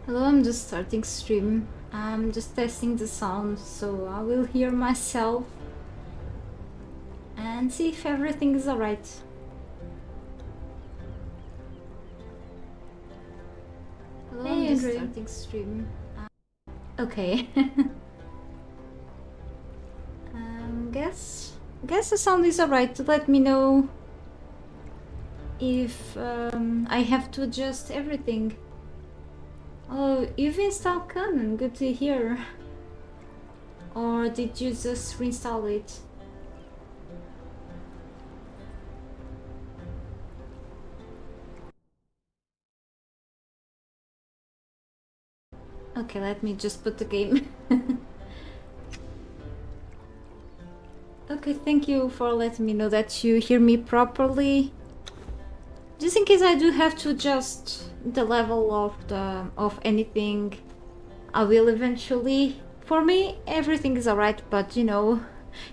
Hello, I'm just starting stream. I'm just testing the sound, so I will hear myself and see if everything is alright. Hello, hey, I'm just starting stream. Okay. Guess the sound is alright. Let me know if I have to adjust everything. Oh, you've installed Conan, good to hear. Or did you just reinstall it? Okay, let me just put the game. Okay, thank you for letting me know that you hear me properly. Just in case I do have to adjust the level of anything, I will eventually. For me, everything is alright, but you know,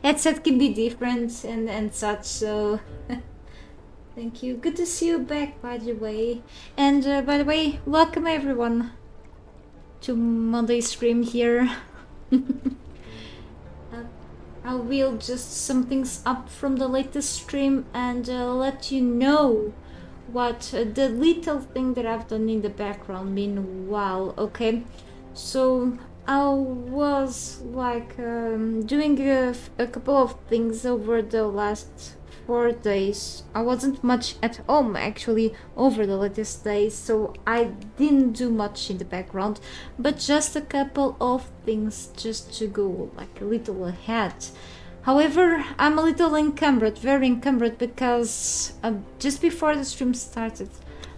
headset can be different and such, so thank you. Good to see you back, by the way. And by the way, welcome everyone to Monday stream here. I will just sum things up from the latest stream and let you know what the little thing that I've done in the background meanwhile. Okay, so I was like doing a couple of things over the last 4 days. I wasn't much at home actually over the latest days, so I didn't do much in the background, but just a couple of things just to go like a little ahead. However, I'm a little encumbered, very encumbered, because just before the stream started,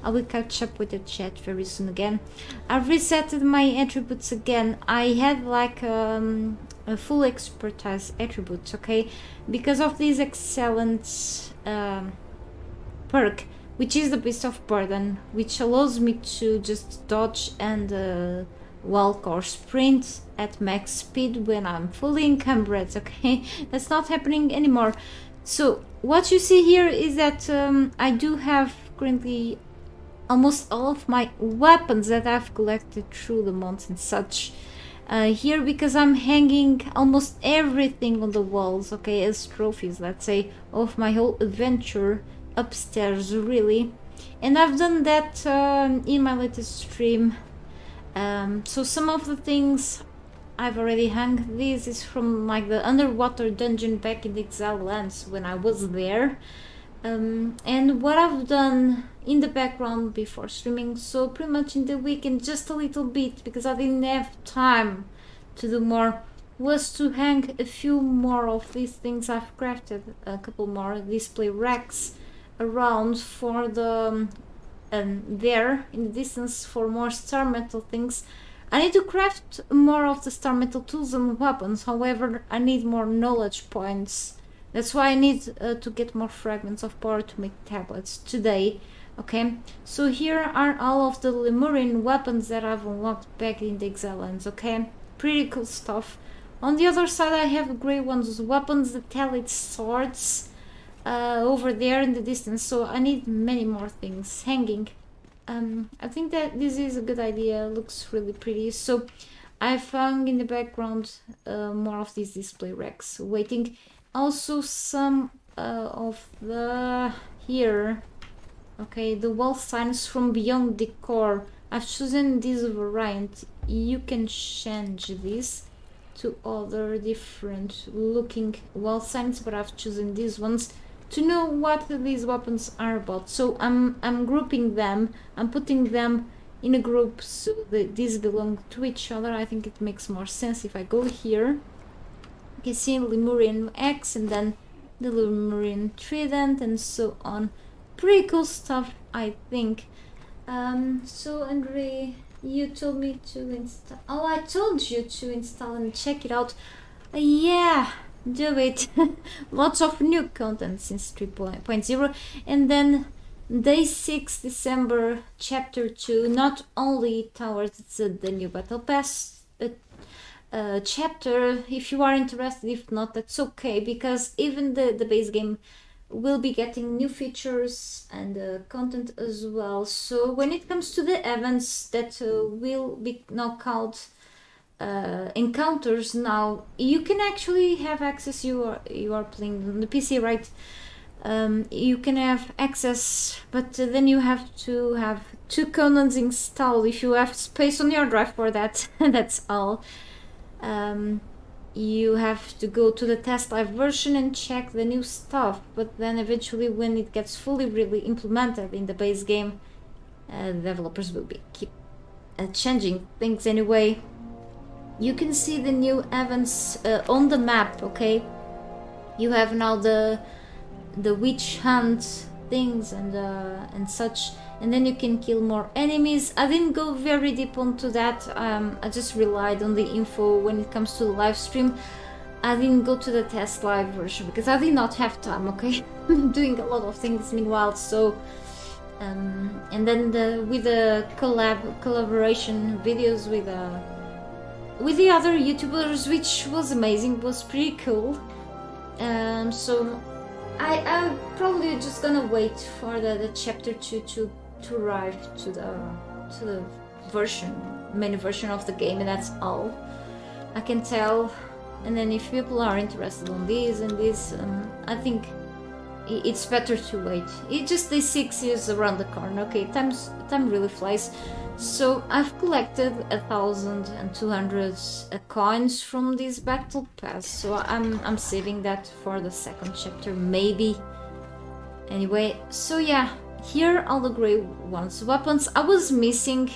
I will catch up with the chat very soon again. I've resetted my attributes again. I had like a full expertise attribute, okay? Because of this excellent perk, which is the Beast of Burden, which allows me to just dodge and walk or sprint at max speed when I'm fully encumbered, okay? That's not happening anymore. So what you see here is that I do have currently almost all of my weapons that I've collected through the months and such here, because I'm hanging almost everything on the walls, okay, as trophies, let's say, of my whole adventure upstairs, really. And I've done that in my latest stream. So some of the things I've already hung. This is from like the underwater dungeon back in the Exile lands when I was there. And what I've done in the background before streaming, so pretty much in the weekend, just a little bit, because I didn't have time to do more, was to hang a few more of these things I've crafted, a couple more display racks around for the there in the distance for more star metal things. I need to craft more of the star metal tools and weapons, however I need more knowledge points. That's why I need to get more fragments of power to make tablets today. Okay, so here are all of the Lemurian weapons that I've unlocked back in the Exile lands, okay? Pretty cool stuff. On the other side I have grey ones, weapons, the Talit swords, over there in the distance, so I need many more things hanging. I think that this is a good idea, looks really pretty, so I found in the background more of these display racks waiting. Also some of the here, okay, the wall signs from Beyond Decor. I've chosen this variant. You can change this to other different looking wall signs, but I've chosen these ones to know what these weapons are about. So I'm grouping them, I'm putting them in a group so that these belong to each other. I think it makes more sense if I go here. You can see Lemurian axe and then the Lemurian trident and so on. Pretty cool stuff, I think. So Andre, you told me to install. Oh, I told you to install and check it out. Yeah, do it. Lots of new content since 3.0. And then day 6 December chapter 2, not only towards the new battle pass chapter, if you are interested. If not, that's okay, because even the base game we'll be getting new features and content as well. So when it comes to the events that will be now called encounters, now you can actually have access. You are playing on the PC, right? You can have access, but then you have to have 2 Conans installed if you have space on your drive for that. That's all. You have to go to the test live version and check the new stuff, but then eventually when it gets fully really implemented in the base game, developers will keep changing things anyway. You can see the new events on the map, okay? You have now the witch hunt things and such, and then you can kill more enemies. I didn't go very deep onto that. I just relied on the info when it comes to the live stream. I didn't go to the test live version because I did not have time, okay? I'm doing a lot of things meanwhile, so and then with the collaboration videos with the other YouTubers, which was amazing, was pretty cool. So I probably just gonna wait for the chapter 2 to arrive to the main version of the game, and that's all I can tell. And then if people are interested on this and this, I think it's better to wait. It's just the 6 years around the corner, okay? Time really flies. So I've collected 1,200 coins from this battle pass, so I'm saving that for the second chapter, maybe. Anyway, so yeah, here are all the grey ones weapons I was missing.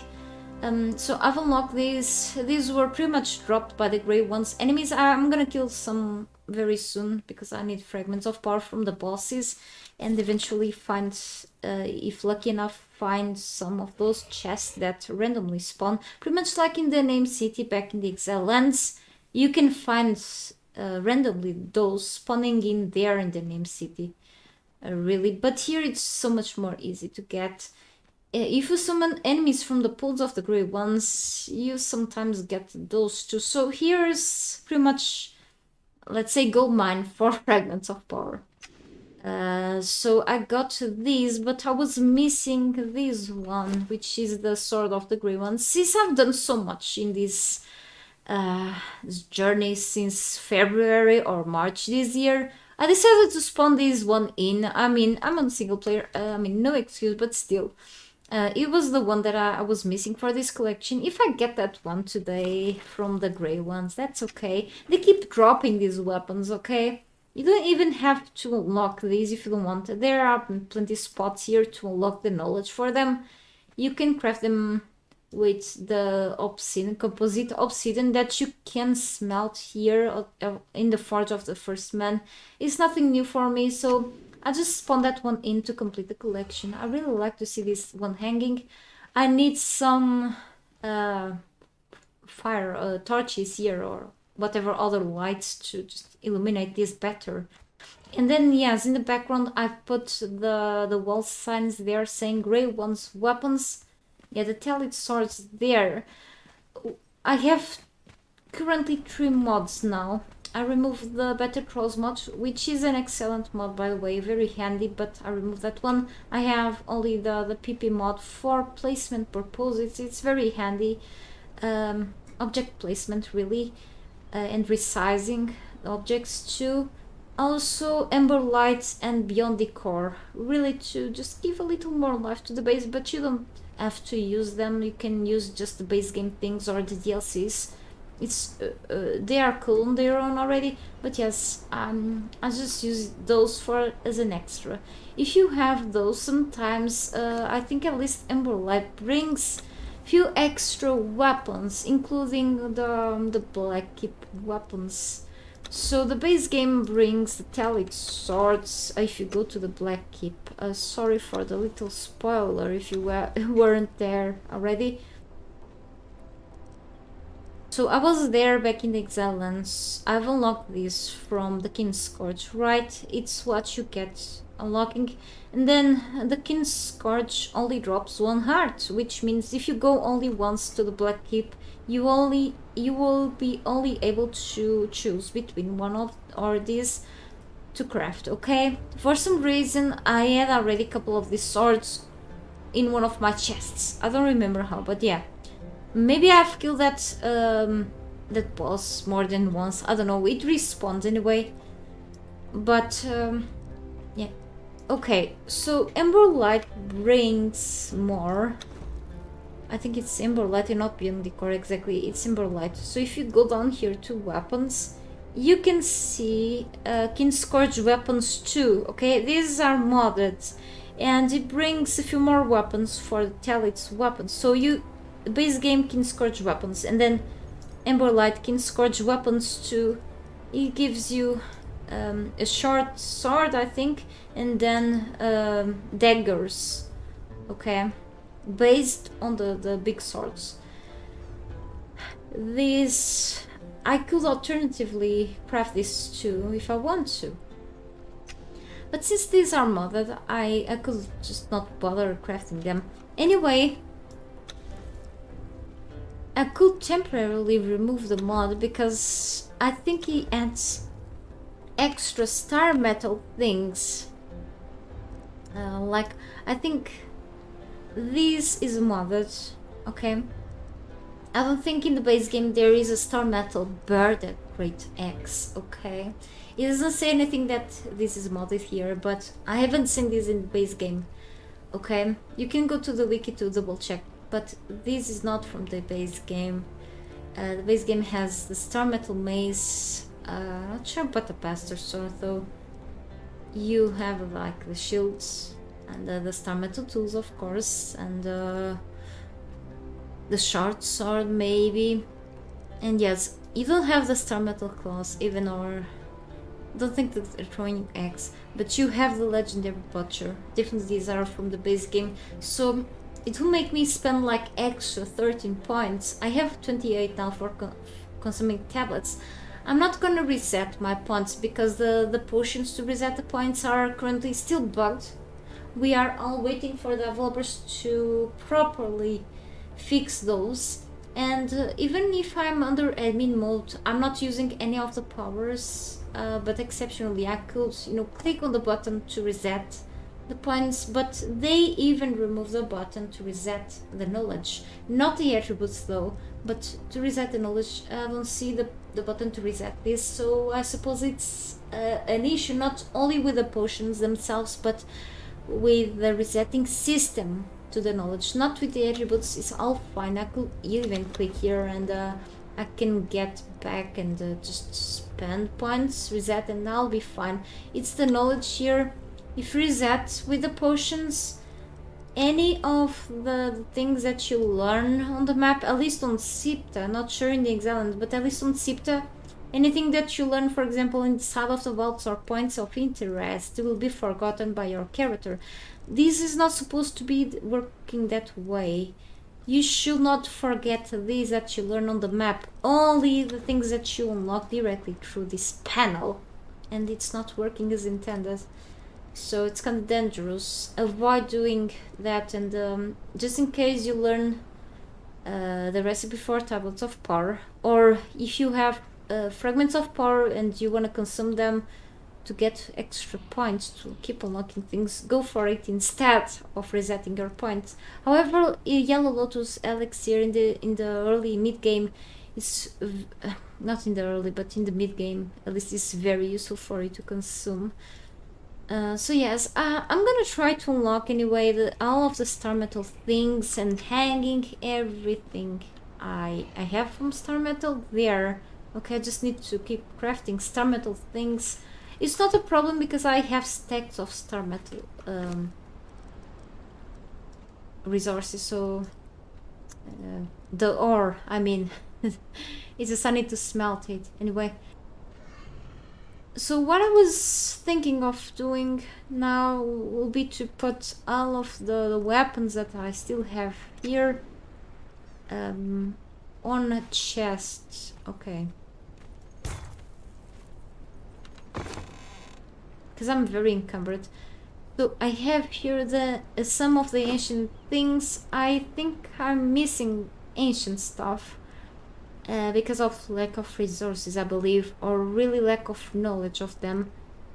So I've unlocked these. These were pretty much dropped by the grey ones. Enemies, I'm gonna kill some very soon because I need fragments of power from the bosses, and eventually find, if lucky enough, find some of those chests that randomly spawn. Pretty much like in the name city back in the Exile lands, you can find randomly those spawning in there in the name city. Really, but here it's so much more easy to get. If you summon enemies from the pools of the grey ones, you sometimes get those too. So here's pretty much, let's say, gold mine for fragments of power. So I got these, but I was missing this one, which is the sword of the grey ones. Since I've done so much in this journey since February or March this year, I decided to spawn this one in. I mean, I'm on single player, no excuse, but still. It was the one that I was missing for this collection. If I get that one today from the grey ones, that's okay. They keep dropping these weapons, okay? You don't even have to unlock these if you don't want. There are plenty spots here to unlock the knowledge for them. You can craft them with the obsidian, composite obsidian that you can smelt here in the Forge of the First Man. It's nothing new for me, so I just spawned that one in to complete the collection. I really like to see this one hanging. I need some fire torches here or whatever other lights to just illuminate this better. And then yes, in the background I put the wall signs there saying grey ones weapons. Yeah, the Talit swords there. I have currently 3 mods now. I removed the Better Trolls mod, which is an excellent mod, by the way, very handy, but I removed that one. I have only the PP mod for placement purposes. It's very handy. Object placement, really, and resizing objects too. Also Ember Lights and Beyond Decor, really to just give a little more life to the base, but you don't have to use them. You can use just the base game things or the DLCs. It's they are cool on their own already, but yes, I just use those as an extra. If you have those, sometimes I think at least Ember Light brings few extra weapons, including the Black Keep weapons. So the base game brings the Talit swords if you go to the Black Keep. Sorry for the little spoiler if you weren't there already. So I was there back in the Exile lands. I've unlocked this from the King's Scourge, right? It's what you get unlocking. And then the King's Scourge only drops 1 heart, which means if you go only once to the Black Keep, you will be only able to choose between one of or these to craft, okay? For some reason, I had already a couple of these swords in one of my chests. I don't remember how, but yeah. Maybe I've killed that boss more than once. I don't know. It respawns anyway. But yeah. Okay, so Ember Light brings more. I think it's Ember Light and not Beyond Decor exactly. It's Ember Light. So if you go down here to weapons, you can see King Scourge weapons too. Okay, these are modded, and it brings a few more weapons for the Talit's weapons. So you base game King Scourge weapons, and then Ember Light King Scourge weapons too. It gives you a short sword, I think, and then daggers. Okay, based on the big swords. These I could alternatively craft this too if I want to, but since these are modded, I could just not bother crafting them. Anyway, I could temporarily remove the mod because I think it adds extra star metal things. Like, I think this is modded, okay? I don't think in the base game there is a star metal bird at Great X, okay? It doesn't say anything that this is modded here, but I haven't seen this in the base game, okay? You can go to the wiki to double check, but this is not from the base game. The base game has the star metal mace, not sure about the pastor sword though. You have like the shields and the star metal tools, of course, and the short sword maybe. And yes, you don't have the star metal claws even, or don't think that they're throwing X, but you have the legendary butcher. Definitely these are from the base game, so it will make me spend like extra 13 points. I have 28 now for consuming tablets. I'm not gonna reset my points because the potions to reset the points are currently still bugged. We are all waiting for the developers to properly fix those. And even if I'm under admin mode, I'm not using any of the powers, but exceptionally I could, click on the button to reset the points, but they even remove the button to reset the knowledge. Not the attributes though, but to reset the knowledge. I don't see the button to reset this, so I suppose it's an issue not only with the potions themselves, but with the resetting system to the knowledge, not with the attributes. It's all fine. I could even click here and I can get back and just spend points, reset, and I'll be fine. It's the knowledge here. If you reset with the potions, any of the things that you learn on the map, at least on Siptah, not sure in the Exiles, but at least on Siptah, anything that you learn, for example, inside of the vaults or points of interest, will be forgotten by your character. This is not supposed to be working that way. You should not forget these that you learn on the map, only the things that you unlock directly through this panel, and it's not working as intended. So it's kind of dangerous. Avoid doing that, and just in case you learn the recipe for tablets of power, or if you have fragments of power and you want to consume them to get extra points to keep unlocking things, go for it instead of resetting your points. However, Yellow Lotus elixir in the early mid game is not in the early, but in the mid game at least, is very useful for you to consume. So yes, I'm gonna try to unlock anyway all of the star metal things and hanging everything I have from star metal there. Okay, I just need to keep crafting star metal things. It's not a problem because I have stacks of star metal resources, so the ore, I mean, it's just I need to smelt it anyway. So what I was thinking of doing now will be to put all of the weapons that I still have here on a chest. Okay. Because I'm very encumbered. So I have here some of the ancient things. I think I'm missing ancient stuff. Because of lack of resources, I believe, or really lack of knowledge of them.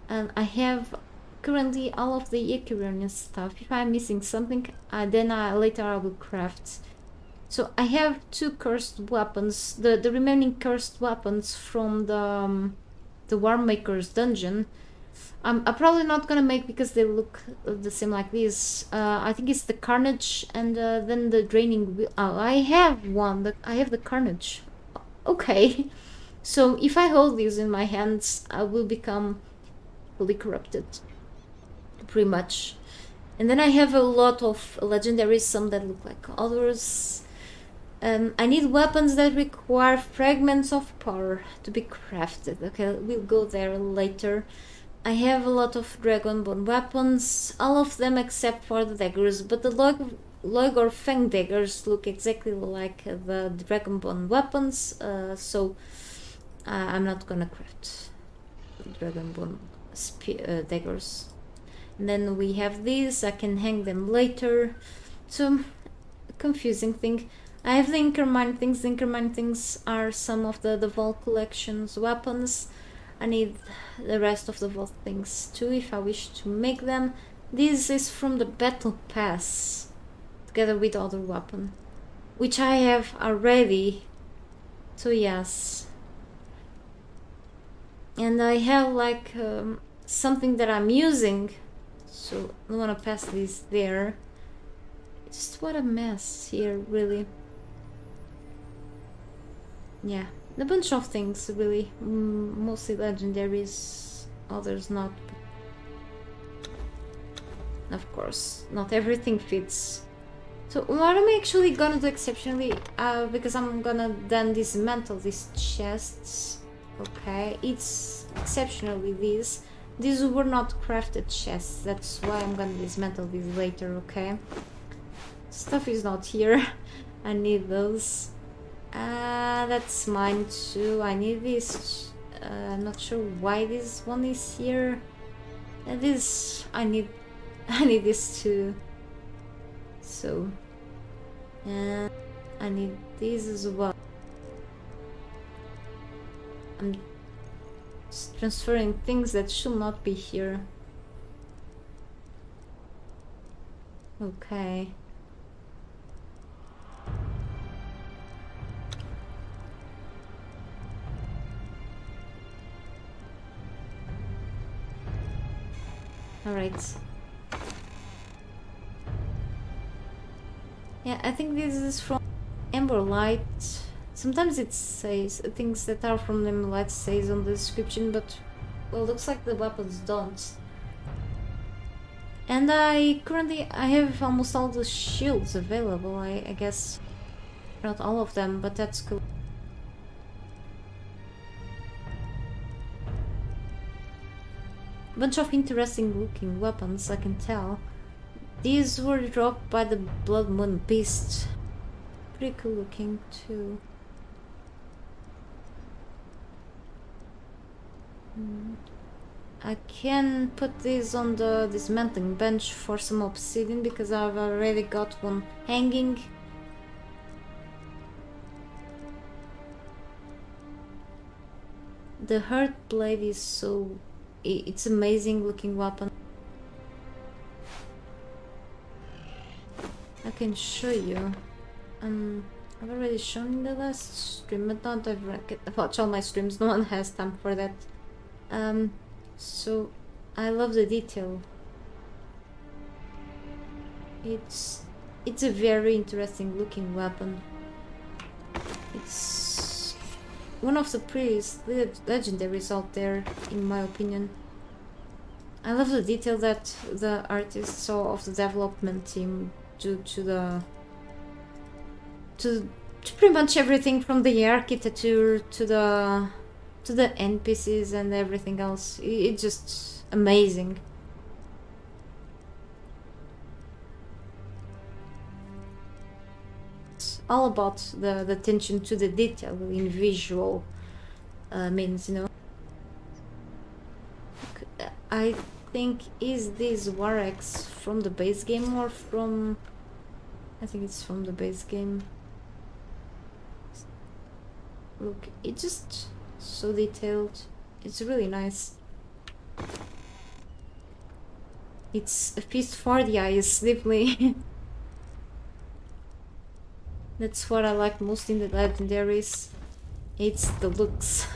and I have currently all of the Equirian stuff. If I'm missing something, then later I will craft. So I have 2 cursed weapons, the remaining cursed weapons from the Warmaker's dungeon. I'm probably not gonna make because they look the same like this. I think it's the Carnage and then the Draining Wheel. Oh, I have one. I have the Carnage. Okay. So if I hold these in my hands, I will become fully corrupted. Pretty much. And then I have a lot of legendaries, some that look like others. I need weapons that require fragments of power to be crafted. Okay, we'll go there later. I have a lot of dragonbone weapons, all of them except for the daggers, but the log or fang daggers look exactly like the dragonbone weapons, so I'm not gonna craft dragonbone daggers. And then we have these, I can hang them later. So, confusing thing. I have the Inkermine things. The Inkermine things are some of the Vault Collection's weapons. I need the rest of the Vault things too if I wish to make them. This is from the Battle Pass, together with other weapon, which I have already. So yes. And I have like something that I'm using. So I don't want to pass this there. Just what a mess here, really. Yeah, a bunch of things, really. Mostly legendaries, others not. Of course, not everything fits. So what I'm actually gonna do exceptionally, because I'm gonna then dismantle these chests. Okay, it's exceptionally these. These were not crafted chests, that's why I'm gonna dismantle these later, okay? Stuff is not here. I need those. That's mine too. I need this. I'm not sure why this one is here. This I need this too. So I need these as well. I'm just transferring things that should not be here. Okay. Alright. Yeah, I think this is from Emberlight. Sometimes it says things that are from Emberlight says on the description, but well, looks like the weapons don't. And I have almost all the shields available. I guess not all of them, but that's cool. Bunch of interesting looking weapons, I can tell. These were dropped by the Blood Moon Beast. Pretty cool looking too. I can put this on the dismantling bench for some obsidian because I've already got one hanging. The Hurt Blade is so... it's amazing looking weapon. I can show you. I've already shown in the last stream, but not I've watched all my streams, no one has time for that. So I love the detail. It's a very interesting looking weapon. It's one of the prettiest legendaries out there, in my opinion. I love the detail that the artists saw of the development team due to pretty much everything from the architecture to the NPCs and everything else. It's just amazing. It's all about the attention to the detail in visual means, you know. I think, is this War Axe from the base game or from... I think it's from the base game. Look, it's just so detailed. It's really nice. It's a feast for the eyes, deeply. That's what I like most in the legendaries. It's the looks.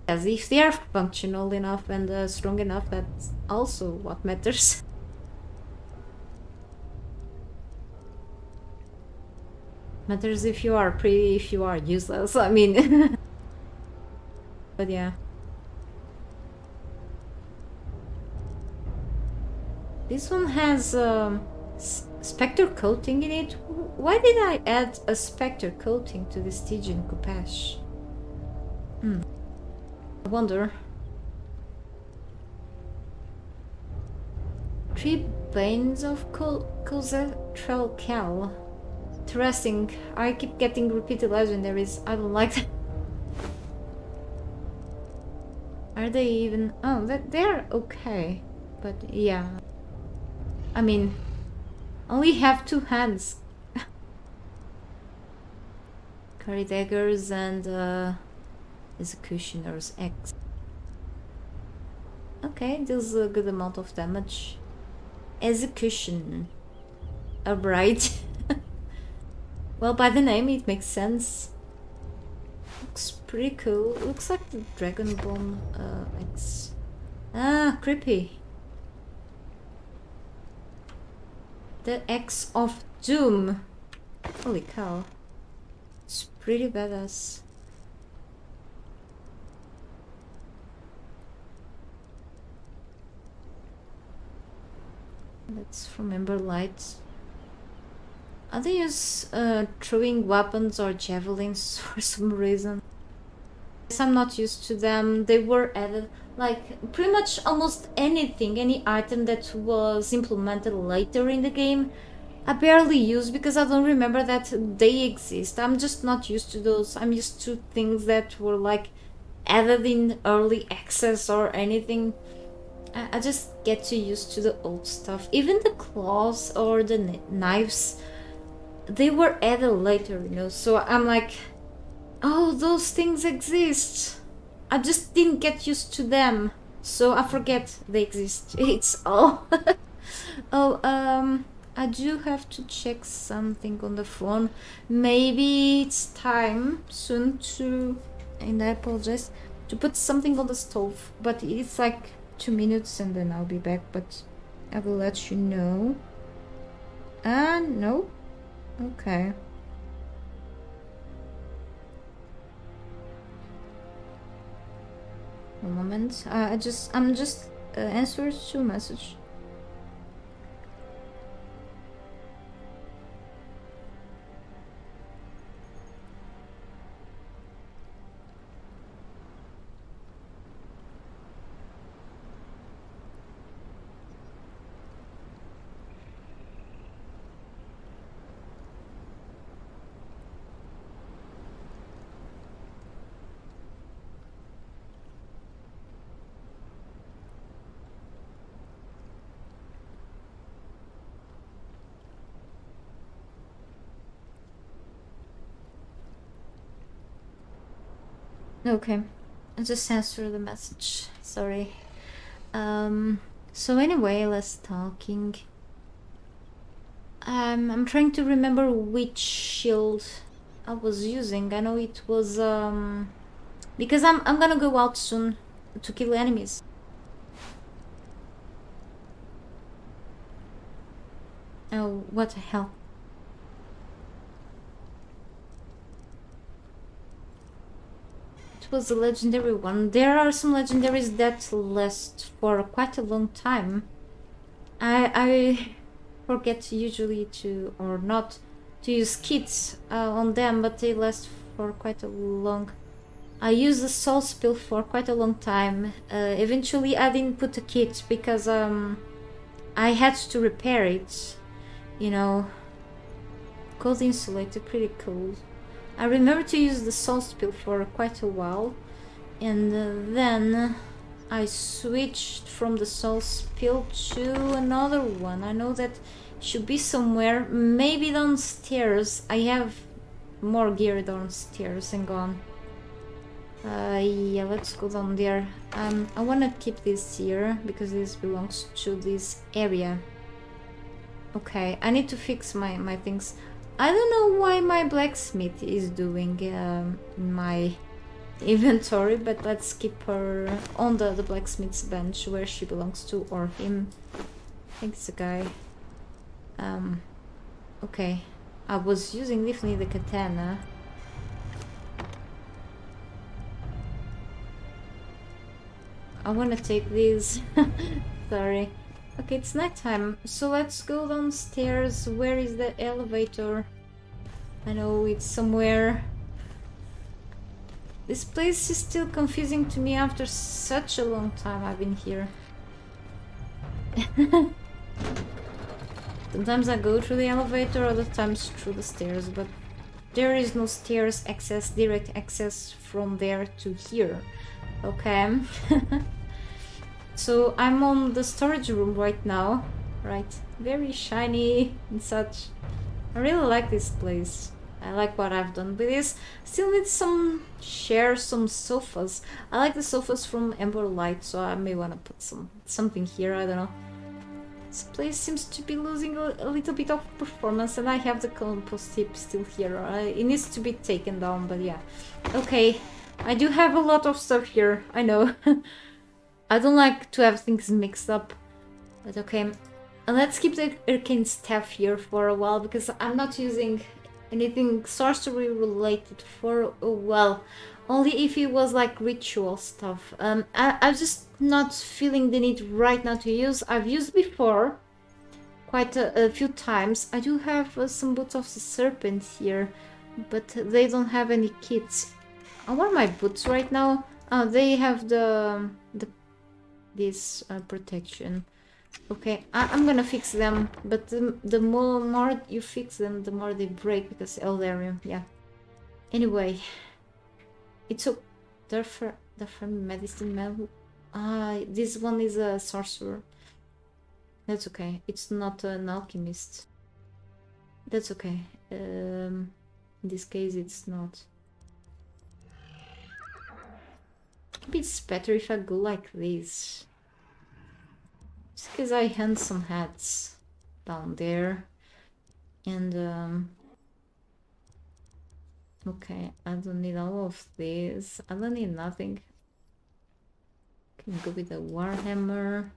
As if they are functional enough and strong enough, that's also what matters. Matters if you are pretty, if you are useless, I mean. But yeah. This one has spectre coating in it. Why did I add a spectre coating to the Stygian Kupash? I wonder. 3 Banes of Cosatral Cal. Interesting. I keep getting repeated legendaries. I don't like that. Are they even... Oh, they're okay. But yeah. I mean, only have 2 hands. Carry daggers and executioner's X. Okay, deals a good amount of damage. Execution. Alright. Well, by the name it makes sense. Looks pretty cool. Looks like the Dragon Bomb X. Ah, creepy. The X of Doom. Holy cow. It's pretty badass. That's from Ember Light. Are they use throwing weapons or javelins for some reason? I'm not used to them. They were added, like, pretty much almost anything, any item that was implemented later in the game, I barely use because I don't remember that they exist. I'm just not used to those. I'm used to things that were like added in early access or anything. I just get too used to the old stuff. Even the claws or the knives, they were added later, you know, so I'm like, oh, those things exist. I just didn't get used to them, so I forget they exist. It's all. Oh, I do have to check something on the phone. Maybe it's time soon to, and I apologize, to put something on the stove, but it's like 2 minutes and then I'll be back, but I will let you know. No. Okay. A moment. I'm just answering to message. Okay, I just answered the message. Sorry. So anyway, let's talking. I'm trying to remember which shield I was using. I know it was because I'm gonna go out soon to kill enemies. Oh, what the hell? It was a legendary one. There are some legendaries that last for quite a long time. I forget usually to, or not to use kits on them, but they last for quite a long. I used the soul spill for quite a long time. Eventually I didn't put a kit because I had to repair it, you know. Cold insulator, pretty cool. I remember to use the soul spill for quite a while, and then I switched from the soul spill to another one. I know that should be somewhere, maybe downstairs. I have more gear downstairs. Hang on. Yeah, let's go down there. I wanna keep this here because this belongs to this area. Okay, I need to fix my things. I don't know why my blacksmith is doing my inventory, but let's keep her on the blacksmith's bench where she belongs to, or him. I think it's a guy. Okay. I was using definitely the katana. I wanna take these. Sorry. Okay, it's nighttime, so let's go downstairs. Where is the elevator? I know it's somewhere. This place is still confusing to me after such a long time I've been here. Sometimes I go through the elevator, other times through the stairs, but there is no stairs access, direct access from there to here. Okay. So I'm on the storage room right now, right? Very shiny and such. I really like this place. I like what I've done with this. Still need some chairs, some sofas. I like the sofas from Amber Light, so I may want to put something here, I don't know. This place seems to be losing a little bit of performance, and I have the compost heap still here. It needs to be taken down, but yeah. Okay, I do have a lot of stuff here, I know. I don't like to have things mixed up, but okay. Let's keep the arcane staff here for a while, because I'm not using anything sorcery related for a while. Only if it was like ritual stuff. I'm just not feeling the need right now to use. I've used before quite a few times. I do have some boots of the serpent here, but they don't have any kits. I want my boots right now. They have this protection. Okay, I'm gonna fix them, but the more you fix them, the more they break, because Eldarium, yeah. Anyway, it's a different medicine man. This one is a sorcerer. That's okay. It's not an alchemist. That's okay. In this case, it's not. Maybe it's better if I go like this. Just because I hand some hats down there. And okay, I don't need all of this. I don't need nothing. Can go with a warhammer.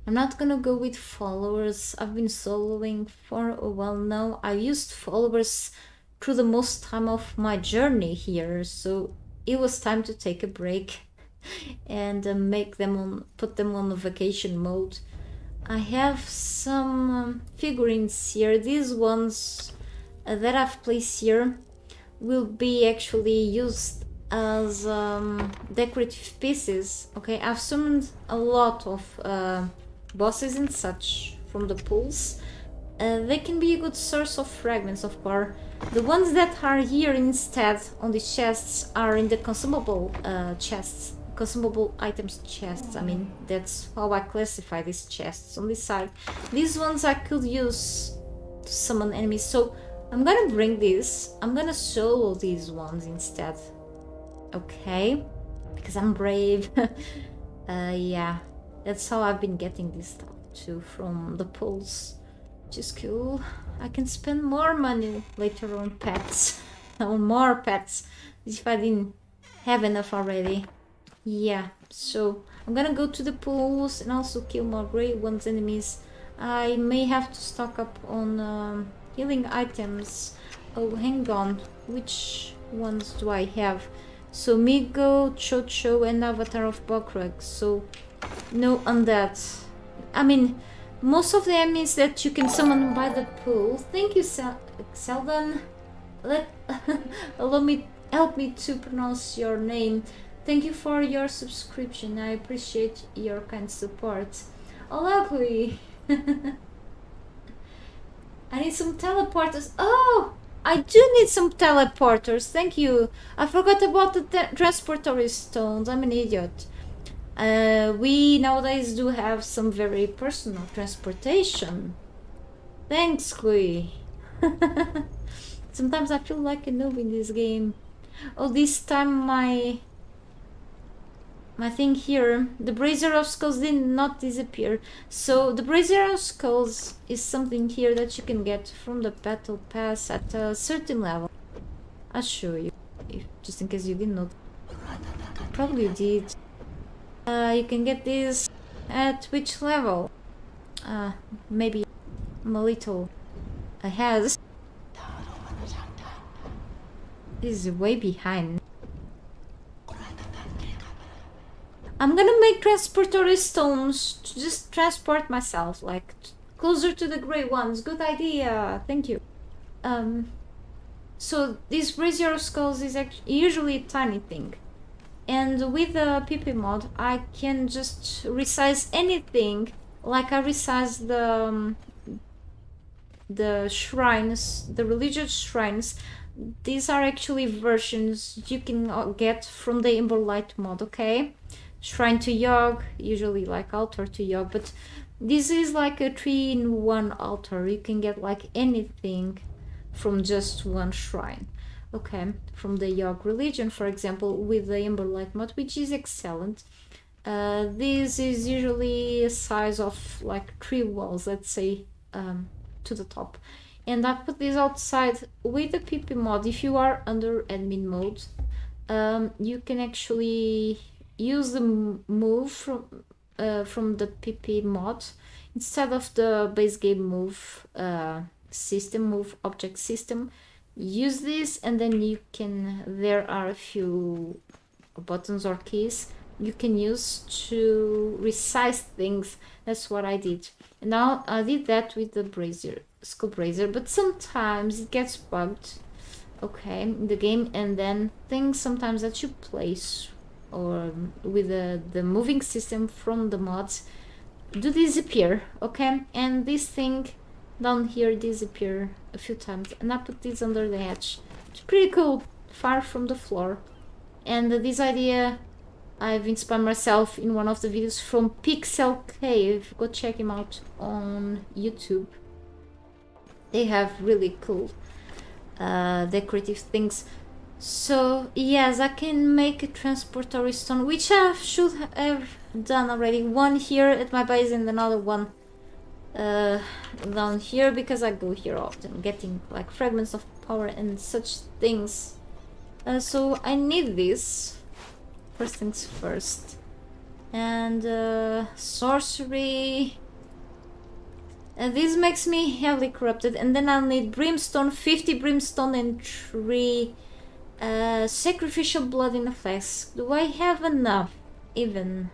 I'm not gonna go with followers. I've been soloing for a while now. I used followers through the most time of my journey here, so it was time to take a break and put them on the vacation mode. I have some figurines here. These ones that I've placed here will be actually used as decorative pieces. Okay, I've summoned a lot of bosses and such from the pools. They can be a good source of fragments, of course. The ones that are here instead on the chests are in the consumable chests. Consumable items chests. I mean, that's how I classify these chests on this side. These ones I could use to summon enemies, so I'm gonna bring this. I'm gonna solo these ones instead. Okay, because I'm brave. Yeah, that's how I've been getting this stuff too, from the pools, which is cool. I can spend more money later on pets, on more pets, as if I didn't have enough already. Yeah, so I'm gonna go to the pools and also kill more Grey Ones enemies. I may have to stock up on healing items. Oh, hang on, which ones do I have? So Migo, Chocho, and Avatar of Bokrug. So no on that. I mean, most of the enemies that you can summon by the pool. Thank you, Selden. Help me to pronounce your name. Thank you for your subscription. I appreciate your kind support. Oh, lovely. I need some teleporters. Oh, I do need some teleporters. Thank you. I forgot about the transportory stones. I'm an idiot. We nowadays do have some very personal transportation. Thanks, Chloe. Sometimes I feel like a noob in this game. Oh, this time my thing here, the Brazier of Skulls did not disappear. So the Brazier of Skulls is something here that you can get from the Battle Pass at a certain level. I'll show you, just in case you didn't know. Probably you did. You can get this at which level? Maybe I'm a little ahead. This is way behind. I'm gonna make transportory stones to just transport myself, like closer to the grey ones. Good idea, thank you. So this Brazier of Skulls is usually a tiny thing. And with the PP mod, I can just resize anything, like I resized the shrines, the religious shrines. These are actually versions you can get from the Emberlight mod, okay? Shrine to Yogg, usually like altar to Yogg, but this is like a 3-in-1 altar. You can get like anything from just one shrine. Okay, from the Yogg religion, for example, with the Emberlight mod, which is excellent. This is usually a size of like 3 walls, let's say, to the top. And I put this outside with the PP mod. If you are under admin mode, you can actually use the move from the PP mod instead of the base game move move object system. Use this, and then you can, there are a few buttons or keys you can use to resize things. That's what I did. And now I did that with the Brazier, Skull Brazier, but sometimes it gets bugged, okay, in the game, and then things sometimes that you place or with the moving system from the mods do disappear, okay? And this thing down here disappear a few times, and I put this under the hatch. It's pretty cool, far from the floor. And this idea I've inspired myself in one of the videos from Pixel Cave. Go check him out on YouTube. They have really cool decorative things. So yes, I can make a transportory stone, which I should have done already. One here at my base and another one down here, because I go here often getting like fragments of power and such things. So I need this, first things first. And sorcery, and this makes me heavily corrupted. And then I'll need brimstone, 50 brimstone and 3 sacrificial blood in a flask. Do I have enough even?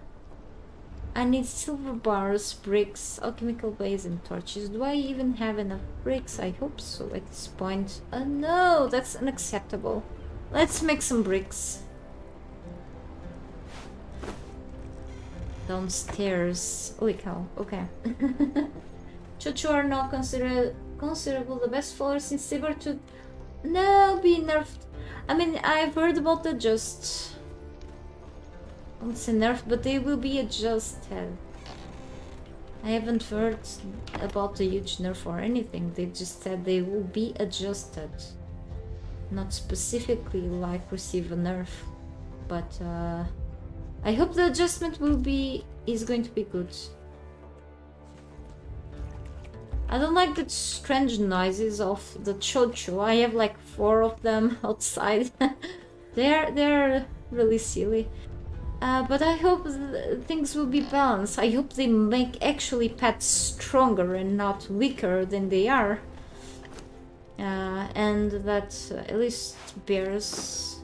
I need silver bars, bricks, alchemical base and torches. Do I even have enough bricks? I hope so at this point. No, that's unacceptable. Let's make some bricks. Downstairs. Holy cow, okay. Chocho are now considerable the best followers since Sabertooth. No, be nerfed. I mean, I've heard about the just... I won't say nerf, but they will be adjusted. I haven't heard about the huge nerf or anything. They just said they will be adjusted. Not specifically like receive a nerf. But I hope the adjustment is going to be good. I don't like the strange noises of the chocho. I have like 4 of them outside. They're really silly. But I hope things will be balanced. I hope they make actually pets stronger and not weaker than they are. And that at least bears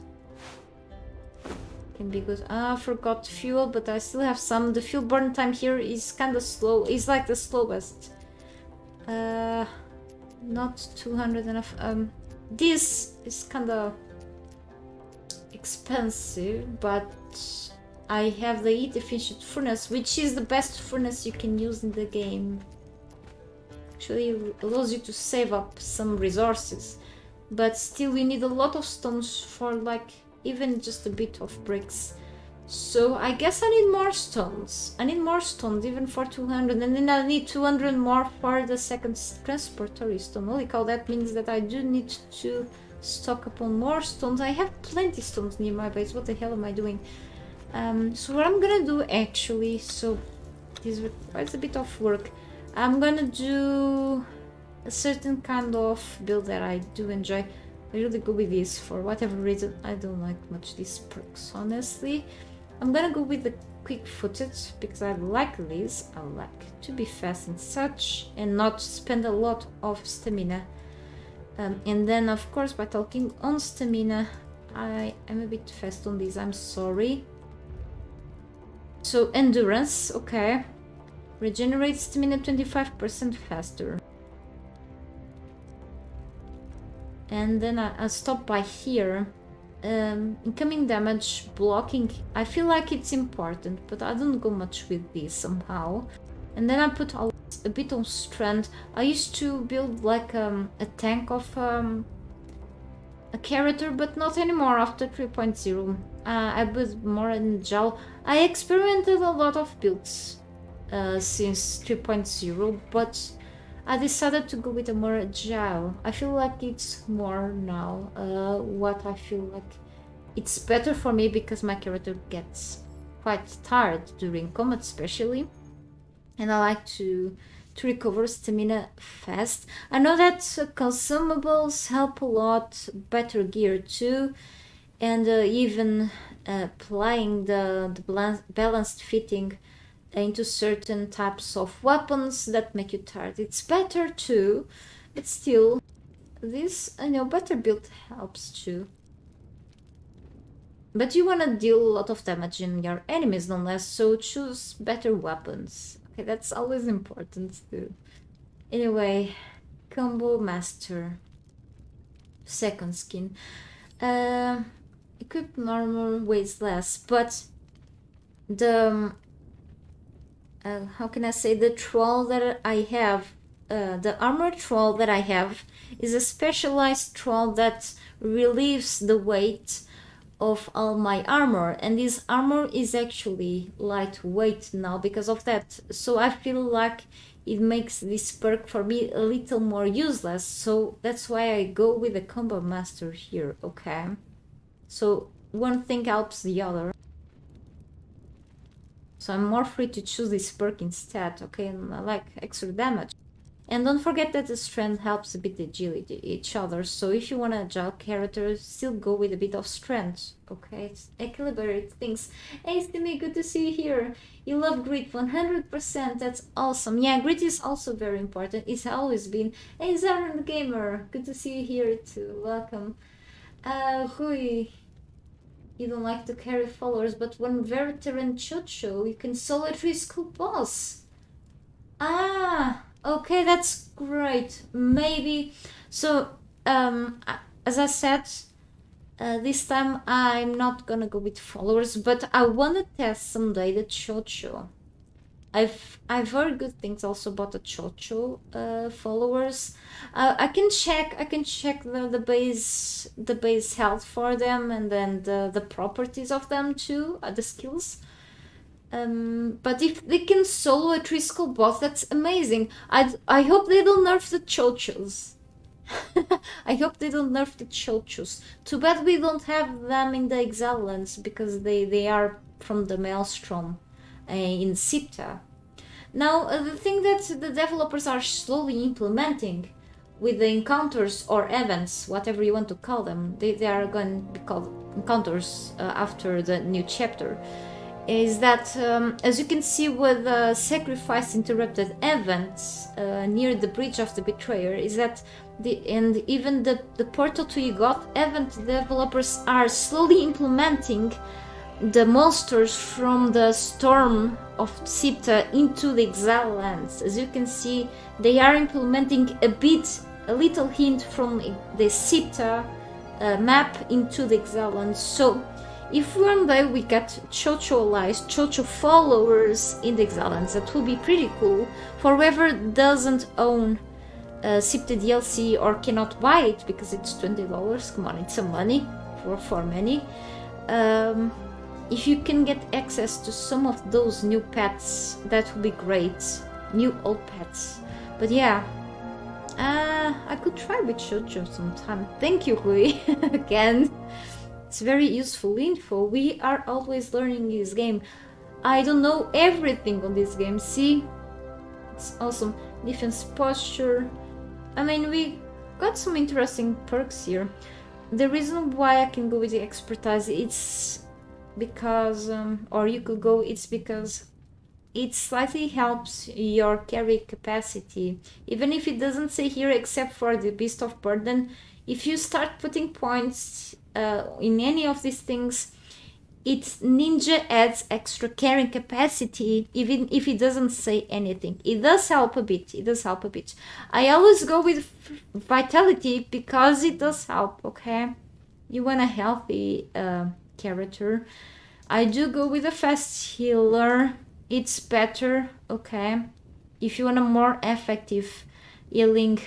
can be good. I forgot fuel, but I still have some. The fuel burn time here is kind of slow. It's like the slowest. Not 200 enough. This is kind of expensive, but I have the heat efficient furnace, which is the best furnace you can use in the game. Actually, it allows you to save up some resources, but still you need a lot of stones for like even just a bit of bricks So I guess I need more stones. I need more stones, even for 200, and then I need 200 more for the second transportory stone. Holy cow, that means that I do need to stock up on more stones. I have plenty stones near my base. What the hell am I doing? So what I'm gonna do actually, so this requires a bit of work. I'm gonna do a certain kind of build that I do enjoy. I really go with this for whatever reason. I don't like much these perks, honestly. I'm gonna go with the quick footed because I like this. I like to be fast and such and not spend a lot of stamina. And then of course by talking on stamina, I am a bit fast on this, I'm sorry. So endurance, okay. Regenerate stamina 25% faster. And then I'll stop by here. Incoming damage, blocking, I feel like it's important, but I don't go much with this somehow. And then I put a bit on strength. I used to build like a tank of a character, but not anymore after 3.0. I built more in gel. I experimented a lot of builds since 3.0, but I decided to go with a more agile. I feel like it's more now what I feel like it's better for me because my character gets quite tired during combat especially, and I like to recover stamina fast. I know that consumables help a lot, better gear too, and even applying the balanced fitting into certain types of weapons that make you tired. It's better too, but still, this, better build helps too. But you want to deal a lot of damage in your enemies nonetheless, so choose better weapons. Okay, that's always important too. Anyway, combo master. Second skin. Equipped normal weighs less, but the how can I say, the troll that I have, the armor troll that I have is a specialized troll that relieves the weight of all my armor, and this armor is actually lightweight now because of that. So I feel like it makes this perk for me a little more useless, so that's why I go with the combo master here, okay? So one thing helps the other. So I'm more free to choose this perk instead, okay? And I like extra damage. And don't forget that the strength helps a bit agility each other. So if you want an agile character, still go with a bit of strength, okay? It's equilibrate things. Hey Stimmy, good to see you here. You love grit 100%, that's awesome. Yeah, grit is also very important. It's always been. Hey Zaran the Gamer, good to see you here too. Welcome. Hui. You don't like to carry followers, but when veteran Chocho, you can solo 3 school boss. Ah, okay, that's great. Maybe. So, as I said, this time I'm not gonna go with followers, but I wanna test someday the Chocho. I've heard good things also about the Chocho followers. I can check the base health for them, and then the properties of them too, the skills. But if they can solo a 3 skill boss, that's amazing. I hope they don't nerf the Chochos. I hope they don't nerf the Chochos. Too bad we don't have them in the Exile lands because they are from the Maelstrom in Siptah. Now, the thing that the developers are slowly implementing with the encounters or events, whatever you want to call them, they are going to be called encounters after the new chapter, is that, as you can see with the sacrifice interrupted events near the bridge of the betrayer, is that even the portal to Yugot event developers are slowly implementing the monsters from the storm of Siptah into the Exile lands. As you can see, they are implementing a little hint from the Siptah map into the Exile lands. So if one day we get Chocho allies, Chocho followers in the Exile lands, that will be pretty cool for whoever doesn't own Siptah DLC or cannot buy it because it's $20. Come on, it's some money for many. if you can get access to some of those new pets, that would be great. New old pets. But yeah, I could try with Shoujo sometime. Thank you, Rui, again. It's very useful info. We are always learning this game. I don't know everything on this game. See? It's awesome. Defense posture. I mean, we got some interesting perks here. The reason why I can go with the expertise, it's because, or you could go, it's because it slightly helps your carry capacity. Even if it doesn't say here except for the Beast of Burden, if you start putting points in any of these things, its ninja adds extra carrying capacity, even if it doesn't say anything. It does help a bit. It does help a bit. I always go with vitality because it does help, okay? You want a healthy character. I do go with a fast healer. It's better, okay? If you want a more effective healing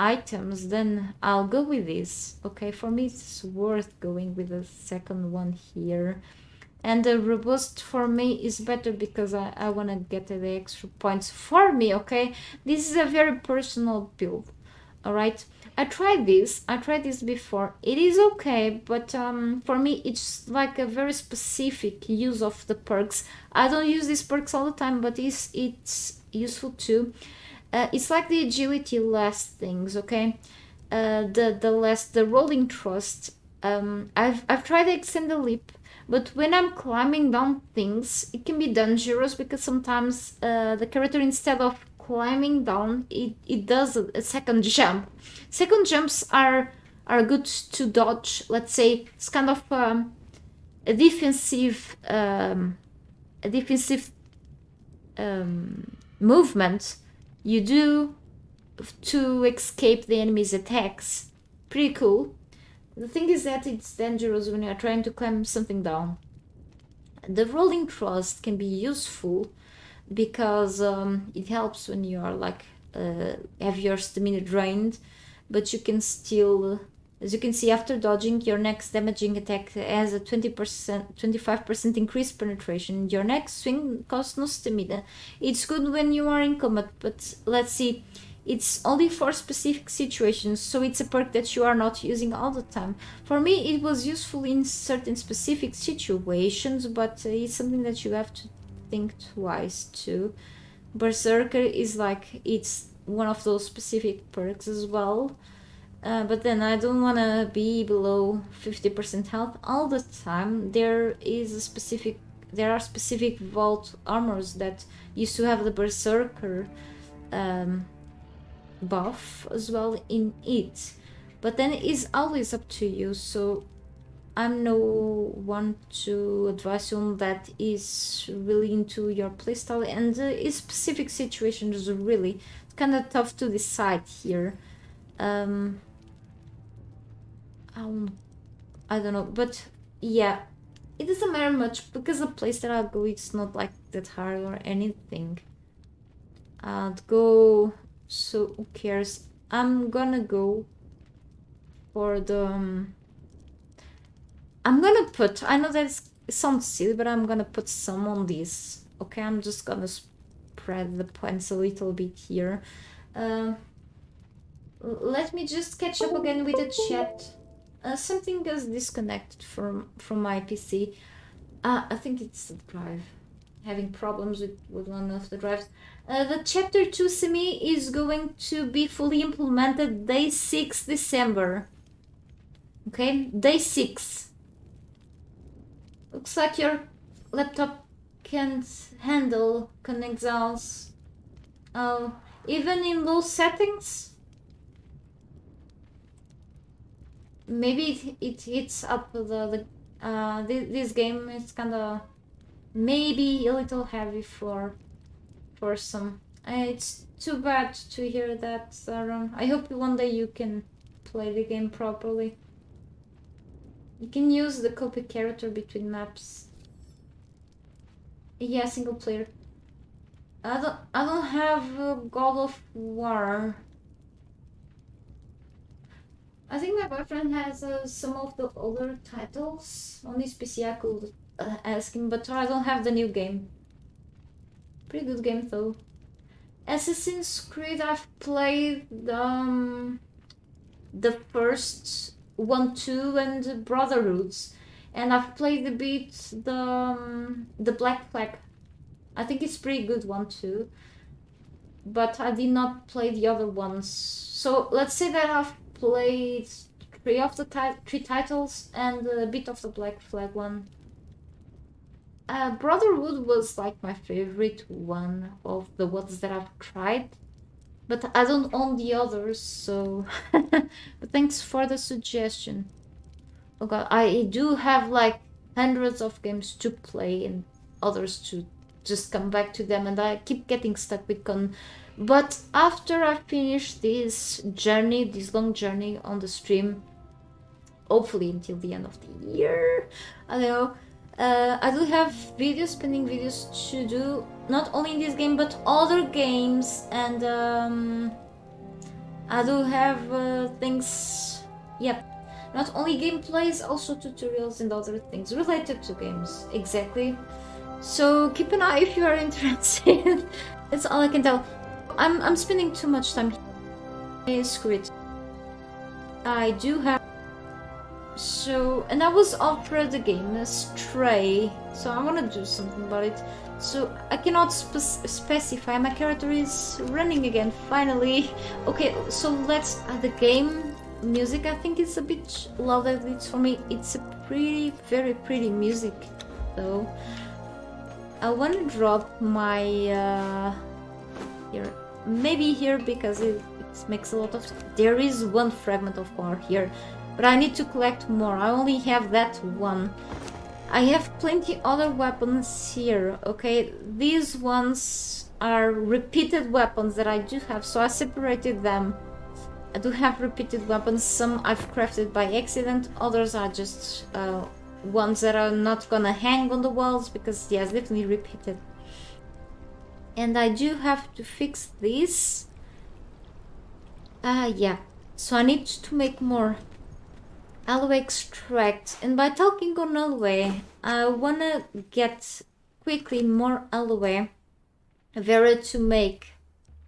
items, then I'll go with this. Okay, for me it's worth going with the second one here. And the robust for me is better because I want to get the extra points for me, okay? This is a very personal build, all right? I tried this before. It is okay, but for me it's like a very specific use of the perks. I don't use these perks all the time, but it's useful too. It's like the agility last things, okay? The rolling thrust. I've tried to extend the leap, but when I'm climbing down things, it can be dangerous because sometimes the character, instead of climbing down, it does a second jump. Second jumps are good to dodge. Let's say it's kind of a defensive movement you do to escape the enemy's attacks. Pretty cool. The thing is that it's dangerous when you're trying to climb something down. The rolling thrust can be useful because it helps when you are like have your stamina drained, but you can still, as you can see, after dodging, your next damaging attack has a 25% increased penetration. Your next swing costs no stamina. It's good when you are in combat, but let's see, it's only for specific situations, so it's a perk that you are not using all the time. For me, it was useful in certain specific situations, but it's something that you have to think twice too. Berserker is like, it's one of those specific perks as well. But then I don't want to be below 50% health all the time. There are specific vault armors that used to have the Berserker buff as well in it. But then it's always up to you, so I'm no one to advise you on that. Is really into your playstyle, and in specific situations really it's kind of tough to decide here. I don't know, but yeah, it doesn't matter much because the place that I'll go, it's not like that hard or anything. I'd go, so who cares? I'm gonna go for the I'm gonna put, I know that it sounds silly, but I'm gonna put some on this. Okay, I'm just gonna spread the points a little bit here. Let me just catch up again with the chat. Something is disconnected from my PC. I think it's the drive. Having problems with one of the drives. The chapter 2 semi is going to be fully implemented day 6 December. Okay, day 6. Looks like your laptop can't handle Conan Exiles. Even in low settings? Maybe it hits up this game is kinda maybe a little heavy for some. It's too bad to hear that, Aaron. I hope one day you can play the game properly. You can use the copy character between maps. Yeah, single player. I don't have God of War. I think my boyfriend has some of the older titles on his PC. I could asking, but I don't have the new game. Pretty good game though. Assassin's Creed, I've played the first one, two, and Brotherhoods, and I've played a bit the Black Flag. I think it's pretty good one too, but I did not play the other ones. So let's say that I've played three of the three titles and a bit of the Black Flag one. Brotherhood was like my favorite one of the ones that I've tried, but I don't own the others, so but thanks for the suggestion. Oh god, I do have like hundreds of games to play and others to just come back to them, and I keep getting stuck with Conan. But after I finish this journey, this long journey on the stream, hopefully until the end of the year, I don't know, I do have videos, pending videos to do, not only in this game but other games, and I do have things, yep, not only gameplays, also tutorials and other things related to games, exactly. So keep an eye if you are interested. That's all I can tell. I'm spending too much time here. Screw it. I do have... So, and I was offered the game Stray, so I want to do something about it. So I cannot specify. My character is running again, finally. Okay, so let's... the game music, I think it's a bit loud at least for me. It's a pretty, very pretty music though. I want to drop my... here. Maybe here because it makes a lot of... There is one fragment of power here. But I need to collect more. I only have that one. I have plenty other weapons here, okay? These ones are repeated weapons that I do have, so I separated them. I do have repeated weapons. Some I've crafted by accident, others are just ones that are not gonna hang on the walls because, yes, definitely repeated. And I do have to fix this. Yeah. So I need to make more aloe extract, and by talking on aloe, I wanna get quickly more aloe vera to make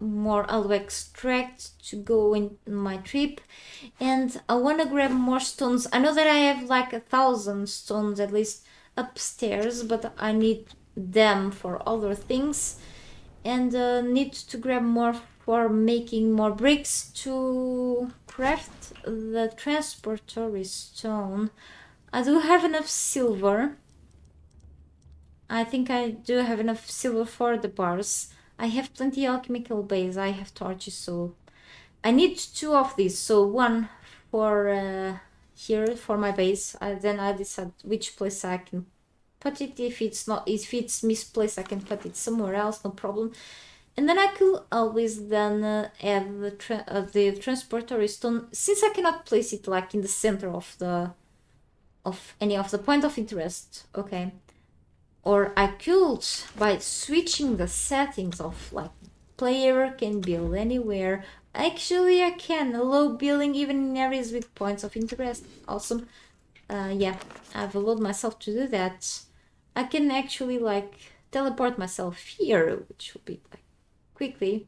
more aloe extract to go in my trip, and I wanna grab more stones. I know that I have like 1,000 stones at least upstairs, but I need them for other things, and need to grab more for making more bricks to craft the transportory stone. I do have enough silver. I think I do have enough silver for the bars. I have plenty of alchemical base. I have torches, so I need 2 of these. So one for here for my base. Then I decide which place I can put it. If it's misplaced, I can put it somewhere else, no problem. And then I could always then add the transportory stone, since I cannot place it like in the center of any of the point of interest, okay? Or I could, by switching the settings of like player can build anywhere. Actually, I can allow building even in areas with points of interest. Awesome. Yeah, I've allowed myself to do that. I can actually like teleport myself here, which would be like quickly,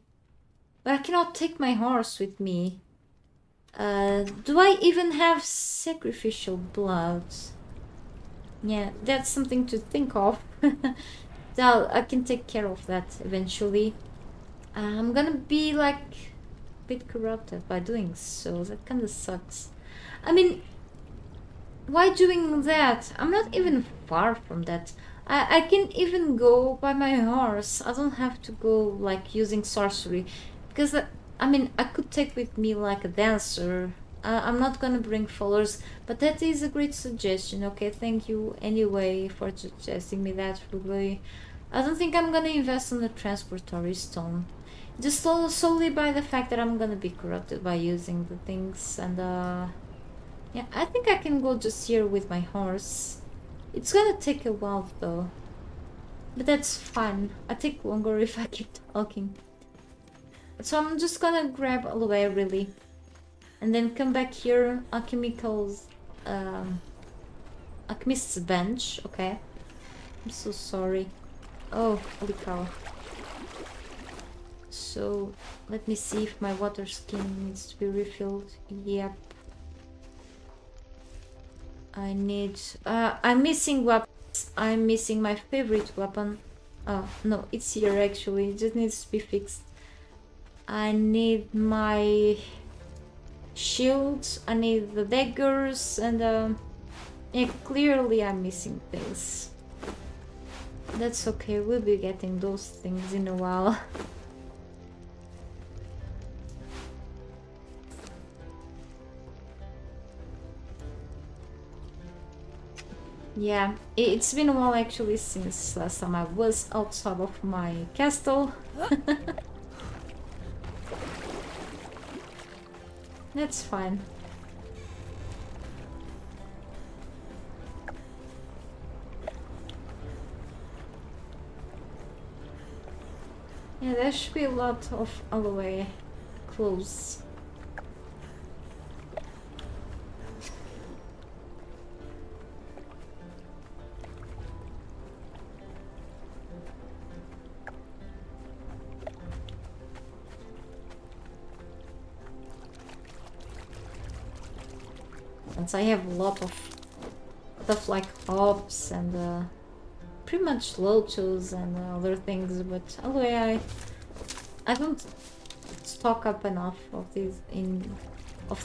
but I cannot take my horse with me. Do I even have sacrificial blood? Yeah, that's something to think of. I can take care of that eventually. I'm gonna be like a bit corrupted by doing so. That kinda sucks. I mean, why doing that? I'm not even far from that. I can even go by my horse. I don't have to go like using sorcery, because I mean I could take with me like a dancer. I'm not gonna bring followers, but that is a great suggestion. Okay, thank you anyway for suggesting me that. Really, I don't think I'm gonna invest on the transportory stone, just solely by the fact that I'm gonna be corrupted by using the things. And yeah, I think I can go just here with my horse. It's gonna take a while though, but that's fine. I take longer if I keep talking. So I'm just gonna grab aloe really, and then come back here, alchemist's bench, okay? I'm so sorry. Oh, holy cow. So, let me see if my water skin needs to be refilled. Yep. I need... I'm missing weapons. I'm missing my favorite weapon. Oh, no, it's here actually. It just needs to be fixed. I need my shields. I need the daggers. And, yeah, clearly I'm missing things. That's okay. We'll be getting those things in a while. Yeah, it's been a while actually since last time I was outside of my castle. That's fine. Yeah, there should be a lot of alloy clothes. Since I have a lot of stuff like hops and pretty much lotus and other things, but alloy I don't stock up enough of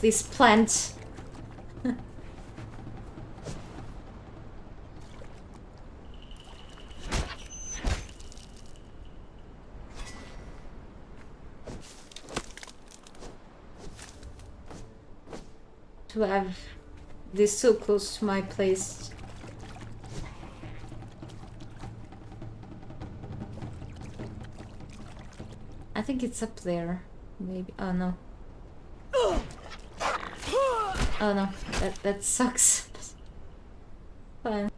these plants. To have this so close to my place. I think it's up there, maybe. Oh no. Oh no, that sucks. Fine.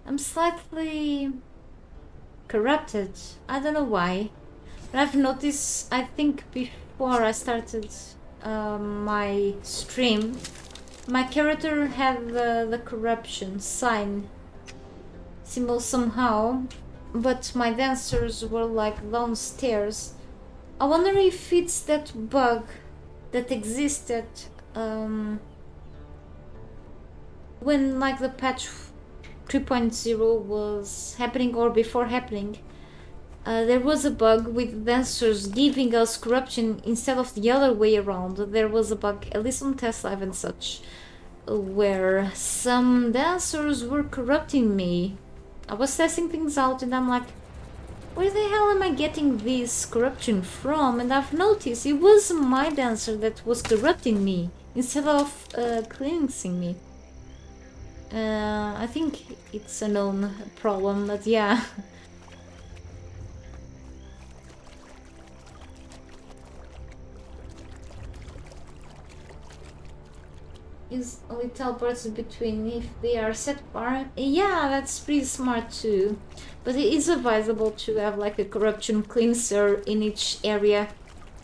I'm slightly corrupted. I don't know why, but I've noticed. I think before I started my stream, my character had the corruption sign symbol somehow, but my dancers were like downstairs. I wonder if it's that bug that existed when like the patch 3.0 was happening or before happening. There was a bug with dancers giving us corruption instead of the other way around. There was a bug, at least on test live and such, where some dancers were corrupting me. I was testing things out and I'm like, where the hell am I getting this corruption from? And I've noticed it was my dancer that was corrupting me instead of cleansing me. I think it's a known problem, but yeah. Is only teleports between if they are set apart. Yeah, that's pretty smart too. But it is advisable to have like a corruption cleanser in each area.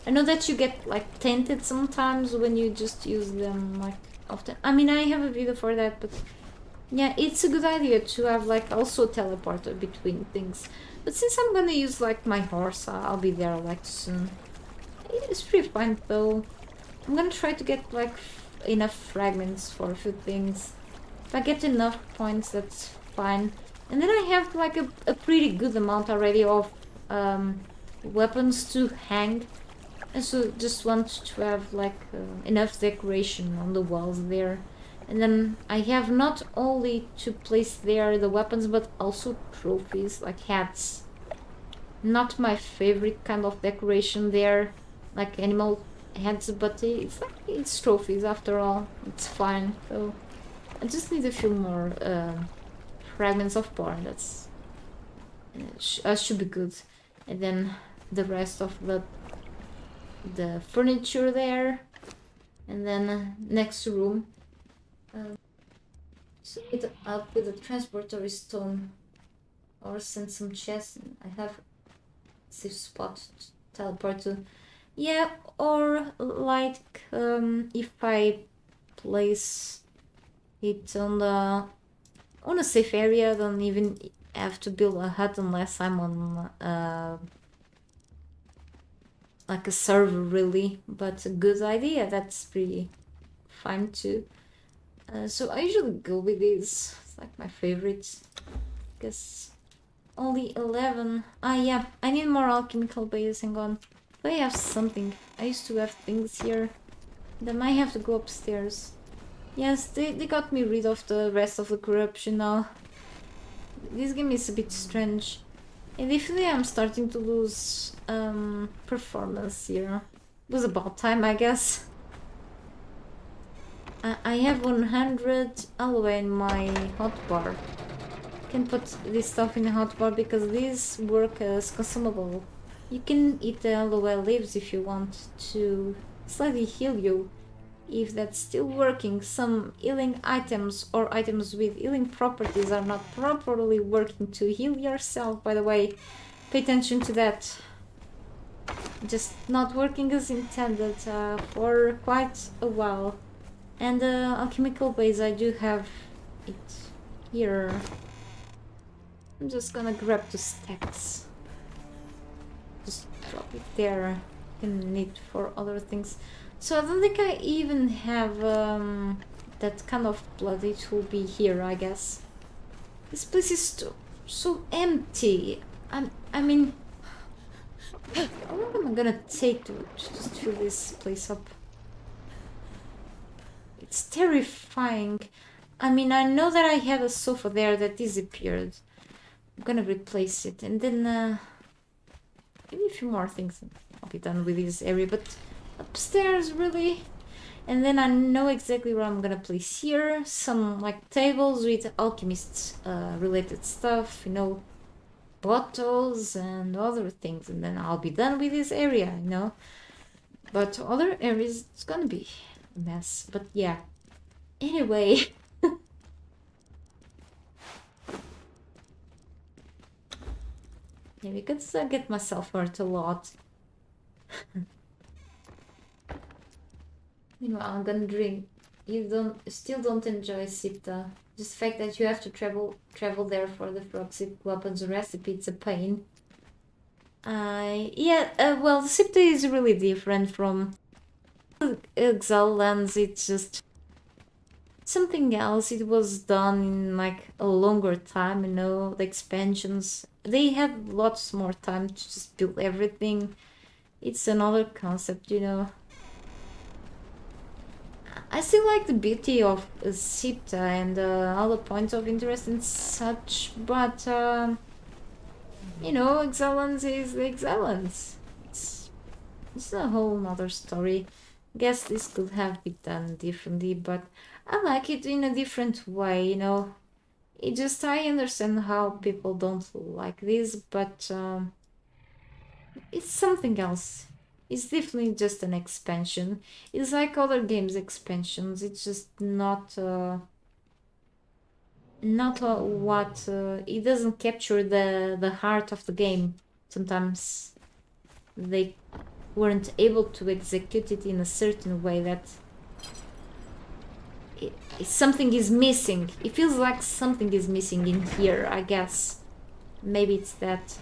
I know that you get like tainted sometimes when you just use them like often. I mean, I have a video for that, but yeah, it's a good idea to have like also teleporter between things. But since I'm gonna use like my horse, I'll be there like soon. It's pretty fine though. I'm gonna try to get like enough fragments for a few things. If I get enough points, that's fine. And then I have like a pretty good amount already of weapons to hang. And so just want to have like enough decoration on the walls there. And then I have not only to place there the weapons, but also trophies like hats. Not my favorite kind of decoration there, like animal heads, but it's trophies after all. It's fine. So I just need a few more fragments of power. That's should be good. And then the rest of the furniture there, and then next room. So it up with a transporter stone, or send some chests. I have a safe spot to teleport to. Yeah, or like if I place it on on a safe area. I don't even have to build a hut unless I'm on like a server really, but a good idea. That's pretty fun too. So I usually go with these. It's like my favorites. Guess only 11. Ah yeah, I need more alchemical base. Hang on. Do I have something? I used to have things here. Then I have to go upstairs. Yes, they got me rid of the rest of the corruption now. This game is a bit strange. And definitely I'm starting to lose performance here. It was about time, I guess. I have 100 aloe in my hotbar. Can put this stuff in the hotbar because these work as consumable. You can eat the aloe leaves if you want to slightly heal you. If that's still working, some healing items or items with healing properties are not properly working to heal yourself, by the way. Pay attention to that. Just not working as intended for quite a while. And the alchemical base, I do have it here. I'm just gonna grab the stacks. Just drop it there. Can need for other things. So I don't think I even have that kind of blood. It will be here, I guess. This place is so empty. I mean, how long am I gonna take to just fill this place up? It's terrifying. I mean, I know that I had a sofa there that disappeared. I'm gonna replace it, and then maybe a few more things. I'll be done with this area, but upstairs really. And then I know exactly where I'm gonna place here. Some like tables with alchemists related stuff, you know, bottles and other things, and then I'll be done with this area, you know. But other areas, it's gonna be a mess. But yeah, anyway. Yeah, because I get myself hurt a lot. Meanwhile, I'm gonna drink. You still don't enjoy Siptah. Just the fact that you have to travel there for the frog weapons recipe, it's a pain. Well, the Siptah is really different from Exile lands. It's just something else. It was done in like a longer time, you know, the expansions. They had lots more time to just build everything. It's another concept, you know. I still like the beauty of Siptah and all the points of interest and such, but you know, Excellence is Excellence. It's a whole nother story. Guess this could have been done differently, but I like it in a different way, you know. I understand how people don't like this, but it's something else. It's definitely just an expansion. It's like other games expansions. It's just not what it doesn't capture the heart of the game. Sometimes they weren't able to execute it in a certain way that something is missing. It feels like something is missing in here, I guess. Maybe it's that.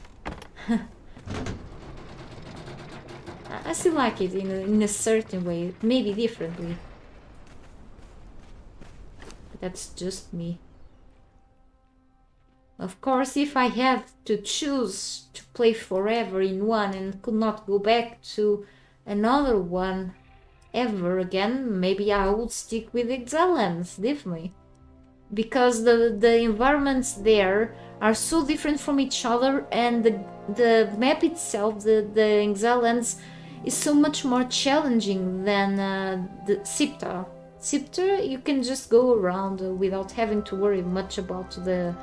I still like it in a certain way, maybe differently. But that's just me. Of course, if I had to choose to play forever in one and could not go back to another one ever again, maybe I would stick with Excellence, definitely. Because the environments there are so different from each other, and the map itself, the Excellence, is so much more challenging than the Siptah. Siptah, you can just go around without having to worry much about the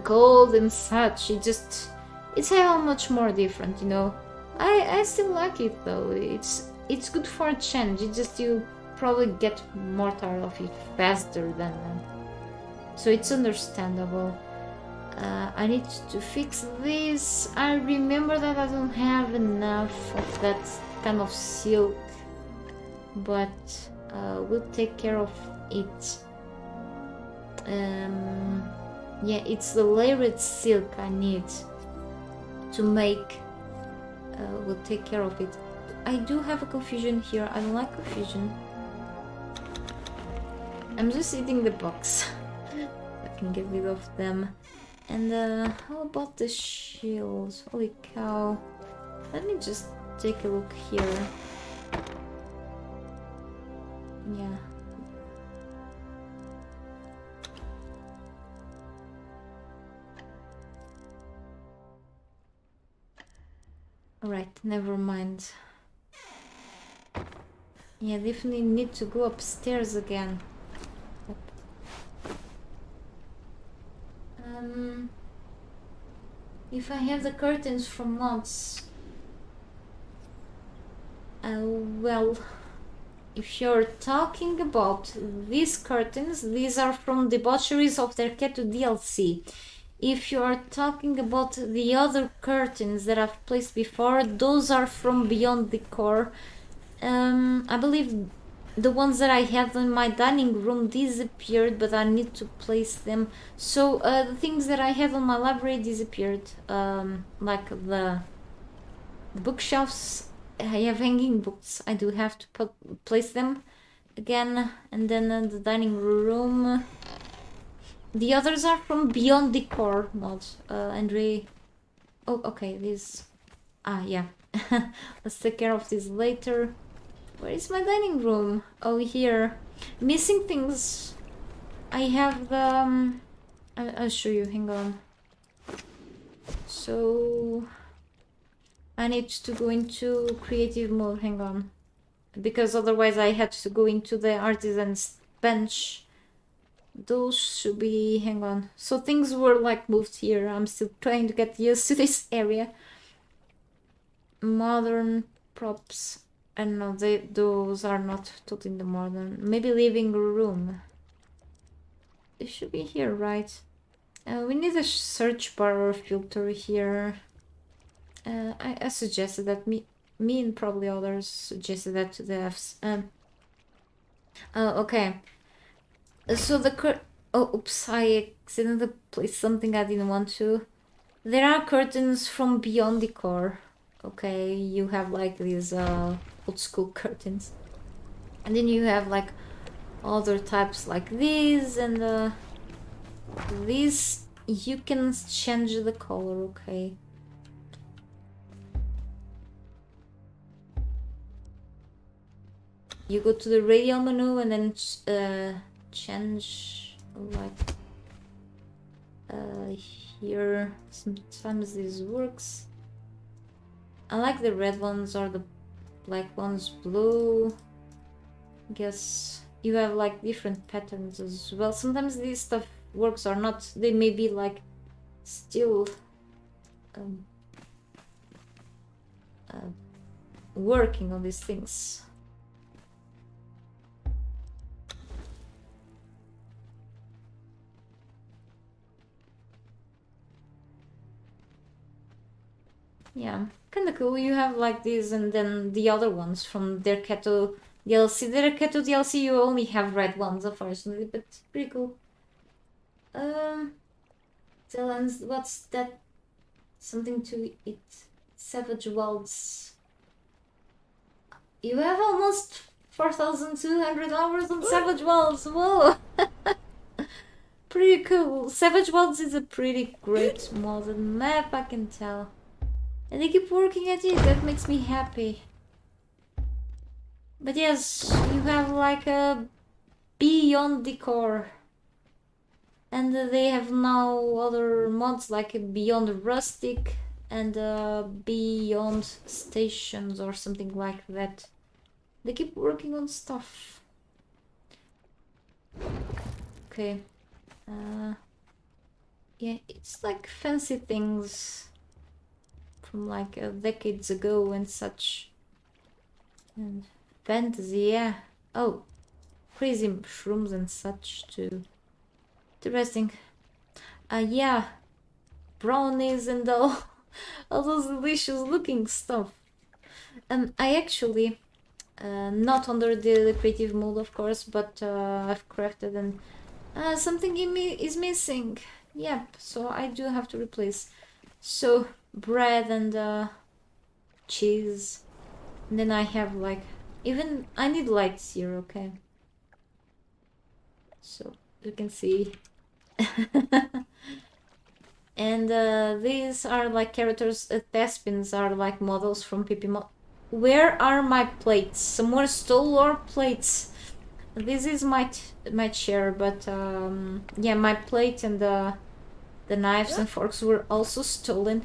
cold and such. It's how much more different, you know. I still like it though. It's good for a change. It's just you probably get more tired of it faster than so it's understandable. I need to fix this. I remember that I don't have enough of that kind of silk, but we'll take care of it. Yeah, it's the layered silk I need to make. We'll take care of it. I do have a confusion here. I don't like confusion. I'm just eating the box. I can get rid of them. And how about the shields? Holy cow. Let me just take a look here. Yeah. Alright, never mind. Yeah, definitely need to go upstairs again. If I have the curtains from mods... well... If you're talking about these curtains, these are from Debaucheries of the Ketu DLC. If you are talking about the other curtains that I've placed before, those are from Beyond Decor. I believe the ones that I had in my dining room disappeared, but I need to place them. So the things that I had on my library disappeared, like the bookshelves. I have hanging books. I do have to place them again, and then the dining room. The others are from Beyond Decor mod. Andre. Oh, okay. These. Yeah. Let's take care of this later. Where is my dining room? Oh, here. Missing things. I have the... I'll show you. Hang on. So... I need to go into creative mode. Hang on. Because otherwise I had to go into the artisan's bench. Those should be... Hang on. So things were like moved here. I'm still trying to get used to this area. Modern props. And no, those are not totally the modern. Maybe living room. It should be here, right? We need a search bar filter here. I suggested that me and probably others suggested that to the Fs. Okay. So the oh, oops! I accidentally placed something I didn't want to. There are curtains from Beyond Decor. Okay, you have like these old school curtains, and then you have like other types like these, and these you can change the color. Okay. You go to the radial menu and then change like here. Sometimes this works. I like the red ones or the black ones blue. Guess you have like different patterns as well. Sometimes this stuff works or not. They may be like still working on these things. Yeah, kind of cool. You have like these and then the other ones from their Keto DLC. Their Keto DLC you only have red ones, unfortunately, but pretty cool. Talents, what's that? Something to eat. Savage Wilds. You have almost 4,200 hours on Savage Wilds. Whoa! Pretty cool. Savage Wilds is a pretty great modern map, I can tell. And they keep working at it, that makes me happy. But yes, you have like a Beyond Decor. And they have now other mods like Beyond Rustic and Beyond Stations or something like that. They keep working on stuff. Okay. Yeah, it's like fancy things from like decades ago and such. And fantasy, yeah. Oh, crazy mushrooms and such too. Interesting. Yeah, brownies and all those delicious looking stuff. I actually, not under the creative mode of course, but I've crafted and Something in me is missing. Yep, so I do have to replace. So bread and cheese. And then I have like, even I need lights here, okay? So you can see. And these are like characters. Thespians are like models from PP Mod. Where are my plates? Someone stole our plates. This is my chair, but yeah, my plate and the knives and forks were also stolen.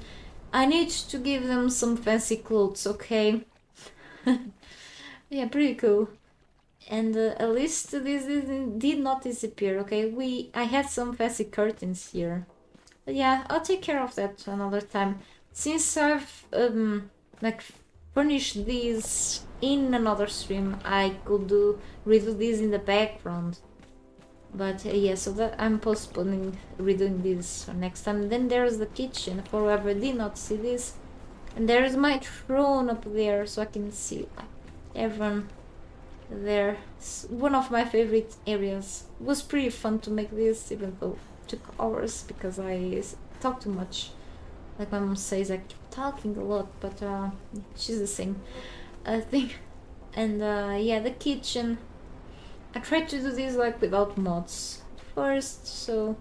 I need to give them some fancy clothes, okay? Yeah, pretty cool. And at least this did not disappear, okay? I had some fancy curtains here. But yeah, I'll take care of that another time. Since I've like furnished these in another stream, I could redo this in the background. But yeah, so that I'm postponing redoing this for next time. Then there's the kitchen for whoever did not see this. And there's my throne up there, so I can see everyone there. It's one of my favorite areas. It was pretty fun to make this, even though it took hours because I talk too much. Like my mom says, I keep talking a lot, but she's the same, I think. And yeah, the kitchen. I tried to do this like without mods first, so...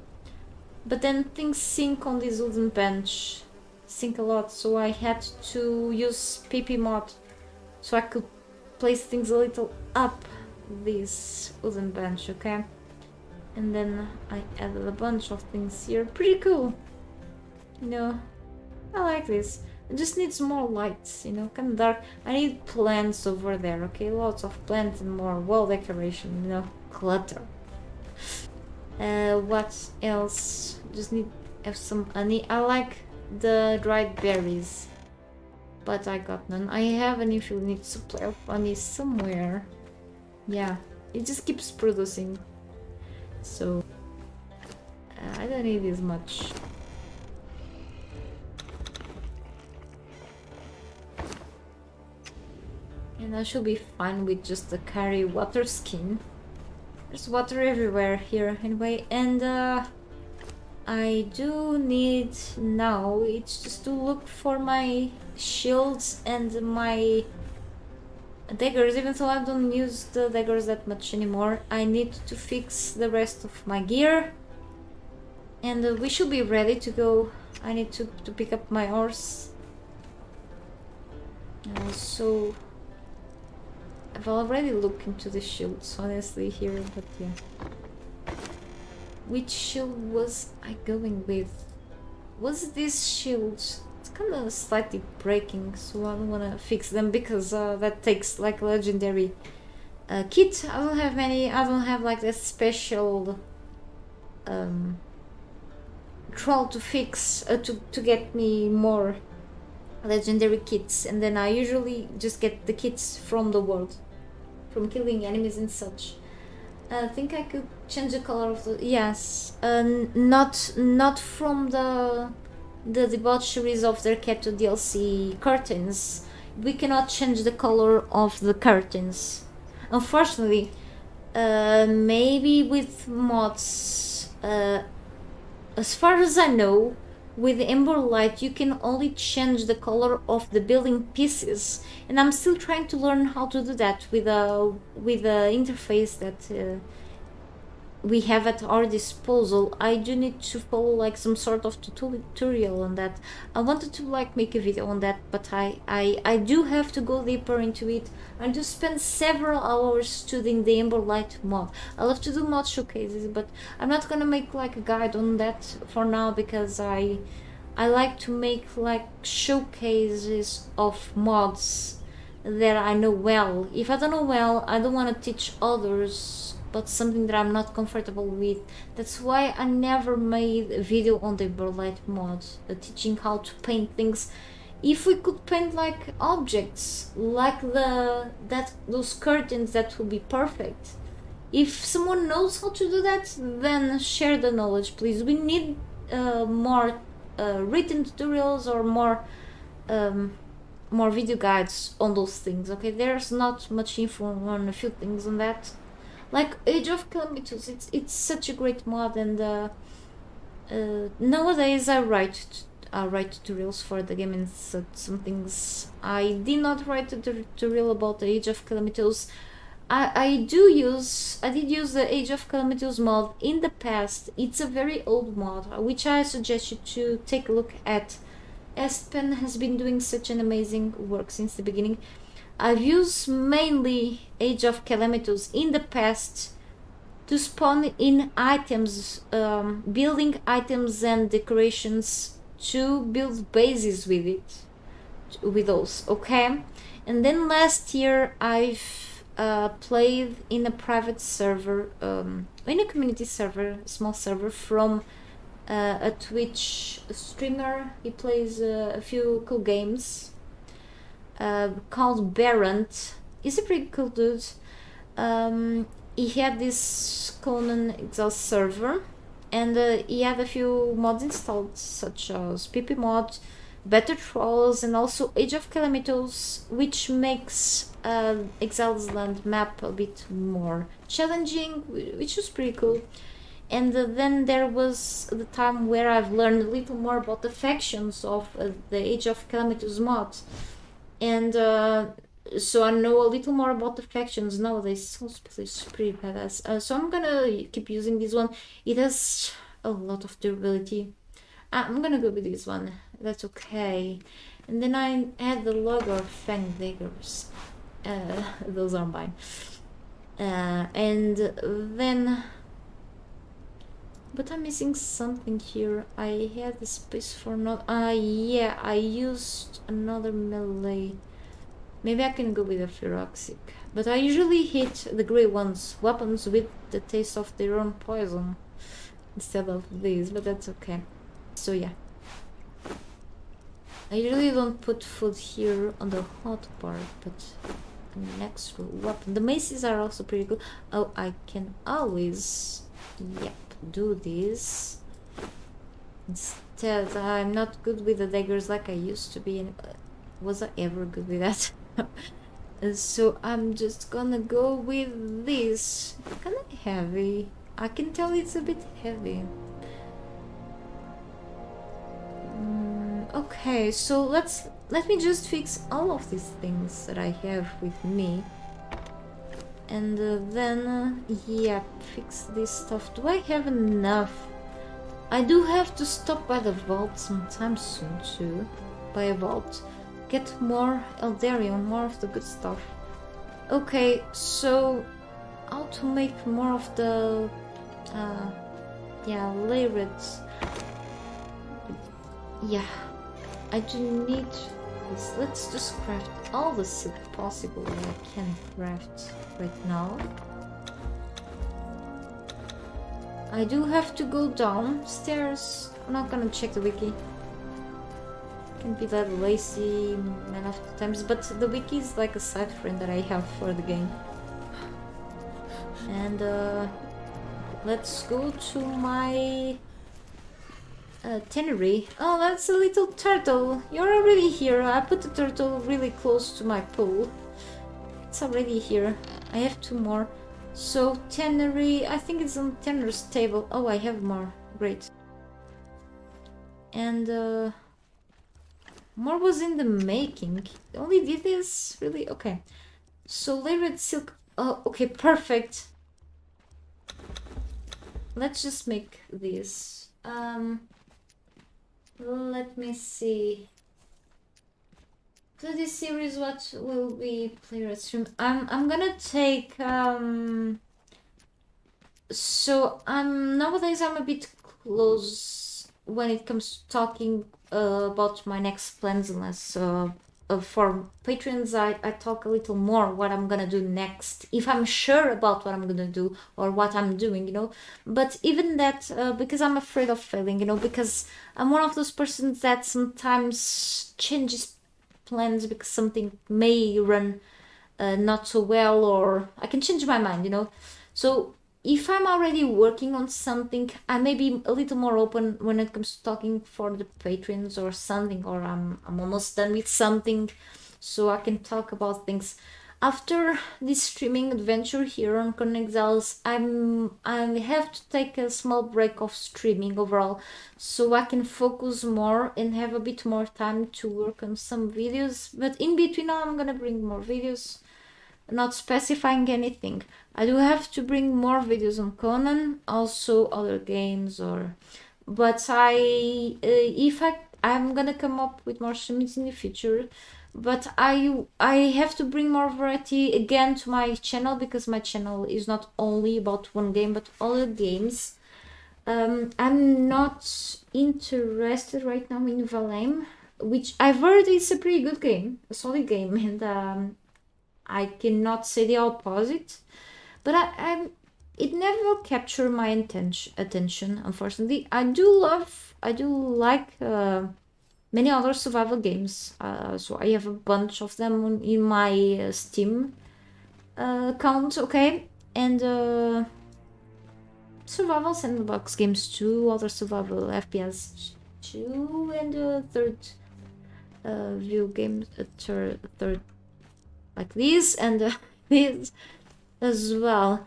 But then things sink on this wooden bench. Sink a lot, so I had to use PP mod so I could place things a little up this wooden bench, okay? And then I added a bunch of things here. Pretty cool. You know, I like this. It just needs more lights, you know, kind of dark. I need plants over there, okay? Lots of plants and more wall decoration, you know, clutter. What else? Just need have some honey. I like the dried berries, but I got none. I have an infinite supply of honey somewhere. Yeah, it just keeps producing. So I don't need as much. And I should be fine with just the carry water skin. There's water everywhere here anyway, and I do need now, it's just to look for my shields and my daggers, even though I don't use the daggers that much anymore. I need to fix the rest of my gear, and we should be ready to go. I need to pick up my horse. So I've already looked into the shields, honestly, here, but yeah. Which shield was I going with? Was this shield? It's kind of slightly breaking, so I don't want to fix them because that takes like legendary kit. I don't have many. I don't have like that special troll to fix to get me more legendary kits, and then I usually just get the kits from the world, from killing enemies and such. I think I could change the color of the... Yes, not from the debaucheries of their Keto DLC curtains. We cannot change the color of the curtains, unfortunately. Maybe with mods. As far as I know, with Ember Light you can only change the color of the building pieces, and I'm still trying to learn how to do that with the interface that we have at our disposal. I do need to follow like some sort of tutorial on that. I wanted to like make a video on that, but I do have to go deeper into it and to spend several hours studying the Ember Light mod. I love to do mod showcases, but I'm not gonna make like a guide on that for now because I like to make like showcases of mods that I know well. If I don't know well, I don't want to teach others but something that I'm not comfortable with. That's why I never made a video on the Ember Light mod, teaching how to paint things. If we could paint like objects, like those curtains, that would be perfect. If someone knows how to do that, then share the knowledge, please. We need more written tutorials or more video guides on those things, okay? There's not much info on a few things on that. Like Age of Calamities, it's such a great mod, and nowadays I write tutorials for the game, and some things I did not write a tutorial about the Age of Calamities. I did use the Age of Calamities mod in the past. It's a very old mod, which I suggest you to take a look at. Espen has been doing such an amazing work since the beginning. I've used mainly Age of Calamities in the past to spawn in items, building items and decorations to build bases with it, with those, okay? And then last year I've played in a private server, in a community server, small server from a Twitch streamer. He plays a few cool games called Barent. He's a pretty cool dude. He had this Conan Exiles server, and he had a few mods installed, such as PP mod, Better Trolls, and also Age of Calamities, which makes Exiles Land map a bit more challenging, which was pretty cool. And then there was the time where I've learned a little more about the factions of the Age of Calamities mod, and so I know a little more about the factions nowadays. So it's pretty badass. So I'm gonna keep using this one. It has a lot of durability. I'm gonna go with this one. That's okay. And then I add the logo of Fang Daggers. Those are mine. And then... But I'm missing something here. I had the space for not... yeah, I used another melee. Maybe I can go with a Feroxic. But I usually hit the grey ones, weapons with the taste of their own poison, instead of these, but that's okay. So yeah. I usually don't put food here on the hot part, but an extra weapon. The maces are also pretty good. Oh, I can always... Yep, do this. Instead, I'm not good with the daggers like I used to be. Was I ever good with that? So I'm just gonna go with this. Kinda heavy. I can tell it's a bit heavy. Okay, so let me just fix all of these things that I have with me. And then, yeah, fix this stuff. Do I have enough? I do have to stop by the vault sometime soon too. By a vault. Get more Eldarion, more of the good stuff. Okay, so how to make more of the yeah, layers. Yeah, I do need this. Let's just craft all the silk possible that I can craft right now. I do have to go downstairs. I'm not gonna check the wiki. Can be that lazy man of the times, but the wiki is like a side friend that I have for the game. And let's go to my tannery. Oh, that's a little turtle. You're already here. I put the turtle really close to my pool. It's already here. I have 2 more. So tannery, I think it's on tanner's table. Oh, I have more. Great. And more was in the making. Only did this? Really? Okay. So layered silk. Oh, okay, perfect. Let's just make this. Let me see. For this series, what will be player stream? I'm gonna take so nowadays I'm a bit close when it comes to talking about my next plans, unless for patrons I talk a little more what I'm gonna do next, if I'm sure about what I'm gonna do or what I'm doing, you know. But even that, because I'm afraid of failing, you know, because I'm one of those persons that sometimes changes plans because something may run not so well, or I can change my mind, you know. So if I'm already working on something, I may be a little more open when it comes to talking for the patrons or something, or I'm almost done with something, so I can talk about things. after this streaming adventure here on Conan Exiles, I have to take a small break of streaming overall, so I can focus more and have a bit more time to work on some videos. But in between, I'm gonna bring more videos, not specifying anything. I do have to bring more videos on Conan, also other games, but I'm gonna come up with more streams in the future. But I have to bring more variety again to my channel, because my channel is not only about one game but other games. I'm not interested right now in Valheim, which I've heard is a pretty good game, a solid game, and I cannot say the opposite. But it never captured my attention, unfortunately. I do like many other survival games. So I have a bunch of them in my Steam account, okay? And survival sandbox games too, other survival FPS too, and third view games, third like this, and this as well.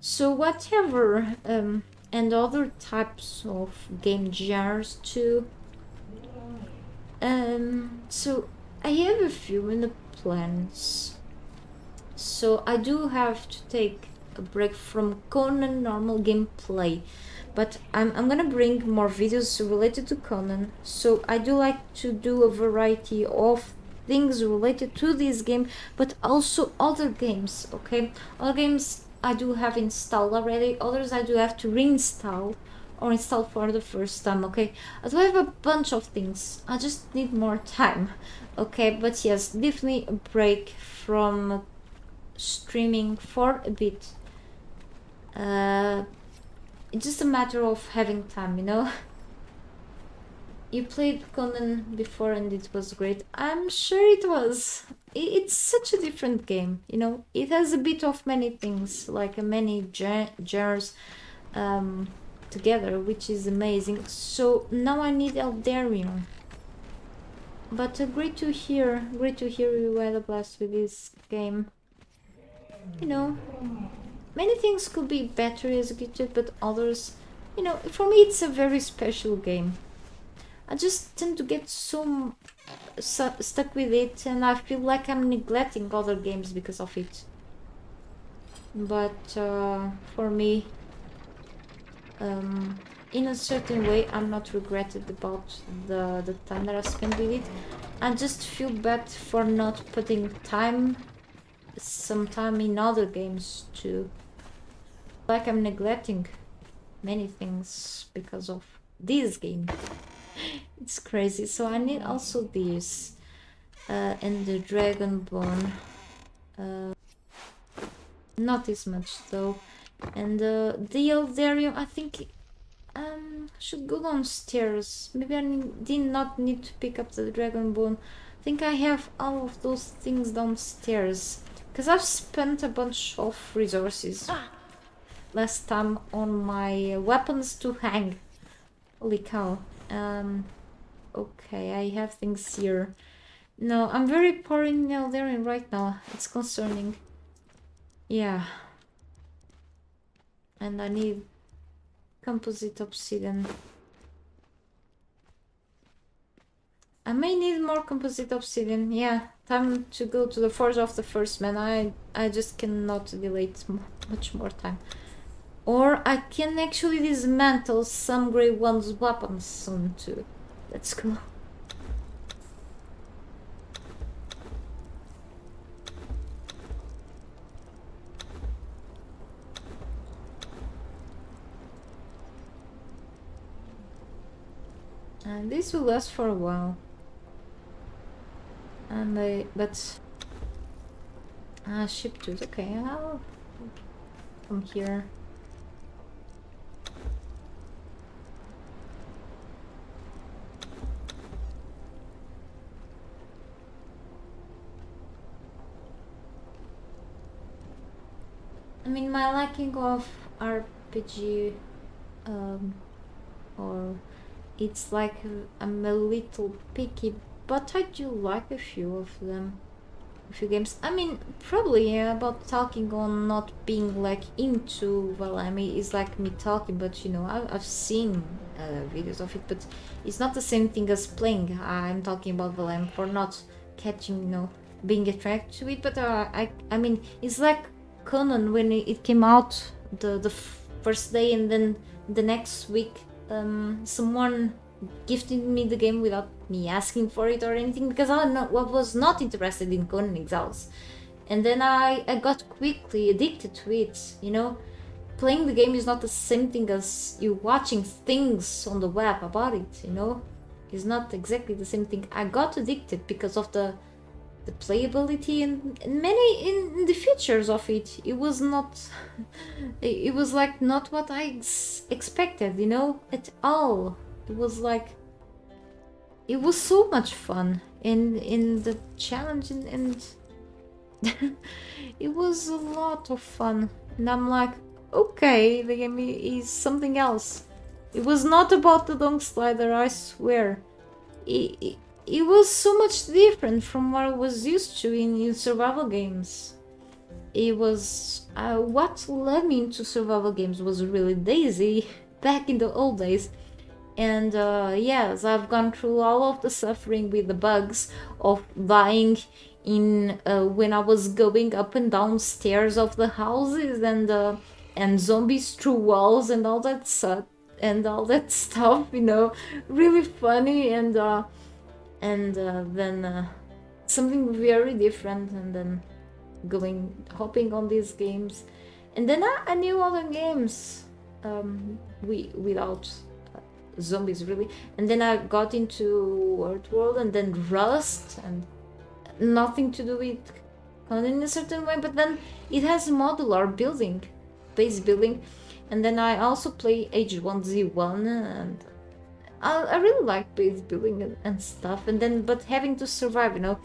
So whatever, and other types of game genres too. So I have a few in the plans. So I do have to take a break from Conan normal gameplay, but I'm gonna bring more videos related to Conan. So I do like to do a variety of things related to this game, but also other games, okay? Other games I do have installed already, others I do have to reinstall or install for the first time, okay? I do have a bunch of things, I just need more time, okay? But yes, definitely a break from streaming for a bit. It's just a matter of having time, you know? You played Conan before and it was great. I'm sure it was. It's such a different game, you know? It has a bit of many things, like many genres together, which is amazing. So now I need Eldarium. But great to hear you had a blast with this game. You know, many things could be better executed, but others, you know, for me it's a very special game. I just tend to get so stuck with it, and I feel like I'm neglecting other games because of it. But for me, in a certain way, I'm not regretted about the time that I spent with it. I just feel bad for not putting some time in other games too. Like I'm neglecting many things because of this game. It's crazy. So I need also this and the Dragonbone. Not as much though. And the Eldarium, I think should go downstairs. Maybe I did not need to pick up the Dragonbone. I think I have all of those things downstairs, because I've spent a bunch of resources last time on my weapons to hang. Holy cow. Okay, I have things here. No, I'm very poor in Eldarium right now. It's concerning. Yeah. And I need composite obsidian. I may need more composite obsidian. Yeah, time to go to the Forge of the First Man. I just cannot delay it much more time. Or I can actually dismantle some Grey One's weapons soon too. Let's go. And this will last for a while. And ship tooth. Okay, I'll come here. I mean, my liking of RPG, or it's like I'm a little picky, but I do like a few of them. a few games. I mean, probably about talking on not being like into Valheim is like me talking, but you know, I've seen videos of it, but it's not the same thing as playing. I'm talking about Valheim for not catching, you know, being attracted to it. But I mean, it's like Conan when it came out the first day, and then the next week, someone gifted me the game without me asking for it or anything, because I was not interested in Conan Exiles. And then I got quickly addicted to it, you know. Playing the game is not the same thing as you watching things on the web about it, you know. It's not exactly the same thing. I got addicted because of the playability and many in the features of it. It was not it was like not what I expected, you know, at all. It was like, it was so much fun in the challenge, and it was a lot of fun. And I'm like, okay, the game is something else. It was not about the dunk slider, I swear. It was so much different from what I was used to in survival games. It was what led me into survival games was really Daisy back in the old days. And yes, I've gone through all of the suffering with the bugs of dying in when I was going up and down stairs of the houses, and zombies through walls and all that stuff, you know, really funny. And then something very different, and then hopping on these games. And then I knew other games without zombies really. And then I got into World, and then Rust, and nothing to do with Conan in a certain way, but then it has modular building, base building. And then I also play H1Z1, and I really like base building and stuff. And then, but having to survive, you know,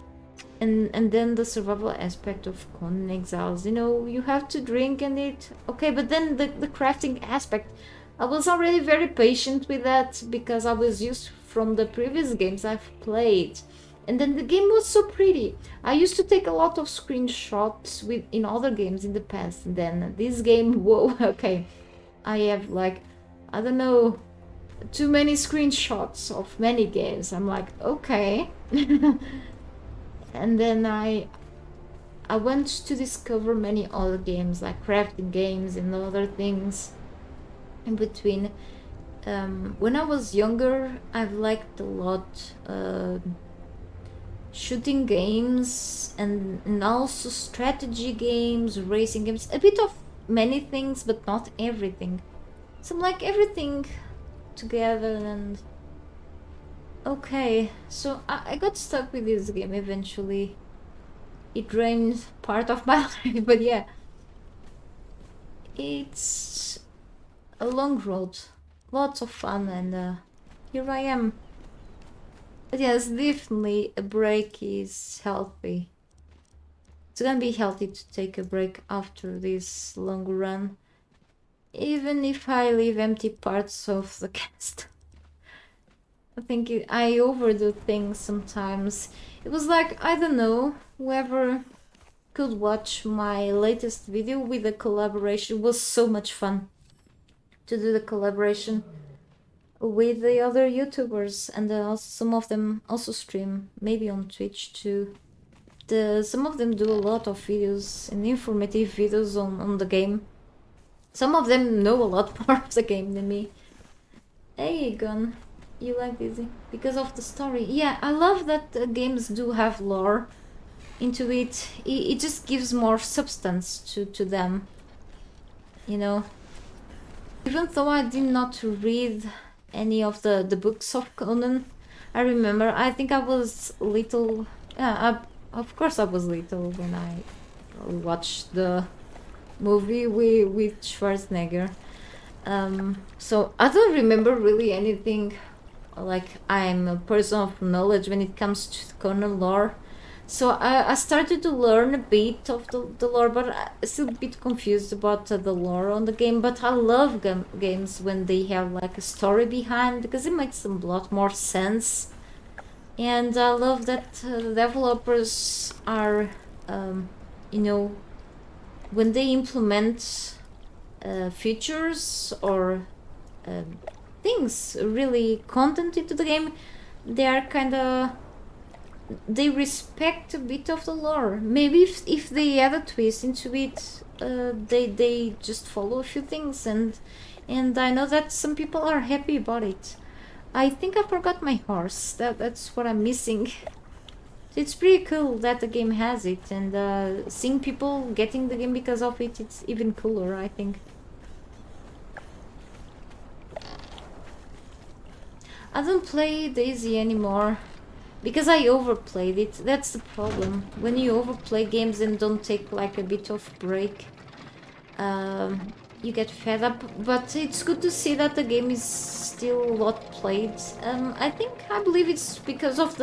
and then the survival aspect of Conan Exiles, you know, you have to drink and eat. Okay, but then the crafting aspect, I was already very patient with that because I was used from the previous games I've played. And then the game was so pretty. I used to take a lot of screenshots in other games in the past. And then this game, whoa, okay. I have like, I don't know, too many screenshots of many games. I'm like, okay. And then I went to discover many other games, like crafting games and other things in between. When I was younger, I've liked a lot shooting games and also strategy games, racing games, a bit of many things, but not everything. So I'm like everything together. And okay, so I got stuck with this game eventually. It drained part of my life, but yeah, it's a long road, lots of fun, and here I am. But yes, definitely a break is healthy. It's gonna be healthy to take a break after this long run, even if I leave empty parts of the cast. I think I overdo things sometimes. It was like, I don't know, whoever could watch my latest video with the collaboration. It was so much fun to do the collaboration with the other YouTubers, and some of them also stream, maybe on Twitch too. Some of them do a lot of videos and informative videos on the game. Some of them know a lot more of the game than me. Hey, Gun, you like this? Because of the story. Yeah, I love that games do have lore into it. It just gives more substance to them, you know. Even though I did not read any of the books of Conan, I remember, I think I was little. Of course I was little when I watched the movie with Schwarzenegger. So I don't remember really anything. Like, I'm a person of knowledge when it comes to Conan lore. So I started to learn a bit of the lore, but I'm still a bit confused about the lore on the game. But I love games when they have like a story behind, because it makes a lot more sense. And I love that developers are you know, when they implement features or things, really content into the game, they are kind of, they respect a bit of the lore. Maybe if they add a twist into it, they just follow a few things, and I know that some people are happy about it. I think I forgot my horse. That's what I'm missing. It's pretty cool that the game has it, and seeing people getting the game because of it, it's even cooler, I think. I don't play Daisy anymore because I overplayed it. That's the problem. When you overplay games and don't take like a bit of break, you get fed up. But it's good to see that the game is still a lot played. I believe it's because of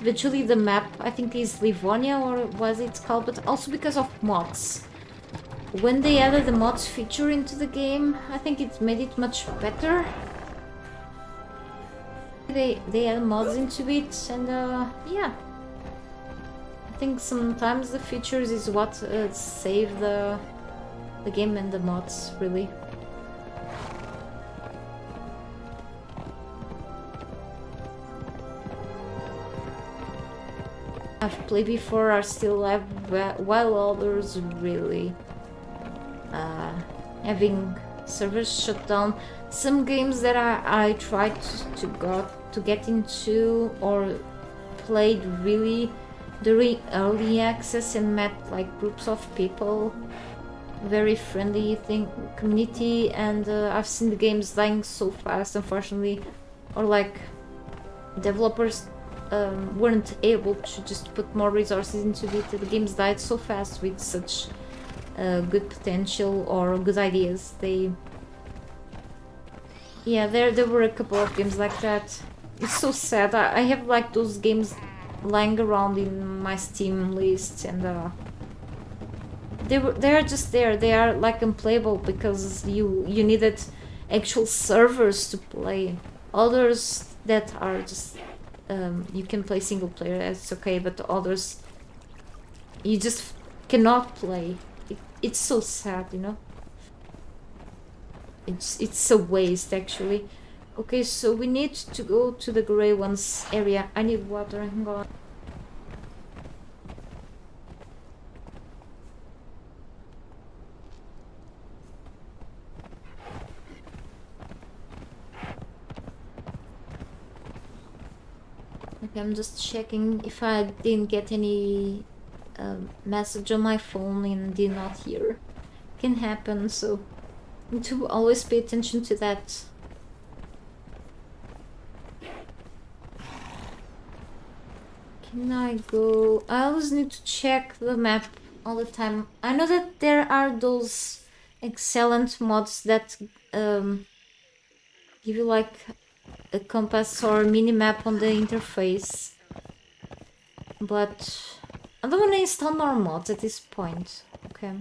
eventually the map, I think is Livonia, or was it called, but also because of mods. When they added the mods feature into the game, I think it made it much better. They add mods into it, and yeah. I think sometimes the features is what save the game and the mods, really. I've played before are still alive, while others really having servers shut down. Some games that I tried to get into or played really during early access and met like groups of people, very friendly community, and I've seen the games dying so fast, unfortunately, or like developers weren't able to just put more resources into it. The games died so fast with such good potential or good ideas. Yeah, there were a couple of games like that. It's so sad. I have like those games lying around in my Steam list, and they're just there. They are like unplayable because you needed actual servers to play. Others that are just you can play single player, that's okay, but others you just cannot play. It's so sad, you know. It's a waste, actually. Okay, so we need to go to the Grey Ones area. I need water. Hang on. Okay, I'm just checking if I didn't get any message on my phone and did not hear. Can happen, so need to always pay attention to that. Can I go? I always need to check the map all the time. I know that there are those excellent mods that give you like a compass or mini map on the interface, but I don't want to install more mods at this point. Okay.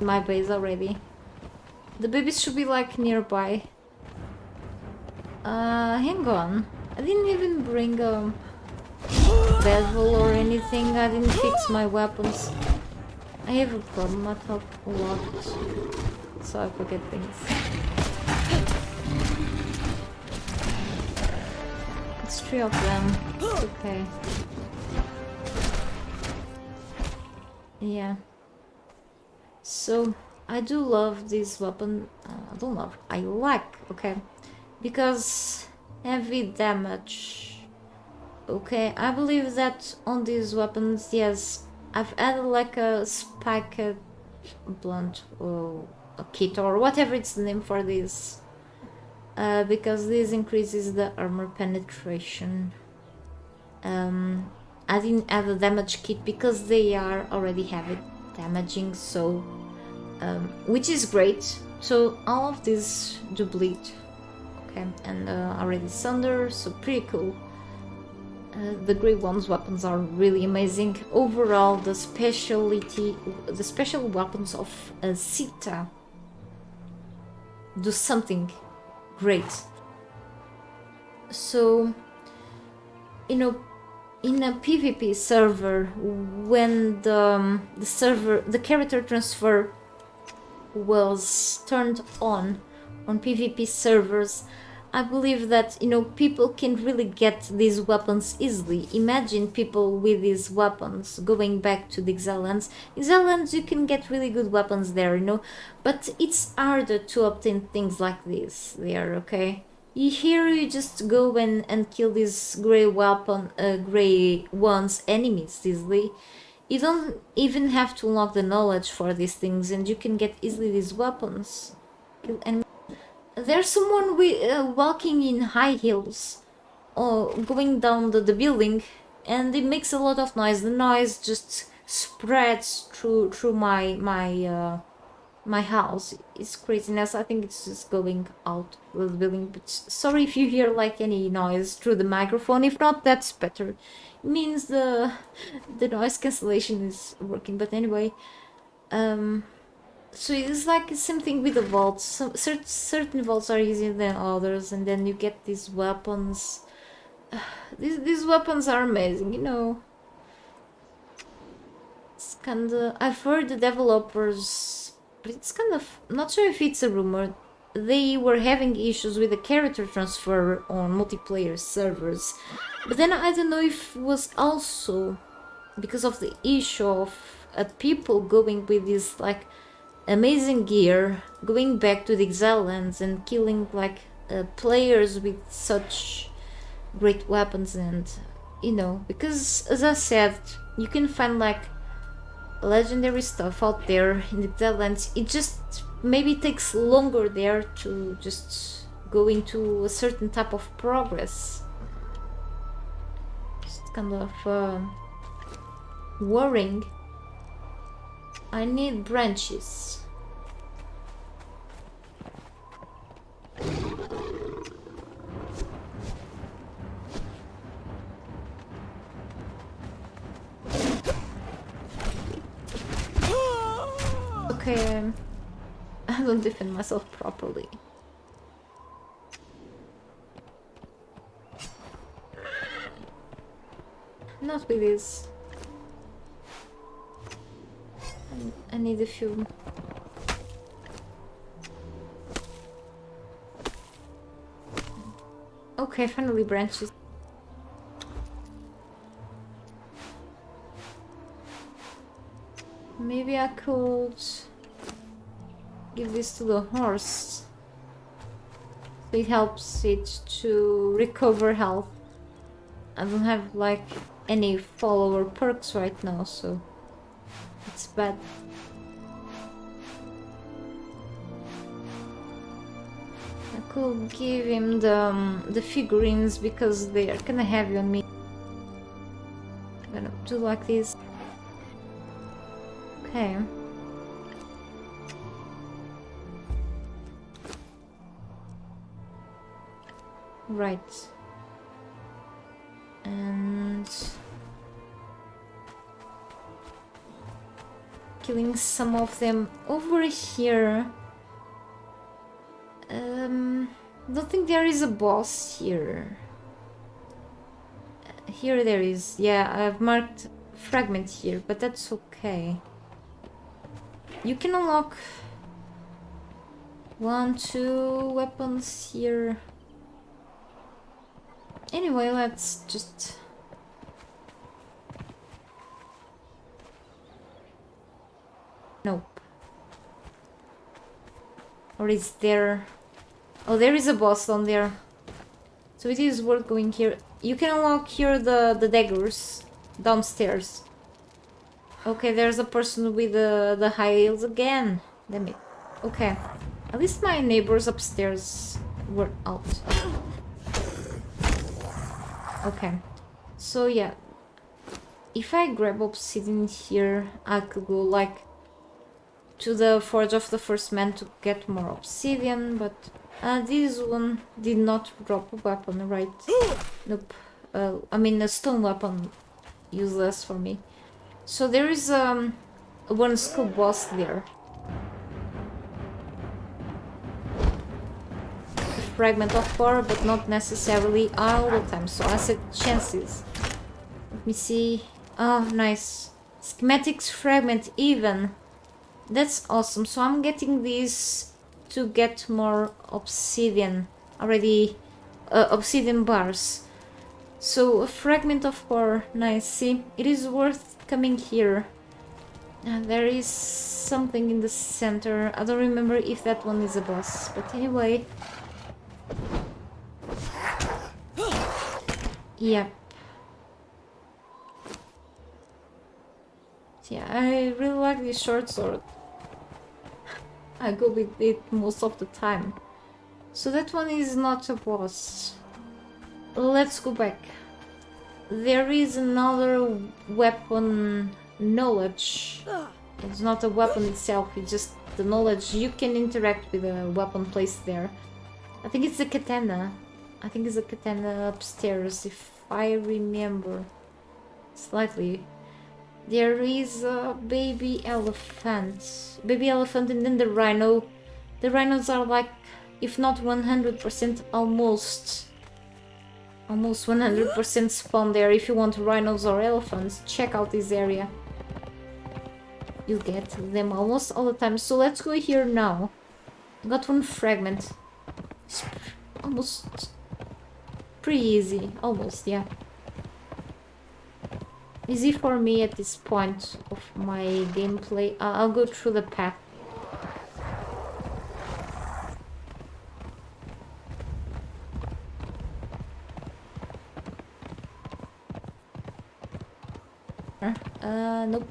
My base already. The babies should be like nearby. Hang on. I didn't even bring a bevel or anything. I didn't fix my weapons. I have a problem. I talk a lot, so I forget things. It's 3 of them. It's okay. Yeah. So I do love this weapon. I don't love. I like. Okay, because heavy damage. Okay, I believe that on these weapons, yes, I've added like a spike blunt or a kit or whatever it's the name for this, because this increases the armor penetration. I didn't add a damage kit because they are already heavy damaging, so which is great. So all of these do bleed. Okay, and already sunder, so pretty cool. The Grey One's weapons are really amazing. Overall, the special weapons of Siptah do something great. So, you know, in a PvP server, when the character transfer was turned on PvP servers, I believe that, you know, people can really get these weapons easily. Imagine people with these weapons going back to the Exile lands. Exile lands, you can get really good weapons there, you know, but it's harder to obtain things like this there, okay? Here you just go and kill these gray ones enemies easily. You don't even have to unlock the knowledge for these things, and you can get easily these weapons. And there's someone walking in high heels, going down the building, and it makes a lot of noise. The noise just spreads through my house. It's craziness. I think it's just going out of the building. But sorry if you hear like any noise through the microphone. If not, that's better. It means the noise cancellation is working. But anyway, so it's like the same thing with the vaults. Certain vaults are easier than others, and then you get these weapons. These weapons are amazing, you know. It's kinda... I've heard the developers, but it's kind of... not sure if it's a rumor. They were having issues with the character transfer on multiplayer servers. But then I don't know if it was also because of the issue of people going with this like amazing gear, going back to the Exile lands and killing like players with such great weapons. And you know, because as I said, you can find like legendary stuff out there in the Exile lands. It just maybe takes longer there to just go into a certain type of progress. It's kind of worrying. I need branches. Okay, I don't defend myself properly. Not with this. I need a few. Okay, finally branches. Maybe I could give this to the horse. It helps it to recover health. I don't have like any follower perks right now, so it's bad. I could give him the figurines because they are kinda heavy on me. I'm gonna do like this. Okay. Right. And killing some of them over here. Don't think there is a boss here. Here there is. Yeah, I've marked fragment here, but that's okay. You can unlock 1, 2 weapons here. Anyway, let's just... Nope. Or is there... Oh, there is a boss down there. So it is worth going here. You can unlock here the daggers downstairs. Okay, there's a person with the high heels again. Damn it. Okay. At least my neighbors upstairs were out. Okay. So yeah. If I grab obsidian here, I could go like to the Forge of the First Man to get more obsidian, but this one did not drop a weapon, right? Nope. I mean a stone weapon, useless for me. So there is a one skull boss there. fragment of core, but not necessarily all the time. So I said chances. Let me see. Oh, nice. Schematics fragment even. That's awesome. So I'm getting these to get more obsidian. Already obsidian bars. So a fragment of core. Nice. See, it is worth coming here. There is something in the center. I don't remember if that one is a boss. But anyway. Yeah. Yeah, I really like this short sword. I go with it most of the time. So that one is not a boss. Let's go back. There is another weapon knowledge. It's not a weapon itself, it's just the knowledge you can interact with a weapon placed there. I think it's a katana. I think it's a katana upstairs, if I remember slightly. There is a baby elephant. Baby elephant and then the rhino. The rhinos are like, if not 100%, almost 100% spawn there. If you want rhinos or elephants, check out this area. You get them almost all the time. So let's go here now. Got one fragment. It's almost pretty easy. Almost, yeah. Easy for me at this point of my gameplay. I'll go through the path. Nope.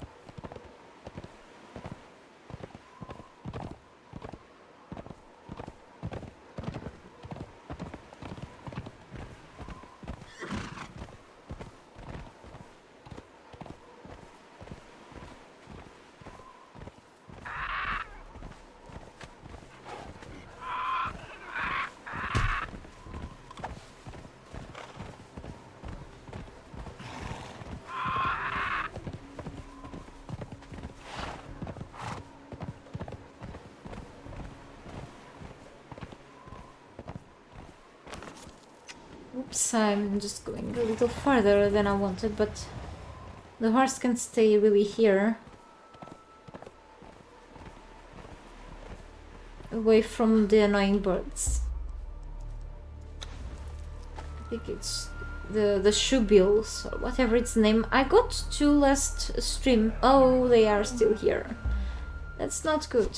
Oops, I'm just going a little farther than I wanted, but the horse can stay really here. Away from the annoying birds. I think it's the shoebills or whatever its name. I got 2 last stream. Oh, they are still here. That's not good.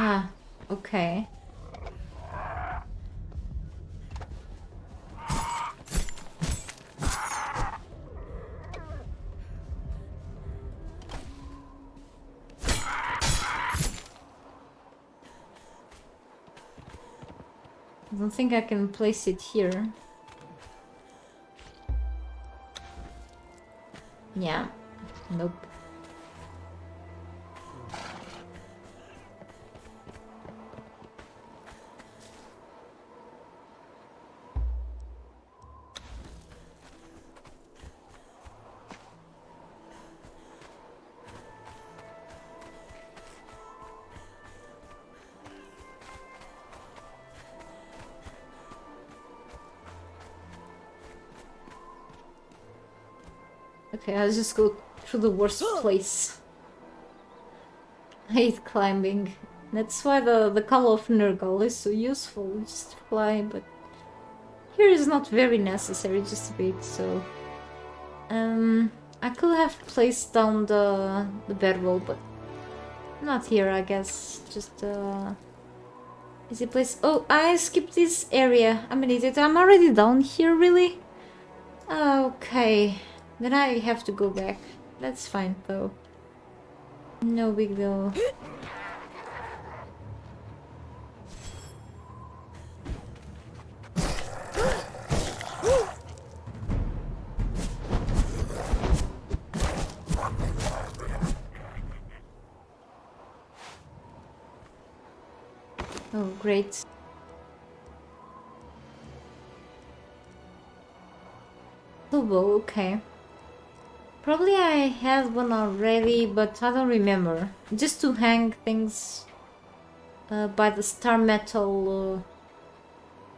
Ah, okay. I don't think I can place it here. Yeah, nope. Okay, I'll just go through the worst place. I hate climbing. That's why the Call of Nurgle is so useful, just to fly, but here is not very necessary, just a bit, so... I could have placed down the bedroll, but not here, I guess. Just, easy place. Oh, I skipped this area. I'm an idiot. I'm already down here, really? Okay. Then I have to go back. That's fine, though. No big deal. Great. Bow, okay. Probably I had one already, but I don't remember. Just to hang things by the star metal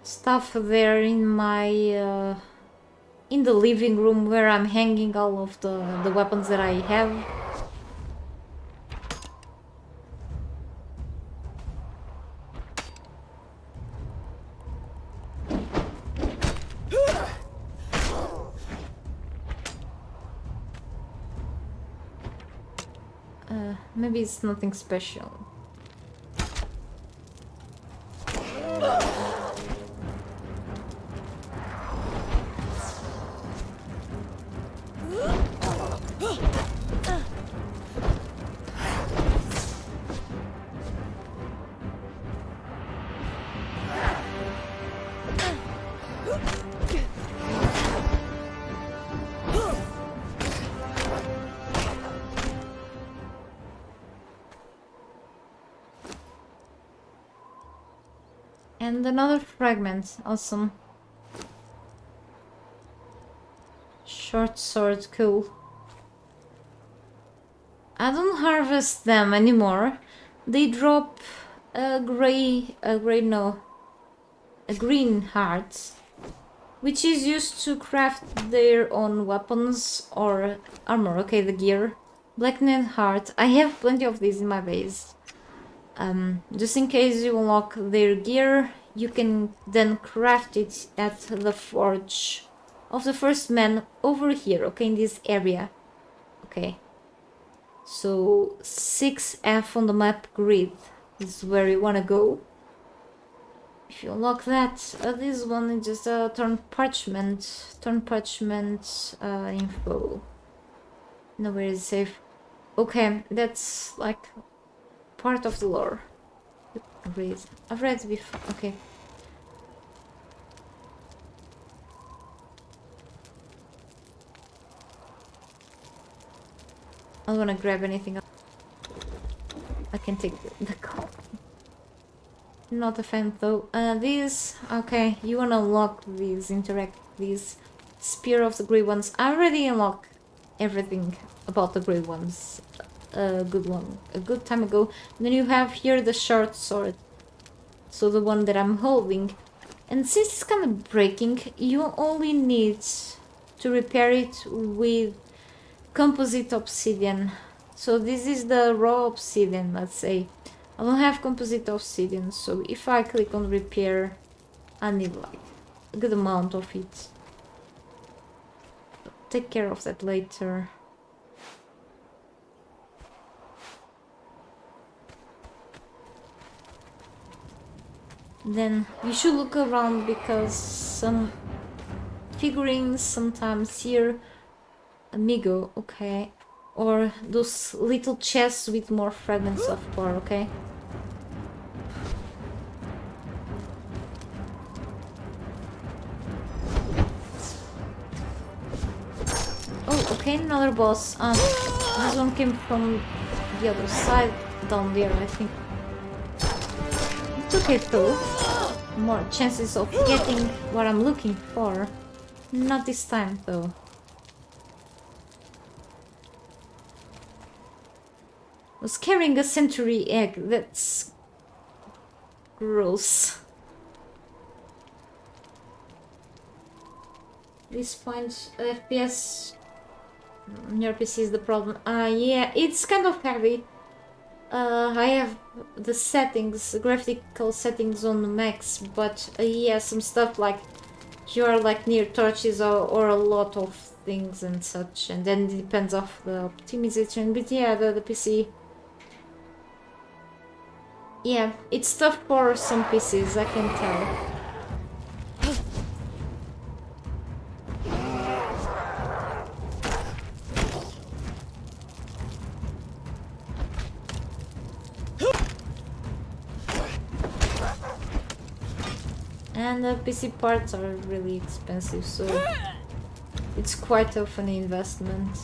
stuff there in my in the living room where I'm hanging all of the weapons that I have. Maybe it's nothing special. And another fragment, awesome. Short sword, cool. I don't harvest them anymore. They drop a green heart, which is used to craft their own weapons or armor. Okay, the gear. Blackened heart. I have plenty of these in my base. Just in case you unlock their gear, you can then craft it at the forge of the first man over here, okay, in this area. Okay, so 6F on the map grid is where you want to go. If you unlock that, this one is just a turn parchment info. Nowhere is safe. Okay, that's like part of the lore. I've read before. Okay. I don't wanna grab anything else. I can take the call. Not a fan though. These, okay, you wanna unlock these, interact these. Spear of the Grey Ones. I already unlocked everything about the Grey Ones. A good time ago. And then you have here the short sword, so the one that I'm holding, and since it's kind of breaking, you only need to repair it with composite obsidian. So this is the raw obsidian, let's say. I don't have composite obsidian, so if I click on repair, I need like a good amount of it. Take care of that later. Then you should look around because some figurines sometimes here. Amigo, okay. Or those little chests with more fragments of core, okay? Oh, okay, another boss. This one came from the other side, down there, I think. It's okay though. More chances of getting what I'm looking for. Not this time though. Was carrying a century egg. That's gross. This point FPS your PC is the problem. Yeah, it's kind of heavy. I have the settings, graphical settings on max, but yeah, some stuff like you're like near torches or a lot of things and such, and then it depends off the optimization. But yeah, the PC. Yeah, it's tough for some PCs, I can tell. And the PC parts are really expensive, so it's quite of an investment.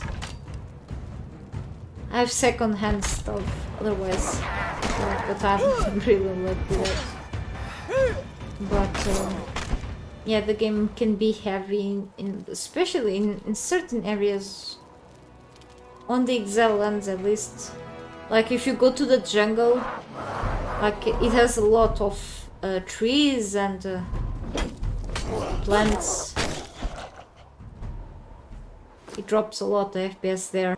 I have second-hand stuff, otherwise, but I'm really lucky with that. but yeah, the game can be heavy, especially in certain areas. On the Exile lands, at least. Like if you go to the jungle, like it has a lot of trees and plants. It drops a lot of FPS there.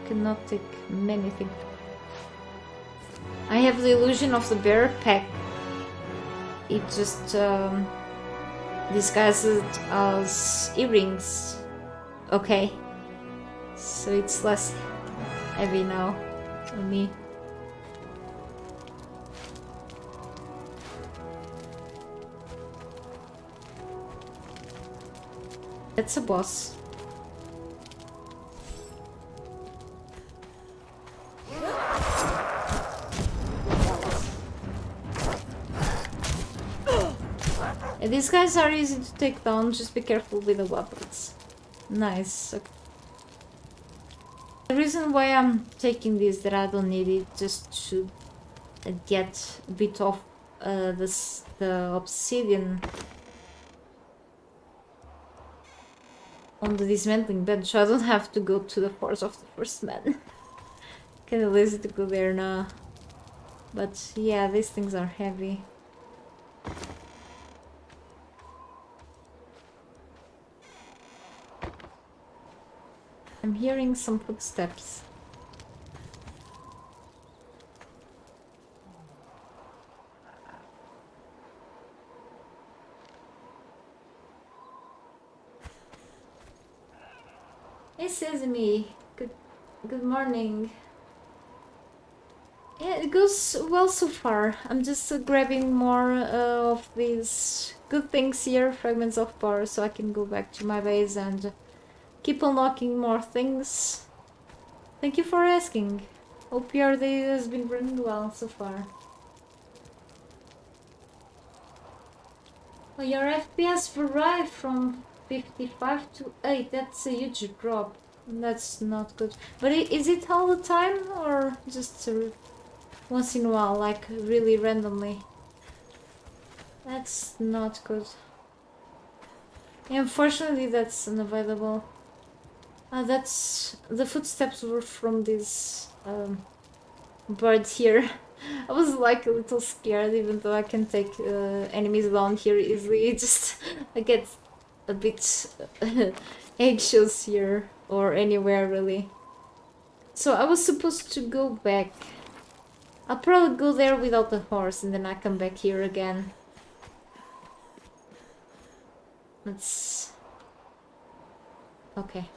Cannot take many things. I have the illusion of the bear pack. It just disguises it as earrings. Okay. So it's less heavy now on me. That's a boss. And these guys are easy to take down, just be careful with the weapons. Nice. Okay. The reason why I'm taking this, that I don't need it, just to get a bit of the obsidian on the dismantling bench, so I don't have to go to the forge of the first man. Kinda lazy to go there now. But yeah, these things are heavy. I'm hearing some footsteps. Hey Sesame, good morning. Yeah, it goes well so far. I'm just grabbing more of these good things here, fragments of power, so I can go back to my base and keep unlocking more things. Thank you for asking. Hope your day has been running well so far. Well, your FPS varied from 55 to 8. That's a huge drop. That's not good. But is it all the time or just once in a while, like really randomly? That's not good. Yeah, unfortunately, that's unavailable. That's the footsteps were from this bird here. I was like a little scared, even though I can take enemies down here easily. Just I get a bit anxious here or anywhere really. So I was supposed to go back. I'll probably go there without the horse and then I come back here again. Let's... Okay.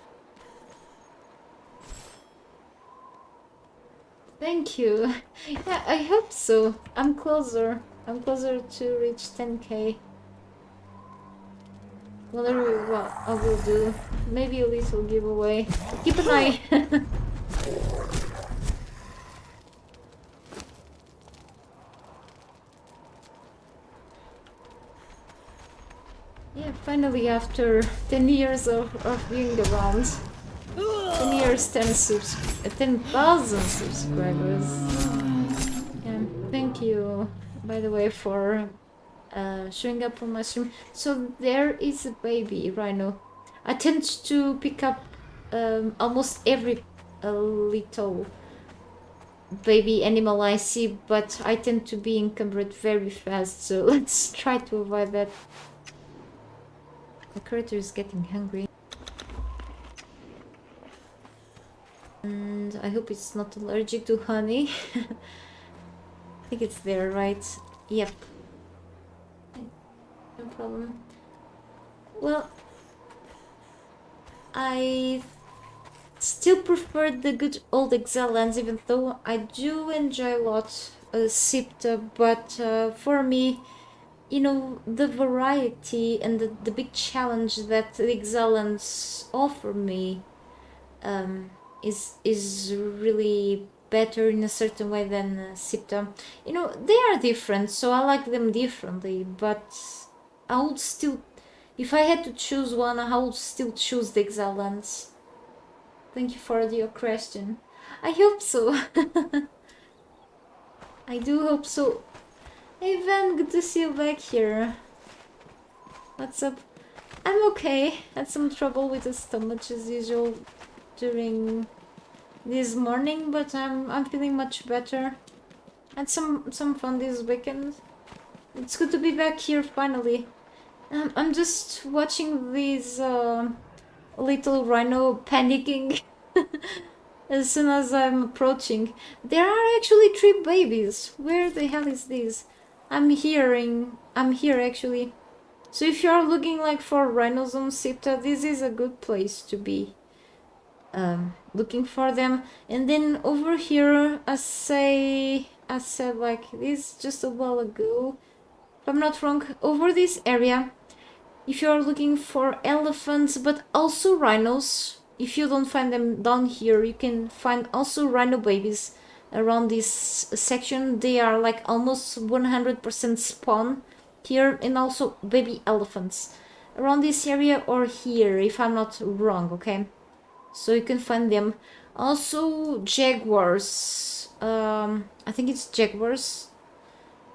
Thank you. Yeah, I hope so. I'm closer. I'm closer to reach 10k. Wonder what I will do. Maybe a little giveaway. Keep an eye. Yeah, finally after 10 years of being around. 10 years, 10,000 subscribers. And thank you, by the way, for showing up on my stream. So there is a baby rhino. I tend to pick up almost every little baby animal I see, but I tend to be encumbered very fast, so let's try to avoid that. The critter is getting hungry. And I hope it's not allergic to honey. I think it's there, right? Yep. No problem. Well, I still prefer the good old Exile lands, even though I do enjoy a lot Siptah, but for me, you know, the variety and the big challenge that the Exile lands offer me is really better in a certain way than Siptah. You know, they are different, so I like them differently, but I would still, if I had to choose one, I would still choose the Exile lands. Thank you for your question. I hope so. I do hope so. Hey Van, good to see you back here. What's up? I'm okay. Had some trouble with the stomach as usual during this morning, but I'm feeling much better. Had some fun this weekend. It's good to be back here finally. I'm just watching these little rhino panicking as soon as I'm approaching. There are actually 3 babies. Where the hell is this? I'm here actually. So if you are looking like for rhinos on Siptah, this is a good place to be looking for them. And then over here, I said like this just a while ago, if I'm not wrong, over this area, if you're looking for elephants but also rhinos, if you don't find them down here, you can find also rhino babies around this section. They are like almost 100% spawn here, and also baby elephants around this area or here, if I'm not wrong, okay? So you can find them. Also jaguars, I think it's jaguars,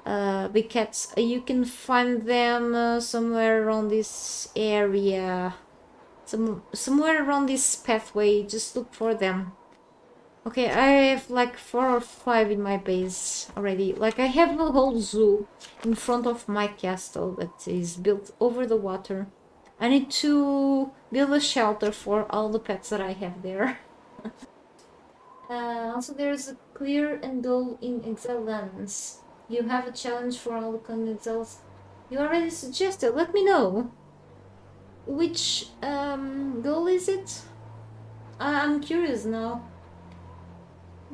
big cats. You can find them somewhere around this area, somewhere around this pathway. Just look for them. Okay, I have like 4 or 5 in my base already. Like I have a whole zoo in front of my castle that is built over the water. I need to build a shelter for all the pets that I have there. Also, there's a clear and dull in Exile lands. You have a challenge for all the Conan Exiles. You already suggested. Let me know. Which goal is it? I'm curious now.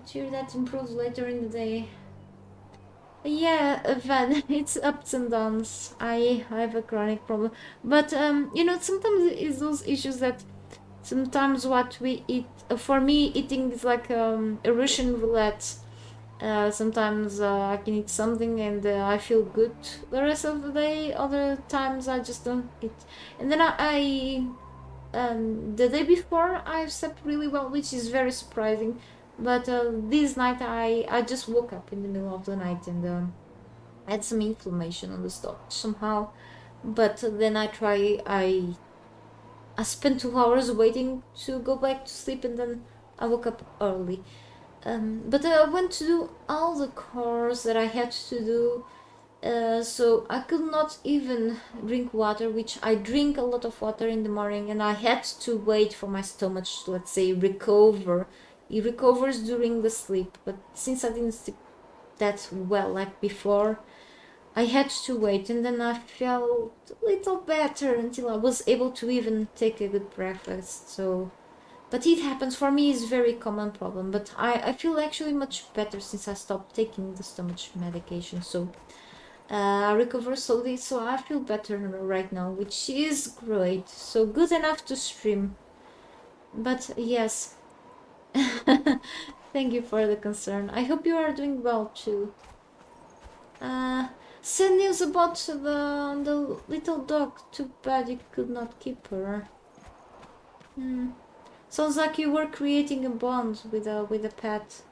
Sure, that improves later in the day. Yeah, Van, it's ups and downs. I have a chronic problem, but you know, sometimes it's those issues that sometimes what we eat. For me, eating is like a Russian roulette. Sometimes I can eat something and I feel good the rest of the day. Other times I just don't eat, and then I the day before I slept really well, which is very surprising. But this night I just woke up in the middle of the night and had some inflammation on the stomach somehow. But then I spent 2 hours waiting to go back to sleep, and then I woke up early. But I went to do all the chores that I had to do. So I could not even drink water, which I drink a lot of water in the morning, and I had to wait for my stomach to, let's say, recover. It recovers during the sleep, but since I didn't sleep that well like before, I had to wait, and then I felt a little better until I was able to even take a good breakfast. So, but it happens for me, it's a very common problem, but I feel actually much better since I stopped taking the stomach medication. So I recover slowly, so I feel better right now, which is great. So good enough to stream. But yes, thank you for the concern. I hope you are doing well too. Sad news about the little dog. Too bad you could not keep her. Sounds like you were creating a bond with a pet.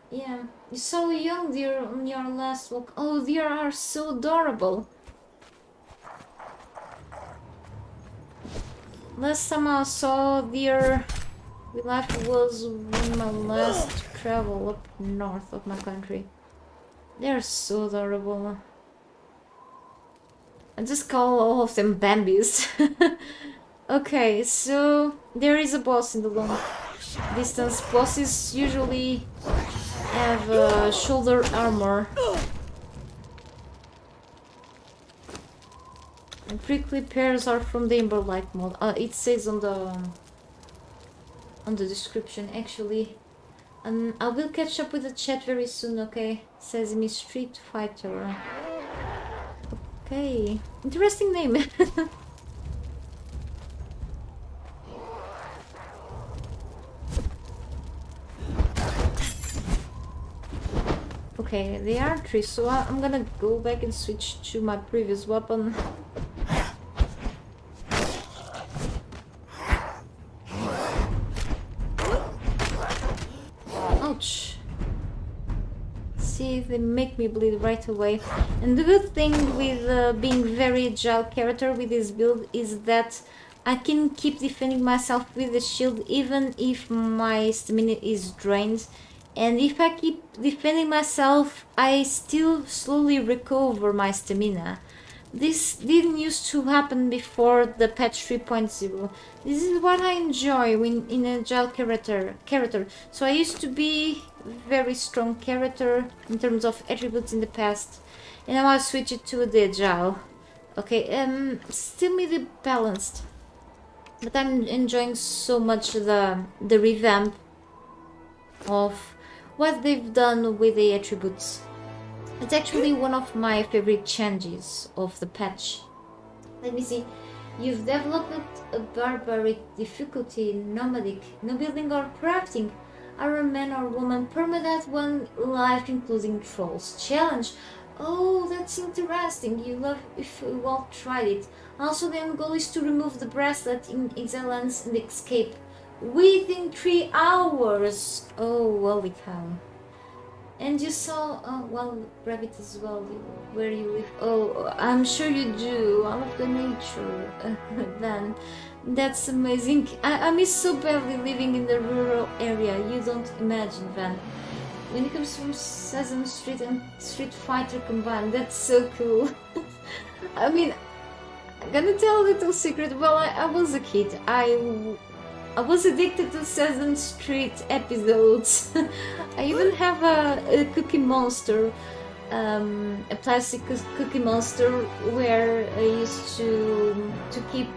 Yeah, you saw a young deer on your last walk. Oh, deer are so adorable. Last time I saw deer with life was when my last travel up north of my country. They're so adorable. I just call all of them Bambis. Okay, so there is a boss in the long distance. Bosses usually have shoulder armor. And prickly pears are from the Emberlight mod. It says on the description actually. I will catch up with the chat very soon, okay? Says me Street Fighter. Okay, interesting name. Okay, they are three, so I'm gonna go back and switch to my previous weapon. Ouch. See, they make me bleed right away. And the good thing with being very agile character with this build is that I can keep defending myself with the shield even if my stamina is drained. And if I keep defending myself, I still slowly recover my stamina. This didn't used to happen before the patch 3.0. This is what I enjoy when in a agile character. So I used to be very strong character in terms of attributes in the past, and now I switch it to the agile. Okay, still medium balanced, but I'm enjoying so much the revamp of what they've done with the attributes. It's actually one of my favorite changes of the patch. Let me see. You've developed a barbaric difficulty in nomadic, no building or crafting. Are a man or woman permanent one life including trolls. Challenge. Oh, that's interesting. You love if you all tried it. Also, the end goal is to remove the bracelet in Exiles and escape within 3 hours. Oh, holy cow. And you saw, well, rabbit as well, where you live. Oh, I'm sure you do. I love the nature. Then, that's amazing. I miss so badly living in the rural area. You don't imagine, Van. When it comes from Sesame Street and Street Fighter combined, that's so cool. I mean, I'm gonna tell a little secret. Well, I was a kid. I was addicted to Sesame Street episodes. I even have a Cookie Monster, a plastic Cookie Monster where I used to keep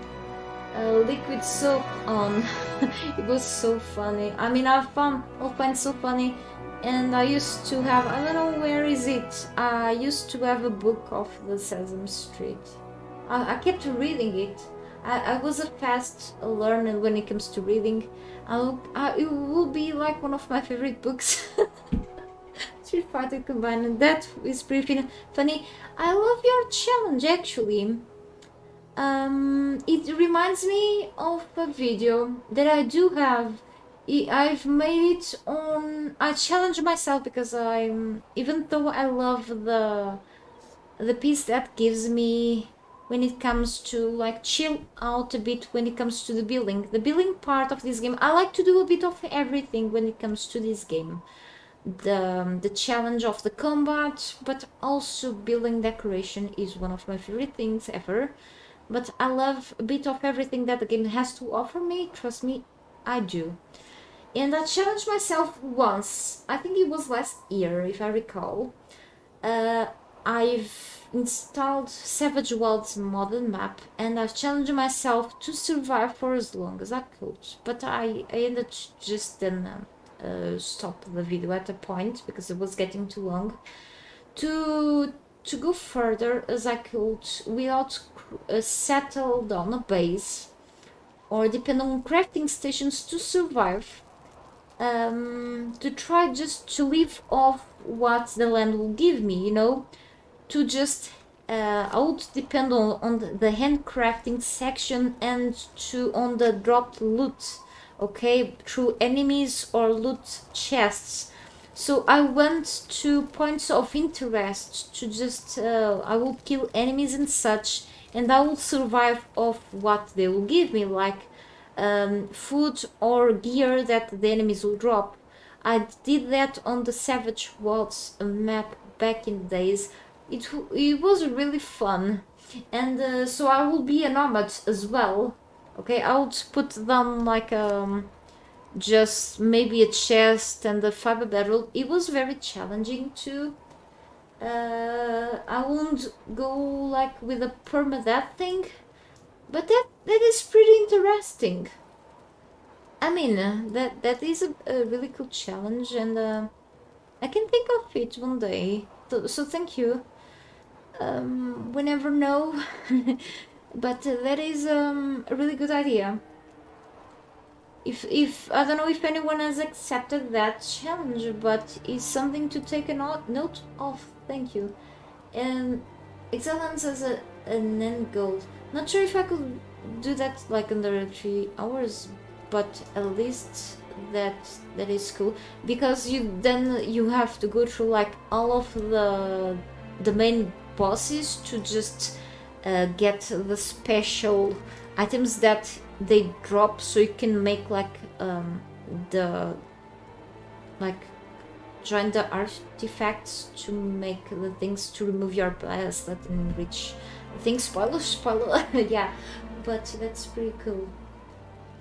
liquid soap on. It was so funny. I mean, I find so funny. And I used to have, I don't know where is it. I used to have a book of the Sesame Street. I kept reading it. I was a fast learner when it comes to reading. It will be like one of my favorite books. Street Fighter combined, and that is pretty funny. I love your challenge actually. It reminds me of a video that I do have. I've made it on. I challenge myself because even though I love the peace that gives me when it comes to like chill out a bit when it comes to the building part of this game. I like to do a bit of everything when it comes to this game. The challenge of the combat, but also building decoration is one of my favorite things ever. But I love a bit of everything that the game has to offer me. Trust me, I do. And I challenged myself once. I think it was last year, if I recall. I've installed Savage Worlds modern map, and I've challenged myself to survive for as long as I could. But I ended just then stop the video at a point because it was getting too long. To go further as I could without settle down a base or depend on crafting stations to survive. To try just to live off what the land will give me, you know, to just I would depend on the handcrafting section and on the dropped loot, okay, through enemies or loot chests. So I went to points of interest to just I will kill enemies and such, and I will survive off what they will give me, like food or gear that the enemies will drop. I did that on the Savage Worlds map back in the days. It was really fun, and so I will be a nomad as well. Okay, I would put down like just maybe a chest and a fiber bedroll. It was very challenging too. I won't go like with a permadeath thing, but that is pretty interesting. I mean, that is a really cool challenge, and I can think of it one day. So thank you. We never know, but that is a really good idea. If I don't know if anyone has accepted that challenge, but it's something to take a note of. Thank you. And Excellence as an end goal. Not sure if I could do that like under 3 hours, but at least that is cool, because you have to go through like all of the main bosses to just get the special items that they drop, so you can make like the like join the artifacts to make the things to remove your bias that enrich things. Spoiler. Yeah, but that's pretty cool.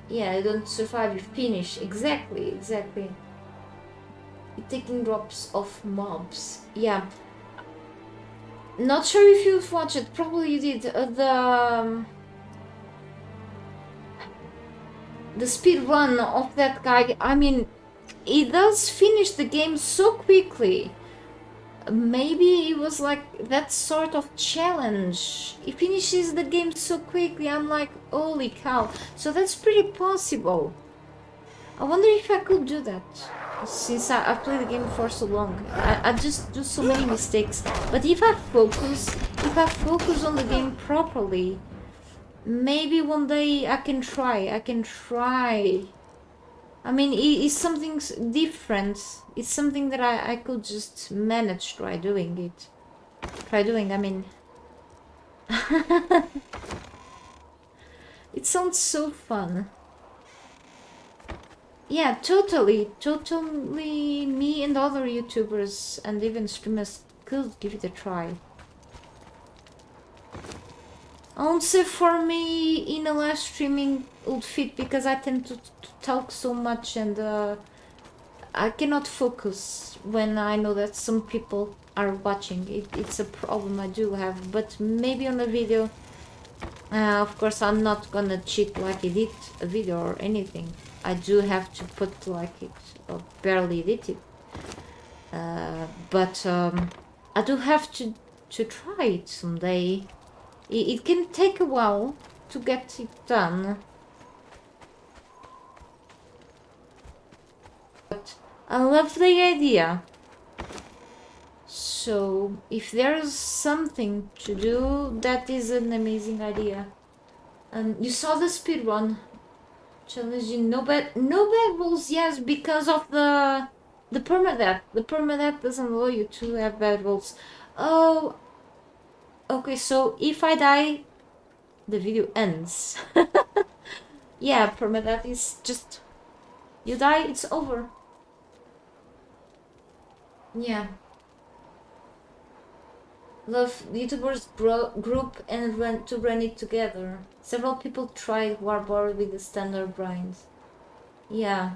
Yeah, you don't survive, you finish. Exactly. You're taking drops of mobs. Yeah. Not sure if you've watched it. Probably you did. The speed run of that guy. I mean, he does finish the game so quickly. Maybe it was like that sort of challenge. He finishes the game so quickly. I'm like, holy cow. So that's pretty possible. I wonder if I could do that, since I've played the game for so long. I just do so many mistakes. But if I focus on the game properly, maybe one day I can try. I mean, it's something different. It's something that I could just manage try doing it. I mean. It sounds so fun. Yeah, totally. Me and other YouTubers and even streamers could give it a try. I won't say for me in a live streaming would fit, because I tend to talk so much, and I cannot focus when I know that some people are watching. It's a problem I do have, but maybe on a video. Of course, I'm not gonna cheat like edit a video or anything. I do have to put like it, or barely edit it. But I do have to try it someday. It can take a while to get it done. But I love the idea. So if there's something to do, that is an amazing idea. And you saw the speedrun challenging no bad rolls, yes, because of the permadeath. The permadeath doesn't allow you to have bad rolls. Oh, okay, so if I die, the video ends. Yeah, permadeath is just, you die, it's over. Yeah. Love YouTubers group and run it together. Several people tried Warboard with the standard grind. Yeah.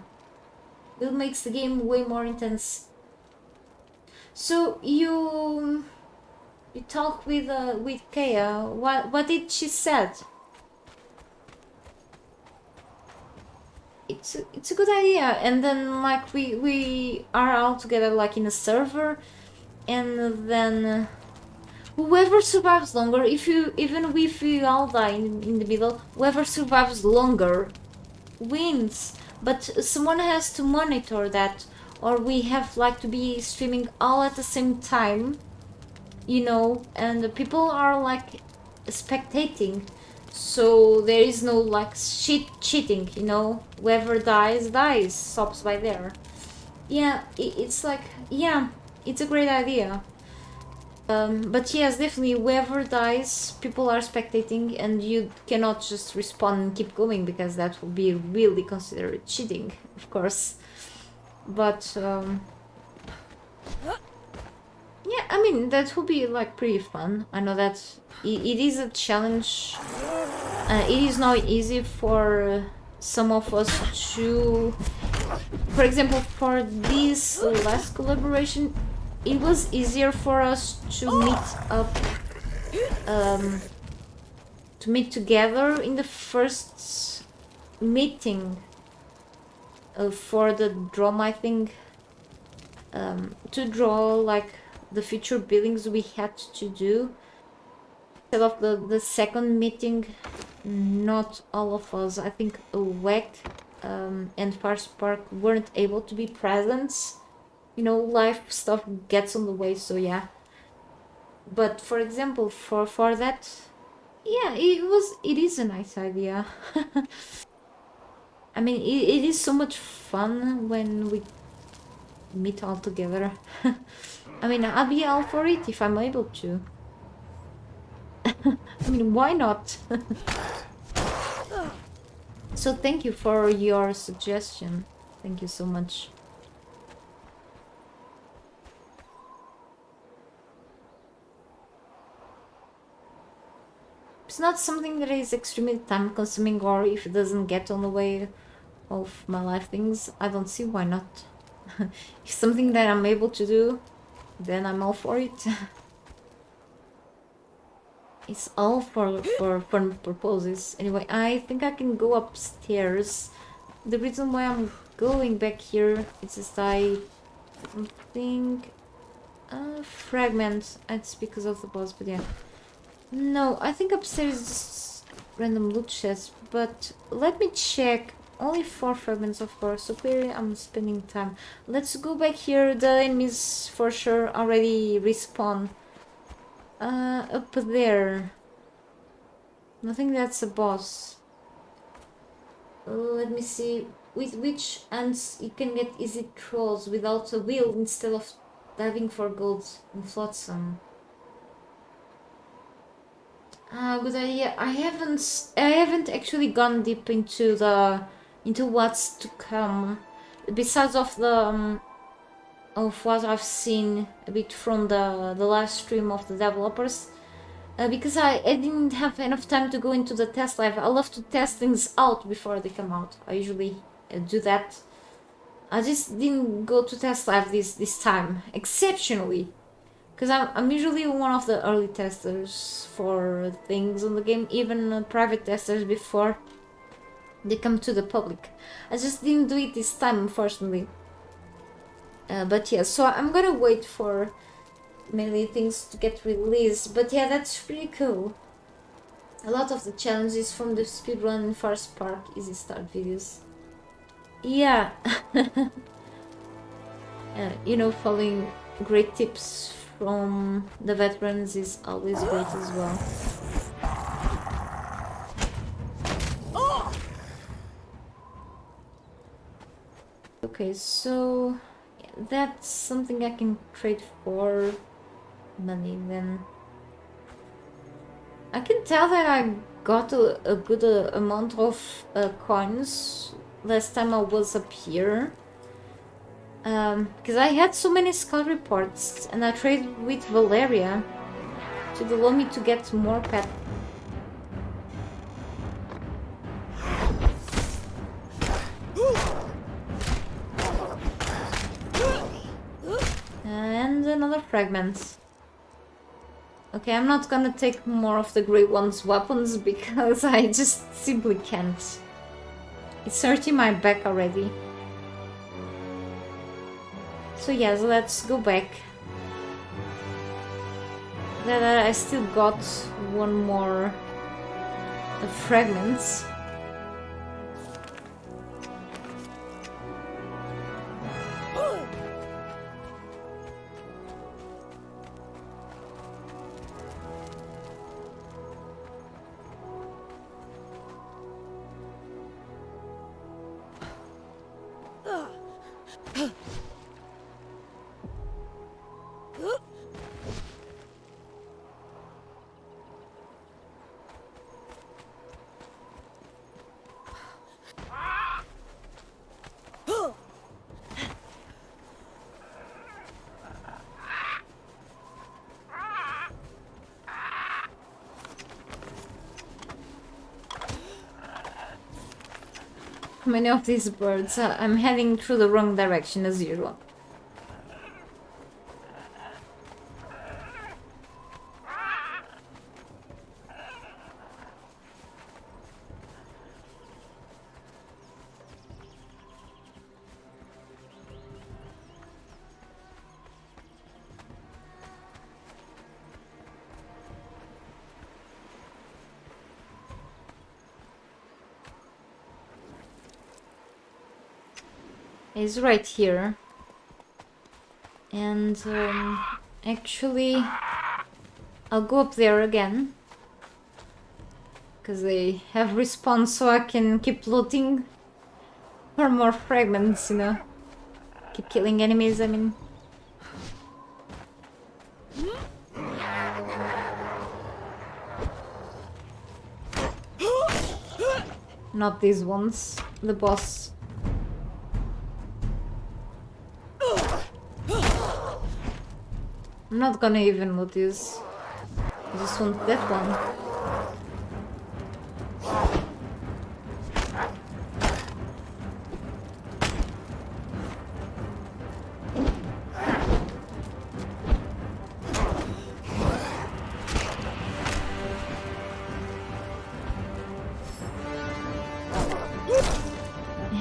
It makes the game way more intense. So you talk with Kaya. What did she said? It's a good idea. And then like we are all together like in a server, and then whoever survives longer, even if we all die in the middle, whoever survives longer wins. But someone has to monitor that, or we have like to be streaming all at the same time, you know, and the people are like spectating, so there is no like cheating, you know. Whoever dies, stops by there. Yeah, it's like, yeah, it's a great idea. But yes, definitely, whoever dies, people are spectating, and you cannot just respawn and keep going, because that would be really considered cheating, of course. But yeah, I mean, that would be like pretty fun. I know that it is a challenge. It is not easy for some of us to, for example, for this last collaboration, it was easier for us to meet up, to meet together in the first meeting for the drum, I think, to draw like the future buildings we had to do. Instead of the second meeting, not all of us, I think WEC and Farspark weren't able to be present. You know, life stuff gets on the way, so yeah. But for example, for that, yeah, it is a nice idea. I mean, it is so much fun when we meet all together. I mean, I'll be all for it if I'm able to. I mean, why not? So thank you for your suggestion. Thank you so much. It's not something that is extremely time consuming, or if it doesn't get on the way of my life things, I don't see why not. If something that I'm able to do, then I'm all for it. It's all for fun purposes. Anyway, I think I can go upstairs. The reason why I'm going back here is just I think fragments. It's because of the boss, but yeah. No, I think upstairs is just random loot chest, but let me check. Only 4 fragments, of course, so clearly I'm spending time. Let's go back here. The enemies for sure already respawn. Up there. I think that's a boss. Let me see. With which ants you can get easy trolls without a wheel instead of diving for gold in Flotsam. Good idea. I haven't actually gone deep into what's to come. Besides of the of what I've seen a bit from the last stream of the developers, because I didn't have enough time to go into the test live. I love to test things out before they come out. I usually do that. I just didn't go to test live this time, exceptionally, because I'm usually one of the early testers for things on the game, even private testers before they come to the public. I just didn't do it this time, unfortunately. But yeah, so I'm gonna wait for many things to get released. But yeah, that's pretty cool. A lot of the challenges from the speedrun in Forest Park easy start videos. Yeah. You know, following great tips from the veterans is always great as well. Okay, so that's something I can trade for money then. I can tell that I got a good amount of coins last time I was up here. Because I had so many skull reports and I traded with Valeria to allow me to get more pet. And another fragment. Okay, I'm not gonna take more of the Grey One's weapons because I just simply can't. It's hurting my back already. So yes, let's go back. Then I still got one more fragments. Many of these birds, I'm heading through the wrong direction as usual. Is right here, and actually I'll go up there again because they have respawned, so I can keep looting Or more fragments, you know. Keep killing enemies, I mean. Not these ones. The boss. I'm not gonna even loot this. I just want that one.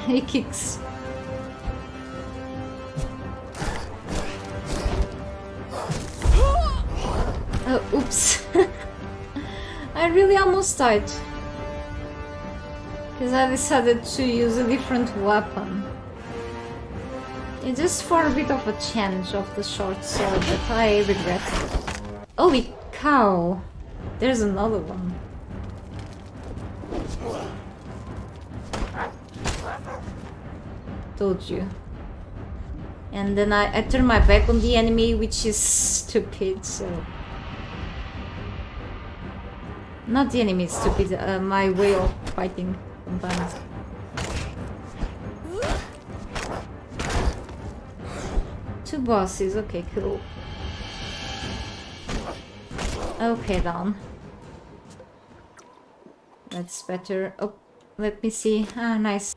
He kicks. Oh, oops. I really almost died. Because I decided to use a different weapon. It's just for a bit of a change of the short sword that I regret. Holy cow! There's another one. Told you. And then I turn my back on the enemy, which is stupid, so... Not the enemy is stupid, my way of fighting sometimes. Two bosses, okay, cool. Okay, down. That's better. Oh, let me see. Ah, nice.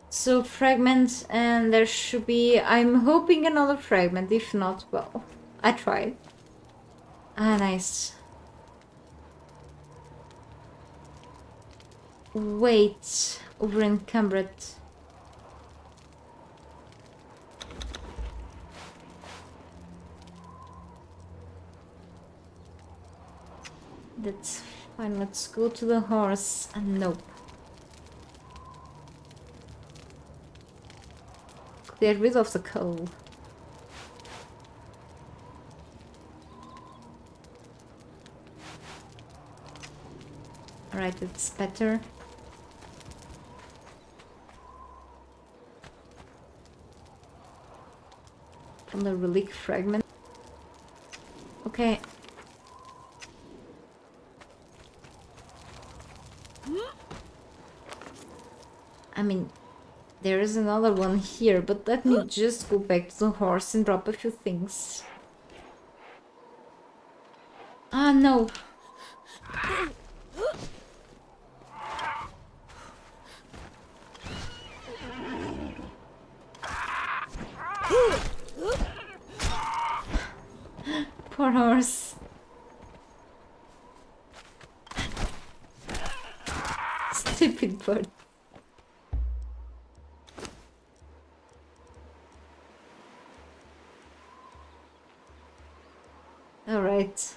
So, fragments, and there should be... I'm hoping another fragment. If not, well, I tried. Ah, nice. Wait, over encumbered. That's fine, let's go to the horse. Nope. Get rid of the coal. Alright, it's better. From the relic fragment. Okay. I mean, there is another one here, but let me just go back to the horse and drop a few things. Ah, no. Poor horse. Stupid bird. All right.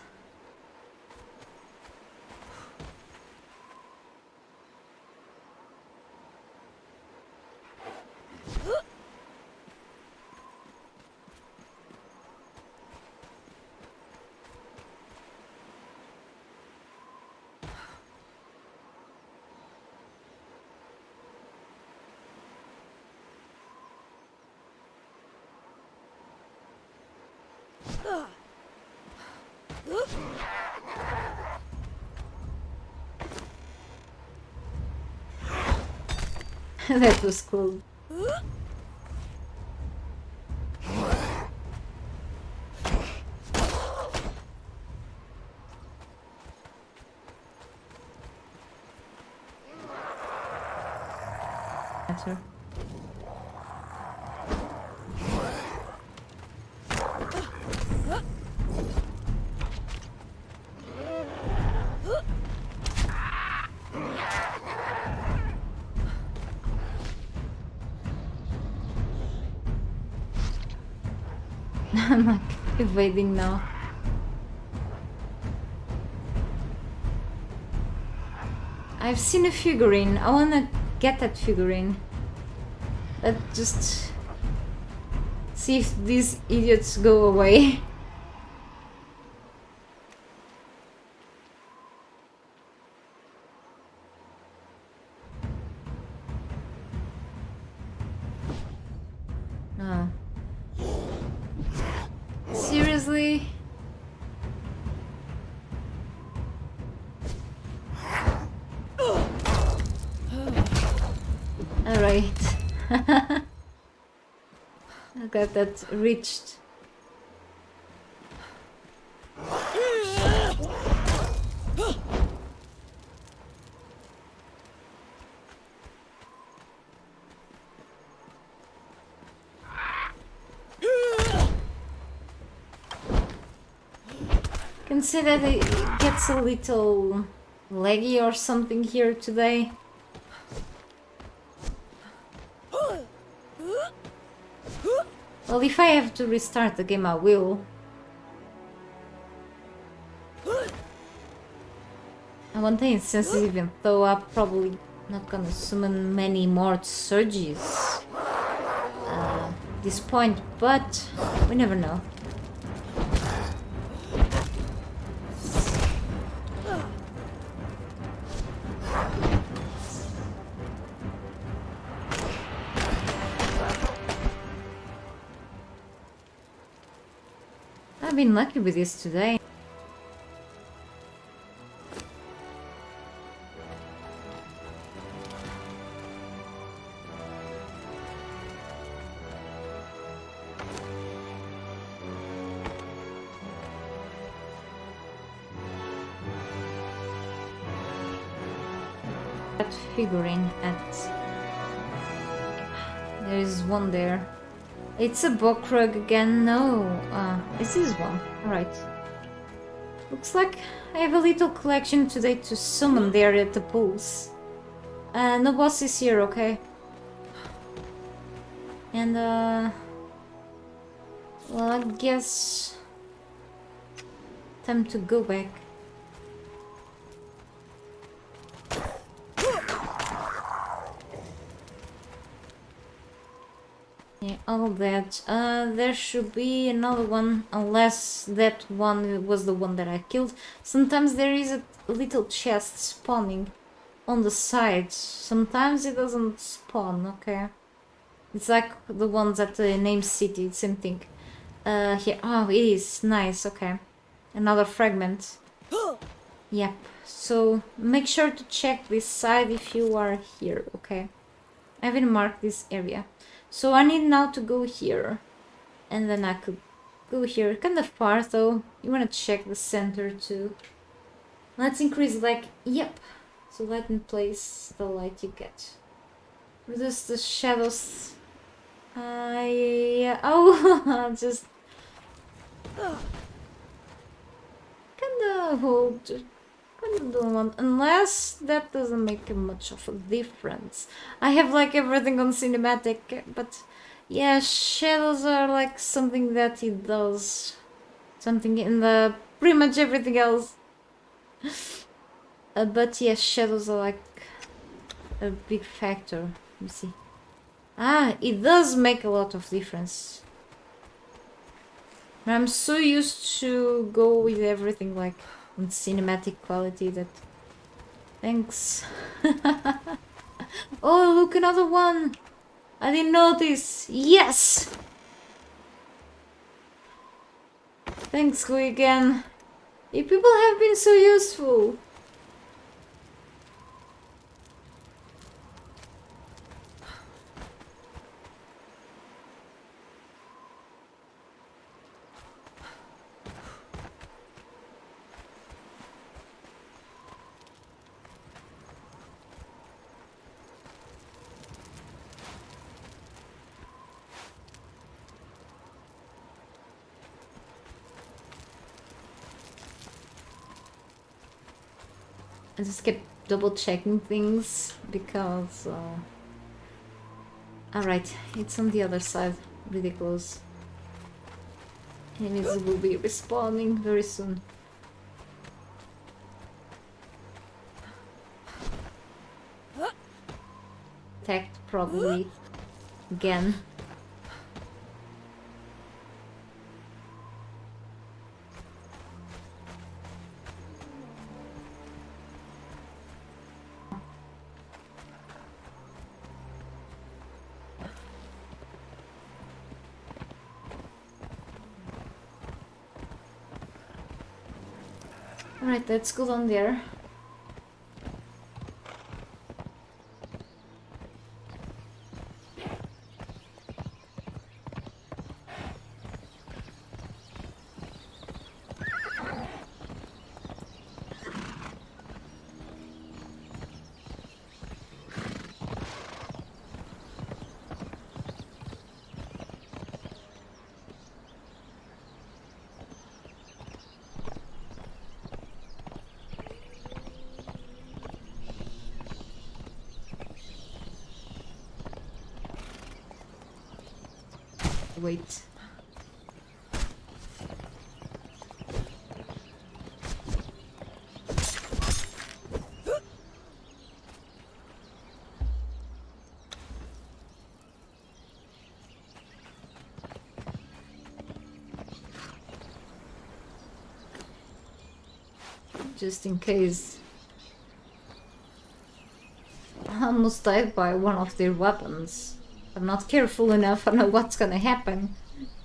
That was cool. Better. I'm like evading now. I've seen a figurine. I wanna get that figurine. Let's just see if these idiots go away. I got that reached. Can say that it gets a little laggy or something here today. Well, if I have to restart the game, I will. And one thing is sensitive, even though I'm probably not gonna summon many more surges at this point, but we never know. I've been lucky with this today. That figuring at... There is one there. It's a Bokrug again. No, it's this one. Alright. Looks like I have a little collection today to summon there at the pools. No boss is here, okay? And well, I guess time to go back. Yeah, all that. There should be another one, unless that one was the one that I killed. Sometimes there is a little chest spawning on the side. Sometimes it doesn't spawn, okay? It's like the ones at the name city, same thing. Here, oh, it is, nice, okay. Another fragment. Yep, so make sure to check this side if you are here, okay? I haven't marked this area. So I need now to go here. And then I could go here. Kind of far though. You want to check the center too. Let's increase like... Yep. So let me place the light you get. Reduce the shadows. Yeah. Oh, just... Kinda hold... Kinda don't want... Unless that doesn't make much of a difference. I have like everything on cinematic, but... Yeah, shadows are like something that it does. Something in the... Pretty much everything else. But yeah, shadows are like... a big factor. Let me see. Ah, it does make a lot of difference. I'm so used to go with everything like on cinematic quality that... Thanks. Oh, look, another one! I didn't notice! Yes! Thanks, Hui, again. You people have been so useful. I just kept double checking things because... Alright, it's on the other side, really close. Enemies will be respawning very soon. Attacked probably again. Alright, let's go down there. Wait. Just in case. I almost died by one of their weapons. I'm not careful enough, I know what's gonna happen.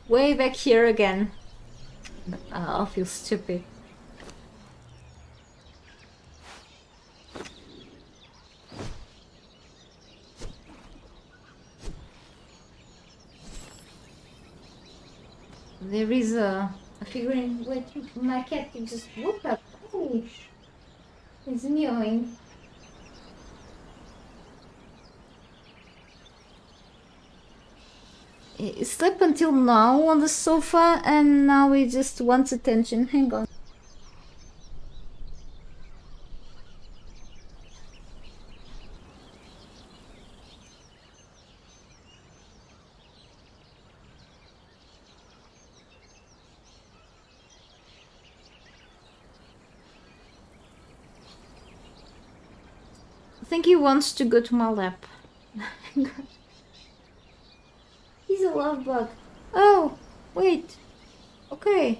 Way back here again. I'll feel stupid. There is a figurine. Wait, my cat just woke up. Holy, it's meowing. He slept until now on the sofa and now he just wants attention. Hang on. I think he wants to go to my lap. He's a love bug. Oh, wait. Okay.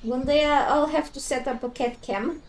One day I'll have to set up a cat cam.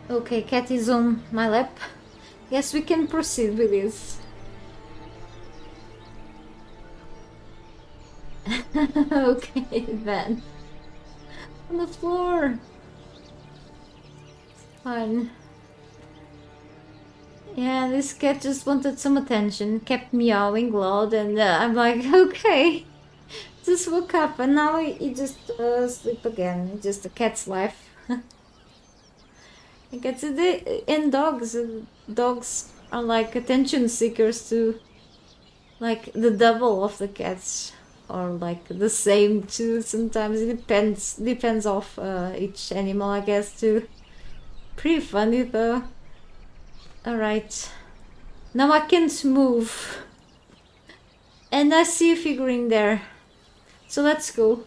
Okay, cat is on my lap. Yes, we can proceed with this. Okay, then. On the floor. Fine. Yeah, this cat just wanted some attention, kept meowing loud, and I'm like, okay. Just woke up, and now he just sleep again. Just a cat's life. And dogs are like attention seekers too. Like the double of the cats, or like the same too. Sometimes it depends of each animal, I guess too. Pretty funny though. All right, now I can't move, and I see a figurine there. So let's go.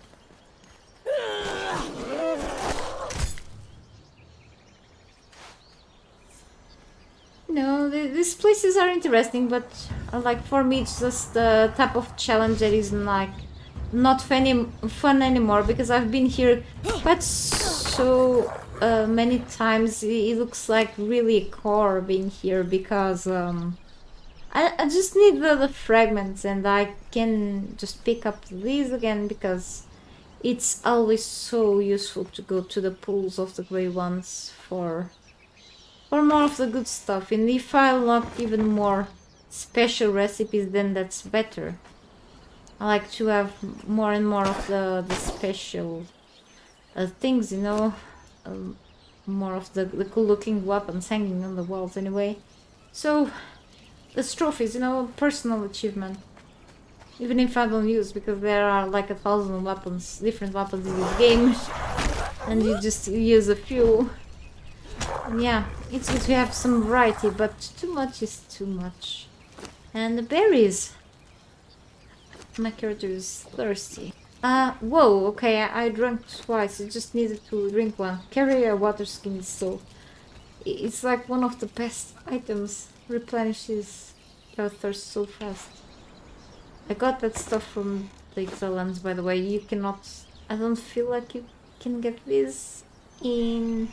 No, these places are interesting, but like for me it's just the type of challenge that is like not fun anymore, because I've been here quite so many times. It looks like really a core being here, because I just need the fragments, and I can just pick up these again, because it's always so useful to go to the pools of the grey ones for more of the good stuff. And if I unlock even more special recipes, then that's better. I like to have more and more of the special things, you know, more of the cool looking weapons hanging on the walls anyway. So it's trophies, you know, personal achievement, even if I don't use, because there are like 1,000 weapons, different weapons in this game, and you just use a few. And yeah, it's good to have some variety, but too much is too much. And the berries. My character is thirsty. Whoa, okay, I drank twice. I just needed to drink one. Carry a water skin is so It's like one of the best items. Replenishes your thirst so fast. I got that stuff from the Exile, by the way. You cannot... I don't feel like you can get this in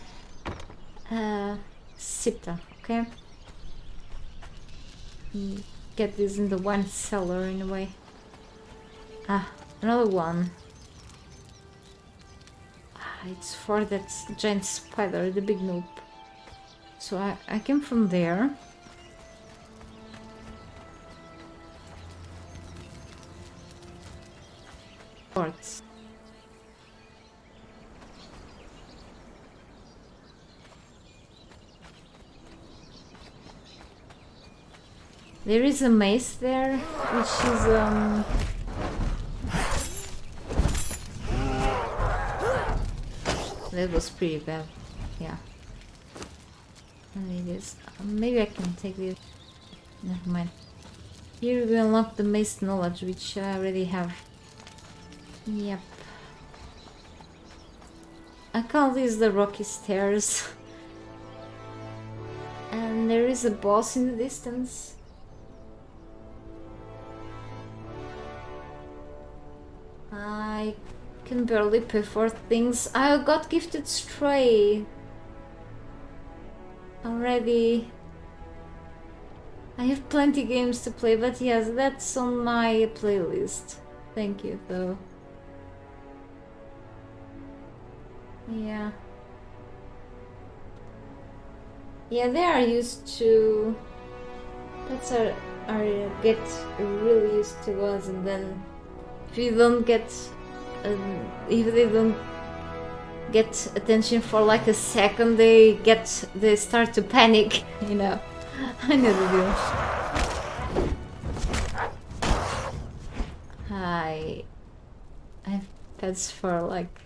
Siptah, okay? You get this in the wine cellar in a way. Ah, another one. Ah, it's for that giant spider, the big noob. So I came from there. Parts. There is a mace there, which is that was pretty bad, yeah. And it is. Maybe I can take this. Never mind. Here we unlock the mace knowledge, which I already have. Yep. I call these the rocky stairs. And there is a boss in the distance. I can barely pay for things. I got gifted Stray already. I have plenty games to play, but yes, that's on my playlist. Thank you, though. Yeah. Yeah, they are used to... Pets are get really used to us, and then if you don't get... if they don't get attention for like a second, they start to panic, you know. I know the deal. I've pets for like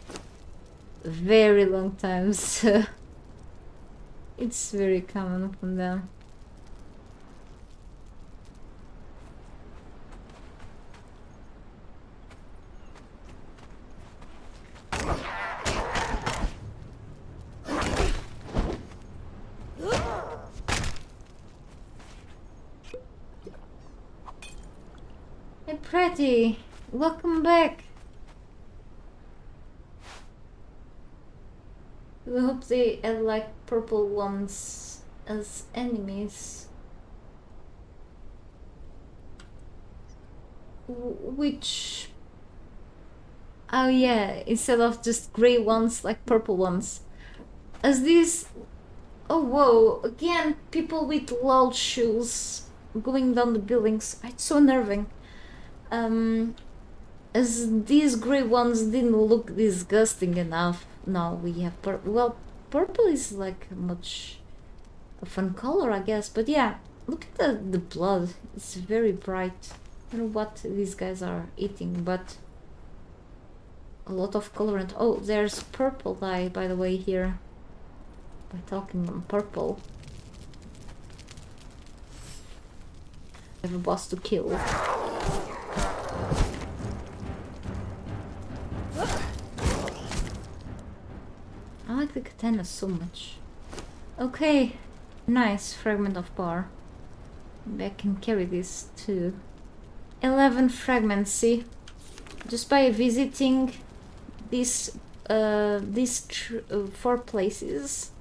a very long time, so it's very common from them. Hey Pretty, welcome back. We hope they add like purple ones as enemies. Which... Oh yeah, instead of just grey ones, like purple ones. As these... Oh whoa, again, people with loud shoes going down the buildings. It's so unnerving. As these grey ones didn't look disgusting enough, now we have purple. Well, purple is like much a fun color, I guess, but yeah, look at the blood. It's very bright. I don't know what these guys are eating, but a lot of colorant. Oh, there's purple dye, by the way, here. By talking on purple, I have a boss to kill. I like the katana so much. Okay, nice fragment of bar. Maybe I can carry this too. 11 fragments, see? Just by visiting these 4 places,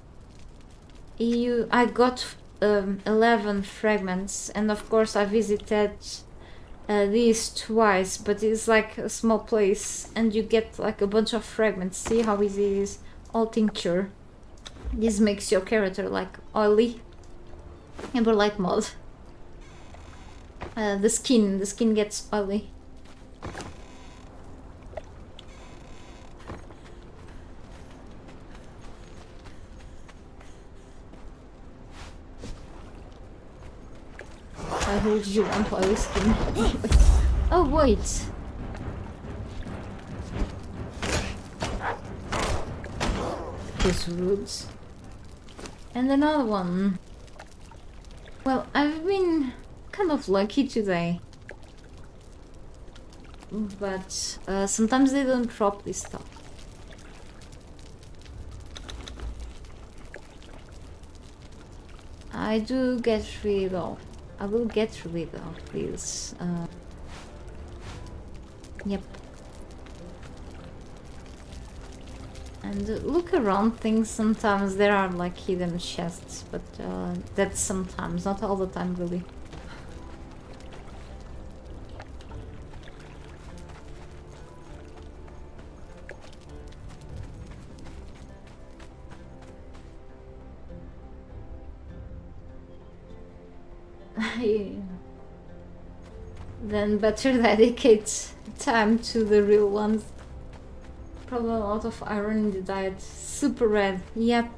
I got 11 fragments, and of course I visited these twice, but it's like a small place and you get like a bunch of fragments. See how easy it is? All tincture. This makes your character like oily. Amber light mod. The skin gets oily. I heard you want oily skin. Oh wait. Those roots. And another one. Well, I've been kind of lucky today. But sometimes they don't drop this stuff. I do get rid of. I will get rid of this. Yep. And look around things. Sometimes there are like hidden chests, but that's sometimes, not all the time, really. Then better dedicate time to the real ones. Probably a lot of iron in the diet. Super red. Yep.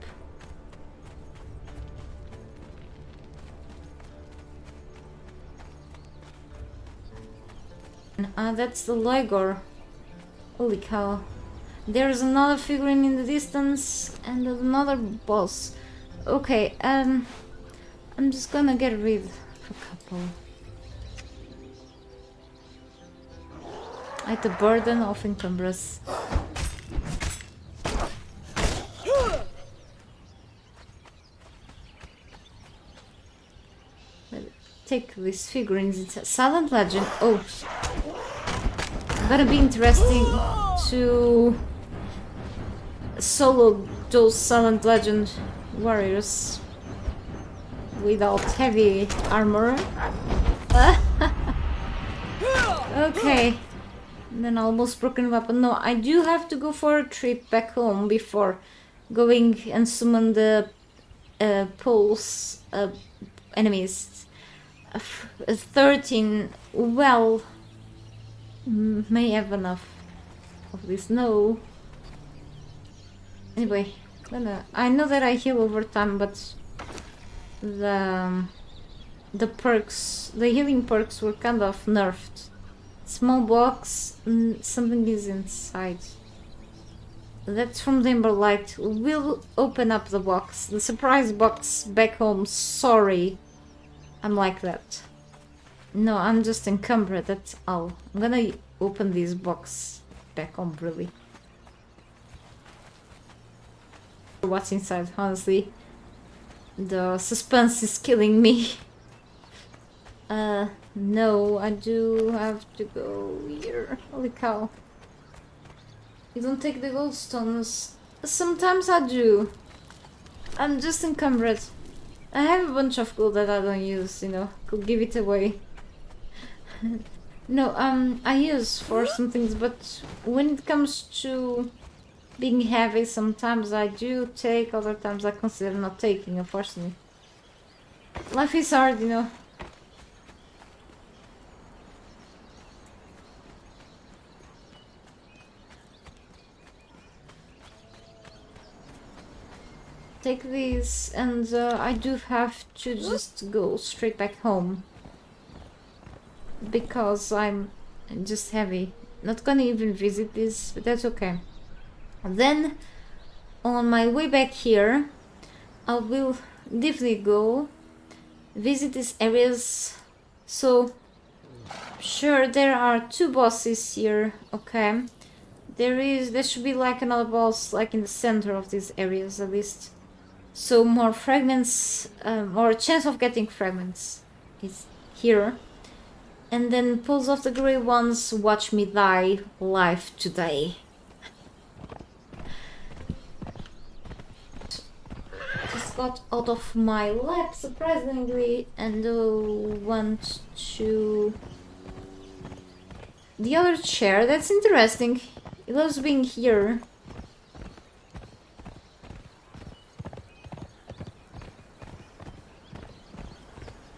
That's the Ligor. Holy cow. There's another figurine in the distance and another boss. Okay, I'm just gonna get rid of a couple. At the burden of encumbrance. Take these figurines. It's a silent legend. Oh, gonna be interesting to solo those silent legend warriors without heavy armor. Okay. And then almost broken weapon. No, I do have to go for a trip back home before going and summon the pulse enemies. 13. Well, may have enough of this. No. Anyway, I know that I heal over time, but the perks, the healing perks were kind of nerfed. Small box, something is inside. That's from the Emberlight. We'll open up the box. The surprise box back home. Sorry. I'm like that. No, I'm just encumbered, that's all. I'm gonna open this box back home, really. What's inside, honestly. The suspense is killing me. No, I do have to go here. Holy cow. You don't take the gold stones. Sometimes I do. I'm just encumbered. I have a bunch of gold that I don't use, you know. Could give it away. No, I use for some things, but when it comes to being heavy, sometimes I do take, other times I consider not taking, unfortunately. Life is hard, you know. Take these, and I do have to just go straight back home. Because I'm just heavy. Not gonna even visit this, but that's okay. And then, on my way back here, I will definitely go visit these areas. So, sure, there are 2 bosses here, okay. There should be like another boss like in the center of these areas at least. So more fragments, or a chance of getting fragments is here. And then Pulse of the Grey Ones, watch me die live today. Just got out of my lab surprisingly, and went to the other chair. That's interesting. It loves being here.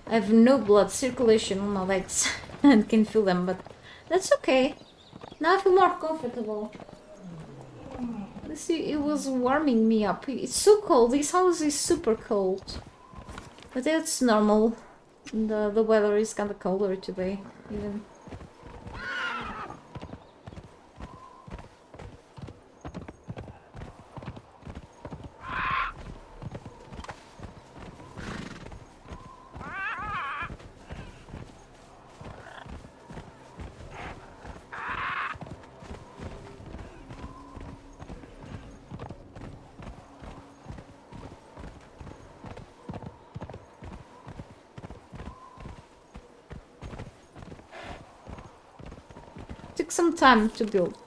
I have no blood circulation on my legs and can feel them, but that's okay. Now I feel more comfortable. Let's see, it was warming me up. It's so cold. This house is super cold. But that's normal. The weather is kind of colder today, even. took some time to build.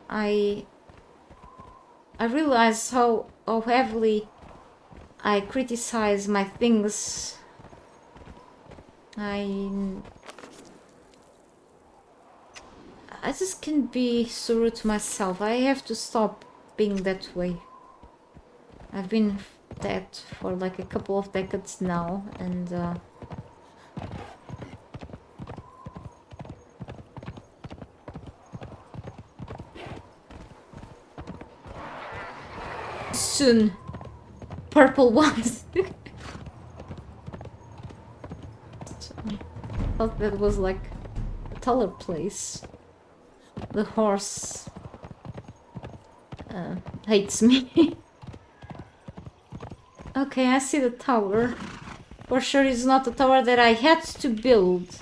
I realized how heavily I criticize my things. I just can't be so rude to myself. I have to stop being that way. I've been that for like a couple of decades now, and soon purple ones. Thought that was like a taller place. The horse hates me. Okay, I see the tower. For sure it's not a tower that I had to build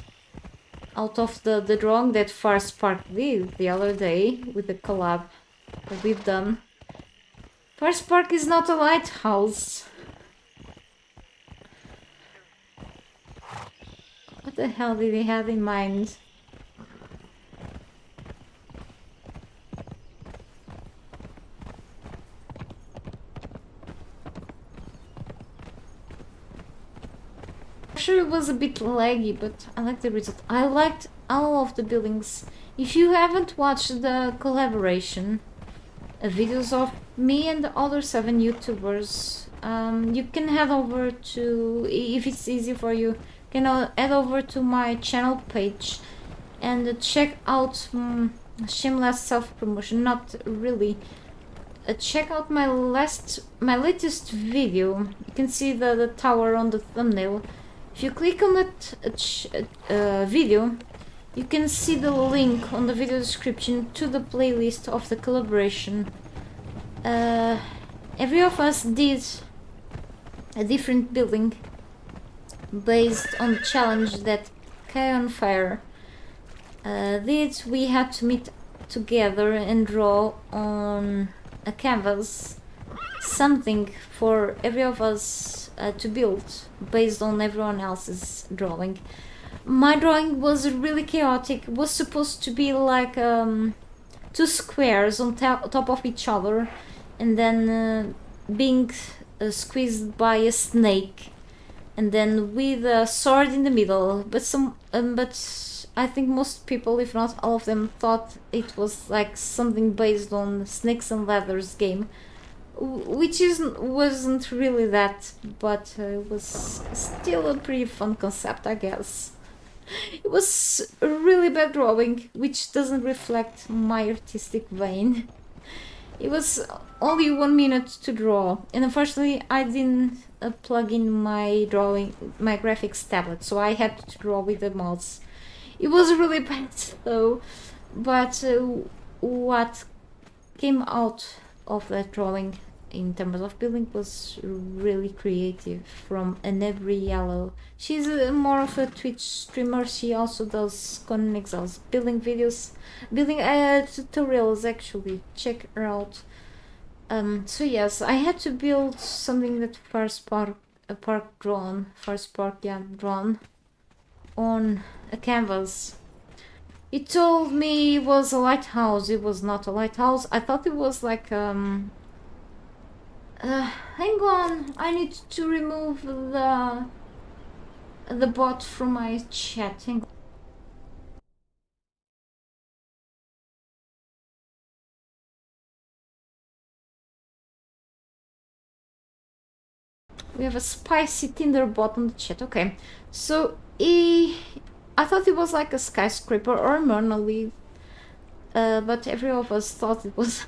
out of the drawing that Farspark did the other day with the collab that we've done. Farspark is not a lighthouse. What the hell did he have in mind? Sure, it was a bit laggy, but I liked the result. I liked all of the buildings. If you haven't watched the collaboration videos of me and the other 7 YouTubers, you can head over to, if it's easy for you, can head over to my channel page and check out shameless self-promotion. Not really. Check out my latest video. You can see the tower on the thumbnail. If you click on that video, you can see the link on the video description to the playlist of the collaboration. Every of us did a different building based on the challenge that Conan Fire did. We had to meet together and draw on a canvas something for every of us to build based on everyone else's drawing. My drawing was really chaotic. It was supposed to be like 2 squares on top of each other, and then being squeezed by a snake, and then with a sword in the middle. But I think most people, if not all of them, thought it was like something based on Snakes and Ladders game, which wasn't really that, but it was still a pretty fun concept, I guess. It was a really bad drawing, which doesn't reflect my artistic vein. It was only 1 minute to draw, and unfortunately I didn't plug in my graphics tablet, so I had to draw with the mouse. It was really bad though, but what came out of that drawing in terms of building was really creative. From Anebri Yellow, she's more of a Twitch streamer. She also does Conan Exiles building videos, building tutorials actually. Check her out. So yes, I had to build something that Farspark drawn on a canvas. It told me it was a lighthouse. It was not a lighthouse. I thought it was like hang on, I need to remove the bot from my chat. Hang on. We have a spicy Tinder bot on the chat. Okay, so I thought it was like a skyscraper or a monolith, but every of us thought it was.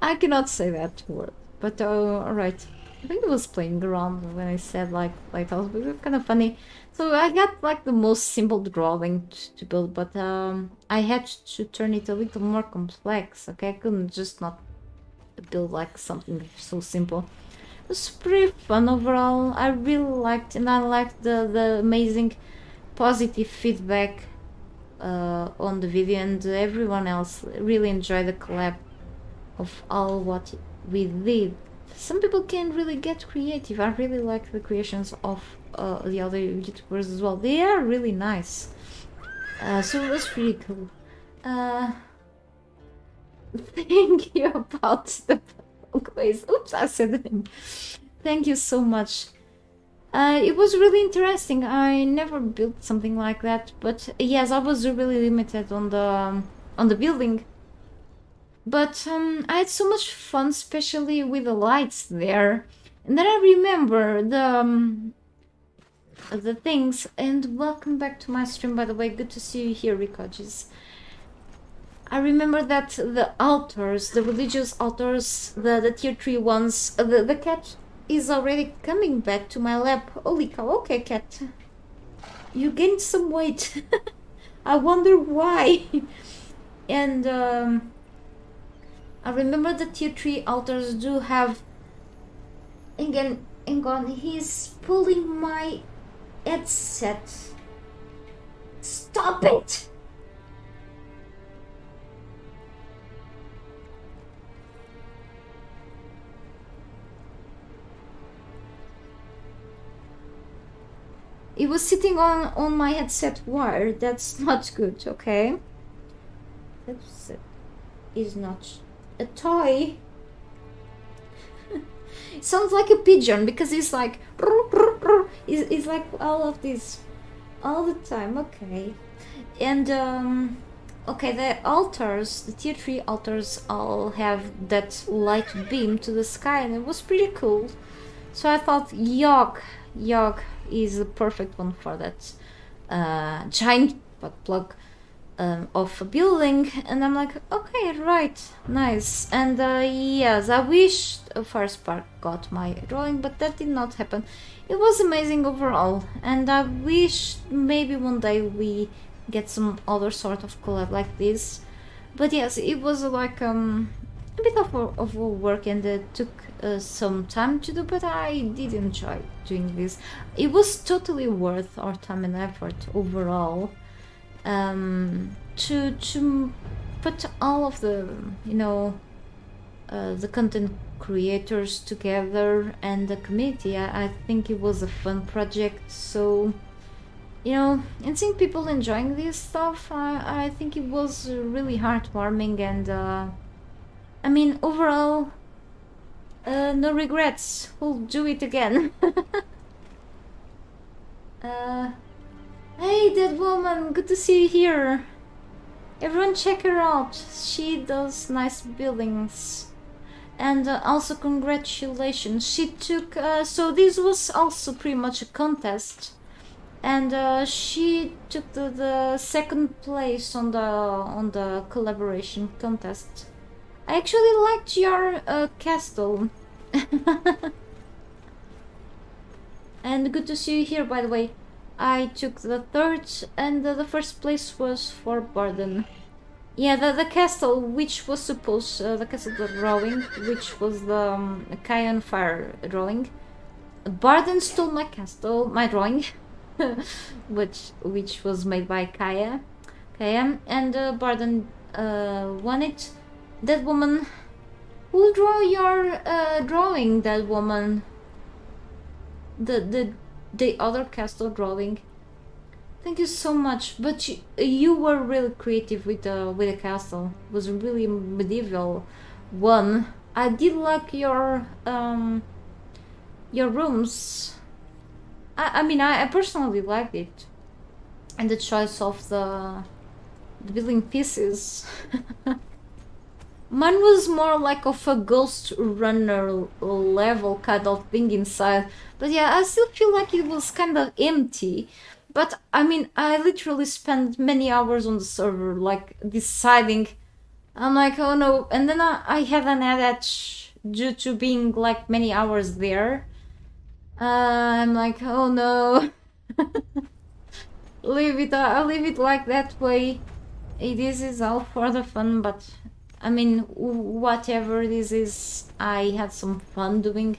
I cannot say that word, but alright. I think it was playing around when I said like lighthouse, but it was kind of funny. So I got like the most simple drawing to build, but I had to turn it a little more complex. Okay, I couldn't just not build like something so simple. It was pretty fun overall. I really liked, and I liked the amazing positive feedback on the video, and everyone else really enjoyed the collab of all what we did. Some people can really get creative. I really like the creations of the other YouTubers as well. They are really nice. So it was pretty cool. Thank you about the place. Oops, I said the name. Thank you so much. It was really interesting. I never built something like that, but yes, I was really limited on the building. But I had so much fun, especially with the lights there. And then I remember the things. And welcome back to my stream, by the way. Good to see you here, Rikochis. I remember that the altars, the religious altars, the tier 3 ones, the cat is already coming back to my lap. Holy cow, okay, cat. You gained some weight. I wonder why. And I remember the tier 3 altars do have... Again, hang on, he's pulling my headset. Stop it! It was sitting on my headset wire. That's not good, okay? That is not a toy. It sounds like a pigeon because it's like... It's like all of this all the time, okay. And okay, the altars, the tier 3 altars all have that light beam to the sky, and it was pretty cool. So I thought Yogg is the perfect one for that giant butt plug of a building. And I'm like, okay, right, nice. And yes, I wish Firespark got my drawing, but that did not happen. It was amazing overall, and I wish maybe one day we get some other sort of collab like this. But yes, it was like a bit of work, and it took some time to do, but I did enjoy doing this. It was totally worth our time and effort overall, to put all of the, you know, the content creators together and the community. I think it was a fun project. So, you know, and seeing people enjoying this stuff, I think it was really heartwarming, and I mean, overall, no regrets. We'll do it again. Hey, that woman, good to see you here. Everyone check her out. She does nice buildings. And also congratulations. She took, so this was also pretty much a contest. And she took the second place on the collaboration contest. I actually liked your castle. And good to see you here, by the way. I took the third, and the first place was for Barden. Yeah, the castle, which was supposed, the castle drawing, which was the Kaya on Fire drawing. Barden stole my castle, my drawing, which was made by Kaya, and Barden won it. That woman, who draw your drawing? That woman, the other castle drawing. Thank you so much. But you were really creative with the castle. It was a really medieval one. I did like your rooms. I mean, I personally liked it, and the choice of the building pieces. Mine was more like of a ghost runner level kind of thing inside. But yeah, I still feel like it was kind of empty. But I mean, I literally spent many hours on the server, like deciding. I'm like, oh no. And then I had an edge due to being like many hours there. I'm like, oh no. Leave it, I'll leave it like that way. This is all for the fun, but I mean, whatever this is, I had some fun doing.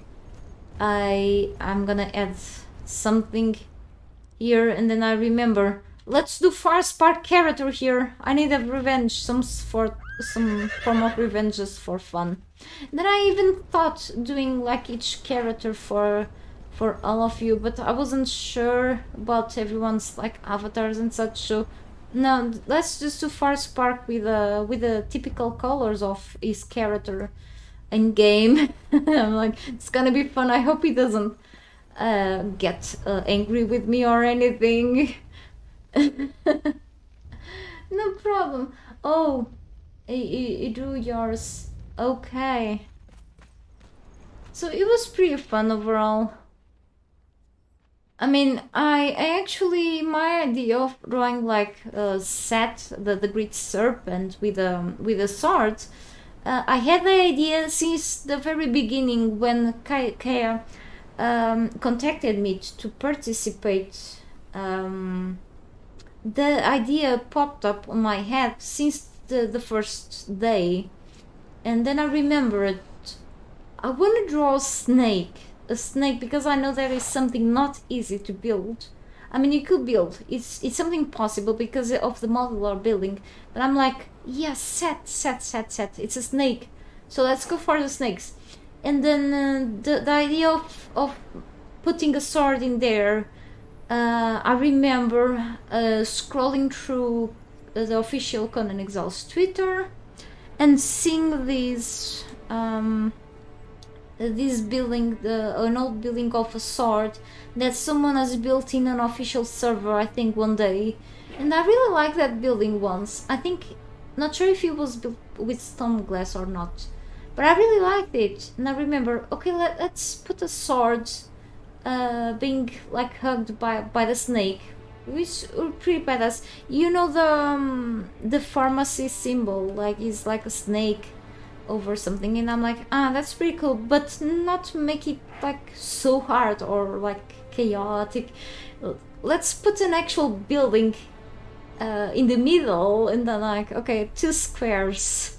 I'm gonna add something here, and then I remember, let's do Firespark character here. I need a revenge, some form of revenge just for fun. And then I even thought doing like each character for all of you, but I wasn't sure about everyone's like avatars and such, so No, let's just do Far Spark with the typical colors of his character in game. I'm like, it's gonna be fun. I hope he doesn't get angry with me or anything. No problem. Oh, you drew yours. Okay. So it was pretty fun overall. I mean, I actually, my idea of drawing like Set, the great serpent with a sword, I had the idea since the very beginning when Kaya contacted me to participate. The idea popped up on my head since the first day, and then I remembered I want to draw a snake because I know that is something not easy to build. I mean, you could build. It's something possible because of the modular building. But I'm like, yes, set. It's a snake. So let's go for the snakes. And then the idea of putting a sword in there. I remember scrolling through the official Conan Exiles Twitter and seeing these. This building, an old building of a sword that someone has built in an official server, I think one day. And I really liked that building once. I think, not sure if it was built with stone glass or not, but I really liked it. And I remember, okay, let's put a sword being like hugged by the snake, which were pretty badass. You know the pharmacy symbol, like is like a snake over something, and I'm like, that's pretty cool, but not make it like so hard or like chaotic. Let's put an actual building in the middle, and then like, okay, 2 squares.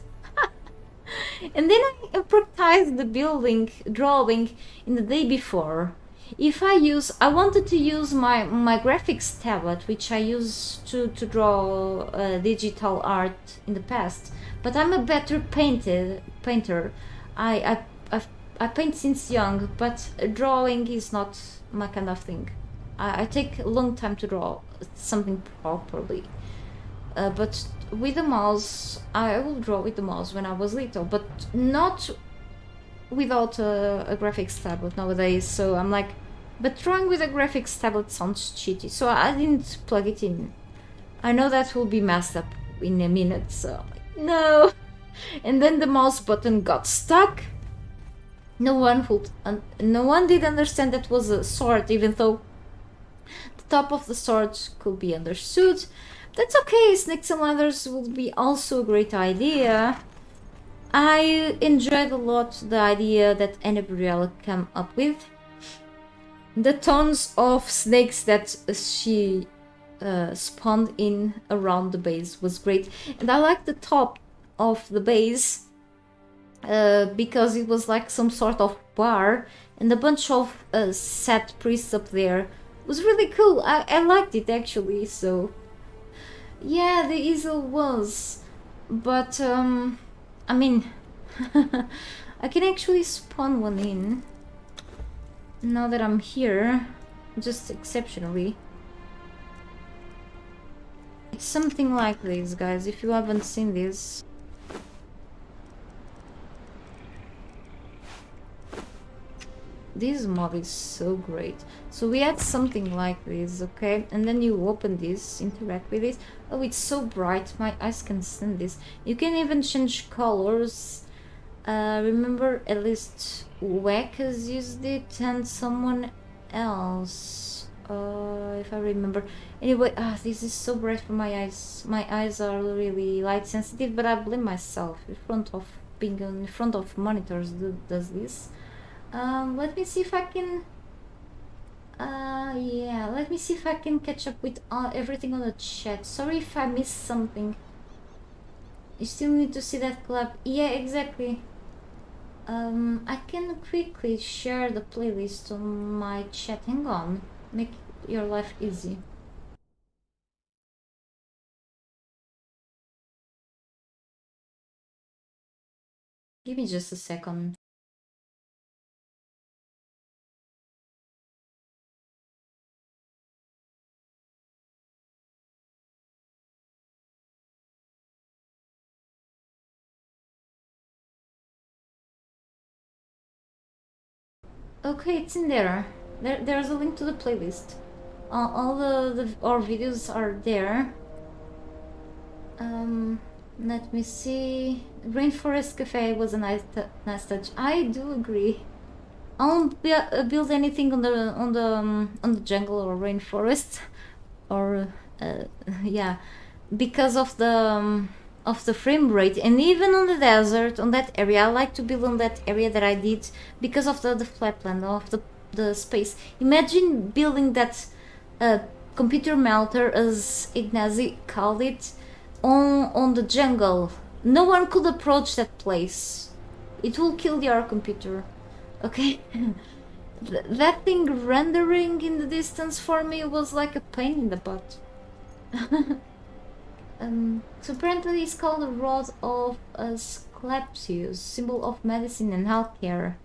And then I practiced the building drawing in the day before. I wanted to use my graphics tablet, which I used to draw digital art in the past, but I'm a better painter. I paint since young, but drawing is not my kind of thing. I take a long time to draw something properly. But with the mouse, I will draw with the mouse when I was little, but not without a graphics tablet nowadays. So I'm like, but drawing with a graphics tablet sounds cheaty, so I didn't plug it in. I know that will be messed up in a minute, so no. And then the mouse button got stuck. No one did understand that was a sword, even though the top of the sword could be understood. That's okay, snakes and ladders would be also a great idea. I enjoyed a lot the idea that Annabelle came up with. The tons of snakes that she spawned in around the base was great. And I like the top of the base because it was like some sort of bar and a bunch of set priests up there. It was really cool. I liked it actually, so yeah, the easel was, but I mean, I can actually spawn one in now that I'm here, just exceptionally. It's something like this, guys, if you haven't seen this. This mod is so great. So we had something like this, okay? And then you open this, interact with it. Oh, it's so bright, my eyes can stand this. You can even change colors. Remember, at least Wack has used it and someone else. If I remember. Anyway, this is so bright for my eyes. My eyes are really light sensitive, but I blame myself. In front of being in front of monitors does this. Let me see if I can. Yeah, let me see if I can catch up with everything on the chat. Sorry if I missed something. You still need to see that collab. Yeah, exactly. I can quickly share the playlist on my chat. Hang on, make your life easy. Give me just a second. Okay, it's in there. There's a link to the playlist. All our videos are there. Let me see. Rainforest Cafe was a nice touch. I do agree. I won't build anything on the jungle or rainforest, or yeah, because of the frame rate, and even on the desert, on that area, I like to build on that area that I did because of the flatland of the space. Imagine building that computer melter, as Ignazi called it, on the jungle. No one could approach that place. It will kill your computer. Okay. That thing rendering in the distance for me was like a pain in the butt. So apparently it's called the Rod of Asclepius, symbol of medicine and healthcare.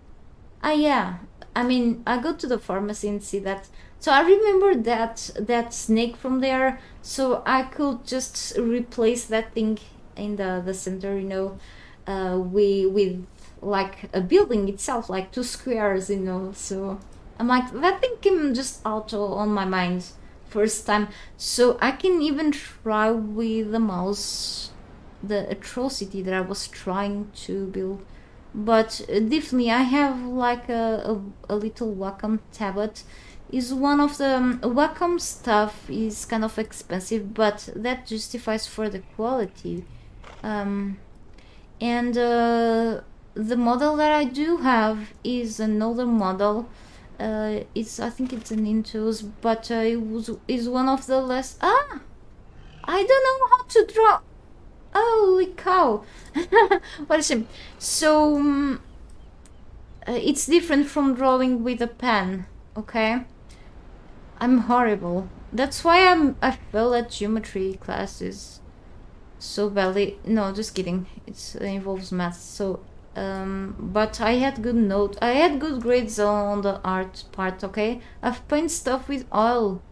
Ah, yeah. I mean, I go to the pharmacy and see that. So I remember that snake from there, so I could just replace that thing in the center, you know, with like a building itself, like 2 squares, you know. So I'm like, that thing came just out on my mind first time. So I can even try with the mouse the atrocity that I was trying to build. But definitely I have like a little Wacom tablet. Is one of the Wacom stuff is kind of expensive, but that justifies for the quality. And the model that I do have is an older model. I think it's an Intuos, but is one of the less. I don't know how to draw. Holy cow! What a shame. So it's different from drawing with a pen. Okay, I'm horrible. That's why I fail at geometry classes so badly. No, just kidding. It involves math. So but I had good grades on the art part. Okay, I've painted stuff with oil.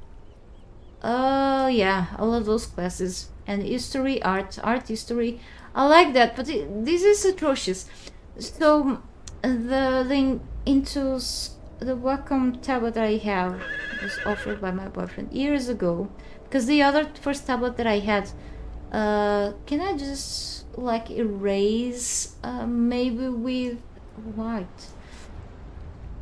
Yeah, I love those classes. And history, art history, I like that, but this is atrocious. So the Wacom tablet I have was offered by my boyfriend years ago, because the other first tablet that I had, can I just like erase maybe with white?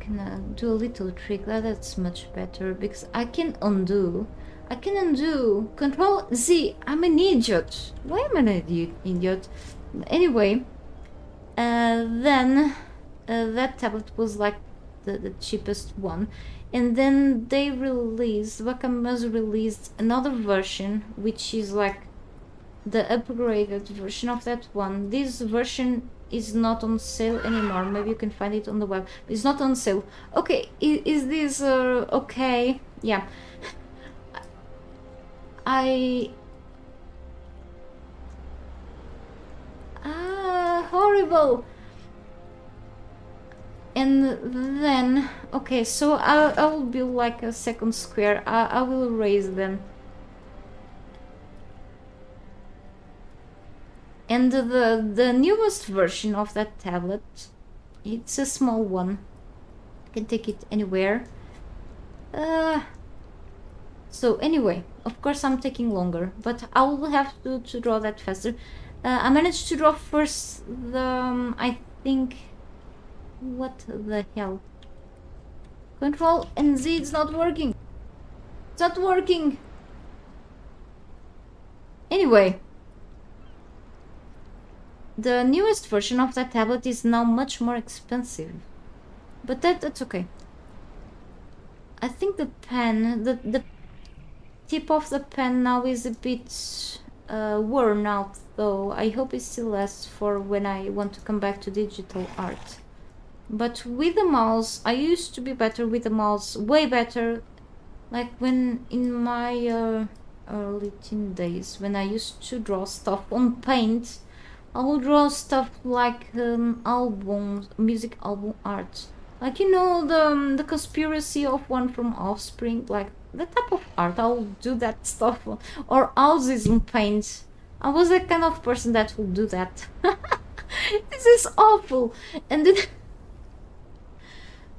Can I do a little trick? That's much better, because I can undo. Control Z. I'm an idiot. Why am I an idiot? Anyway, then that tablet was like the cheapest one, and then Wacom has released another version, which is like the upgraded version of that one. This version is not on sale anymore. Maybe you can find it on the web. It's not on sale. Okay, is this okay? Yeah. Horrible. And then, okay, so I will build like a second square. I will erase them. And the newest version of that tablet, it's a small one. You can take it anywhere. So anyway, of course I'm taking longer, but I will have to draw that faster. I managed to draw first the, I think, what the hell? Control and Z, it's not working. It's not working. Anyway, the newest version of that tablet is now much more expensive, but that's okay. I think the pen, the tip of the pen now is a bit worn out, though. I hope it still lasts for when I want to come back to digital art. But with the mouse, I used to be better with the mouse, way better. Like when in my early teen days, when I used to draw stuff on paint, I would draw stuff like albums, music album art. Like, you know, the conspiracy of One from Offspring, like that type of art. I'll do that stuff, or houses in paint. I was the kind of person that would do that. This is awful. And then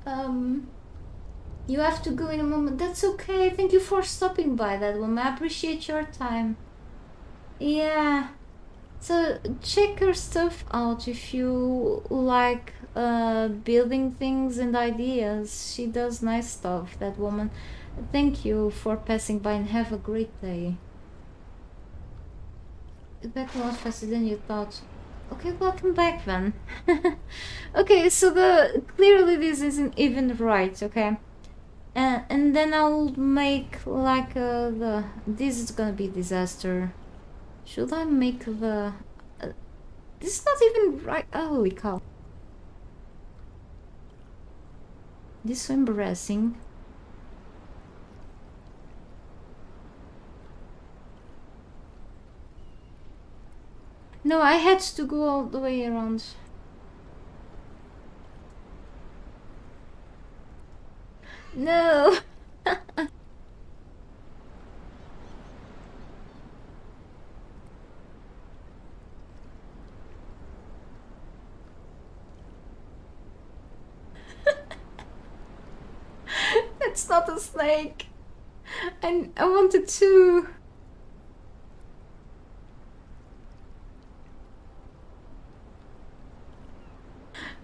You have to go in a moment. That's okay. Thank you for stopping by, that woman. I appreciate your time. Yeah. So check her stuff out if you like building things and ideas. She does nice stuff, that woman. Thank you for passing by and have a great day. Back a lot faster than you thought. Okay, welcome back then. Okay, so clearly this isn't even right, okay? And then I'll make like this is gonna be disaster. Should I make the... this is not even right. Holy cow. This is so embarrassing. No, I had to go all the way around. No! That's not a snake. I wanted to...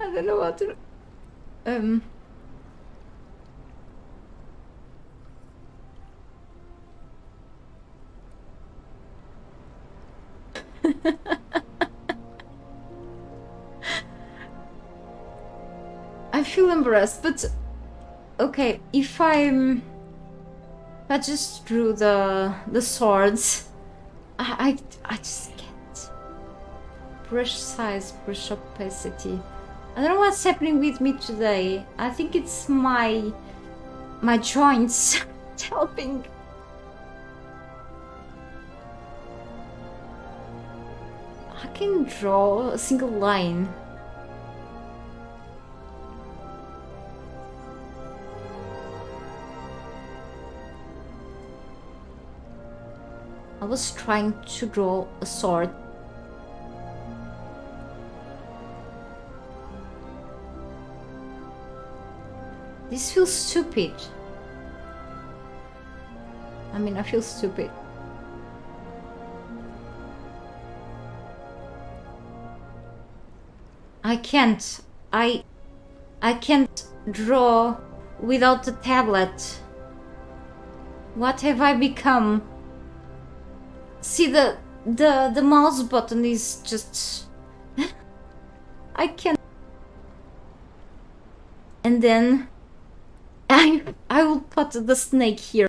I don't know what to... I feel embarrassed, but okay, if I just drew the swords, I just can't. Brush size, brush opacity. I don't know what's happening with me today. I think it's my joints helping. I can draw a single line. I was trying to draw a sword. This feels stupid. I mean, I feel stupid. I can't. I can't draw without the tablet. What have I become? See, the mouse button is just... I can't. And then I will put the snake here.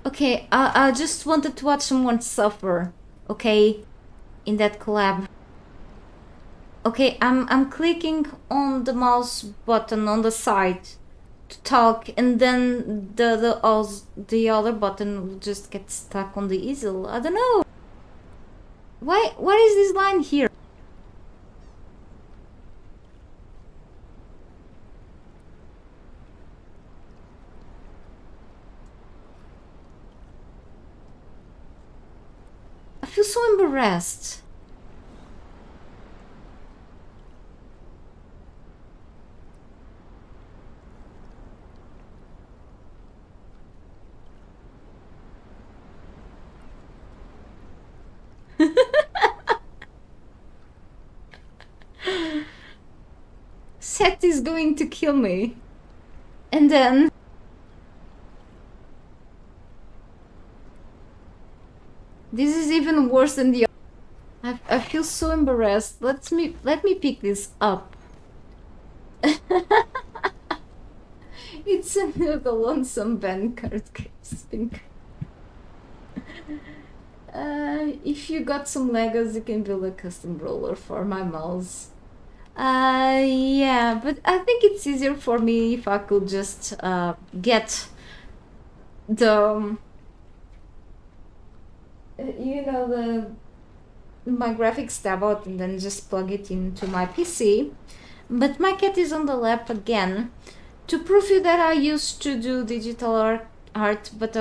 Okay, I just wanted to watch someone suffer, okay, in that collab. Okay, I'm clicking on the mouse button on the side to talk, and then the other button will just get stuck on the easel. I don't know. What is this line here? I feel so embarrassed. Seth is going to kill me. And then... this is even worse than the... I feel so embarrassed. Let me pick this up. It's another lonesome band card casting. If you got some Legos, you can build a custom roller for my mouse. Yeah, but I think it's easier for me if I could just get the you know, my graphics tab out and then just plug it into my PC. But my cat is on the lap again to prove you that I used to do digital art, but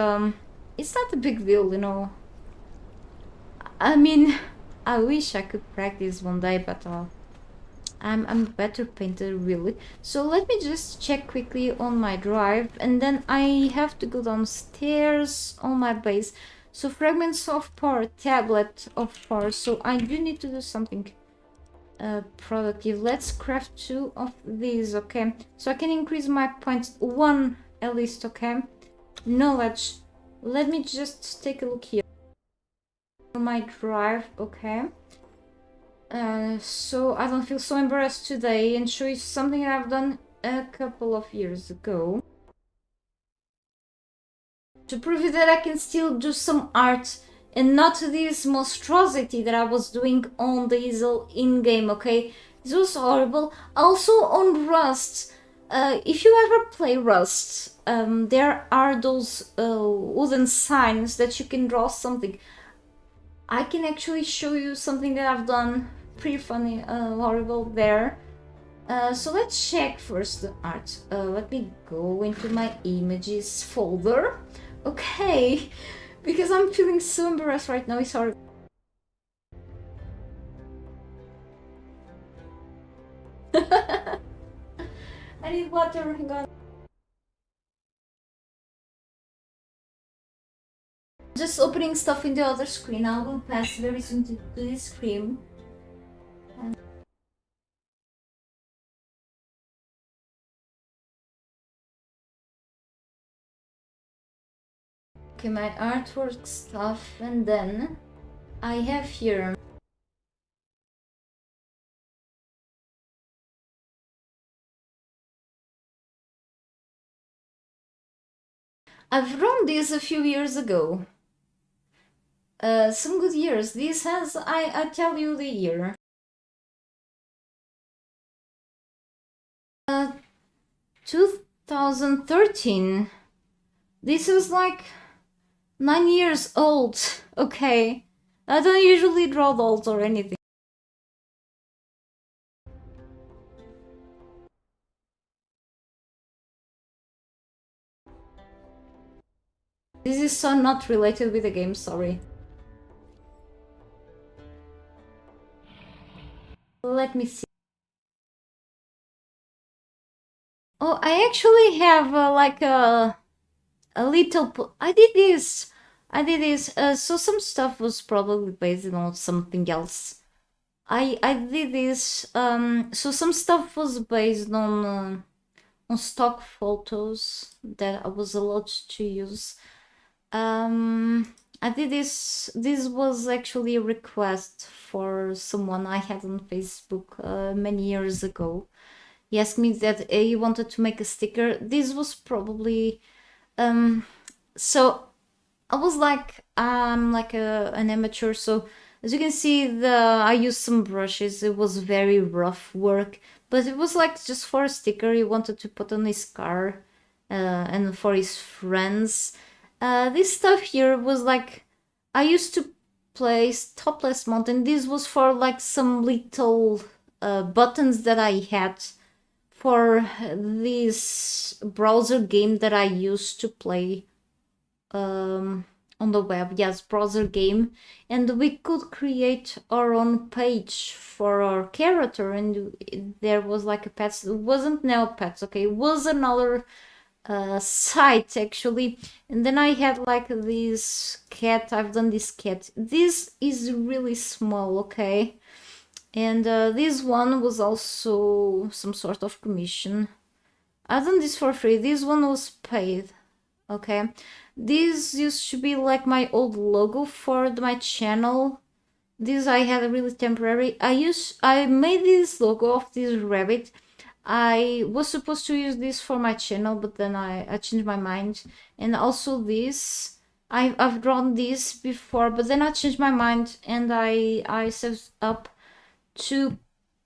it's not a big deal, you know. I mean, I wish I could practice one day, but I'm a better painter really. So let me just check quickly on my drive, and then I have to go downstairs on my base. So fragments of power, tablet of power. So I do need to do something productive. Let's craft 2 of these, okay? So I can increase my points 1 at least, okay? Knowledge. Let me just take a look here. My drive, okay? So I don't feel so embarrassed today and show you something that I've done a couple of years ago. To prove you that I can still do some art and not this monstrosity that I was doing on the easel in-game, okay? This was horrible. Also on Rust, if you ever play Rust, there are those wooden signs that you can draw something. I can actually show you something that I've done pretty funny, horrible there. So let's check first the art. Let me go into my images folder. Okay, because I'm feeling so embarrassed right now, it's horrible. I need water, hang on. Just opening stuff in the other screen. I will pass very soon to this screen. Okay, my artwork stuff, and then I have here I've drawn this a few years ago. Some good years. This has, I tell you the year. 2013. This is like 9 years old. Okay. I don't usually draw dolls or anything. This is so not related with the game, sorry. Let me see. Oh, I actually have like a little... I did this. So some stuff was probably based on something else. I did this. So some stuff was based on stock photos that I was allowed to use. I did this. This was actually a request for someone I had on Facebook many years ago. He asked me that he wanted to make a sticker. This was probably so I was like, I'm like an amateur, so as you can see, I used some brushes. It was very rough work, but it was like just for a sticker he wanted to put on his car and for his friends. This stuff here was like, I used to place Topless Mountain. This was for like some little buttons that I had for this browser game that I used to play on the web. Yes, browser game, and we could create our own page for our character, and there was like a pets. It wasn't Neopets, okay, it was another site actually. And then I had like this cat. I've done this cat. This is really small, okay, and this one was also some sort of commission. I've done this for free. This one was paid, okay. This used to be like my old logo for my channel. This I had a really temporary. I made this logo of this rabbit. I was supposed to use this for my channel, but then I changed my mind. And also this, I've drawn this before, but then I changed my mind and I set up to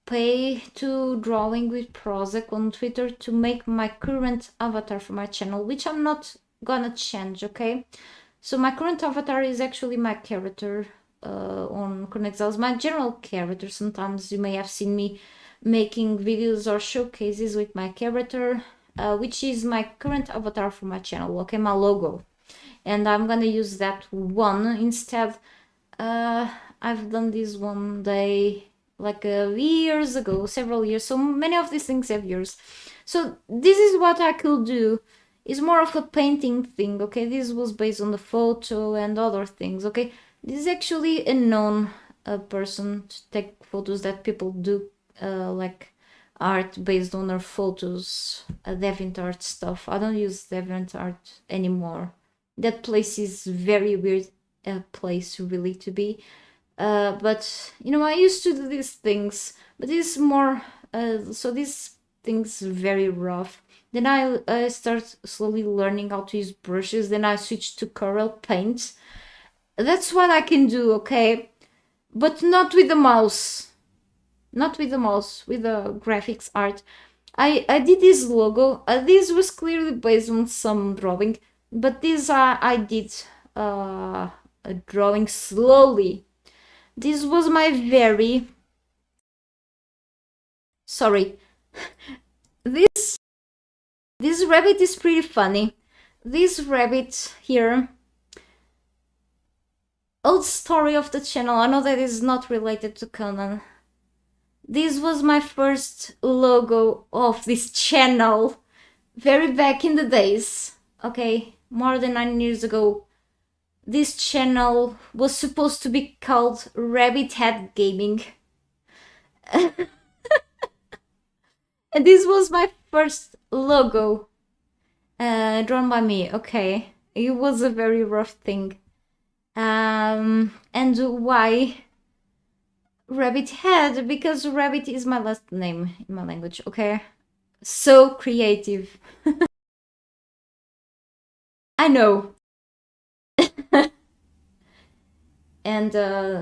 pay to drawing with Prozac on Twitter to make my current avatar for my channel, which I'm not gonna change, okay? So my current avatar is actually my character on Conan Exiles, my general character. Sometimes you may have seen me making videos or showcases with my character, which is my current avatar for my channel, okay, my logo. And I'm gonna use that one instead. I've done this one day like years ago, several years. So many of these things have years. So this is what I could do. It's more of a painting thing, okay? This was based on the photo and other things, okay? This is actually a known person to take photos that people do, like art based on their photos, DeviantArt stuff. I don't use DeviantArt anymore. That place is very weird place really to be. But you know, I used to do these things, but this is more so these things very rough. Then I start slowly learning how to use brushes. Then I switched to Corel Paint. That's what I can do, okay? But not with the mouse. Not with the mouse, with the graphics art. I did this logo. This was clearly based on some drawing, but this I did a drawing slowly. This was my very... Sorry. This rabbit is pretty funny. This rabbit here... Old story of the channel. I know that is not related to Conan. This was my first logo of this channel. Very back in the days. Okay, more than 9 years ago. This channel was supposed to be called Rabbit Head Gaming. And this was my first logo drawn by me. Okay, it was a very rough thing. And why Rabbit Head? Because Rabbit is my last name in my language, okay? So creative. I know. And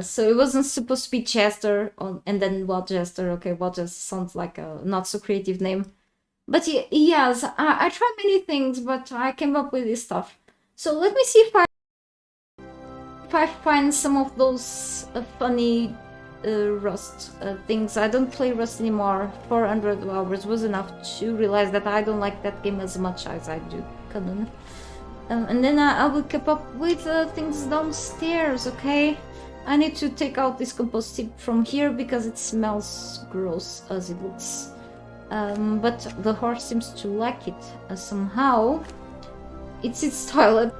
so it wasn't supposed to be Jester, and then Jester, okay, Jester sounds like a not so creative name. But yes, I tried many things, but I came up with this stuff. So let me see if I find some of those funny Rust things. I don't play Rust anymore. 400 hours was enough to realize that I don't like that game as much as I do Conan. And then I will keep up with things downstairs, okay? I need to take out this compost tip from here because it smells gross as it looks. But the horse seems to like it somehow. It's its toilet.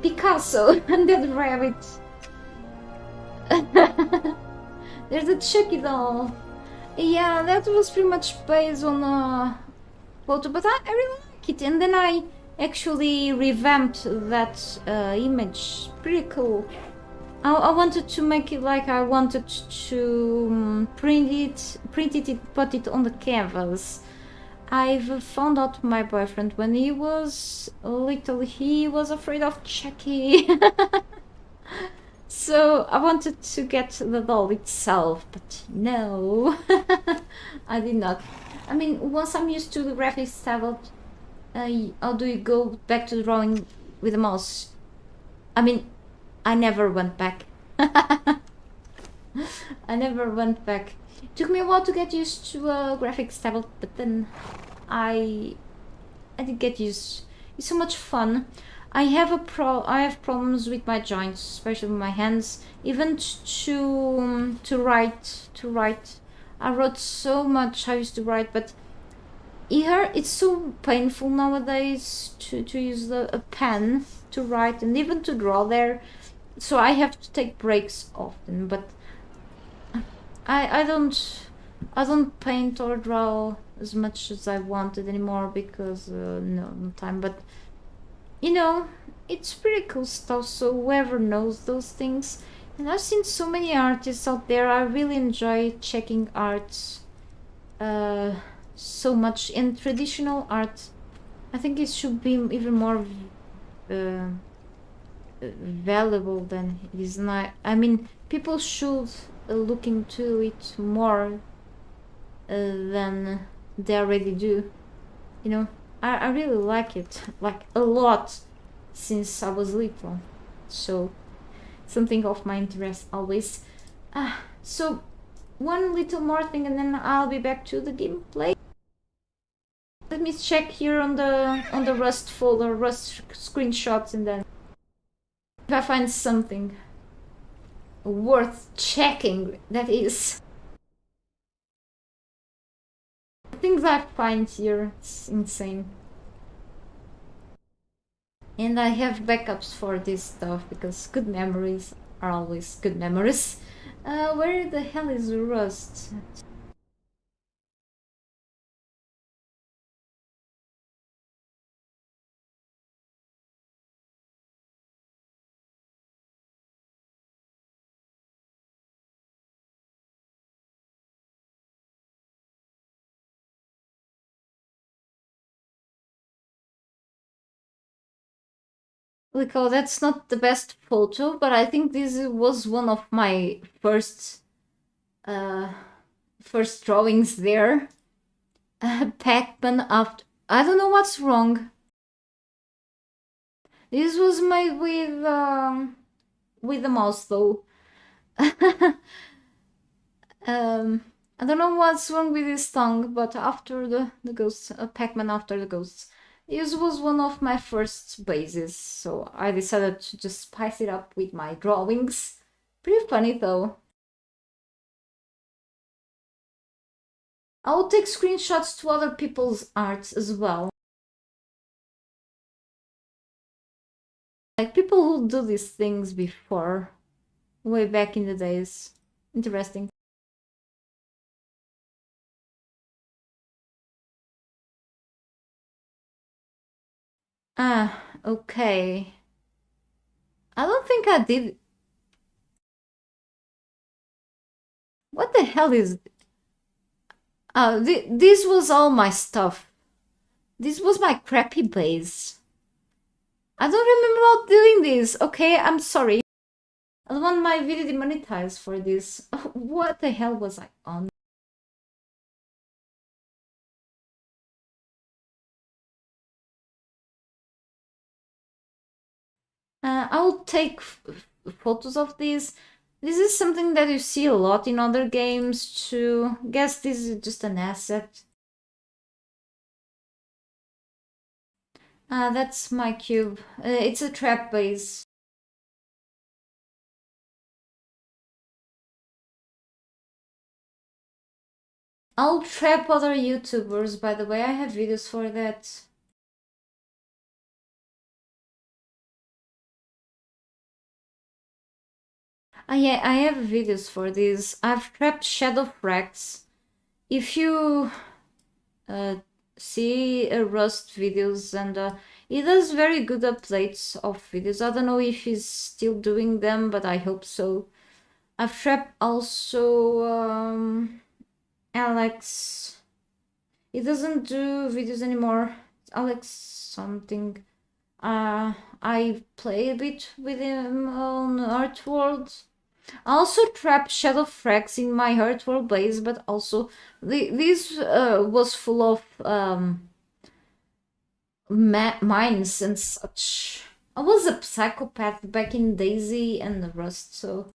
Picasso and that rabbit. There's a Chucky doll. Yeah, that was pretty much based on a photo, but I really like it. And then I actually revamped that image. Pretty cool. I wanted to make it like I wanted to print it, put it on the canvas. I've found out my boyfriend when he was little, he was afraid of Chucky. So I wanted to get the doll itself, but no, I did not. I mean, once I'm used to the graphics tablet, how do you go back to drawing with a mouse? I mean, I never went back. I never went back. It took me a while to get used to a graphics tablet, but then I did get used. It's so much fun. I have problems with my joints, especially with my hands. Even to write. I wrote so much. I used to write, but here it's so painful nowadays to use a pen to write and even to draw there. So I have to take breaks often. But I don't paint or draw as much as I wanted anymore because no time. But you know, it's pretty cool stuff, so whoever knows those things. And I've seen so many artists out there. I really enjoy checking arts so much. In traditional art, I think it should be even more valuable than it is now. I mean, people should look into it more than they already do, you know. I really like it, like a lot, since I was little. So, something of my interest always. So, one little more thing and then I'll be back to the gameplay. Let me check here on the Rust folder, Rust screenshots, and then if I find something. worth checking, that is. The things I find here, it's insane. And I have backups for this stuff because good memories are always good memories. Where the hell is Rust? Because that's not the best photo, but I think this was one of my first first drawings there. Pac-Man after. I don't know what's wrong. This was made with the mouse though. I don't know what's wrong with his tongue, but after the ghosts, Pac-Man after the ghosts. This was one of my first bases, so I decided to just spice it up with my drawings. Pretty funny though. I'll take screenshots to other people's arts as well. Like people who do these things before, way back in the days. Interesting. Ah, okay. I don't think I did. What the hell is... this was all my stuff. This was my crappy base. I don't remember about doing this. Okay, I'm sorry. I don't want my video demonetized for this. What the hell was I on? I'll take photos of this. This is something that you see a lot in other games too. Guess this is just an asset. That's my cube. It's a trap base. I'll trap other YouTubers, by the way. I have videos for that. Yeah, I have videos for this. I've trapped Shadow Frags. If you see Rust videos, and he does very good updates of videos. I don't know if he's still doing them, but I hope so. I've trapped also Alex. He doesn't do videos anymore. Alex something. I play a bit with him on Earth World. I also trapped Shadow Frags in my Earth World base, but also this was full of mines and such. I was a psychopath back in Daisy and the Rust, so...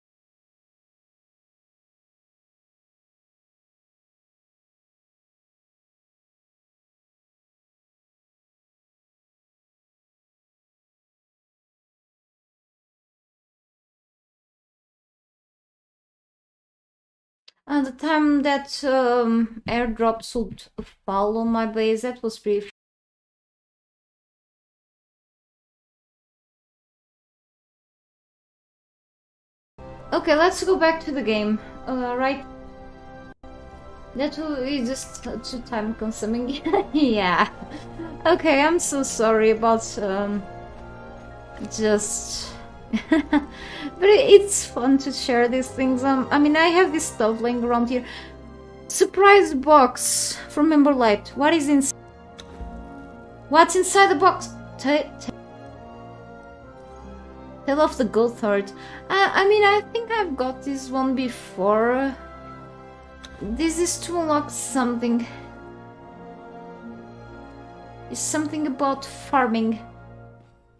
the time that airdrops would fall on my base, that was pretty... Okay, let's go back to the game. Right. That is just too time consuming. Yeah. Okay, I'm so sorry about just... But it's fun to share these things. I mean, I have this stuff laying around here. Surprise box from Emberlight. What is inside? What's inside the box? Tale of the Goatherd. I mean, I think I've got this one before. This is to unlock something. It's something about farming.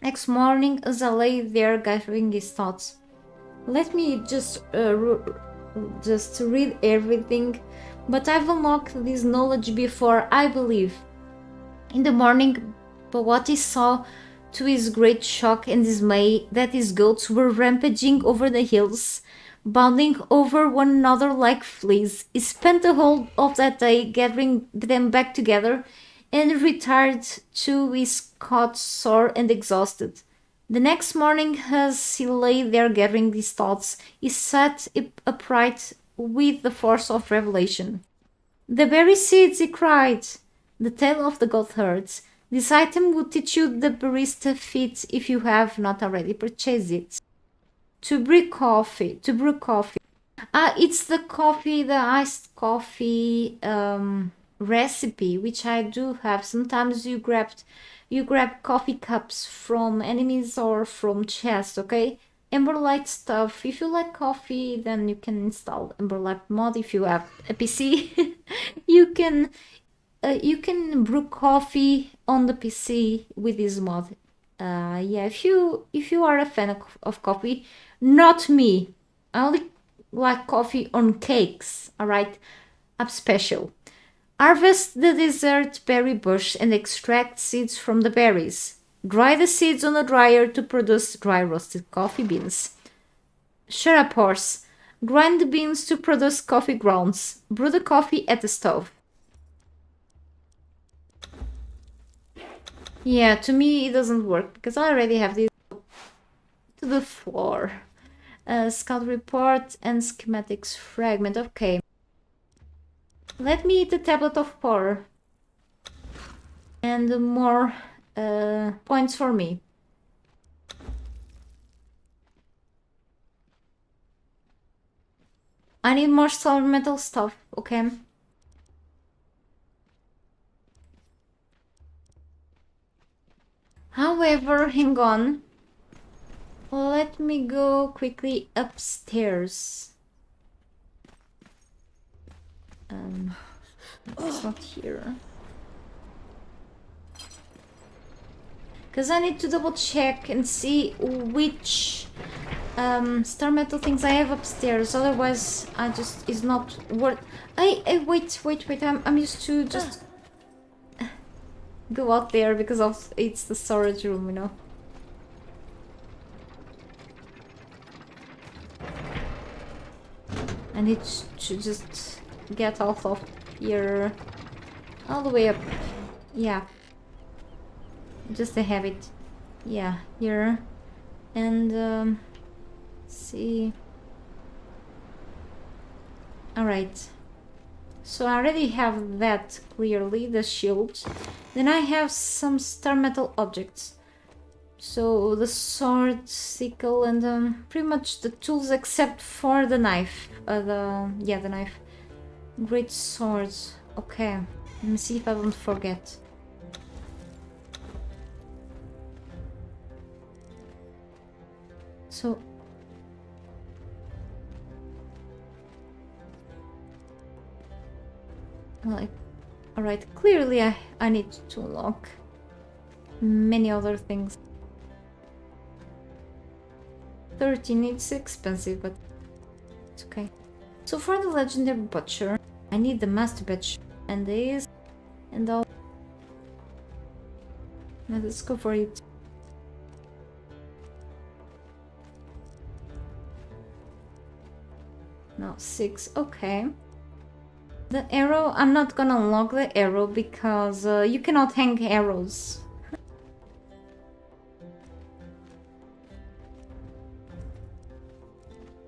Next morning, as I lay there gathering his thoughts. Let me just read everything. But I've unlocked this knowledge before, I believe. In the morning, but what he saw, to his great shock and dismay, that his goats were rampaging over the hills, bounding over one another like fleas. He spent the whole of that day gathering them back together and retired to his cot sore and exhausted. The next morning, as he lay there gathering his thoughts, he sat upright with the force of revelation. "The berry seeds," he cried. "The tale of the goatherds. This item will teach you the barista feat if you have not already purchased it. To brew coffee. It's the coffee, the iced coffee recipe, which I do have. Sometimes you grab coffee cups from enemies or from chests, okay? Emberlight stuff. If you like coffee, then you can install Emberlight mod. If you have a PC, you can brew coffee on the PC with this mod. Yeah, if you are a fan of coffee, not me. I only like coffee on cakes. All right, I'm special. Harvest the desert berry bush and extract seeds from the berries. Dry the seeds on a dryer to produce dry roasted coffee beans. Shut up, horse. Grind the beans to produce coffee grounds. Brew the coffee at the stove. Yeah, to me it doesn't work because I already have this to the floor. Scout report and schematics fragment. Okay. Let me eat the tablet of power. And more points for me. I need more solar metal stuff, okay? However, hang on. Let me go quickly upstairs. It's not here. Because I need to double check and see which star metal things I have upstairs. Otherwise, it's not worth. Wait. I'm used to just go out there because it's the storage room, you know. I need to just get out of here, all the way up. Yeah, just to have it. Yeah, here, and see. All right. So I already have that clearly, the shield. Then I have some star metal objects. So the sword, sickle, and pretty much the tools except for the knife. The knife. Great swords. Okay. Let me see if I don't forget. So like, alright, clearly I need to unlock many other things. 13, it's expensive, but it's okay. So for the legendary butcher, I need the master butcher and this and all. Now let's go for it. No, 6, okay. The arrow, I'm not gonna unlock the arrow because you cannot hang arrows.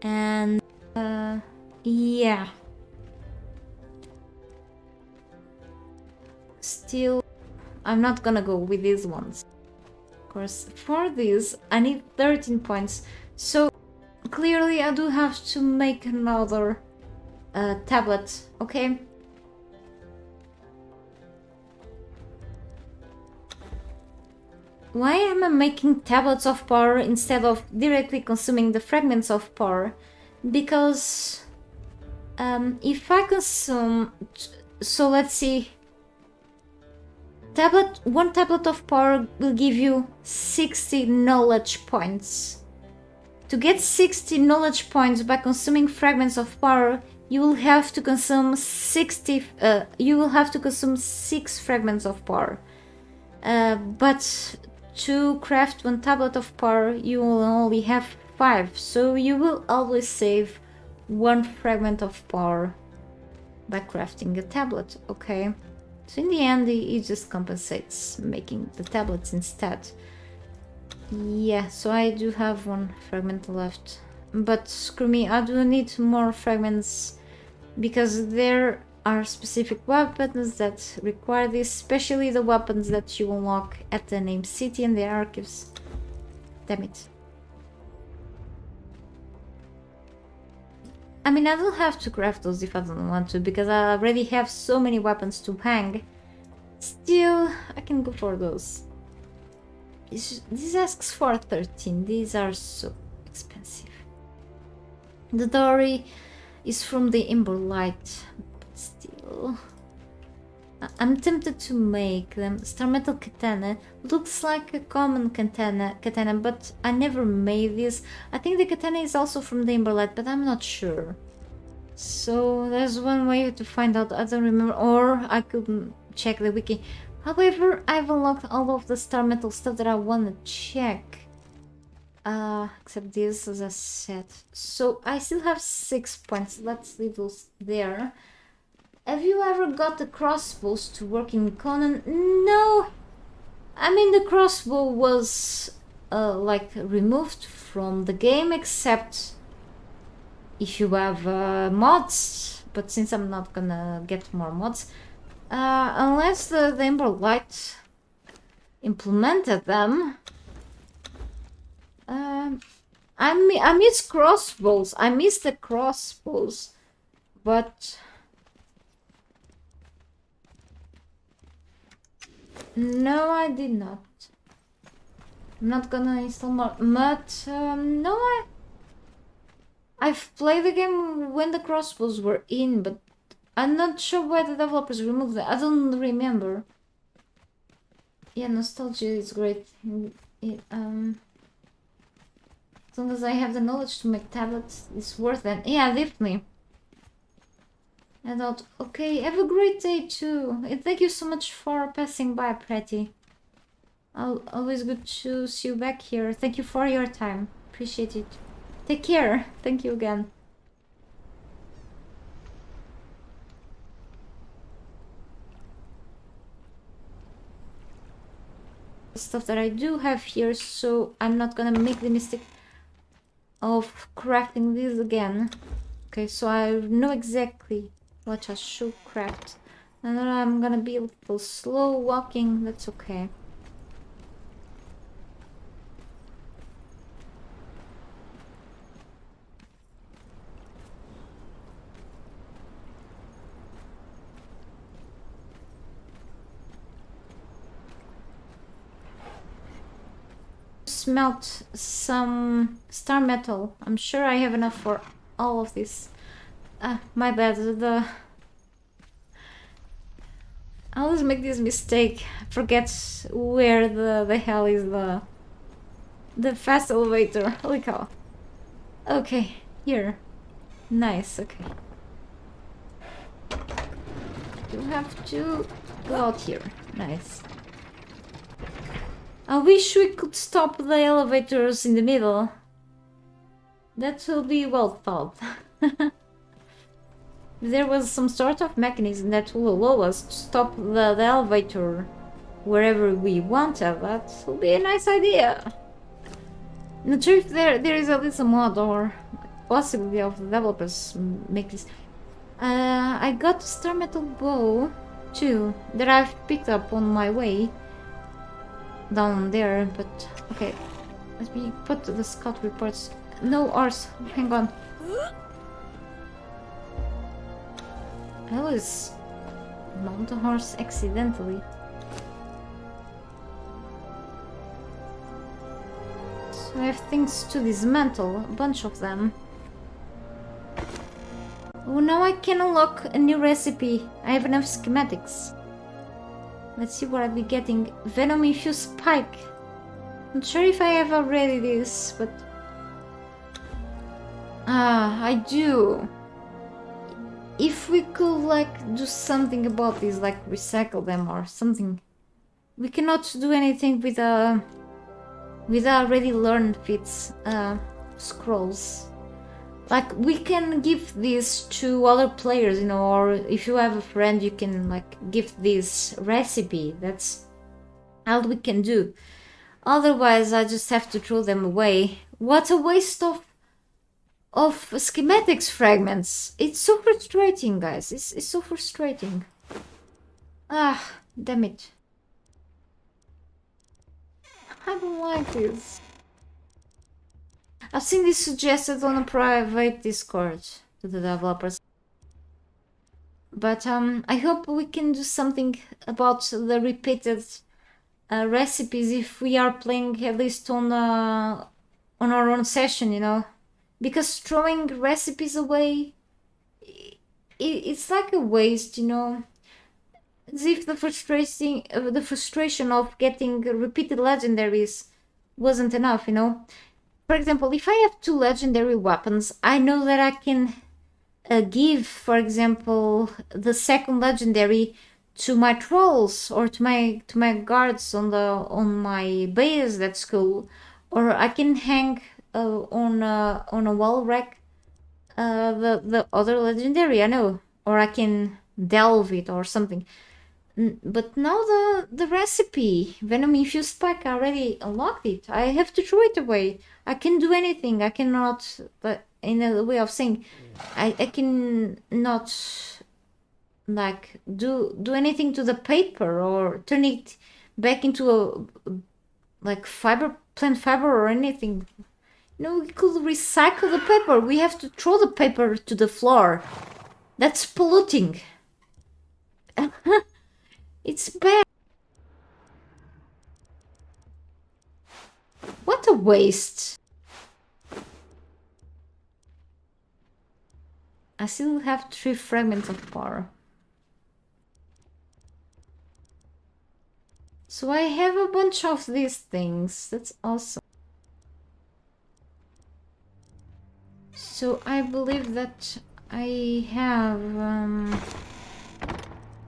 And yeah. Still, I'm not gonna go with these ones. Of course, for this, I need 13 points. So clearly I do have to make another tablet, okay? Why am I making tablets of power instead of directly consuming the fragments of power? Because if I consume, so let's see, one tablet of power will give you 60 knowledge points. To get 60 knowledge points by consuming fragments of power, you will have to consume 6 fragments of power. But to craft one tablet of power, you will only have 5, so you will always save 1 fragment of power by crafting a tablet. Okay, so in the end it just compensates making the tablets instead. Yeah, so I do have 1 fragment left, but screw me, I do need more fragments because there are specific weapons that require this, especially the weapons that you unlock at the named city and the archives. Damn it. I mean, I don't have to craft those if I don't want to, because I already have so many weapons to hang. Still, I can go for those. This asks for 13. These are so expensive. The dory is from the Ember Light, but still... I'm tempted to make them. Star Metal Katana looks like a common katana, but I never made this. I think the katana is also from the Ember Light, but I'm not sure. So there's one way to find out. I don't remember, or I could check the wiki. However, I've unlocked all of the Star Metal stuff that I want to check. Except this, as I said. So I still have 6 points. Let's leave those there. Have you ever got the crossbows to work in Conan? No! I mean, the crossbow was like removed from the game, except if you have mods. But since I'm not gonna get more mods, unless the Ember Light implemented them. I miss crossbows. I miss the crossbows, but no, I did not. I'm not gonna install more. But no, I've played the game when the crossbows were in, but I'm not sure why the developers removed them. I don't remember. Yeah, nostalgia is great. As long as I have the knowledge to make tablets, it's worth it. Yeah, definitely. I thought, okay, have a great day too. And thank you so much for passing by, Pretty. Always good to see you back here. Thank you for your time. Appreciate it. Take care. Thank you again. Stuff that I do have here, so I'm not gonna make the mistake of crafting this again. Okay, so I know exactly what I should craft. And then I'm gonna be a little slow walking, that's okay. Smelt some star metal. I'm sure I have enough for all of this. My bad. I always make this mistake. Forget where the hell is the fast elevator. Holy cow. Okay, here. Nice. Okay. You have to go out here. Nice. I wish we could stop the elevators in the middle. That will be well thought. If there was some sort of mechanism that will allow us to stop the elevator wherever we want it, that will be a nice idea. Not sure if there is at least a mod or possibility of the developers make this. I got a star metal bow too that I've picked up on my way down there, but okay, let me put the scout reports. No horse, hang on. I always mount a horse accidentally. So I have things to dismantle, a bunch of them. Oh, now I can unlock a new recipe. I have enough schematics. Let's see what I'll be getting. Venom infused spike. Not sure if I have already this, but... I do. If we could, like, do something about this, like recycle them or something. We cannot do anything with already learned feats, scrolls. like we can give this to other players, you know, or if you have a friend, you can like give this recipe. That's all we can do. Otherwise, I just have to throw them away. What a waste of schematics fragments. It's so frustrating, guys. It's so frustrating. Ah, damn it. I don't like this. I've seen this suggested on a private Discord to the developers. But I hope we can do something about the repeated recipes if we are playing at least on our own session, you know, because throwing recipes away, it's like a waste, you know. As if the frustration of getting repeated legendaries wasn't enough, you know. For example, if I have 2 legendary weapons, I know that I can give, for example, the second legendary to my trolls or to my guards on my base. That's cool. Or I can hang on a wall rack the other legendary. I know, or I can delve it or something. But now the recipe venom infused spike, I already unlocked it. I have to throw it away. I can do anything. I cannot, but in a way of saying, I can not like do anything to the paper or turn it back into a like plant fiber or anything. No, we could recycle the paper. We have to throw the paper to the floor. That's polluting. It's bad. What a waste. I still have 3 fragments of power. So I have a bunch of these things. That's awesome. So I believe that I have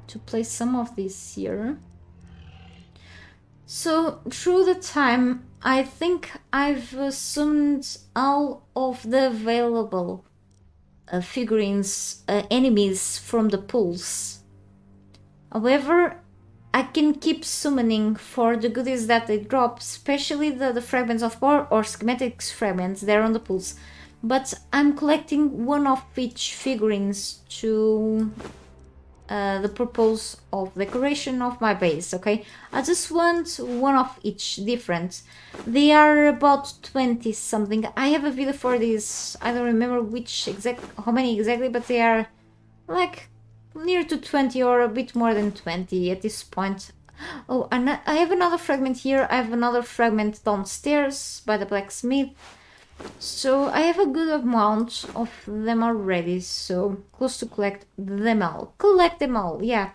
to place some of these here. So through the time, I think I've assumed all of the available figurines, enemies from the pools. However, I can keep summoning for the goodies that they drop, especially the fragments of power or schematics fragments there on the pools. But I'm collecting one of each figurines to the purpose of decoration of my base, okay? I just want one of each different. They are about 20 something. I have a video for this. I don't remember how many exactly, but they are like near to 20 or a bit more than 20 at this point. Oh, and I have another fragment here. I have another fragment downstairs by the blacksmith. So I have a good amount of them already, so close to collect them all. Collect them all, yeah.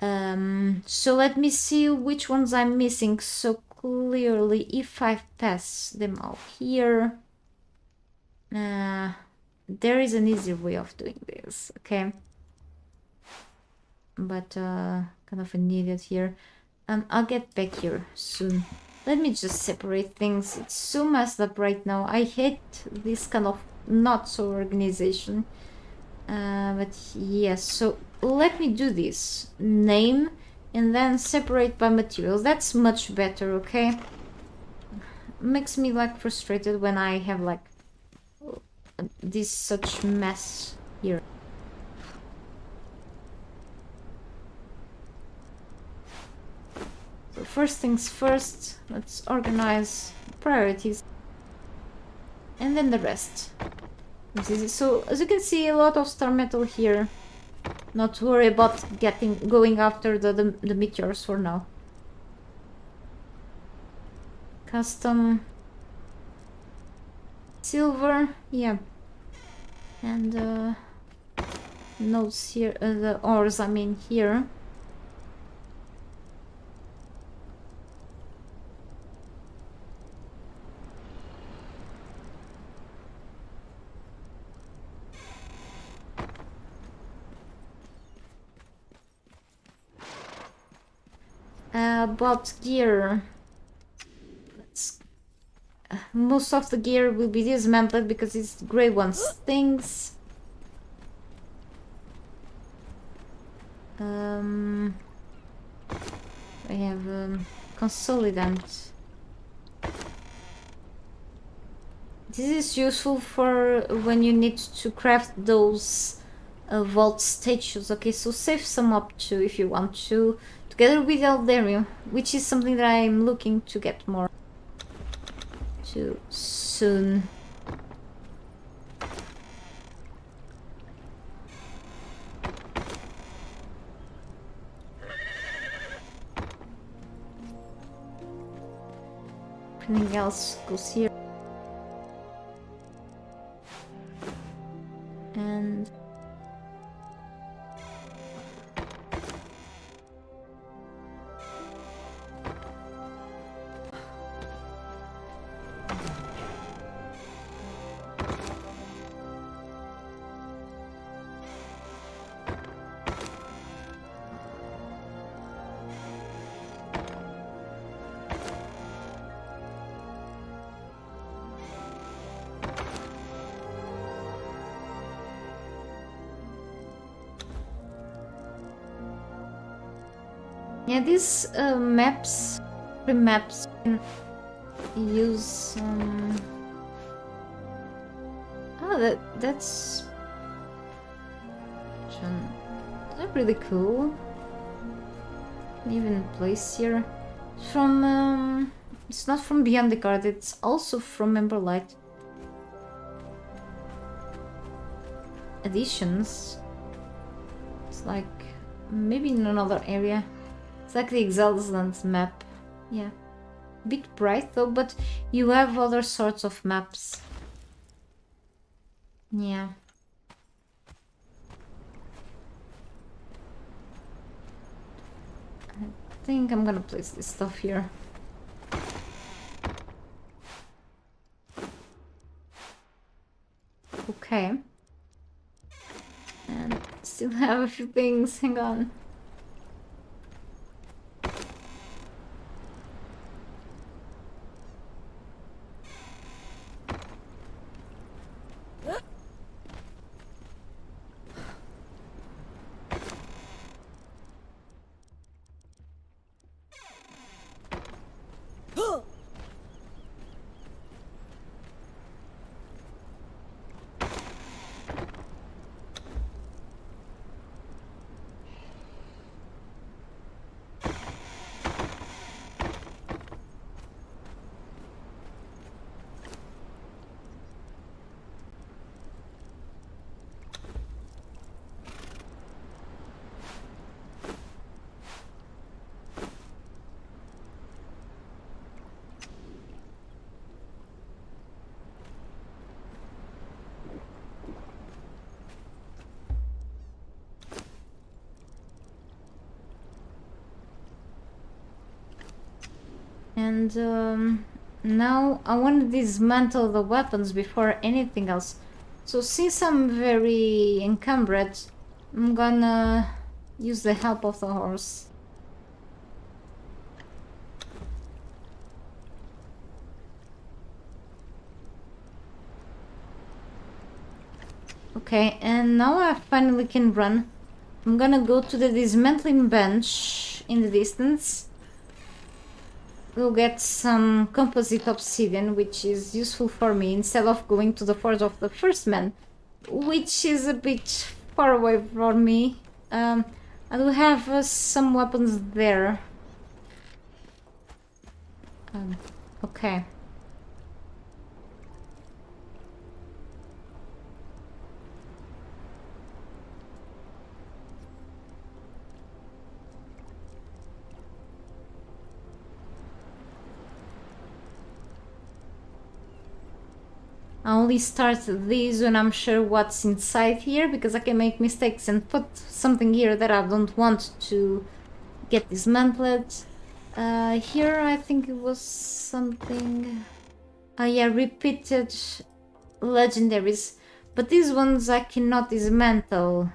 So let me see which ones I'm missing. So clearly, if I pass them all here, there is an easy way of doing this, okay? But kind of an idiot here. I'll get back here soon. Let me just separate things. It's so messed up right now. I hate this kind of not so organization. But yes, so let me do this. Name and then separate by materials. That's much better, okay? Makes me like frustrated when I have like this such mess here. So first things first, let's organize priorities and then the rest. So as you can see, a lot of star metal here. Not to worry about going after the meteors for now. Custom silver, yeah, and notes here, the ores I mean here. About gear, let's most of the gear will be dismantled because it's grade 1 things. I have consolidant. This is useful for when you need to craft those vault statues. Okay, so save some up too if you want to, together with Eldarium, which is something that I'm looking to get more to soon. Anything else goes here. And yeah, these maps, free maps, can use. Oh, that's really cool. Even place here from. It's not from Beyond the Card. It's also from Emberlight. Additions. It's like maybe in another area. It's like the Exiles land map. Yeah. A bit bright though, but you have other sorts of maps. Yeah. I think I'm gonna place this stuff here. Okay. And still have a few things, hang on. And now I want to dismantle the weapons before anything else. So since I'm very encumbered, I'm gonna use the help of the horse. Okay, and now I finally can run. I'm gonna go to the dismantling bench in the distance. Go get some composite obsidian, which is useful for me, instead of going to the Forge of the First Man, which is a bit far away from me. I do have some weapons there. Okay. I only start these when I'm sure what's inside here, because I can make mistakes and put something here that I don't want to get dismantled. Here I think it was something... yeah, repeated legendaries. But these ones I cannot dismantle.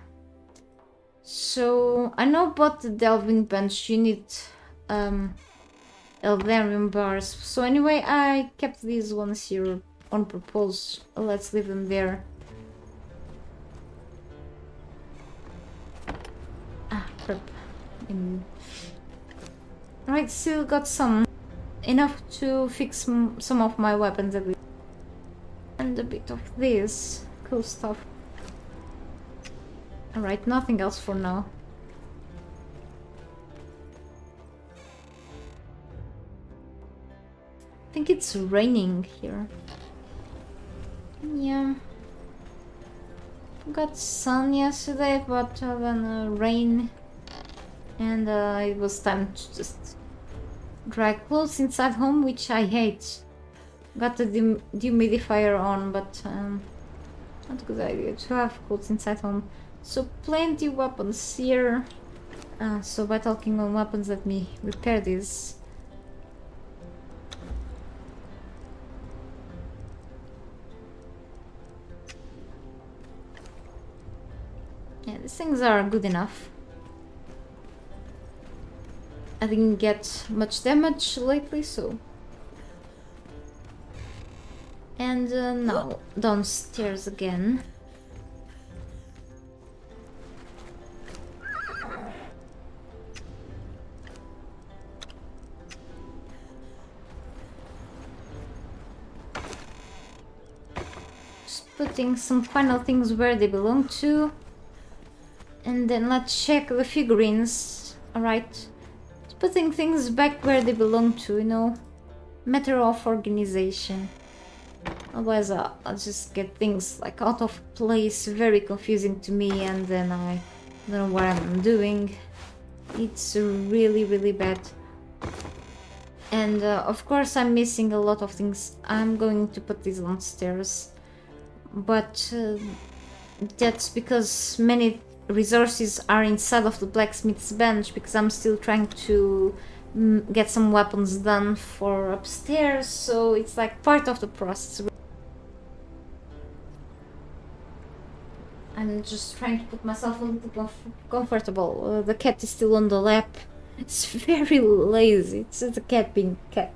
So I know about the delving bench you need Elvarium bars. So anyway, I kept these ones here on purpose. Let's leave them there. Ah, crap. Right, still got some. Enough to fix some of my weapons a bit. And a bit of this. Cool stuff. Alright, nothing else for now. I think it's raining here. Yeah. Got sun yesterday, but then rain. And it was time to just dry clothes inside home, which I hate. Got the dehumidifier on, but not a good idea to have clothes inside home. So plenty of weapons here. So by talking on weapons, let me repair this. Yeah, these things are good enough. I didn't get much damage lately, so... And now, downstairs again. Just putting some final things where they belong to. And then let's check the figurines. Alright. Putting things back where they belong to, you know. Matter of organization. Otherwise I'll just get things like out of place, very confusing to me, and then I don't know what I'm doing. It's really, really bad. And of course I'm missing a lot of things. I'm going to put these downstairs. But that's because many resources are inside of the blacksmith's bench, because I'm still trying to get some weapons done for upstairs, so it's like part of the process. I'm just trying to put myself a little comfortable. The cat is still on the lap. It's very lazy. It's a cat being cat.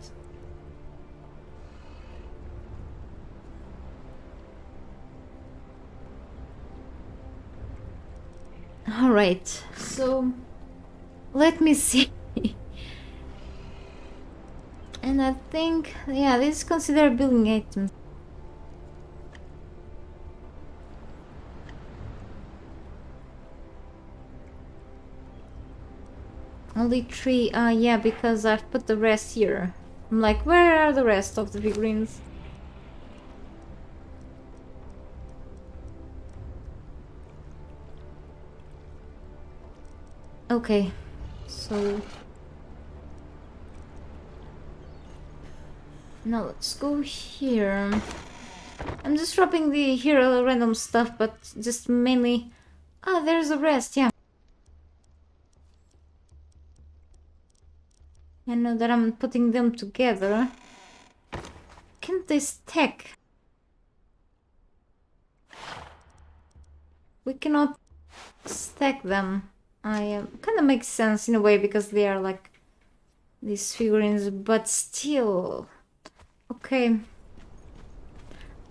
Alright, so let me see. And I think, yeah, this is considered building items. Only 3, yeah, because I've put the rest here. I'm like, where are the rest of the figurines? Okay, so now let's go here. I'm just dropping the here random stuff, but just mainly... Ah, there's the rest, yeah. I know that I'm putting them together. Can't they stack? We cannot stack them. I kind of makes sense in a way, because they are like these figurines, but still. Okay.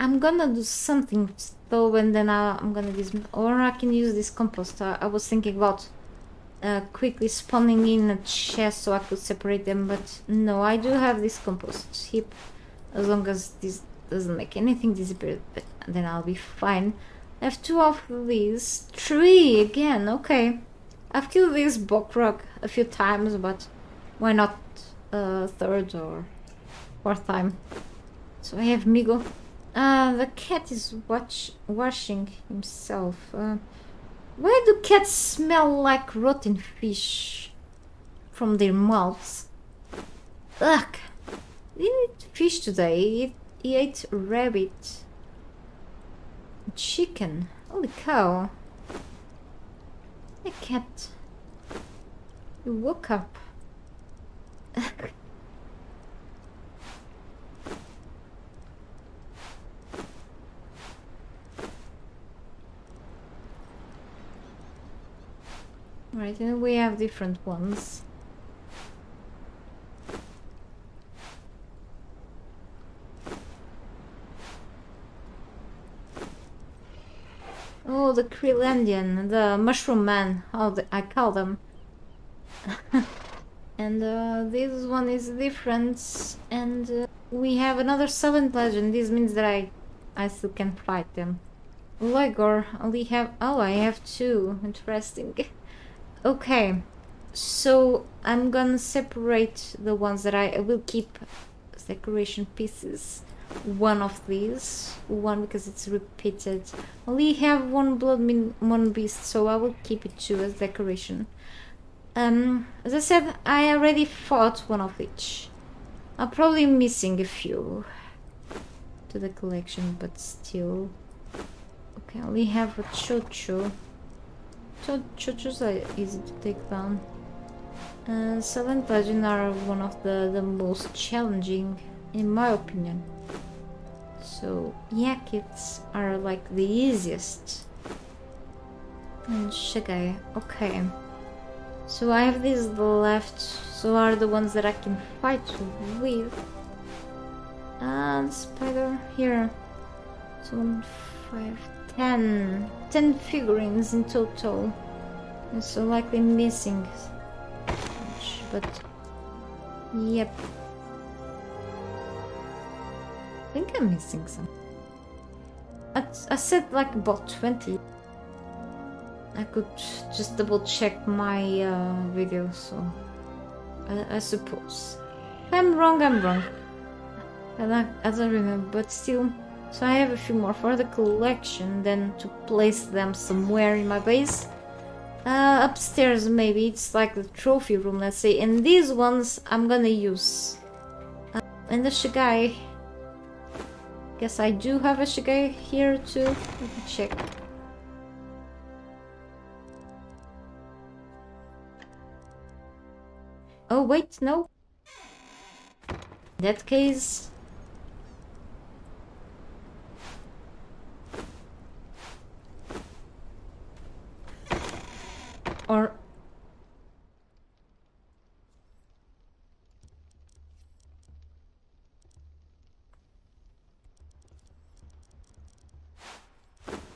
I'm gonna do something though, and then I'm gonna use, or I can use this compost. I was thinking about quickly spawning in a chest so I could separate them, but no, I do have this compost heap. As long as this doesn't make anything disappear, then I'll be fine. I have 2 of these. 3 again, okay. I've killed this Bokrog a few times, but why not a 3rd or 4th time? So I have Migo. The cat is washing himself. Why do cats smell like rotten fish from their mouths? Ugh! He didn't eat fish today. He ate rabbit. Chicken. Holy cow. Hey cat. You woke up. Right, and we have different ones. know, the Creelandian, the Mushroom Man, how I call them. And this one is different, and we have another silent legend. This means that I still can fight them. Legor, only have... oh, I have two. Interesting. Okay, so I'm gonna separate the ones that I will keep as decoration pieces. One of these, one because it's repeated. Only have one blood mean one beast, so I will keep it two as decoration. As I said, I already fought one of each. I'm probably missing a few to the collection, but still. Okay, I only have a Chocho. Chochos are easy to take down. Silent Legend are one of the most challenging, in my opinion. So, Yakits are like the easiest. And Shagai, okay. So I have these left, so are the ones that I can fight with. And spider here. 2, 5, 10. 10 figurines in total. And so likely missing. But yep. I think I'm missing some. I said like about 20. I could just double check my video, so I suppose. If I'm wrong, I'm wrong. I don't remember, but still. So I have a few more for the collection, then to place them somewhere in my base. Upstairs maybe, it's like the trophy room, let's say. And these ones I'm gonna use. And the Shagai. Guess I do have a Shagai here too. Let me check. Oh wait, no. In that case... or...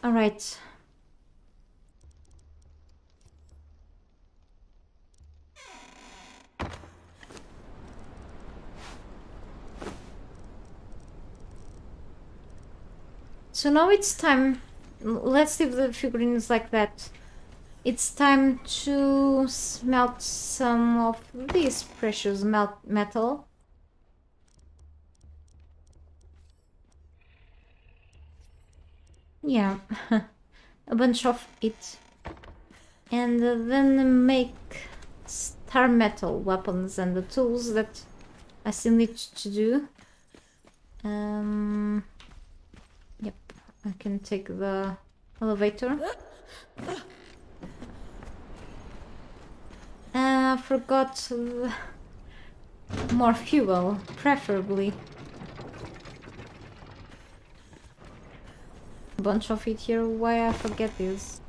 Alright. So now it's time, let's leave the figurines like that. It's time to smelt some of this precious metal. Yeah, a bunch of it. And then make star metal weapons and the tools that I still need to do. Yep, I can take the elevator. I forgot more fuel, preferably. A bunch of it here, why I forget this?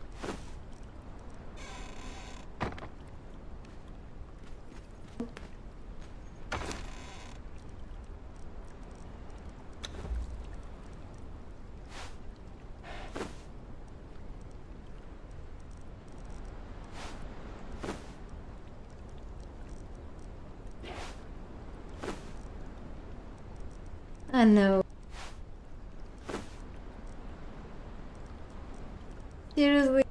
I know. Seriously.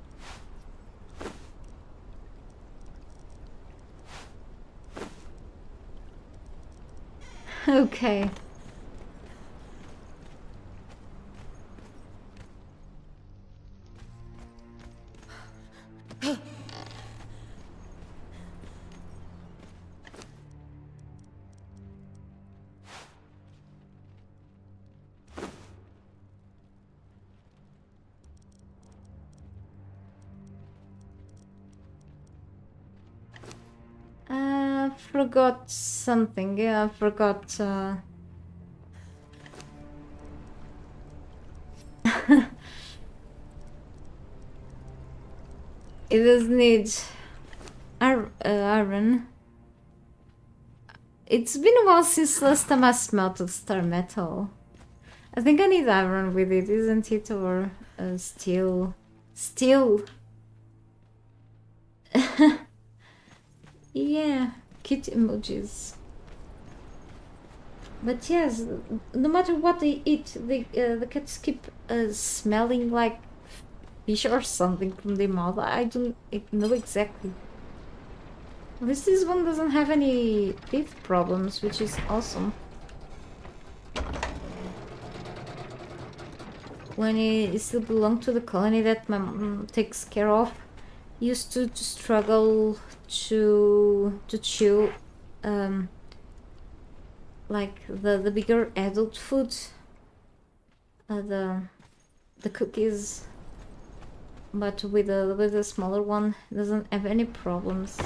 Okay. Forgot something. Yeah, I forgot. It does need iron. It's been a while since last time I smelted star metal. I think I need iron with it, isn't it? Or steel. Still. Yeah, cute emojis. But yes, no matter what they eat, the cats keep smelling like fish or something from their mouth. I don't know exactly. At least this one doesn't have any teeth problems, which is awesome. When it still belonged to the colony that my mom takes care of, used to struggle to chew like the bigger adult food, the cookies, but with the smaller one doesn't have any problems.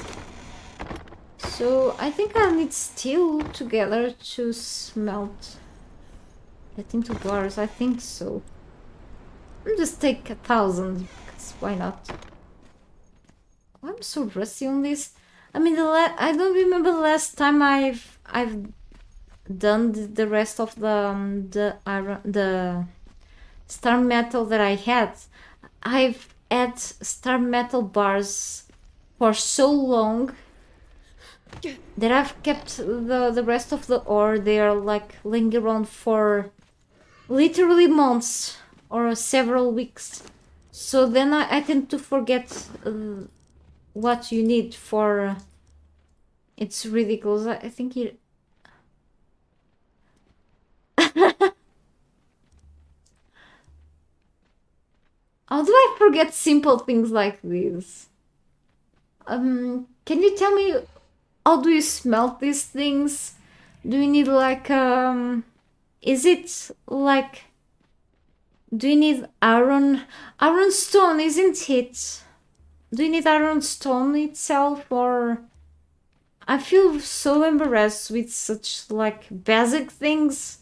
So I think I'll need steel together to smelt it into bars. I think so. I'll just take 1,000 because why not? I'm so rusty on this. I mean, I don't remember the last time I've done the rest of the star metal that I had. I've had star metal bars for so long that I've kept the rest of the ore there, like laying around for literally months or several weeks. So then I tend to forget what you need for. It's ridiculous. I think it. How do I forget simple things like this? Can you tell me how do you smelt these things? Do you need like is it like, do you need iron stone, isn't it? Do you need iron stone itself, or I feel so embarrassed with such like basic things.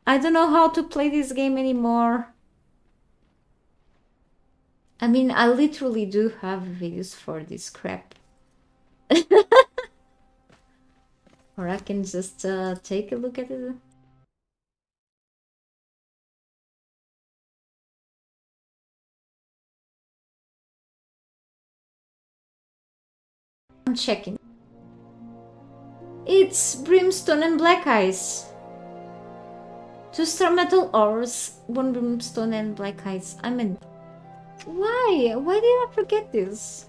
I don't know how to play this game anymore. I mean, I literally do have videos for this crap. Or I can just take a look at it. I'm checking. It's brimstone and black ice. 2 star metal ores, 1 brimstone and black ice. I mean, why? Why did I forget this?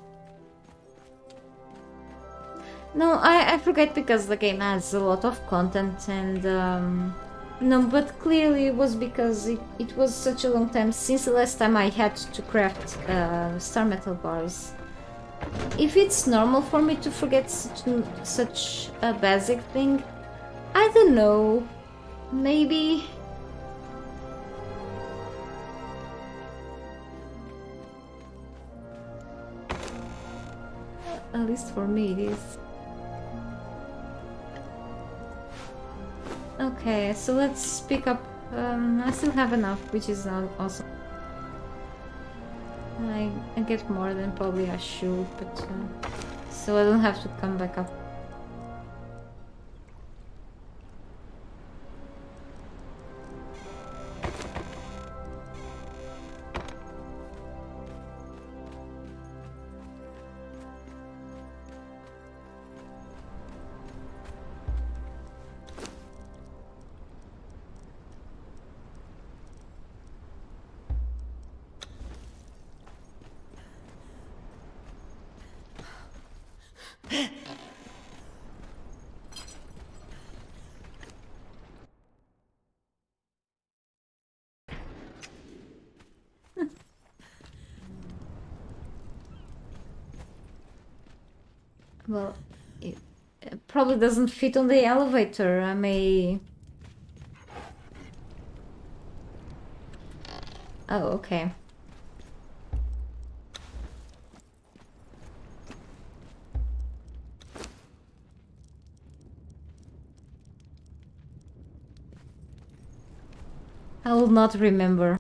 No, I forget because the game has a lot of content and no, but clearly it was because it was such a long time since the last time I had to craft star metal bars. If it's normal for me to forget such a basic thing, I don't know, maybe. At least for me it is. Okay, so let's pick up. I still have enough, which is awesome. I get more than probably I should, but so I don't have to come back up. Well, it probably doesn't fit on the elevator. I may... Oh, okay. I will not remember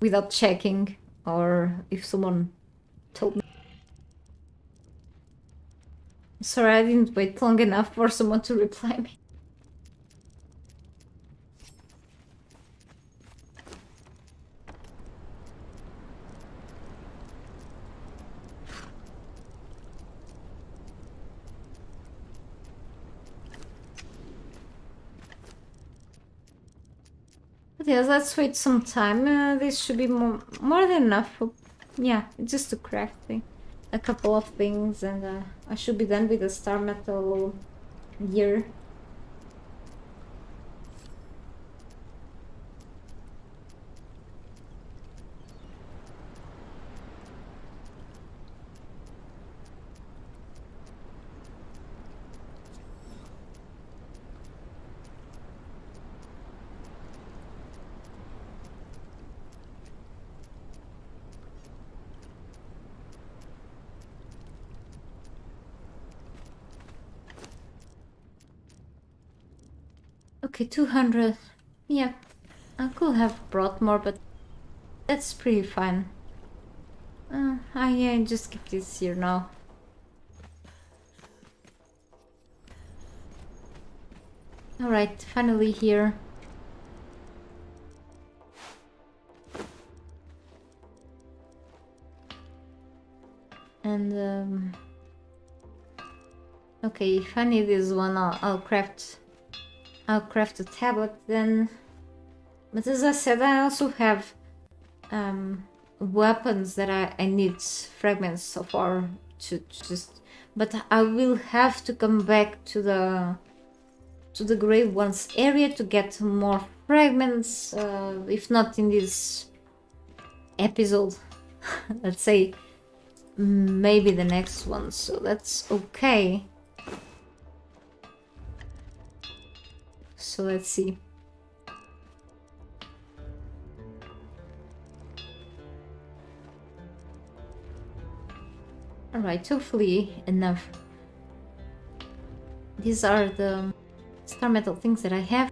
without checking, or if someone told me. Sorry, I didn't wait long enough for someone to reply me. But yes, let's wait some time. This should be more than enough. Yeah, just to craft a couple of things, and I should be done with the star metal gear. Okay, 200. Yeah, I could have brought more, but that's pretty fine. I just keep this here now. Alright, finally here. And okay, if I need this one, I'll craft a tablet then. But as I said, I also have weapons that I need fragments of ore to just. But I will have to come back to the Grave Ones area to get more fragments. If not in this episode, let's say maybe the next one. So that's okay. So let's see. Alright, hopefully enough. These are the star metal things that I have.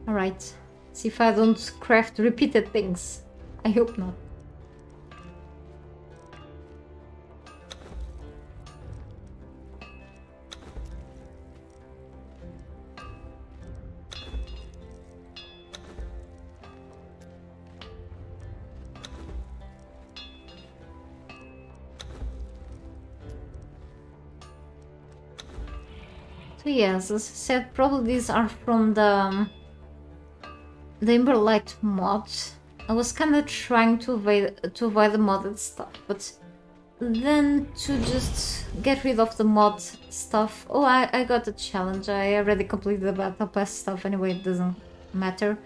Alright, see if I don't craft repeated things. I hope not. So yes, as I said, probably these are from the Emberlight mod. I was kind of trying to avoid the modded stuff, but then to just get rid of the mod stuff. Oh, I got a challenge. I already completed the battle pass stuff anyway, it doesn't matter.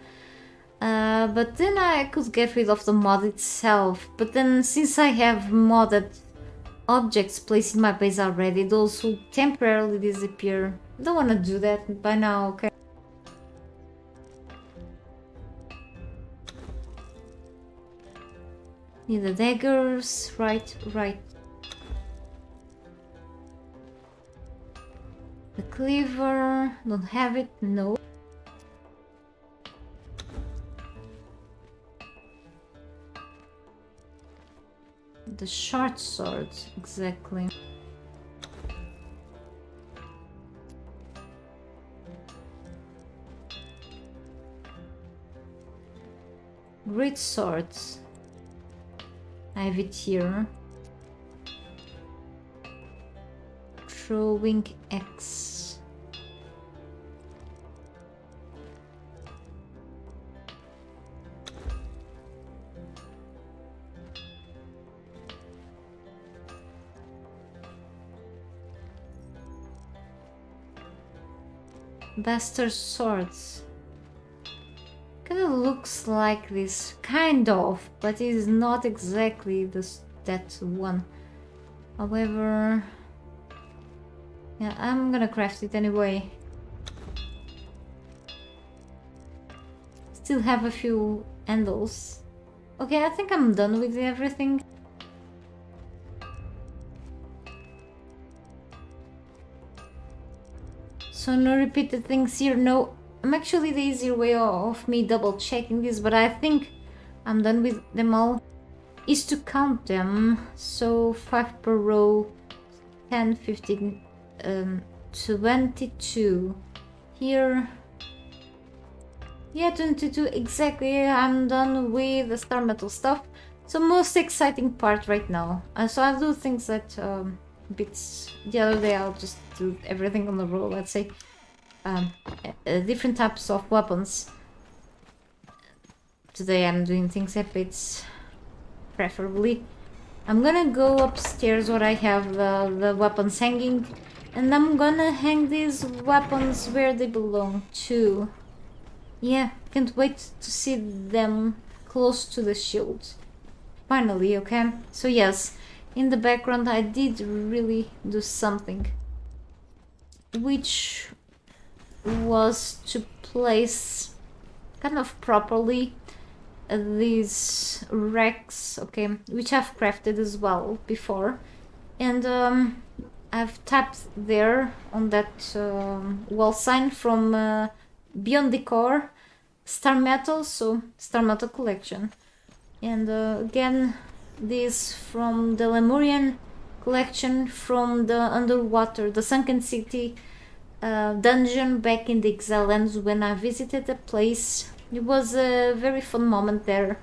But then I could get rid of the mod itself. But then since I have modded objects placed in my base already, those will temporarily disappear. Don't want to do that by now, okay? Need the daggers, right. The cleaver, don't have it, no. The short sword, exactly. Great swords. I have it here. Throwing axe. Bastard swords. Kinda looks like this, kind of, but it is not exactly that one. However, yeah, I'm gonna craft it anyway. Still have a few handles. Okay, I think I'm done with everything. So no repeated things here, no. I'm actually the easier way of me double checking this, but I think I'm done with them all, is to count them. So 5 per row, 10, 15, 22. Here, yeah, 22 exactly. I'm done with the star metal stuff. So most exciting part right now. So I'll do things that bits the other day. I'll just do everything on the roll, let's say. different types of weapons. Today I'm doing things epic, preferably. I'm gonna go upstairs where I have the weapons hanging, and I'm gonna hang these weapons where they belong too. Yeah, can't wait to see them close to the shield. Finally, okay? So yes, in the background I did really do something, which was to place kind of properly these racks, okay, which I've crafted as well before, and I've tapped there on that wall sign from Beyond Decor Star Metal, so Star Metal collection, and again this from the Lemurian collection from the underwater, the Sunken City dungeon back in the Exile lands when I visited the place. It was a very fun moment there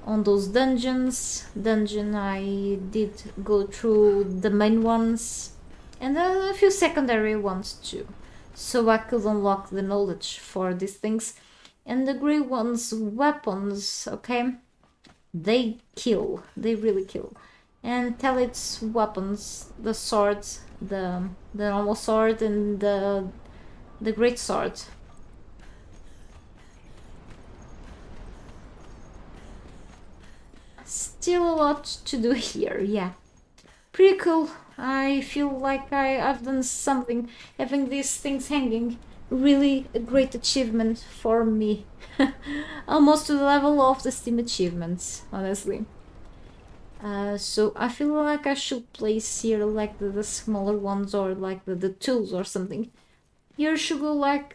on those dungeons. I did go through the main ones and a few secondary ones too, so I could unlock the knowledge for these things. And the grey ones' weapons, okay, they kill, they really kill. And Talit's weapons, the swords, the normal sword and the great sword, still a lot to do here. Yeah, pretty cool. I feel like I've done something. Having these things hanging, really a great achievement for me. Almost to the level of the Steam achievements, honestly. So I feel like I should place here like the smaller ones, or like the tools or something. Here should go like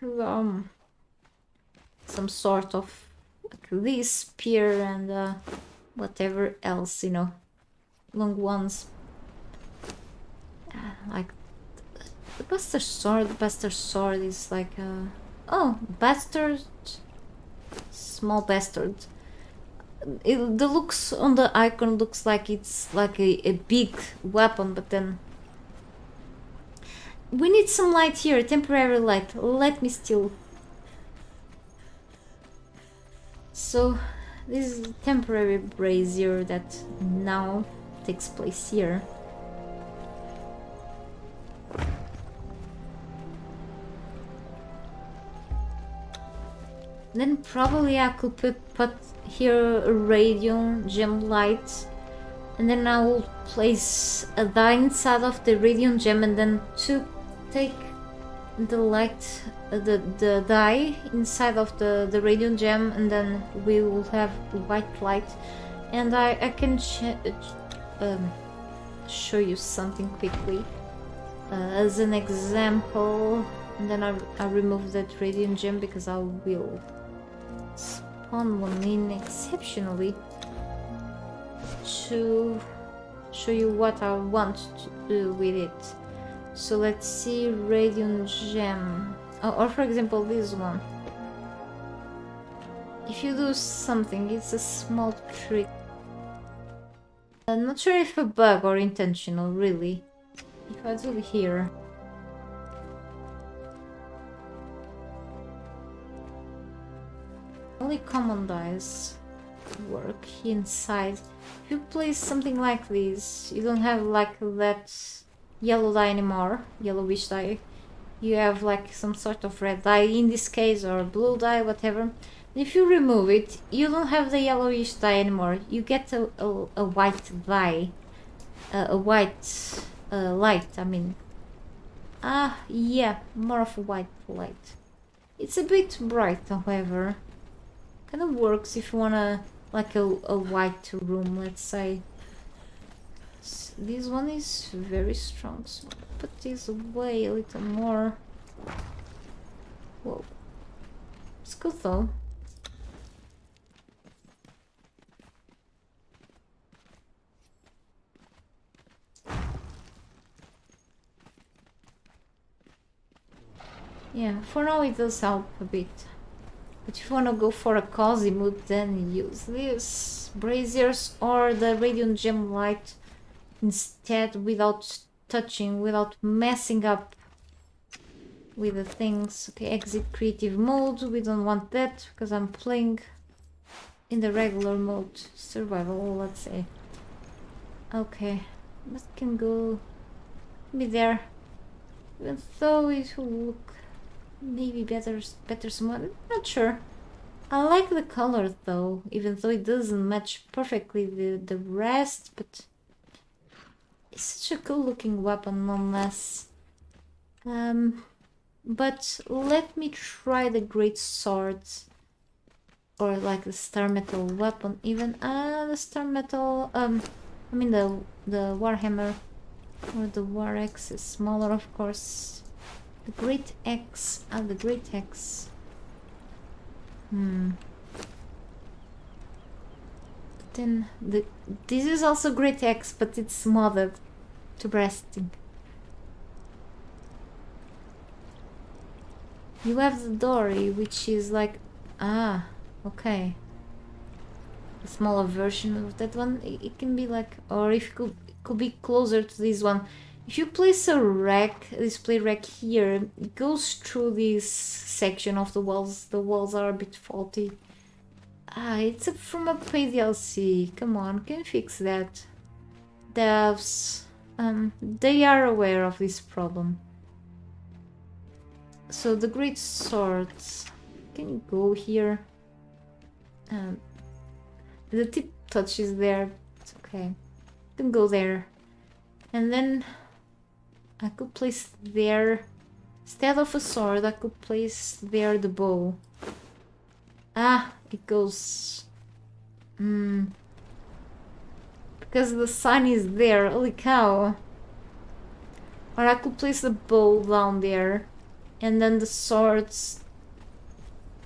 some sort of like this spear and whatever else, you know, long ones. Like the bastard sword. The bastard sword is like oh, bastard, small bastard. The looks on the icon looks like it's like a big weapon, but then we need some light here, temporary light. Let me steal. So this is a temporary brazier that now takes place here. Then probably I could put here a radium gem light, and then I will place a die inside of the radium gem, and then to take the light, the die inside of the radium gem, and then we will have white light. And I can show you something quickly as an example, and then I remove that radium gem because I will spawn one in exceptionally to show you what I want to do with it. So let's see, radium gem, or for example this one. If you do something, it's a small trick. I'm not sure if a bug or intentional, really. If I do here, only common dice work inside. If you place something like this, you don't have like that yellow die anymore, yellowish die. You have like some sort of red dye in this case, or blue dye, whatever. If you remove it, you don't have the yellowish dye anymore. You get a white dye, a white light, I mean. Yeah, more of a white light. It's a bit bright, however. Kind of works if you wanna like a white room, let's say. This one is very strong, so put this away a little more. Whoa, it's good though. Yeah, for now it does help a bit. But if you wanna go for a cozy mood, then use these braziers or the radium gem light instead, without touching, without messing up with the things. Okay, exit creative mode. We don't want that because I'm playing in the regular mode. Survival, let's say. Okay, that can go be there. Even though it will look maybe better somewhat. I'm not sure. I like the color though, even though it doesn't match perfectly the rest, but it's such a cool looking weapon nonetheless. But let me try the great swords. Or like the star metal weapon even. The star metal, I mean the warhammer. Or the war axe is smaller, of course. The great axe, the great axe. But then this is also great axe, but it's modded to breasting. You have the dory, which is like okay. A smaller version of that one. It can be like, or if it could be closer to this one. If you place a rack, display rack here, it goes through this section of the walls. The walls are a bit faulty. It's from a paid DLC. Come on, can you fix that? Devs, they are aware of this problem. So the great swords, can you go here? The tip touch is there. It's okay. You can go there, and then I could place there, instead of a sword, I could place there the bow. It goes... because the sign is there, holy cow. Or I could place the bow down there, and then the swords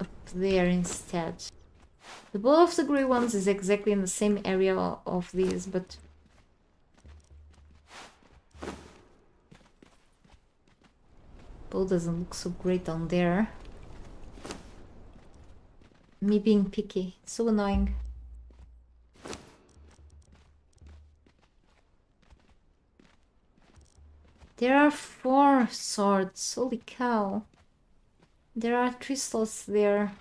up there instead. The bow of the grey ones is exactly in the same area of these, but... bow doesn't look so great on there. Me being picky, so annoying. There are 4 swords, holy cow. There are 3 slots there.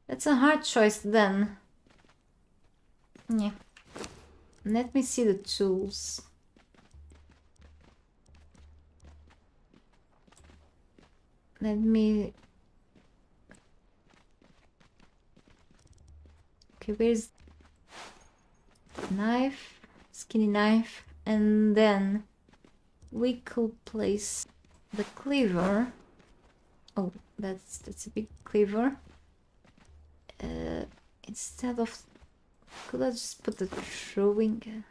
That's a hard choice then. Yeah. Let me see the tools. Let me... okay, where's... knife, skinny knife, and then we could place the cleaver. Oh, that's a big cleaver. Instead of... could I just put the throwing?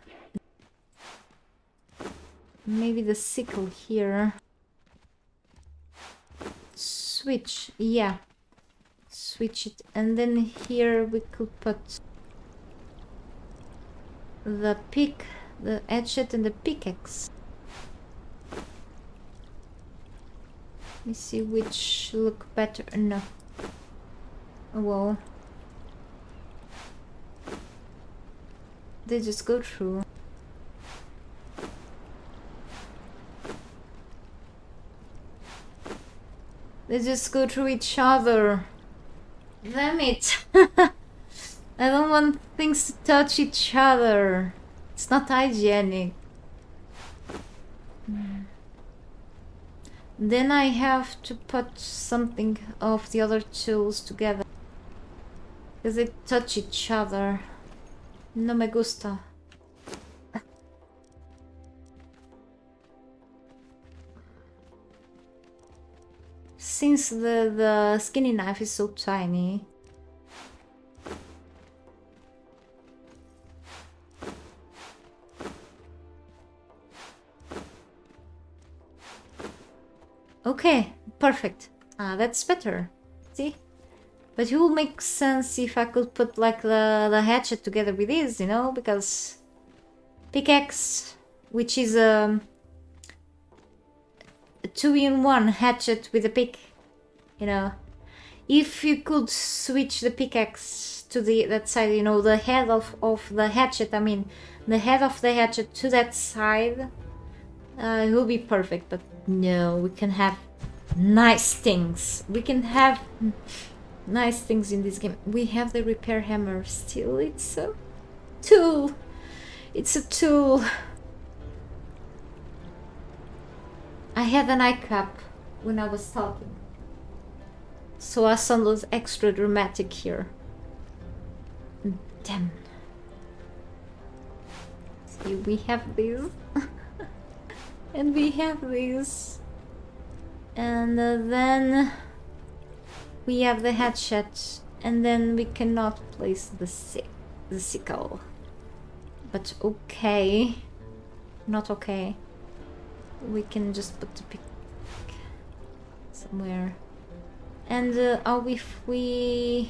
Maybe the sickle here. Switch, yeah. Switch it, and then here we could put the pick, the hatchet, and the pickaxe. Let me see which look better. No. Oh, whoa. They just go through. They just go through each other. Damn it. I don't want things to touch each other. It's not hygienic. Then I have to put something of the other tools together, because they touch each other. No me gusta. Since the skinny knife is so tiny. Okay, perfect. That's better. See? But it would make sense if I could put like the hatchet together with this, you know, because pickaxe, which is a 2-in-1 hatchet with a pick, you know. If you could switch the pickaxe to that side, you know, the head of the hatchet, I mean, the head of the hatchet to that side, it will be perfect. But no, we can have nice things. We can have nice things in this game. We have the repair hammer still. It's a tool. It's a tool. I had an eye cap when I was talking, so I sounded extra dramatic here. Damn. See, we have these. And we have these. And then we have the hatchet. And then we cannot place the sickle. But okay. Not okay. We can just put the pick somewhere. And if we...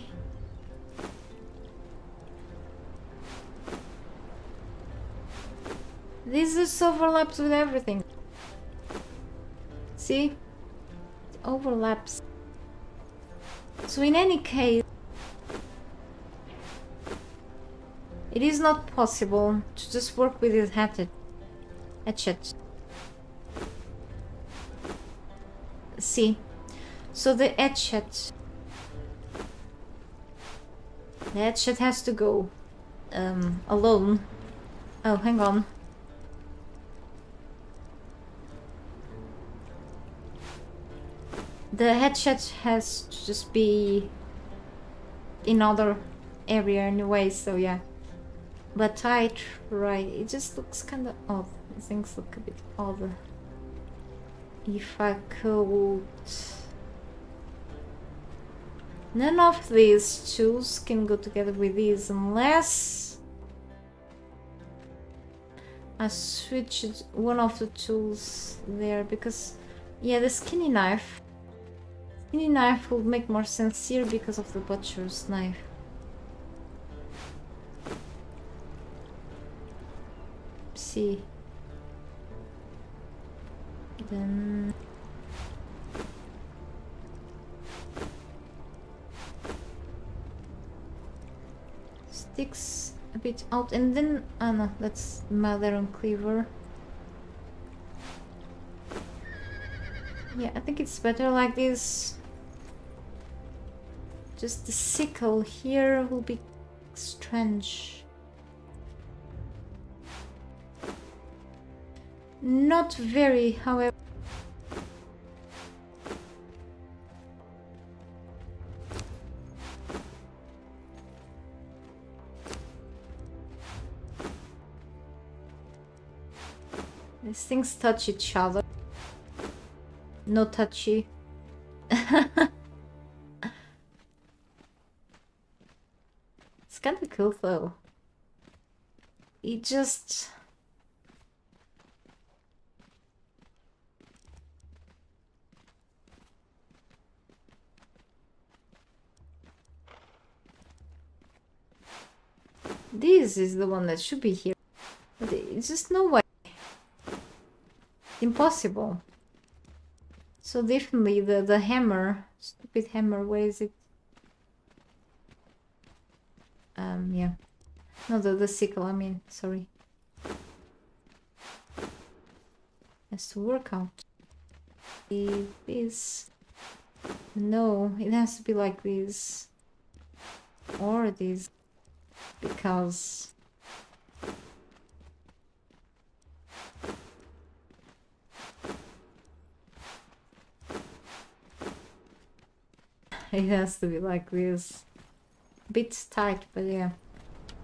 This just overlaps with everything. See? It overlaps. So in any case, it is not possible to just work with this hatchet. See? So the hatchet has to go alone. Oh, hang on. The hatchet has to just be in other area anyway, so yeah. But I try. It just looks kind of odd. Things look a bit odd. If I could... None of these tools can go together with these unless I switched one of the tools there, because yeah, the skinny knife would make more sense here because of the butcher's knife. See. Then sticks a bit out, and then no, that's my iron cleaver. Yeah, I think it's better like this. Just the sickle here will be strange. Not very, however. These things touch each other. No touchy. It's kind of cool though. It just... This is the one that should be here. But it's just no way. Impossible. So definitely the hammer. Stupid hammer, where is it? Yeah. No, the sickle, I mean, sorry. Has to work out. It is... No, it has to be like this. Or this. Because... it has to be like this. Bit tight, but yeah.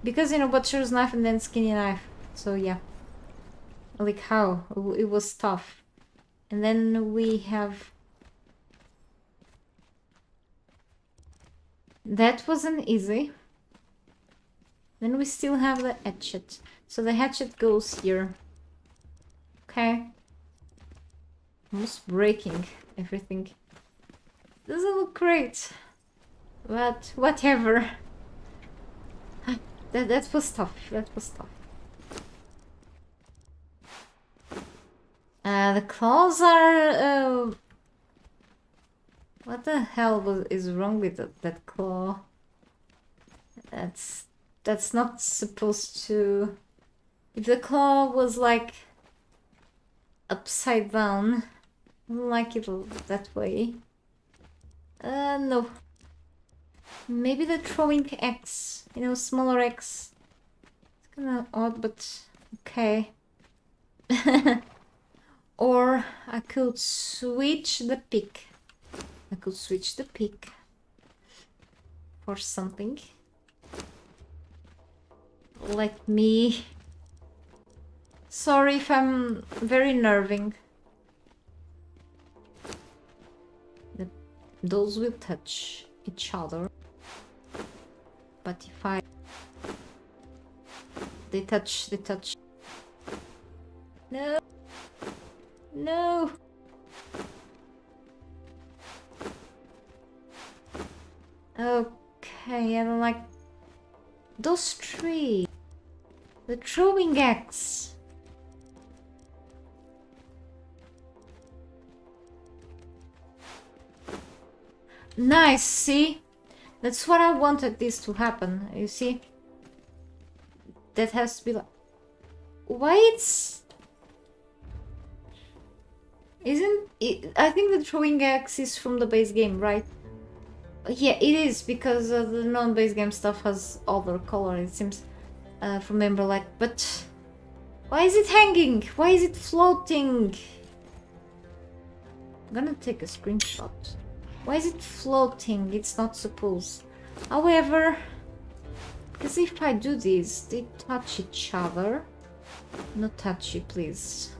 Because, you know, butcher's knife and then skinny knife. So yeah. Like how? It was tough. And then we have... That wasn't easy. Then we still have the hatchet. So the hatchet goes here. Okay. Almost breaking everything. Doesn't look great. But whatever. That was tough. That was tough. The claws are What the hell is wrong with that claw? That's not supposed to... If the claw was like upside down, I don't like it that way. No. Maybe the throwing X, you know, smaller X. It's kinda odd, but okay. Or I could switch the pick. I could switch the pick for something. Let me... Sorry if I'm very nerving. Those will touch each other. But if I... They touch. No! No! Okay, I don't like... Those three! The throwing axe! Nice, see? That's what I wanted this to happen, you see? That has to be like... Why it's... Isn't it... I think the throwing axe is from the base game, right? Yeah, it is, because the non-base game stuff has other color, it seems, from Ember Light. But... Why is it hanging? Why is it floating? I'm gonna take a screenshot. Why is it floating? It's not supposed. However, because if I do this, they touch each other. Not touchy, please.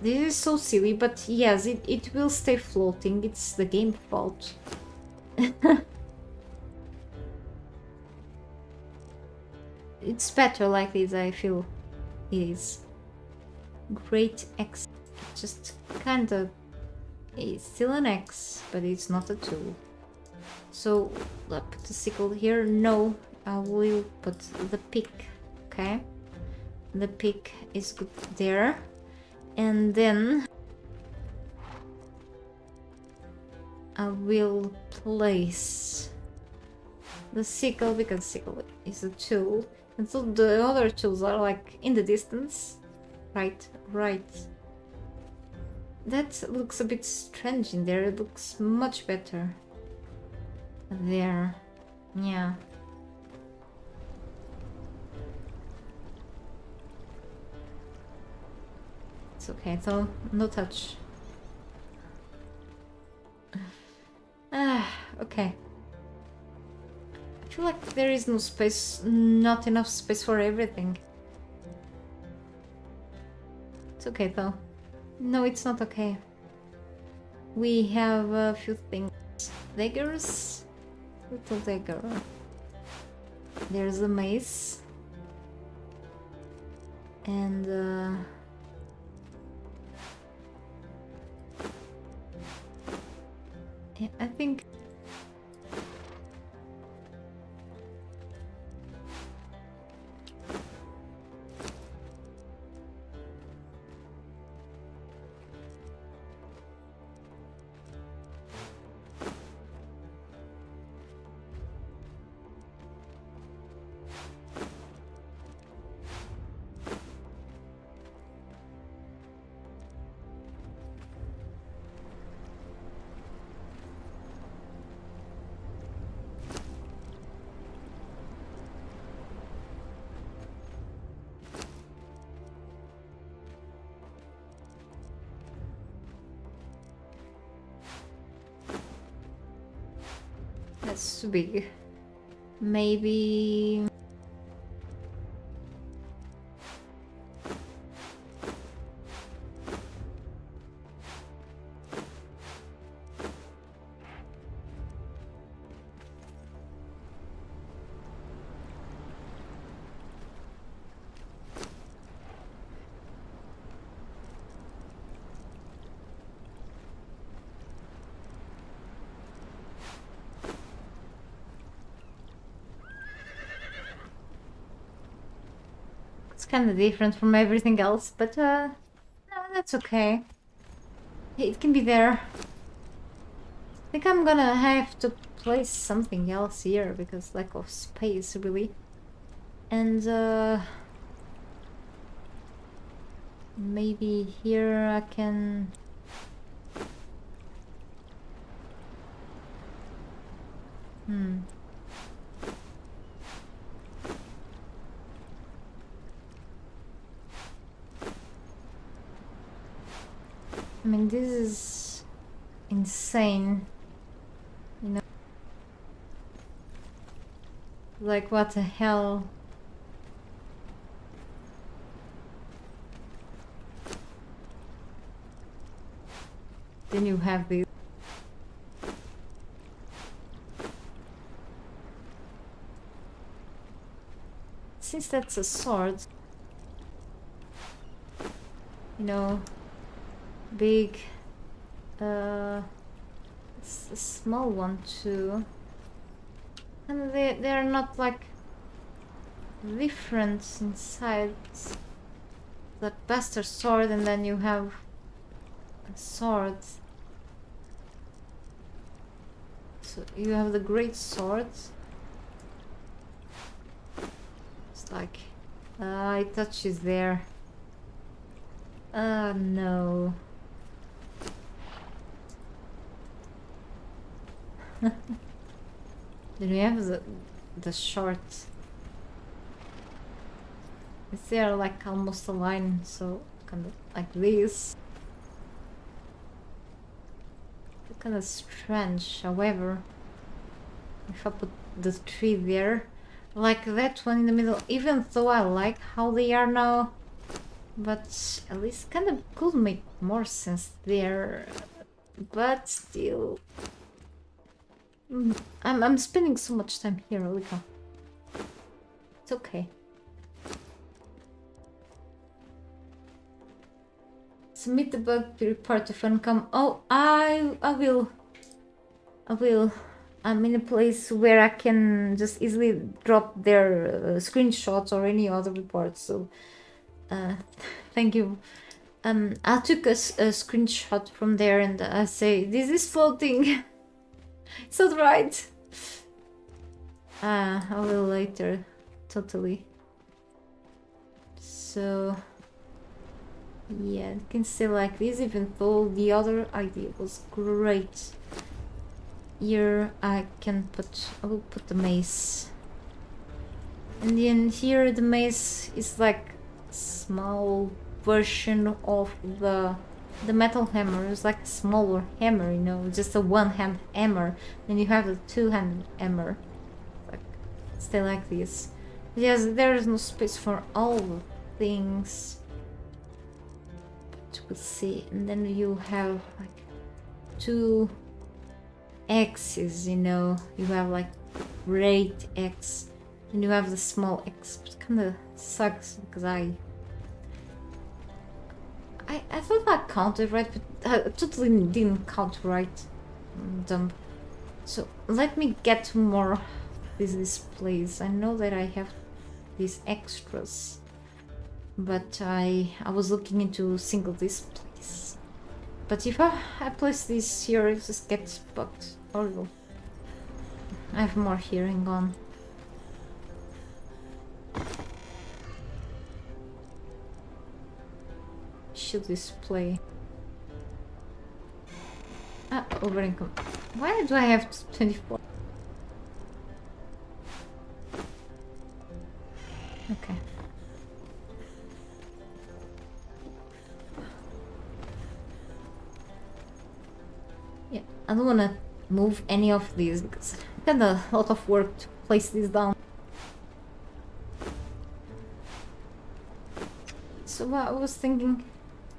This is so silly, but yes, it will stay floating. It's the game fault. It's better like this, I feel it is. Great X, just kinda, it's still an X, but it's not a 2. So, I'll put the sickle here. No, I will put the pick, okay? The pick is good there. And then I will place the sickle, because sickle is a tool. And so the other tools are like in the distance. Right. That looks a bit strange in there. It looks much better there. Yeah. It's okay, so no touch. Okay. I feel like there is no space, not enough space for everything. It's okay though. No, it's not okay. We have a few things. Daggers. Little dagger. There's a mace. And yeah, I think that's too big. Maybe kind of different from everything else, but no, that's okay. It can be there. I think I'm gonna have to place something else here because lack of space, really. And maybe here I can... I mean, this is insane, you know? Like, what the hell? Then you have this. Since that's a sword, you know, big, it's a small one too, and they're not like different inside. It's the bastard sword, and then you have a sword. So you have the great sword. It's like, it touches there. No. Then we have the short. It's there like almost a line, so kind of like this. It's kind of strange, however, if I put the tree there, like that one in the middle, even though I like how they are now, but at least kind of could make more sense there, but still, I'm spending so much time here, Lika. It's okay. Submit the bug to report to Funcom. Oh, I will. I'm in a place where I can just easily drop their screenshots or any other reports. So, thank you. I took a screenshot from there and I say, this is floating. It's not right. I will later. Totally. So... yeah, you can say like this, even though the other idea was great. Here I will put the mace. And then here the mace is like a small version of the metal hammer. It's like a smaller hammer, you know, just a one-hand hammer. Then you have the two-hand hammer. Like, stay like this. Yes, there is no space for all the things. We'll see. And then you have like two X's, you know, you have like great X and you have the small X. It kind of sucks because I thought I counted right, but I totally didn't count right. Dumb. So let me get more these displays. I know that I have these extras, but I was looking into single displays. But if I place this here, it just gets bugged. Horrible. I have more here, hang on. Should display. Over income. Why do I have 24? Okay. Yeah, I don't wanna move any of these because it's kind of a lot of work to place these down. So I was thinking,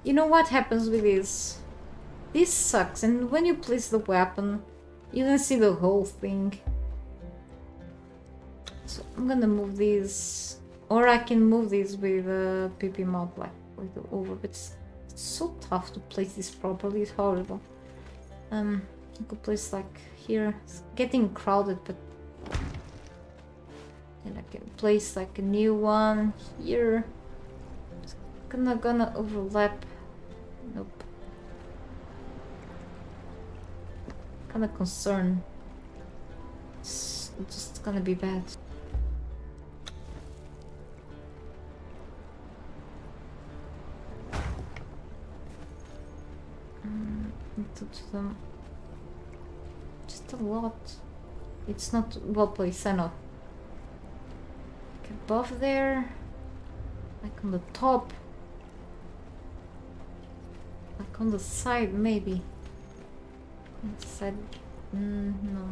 you know what happens with this? This sucks, and when you place the weapon, you don't see the whole thing. So I'm gonna move these, or I can move these with a PP mod, like over, but it's so tough to place this properly, it's horrible. I could place like here, it's getting crowded, but then I can place like a new one here. gonna overlap. Nope. Kinda concerned. It's just gonna be bad. Into them. Just a lot. It's not well placed, I know. Like above there. Like on the top. Like on the side, maybe. On the side. No.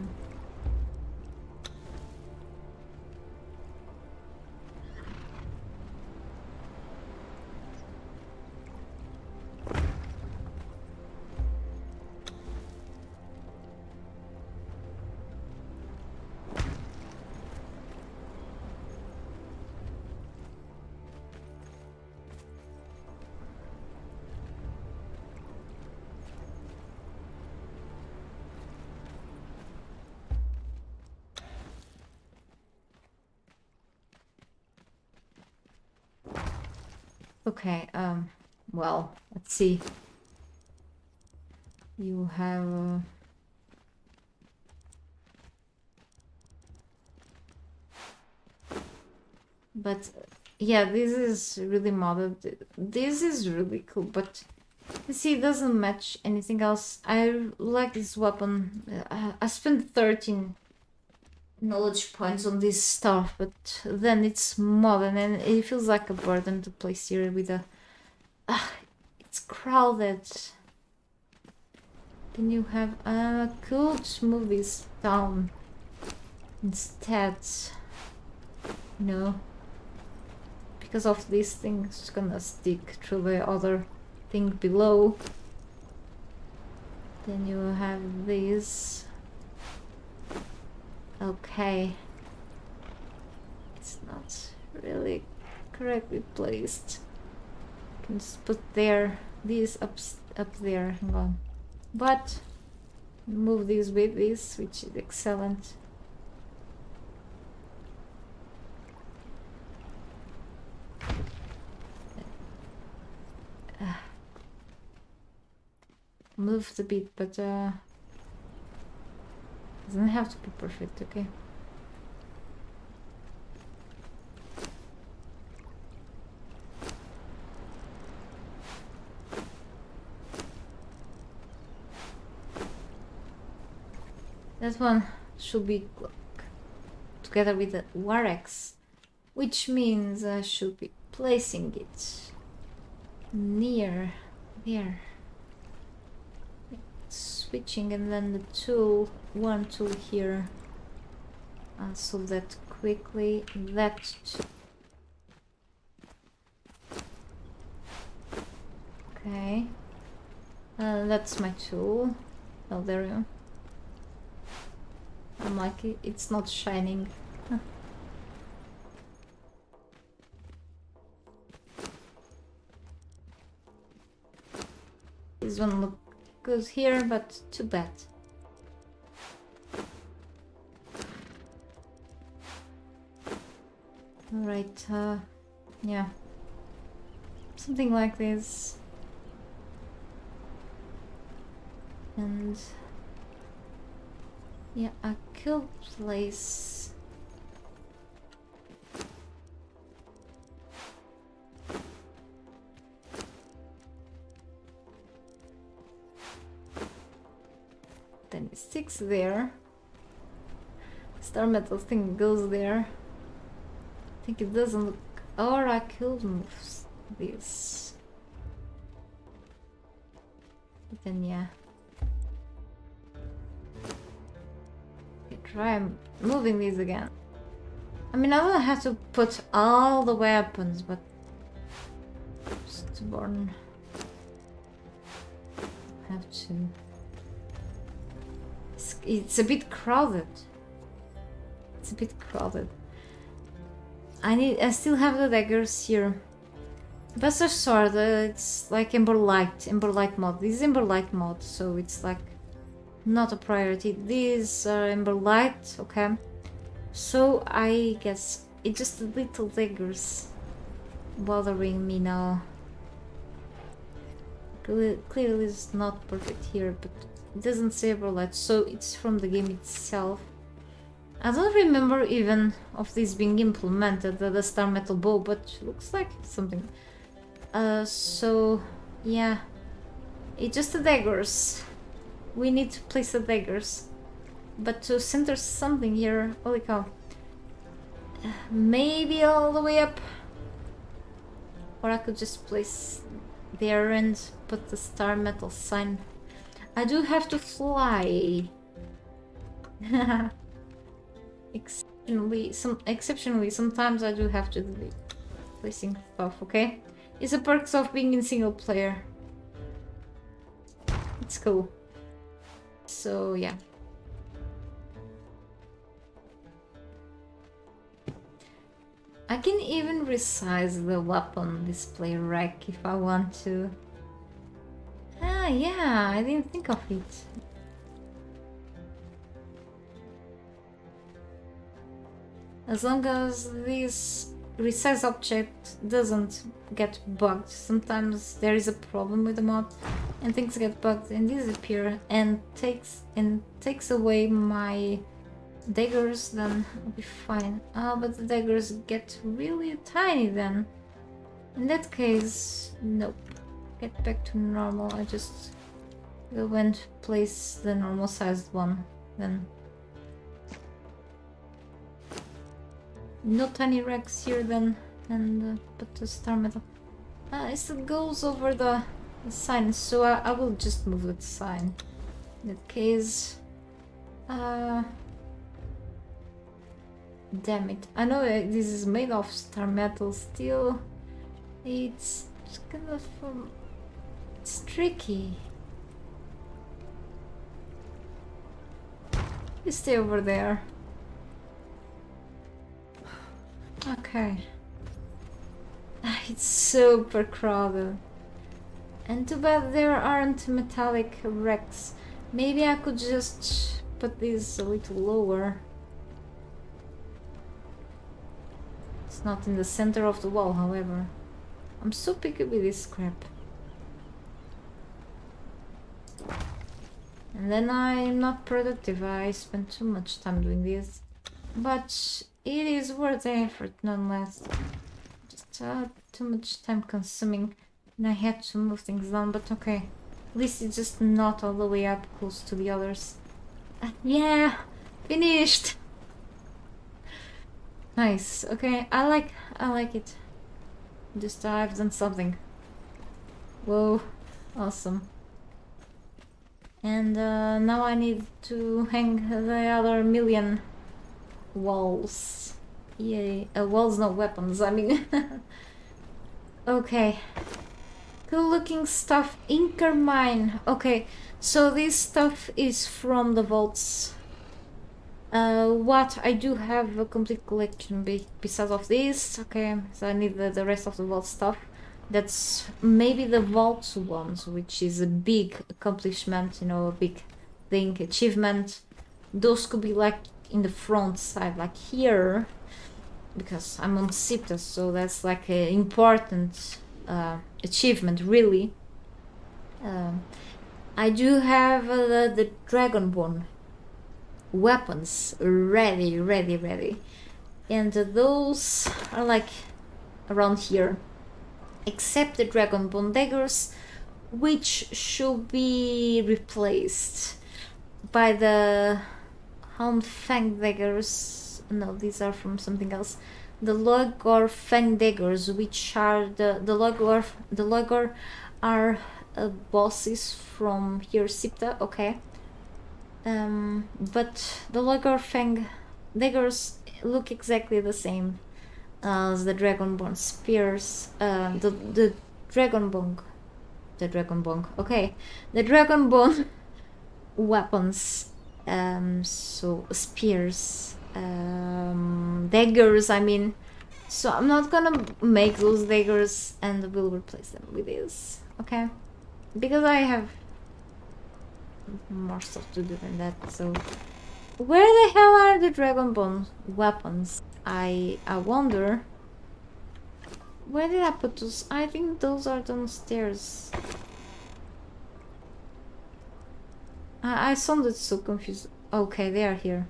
Okay, well, let's see. You have... But, yeah, this is really modded. This is really cool, but... You see, it doesn't match anything else. I like this weapon. I spent 13 knowledge points on this stuff, but then it's modern and it feels like a burden to place here with a... it's crowded. Can you have... could move this down instead. No. Because of this thing, it's gonna stick through the other thing below. Then you have this. Okay. It's not really correctly placed. You can just put there, this up there, hang on. But move this with this, which is excellent. Moved a bit, but doesn't have to be perfect, okay? That one should be together with the Warex, which means I should be placing it near there. Switching and then the tool, one tool here. I'll solve that quickly. That okay. That's my tool. Oh, there we go. I'm like, it's not shining. Huh. This one looks good here, but too bad. Alright, yeah. Something like this. And yeah, I could place then it sticks there. Star metal thing goes there. I think it doesn't look, or I could move this. But then yeah. Try moving these again. I mean, I don't have to put all the weapons, but just to burn. Have to. It's a bit crowded. It's a bit crowded. I still have the daggers here. Buster sword, it's like Ember Light mod. This is Ember Light mod, so it's like not a priority. These are Ember Light, okay. So I guess it's just the little daggers bothering me now. Clearly it's not perfect here, but it doesn't say overlap, so it's from the game itself. I don't remember even of this being implemented, the star metal bow, but looks like something. So yeah, it's just the daggers. We need to place the daggers, but to center something here. Holy cow! Maybe all the way up, or I could just place there and put the star metal sign. I do have to fly. Exceptionally, sometimes I do have to be placing stuff, okay? It's the perks of being in single player. It's cool. So, yeah. I can even resize the weapon display rack if I want to. Ah, yeah, I didn't think of it. As long as this resize object doesn't get bugged. Sometimes there is a problem with the mod and things get bugged and disappear and takes away my daggers, then I'll be fine. But the daggers get really tiny then. In that case, nope. Get back to normal. I just go and place the normal sized one then. No tiny racks here then, and put the star metal. It still goes over the sign, so I will just move the sign. In that case, damn it! I know this is made of star metal. Still, it's kind of it's tricky. You stay over there. Okay. It's super crowded. And too bad there aren't metallic racks. Maybe I could just put these a little lower. It's not in the center of the wall, however. I'm so picky with this crap. And then I'm not productive. I spend too much time doing this. But it is worth the effort nonetheless. Just too much time consuming and I had to move things down, but okay. At least it's just not all the way up close to the others. Yeah, finished! Nice, okay, I like it. Just I've done something. Whoa, awesome. And now I need to hang the other million walls. Yay. Walls, no weapons, I mean. Okay. Cool looking stuff. Inker mine. Okay, so this stuff is from the vaults. What I do have a complete collection besides of this. Okay, so I need the rest of the vault stuff. That's maybe the vault ones, which is a big accomplishment, you know, a big thing, achievement. Those could be like in the front side, like here, because I'm on Siptah, so that's like an important achievement, really. I do have the Dragonborn weapons ready, and those are like around here, except the Dragonborn daggers, which should be replaced by the Hound Fang daggers. No, these are from something else. The Logor Fang daggers, which are the Logor are bosses from here, Siptah. Okay. But the Logor Fang daggers look exactly the same as the Dragonborn spears. The Dragonbone. Okay, the Dragonbone weapons. So spears, daggers, I mean. So I'm not gonna make those daggers and we'll replace them with this, okay? Because I have more stuff to do than that. So where the hell are the Dragonbone weapons? I wonder. Where did I put those? I think those are downstairs. I sounded so confused. Okay, they are here.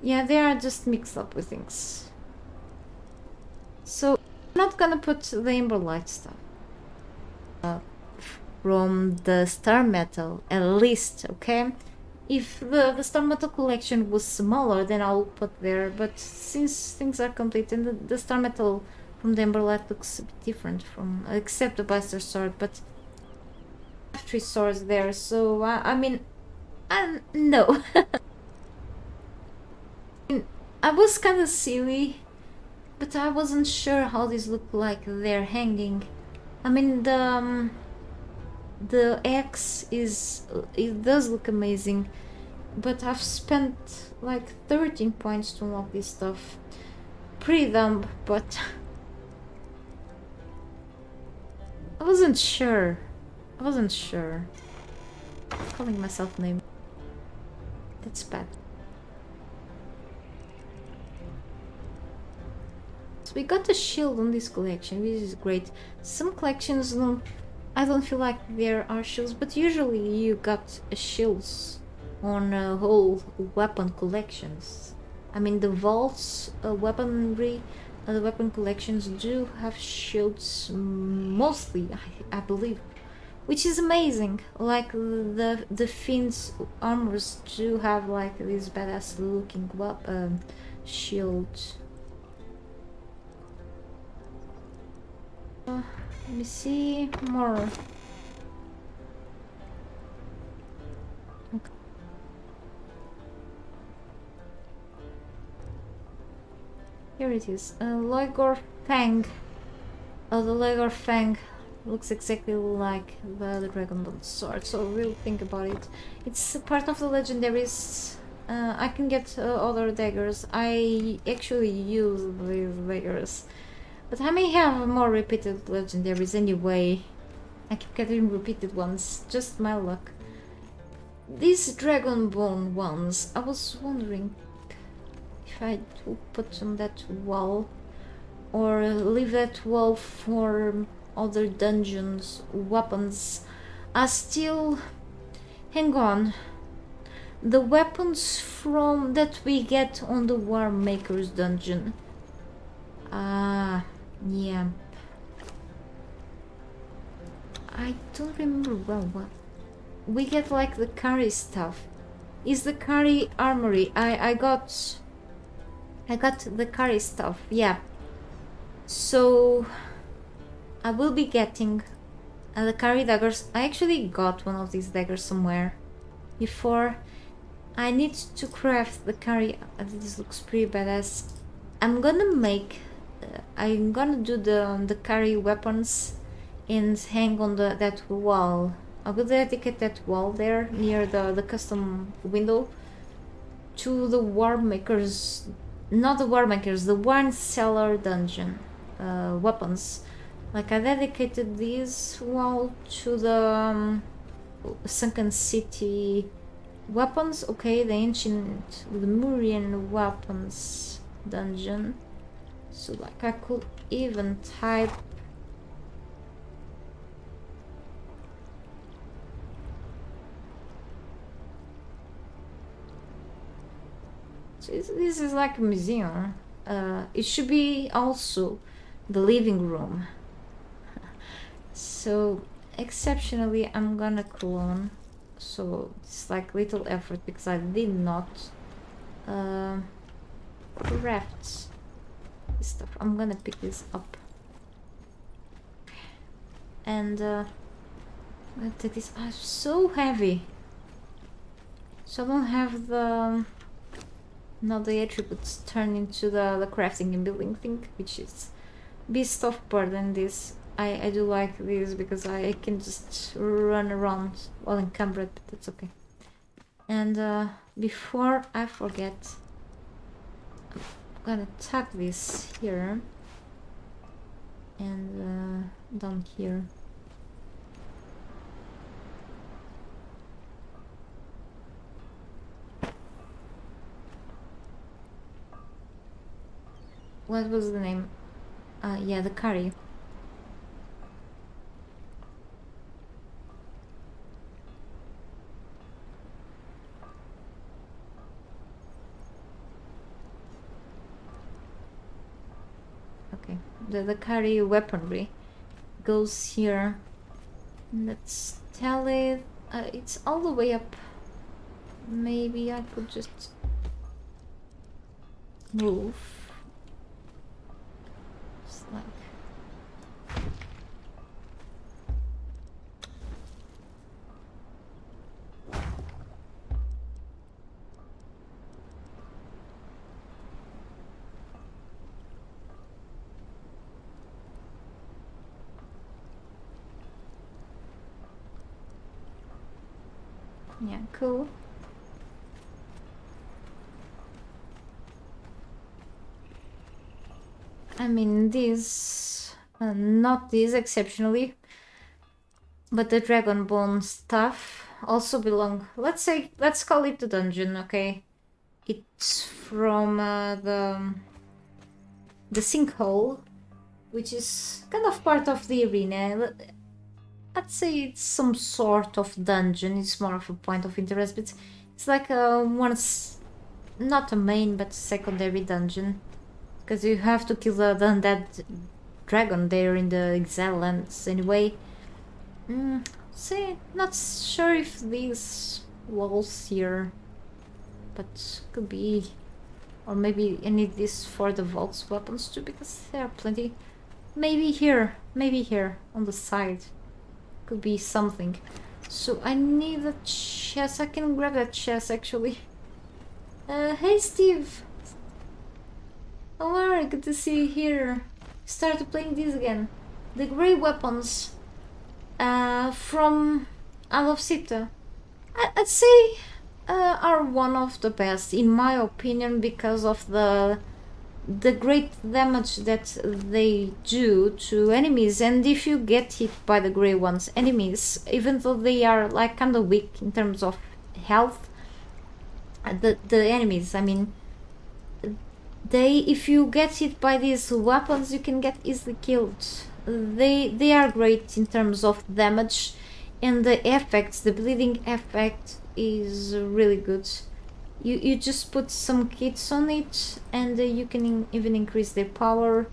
Yeah, they are just mixed up with things. So, I'm not gonna put the Amber Light stuff. From the Star Metal, at least, okay? If the Star Metal collection was smaller, then I'll put there, but since things are complete, and the Star Metal from the Amber Light looks a bit different from, except the Blaster Sword, but I have 3 swords there, so I mean, no. I was kind of silly, but I wasn't sure how these look like they're hanging. I mean, the X is, it does look amazing, but I've spent like 13 points to unlock this stuff. Pretty dumb, but I wasn't sure. Calling myself name. That's bad. So we got a shield on this collection, which is great. Some collections I don't feel like there are shields, but usually you got shields on whole weapon collections. I mean, the vaults, weaponry, the weapon collections do have shields mostly, I believe, which is amazing. Like the Fiend's armors do have like this badass looking shield. Let me see more. Okay. Here it is. Loigor Fang. Oh, the Loigor Fang looks exactly like the Dragonbone sword, so we'll think about it. It's part of the legendaries. I can get other daggers. I actually use these daggers. But I may have more repeated legendaries anyway. I keep getting repeated ones, just my luck. These Dragonbone ones, I was wondering if I would put on that wall or leave that wall for other dungeons, weapons. I still... hang on. The weapons from that we get on the War Maker's dungeon. Yeah. I don't remember well what. We get like the curry stuff. Is the curry armory? I got the curry stuff, yeah. So I will be getting the curry daggers. I actually got one of these daggers somewhere before. I need to craft the curry. This looks pretty badass. I'm gonna do the curry weapons and hang on that wall. I will dedicate that wall there near the custom window to the War Makers, not the War Makers, the Wine Cellar dungeon weapons. Like I dedicated this wall to the Sunken City weapons. Okay, the ancient Lemurian weapons dungeon. So like I could even type so this is like a museum. It should be also the living room. So exceptionally I'm gonna clone, so it's like little effort because I did not craft this stuff. I'm gonna pick this up and I'm gonna take this. I'm so heavy, so I don't have the the attributes turn into the crafting and building thing, which is beast of burden. This I do like this because I can just run around while encumbered, but that's okay. And before I forget, I'm gonna tuck this here and down here. What was the name? Yeah, the curry. the carry weaponry goes here. Let's tell it. It's all the way up. Maybe I could just move. It's like... Yeah, cool. I mean, this, not this exceptionally, but the dragon bone stuff also belong. Let's call it the dungeon, okay? It's from the sinkhole, which is kind of part of the arena. I'd say it's some sort of dungeon. It's more of a point of interest, but it's like not a main but secondary dungeon, because you have to kill the undead dragon there in the Exile lands anyway. See, not sure if these walls here, but could be, or maybe I need this for the vault's weapons too, because there are plenty. Maybe here on the side. Could be something. So I need a chest. I can grab that chest actually. Hey Steve! How are you? Good to see you here. Started playing this again. The grey weapons from Isle of Siptah. I'd say are one of the best in my opinion, because of the great damage that they do to enemies. And if you get hit by the grey ones enemies, even though they are like kind of weak in terms of health, the enemies, I mean, if you get hit by these weapons, you can get easily killed. They are great in terms of damage, and the effects, the bleeding effect is really good. You just put some kits on it, and you can even increase their power.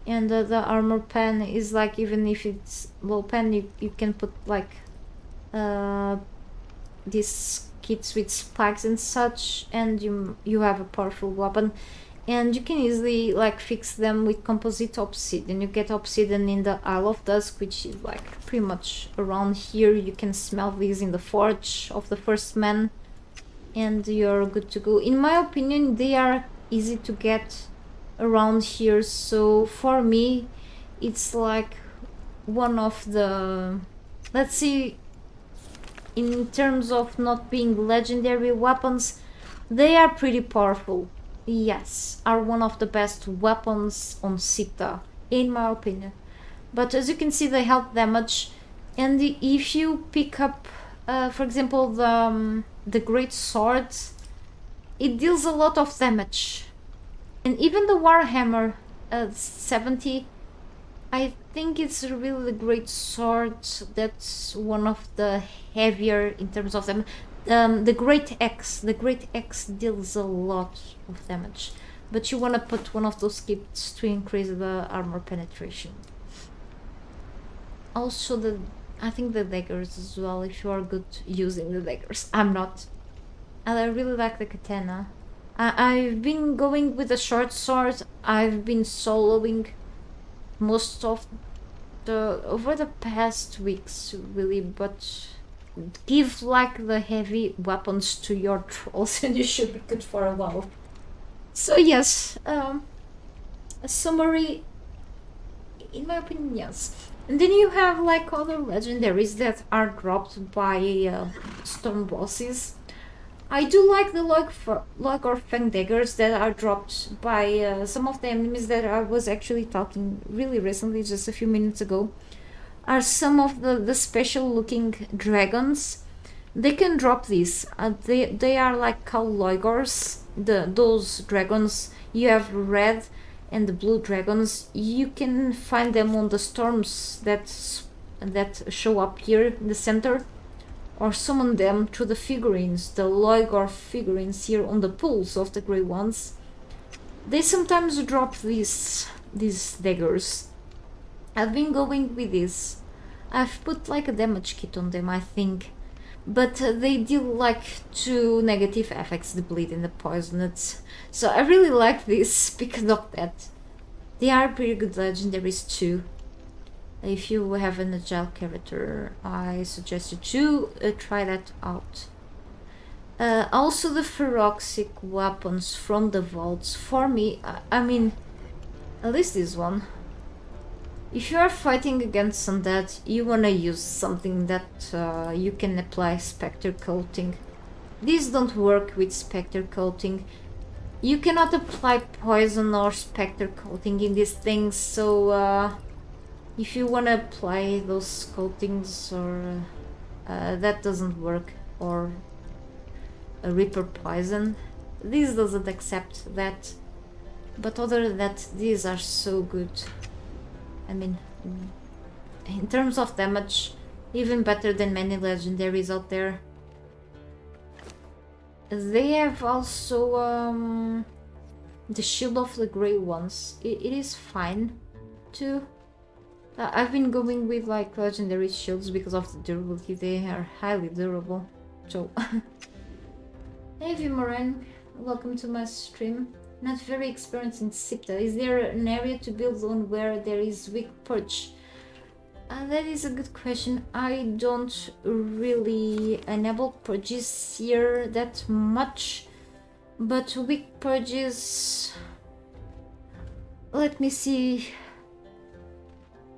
And the armor pen is like, even if it's low pen, you can put like these kits with spikes and such, and you have a powerful weapon. And you can easily like fix them with composite obsidian. You get obsidian in the Isle of Dusk, which is like pretty much around here. You can smell these in the forge of the first man, and you're good to go. In my opinion, they are easy to get around here, so for me it's like one of the, let's see, in terms of not being legendary weapons, they are pretty powerful. Yes, are one of the best weapons on Siptah, in my opinion. But as you can see, they health damage, and if you pick up for example the great sword, it deals a lot of damage. And even the Warhammer 70, I think it's really the great sword that's one of the heavier in terms of them. The great axe deals a lot of damage, but you want to put one of those kits to increase the armor penetration. Also I think the daggers as well, if you are good using the daggers. I'm not. And I really like the katana. I've been going with the short sword. I've been soloing most of over the past weeks really, but give like the heavy weapons to your trolls and you should be good for a while. So yes, a summary, in my opinion, yes. And then you have like other legendaries that are dropped by storm bosses. I do like the log or fang daggers that are dropped by some of the enemies that I was actually talking really recently, just a few minutes ago. Are some of the special looking dragons. They can drop these. They are like called logors. Those dragons, you have red and the blue dragons. You can find them on the storms that show up here in the center, or summon them through the figurines, the Logor figurines here on the pools of the grey ones. They sometimes drop these these daggers. I've been going with this. I've put like a damage kit on them, I think. But they deal like 2 negative effects, the bleed and the poison. So I really like this because of that. They are pretty good legendaries too. If you have an agile character, I suggest you to try that out. Also the feroxic weapons from the vaults. For me, I mean, at least this one. If you are fighting against undead, you wanna use something that you can apply Spectre Coating. These don't work with Spectre Coating. You cannot apply poison or Spectre Coating in these things, so if you wanna apply those coatings or that doesn't work, or a Reaper Poison, this doesn't accept that. But other than that, these are so good. I mean, in terms of damage, even better than many legendaries out there. They have also the Shield of the Grey Ones. It is fine too. I've been going with like legendary shields because of the durability. They are highly durable. So, hey Vimoran, welcome to my stream. Not very experienced in Siptah. Is there an area to build on where there is weak purge? That is a good question. I don't really enable purges here that much, but weak purges. Let me see.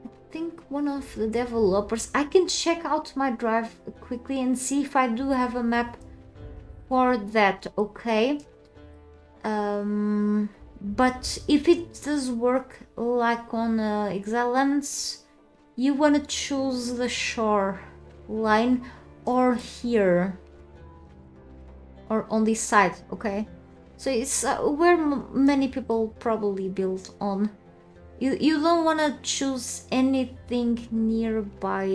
I think one of the developers. I can check out my drive quickly and see if I do have a map for that. Okay. But if it does work like on Exiles, you want to choose the shore line or here or on this side, okay? So it's where many people probably build on. You don't want to choose anything nearby.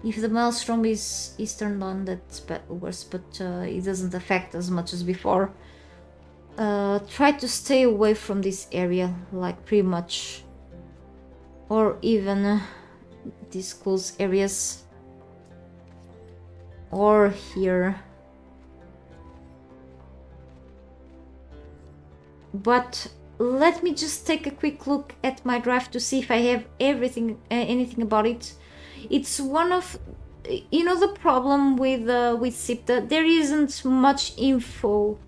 If the maelstrom is turned on, that's worse, but it doesn't affect as much as before. Try to stay away from this area, like pretty much, or even these close areas, or here. But let me just take a quick look at my drive to see if I have anything about it. It's one of, you know, the problem with Siptah. There isn't much info.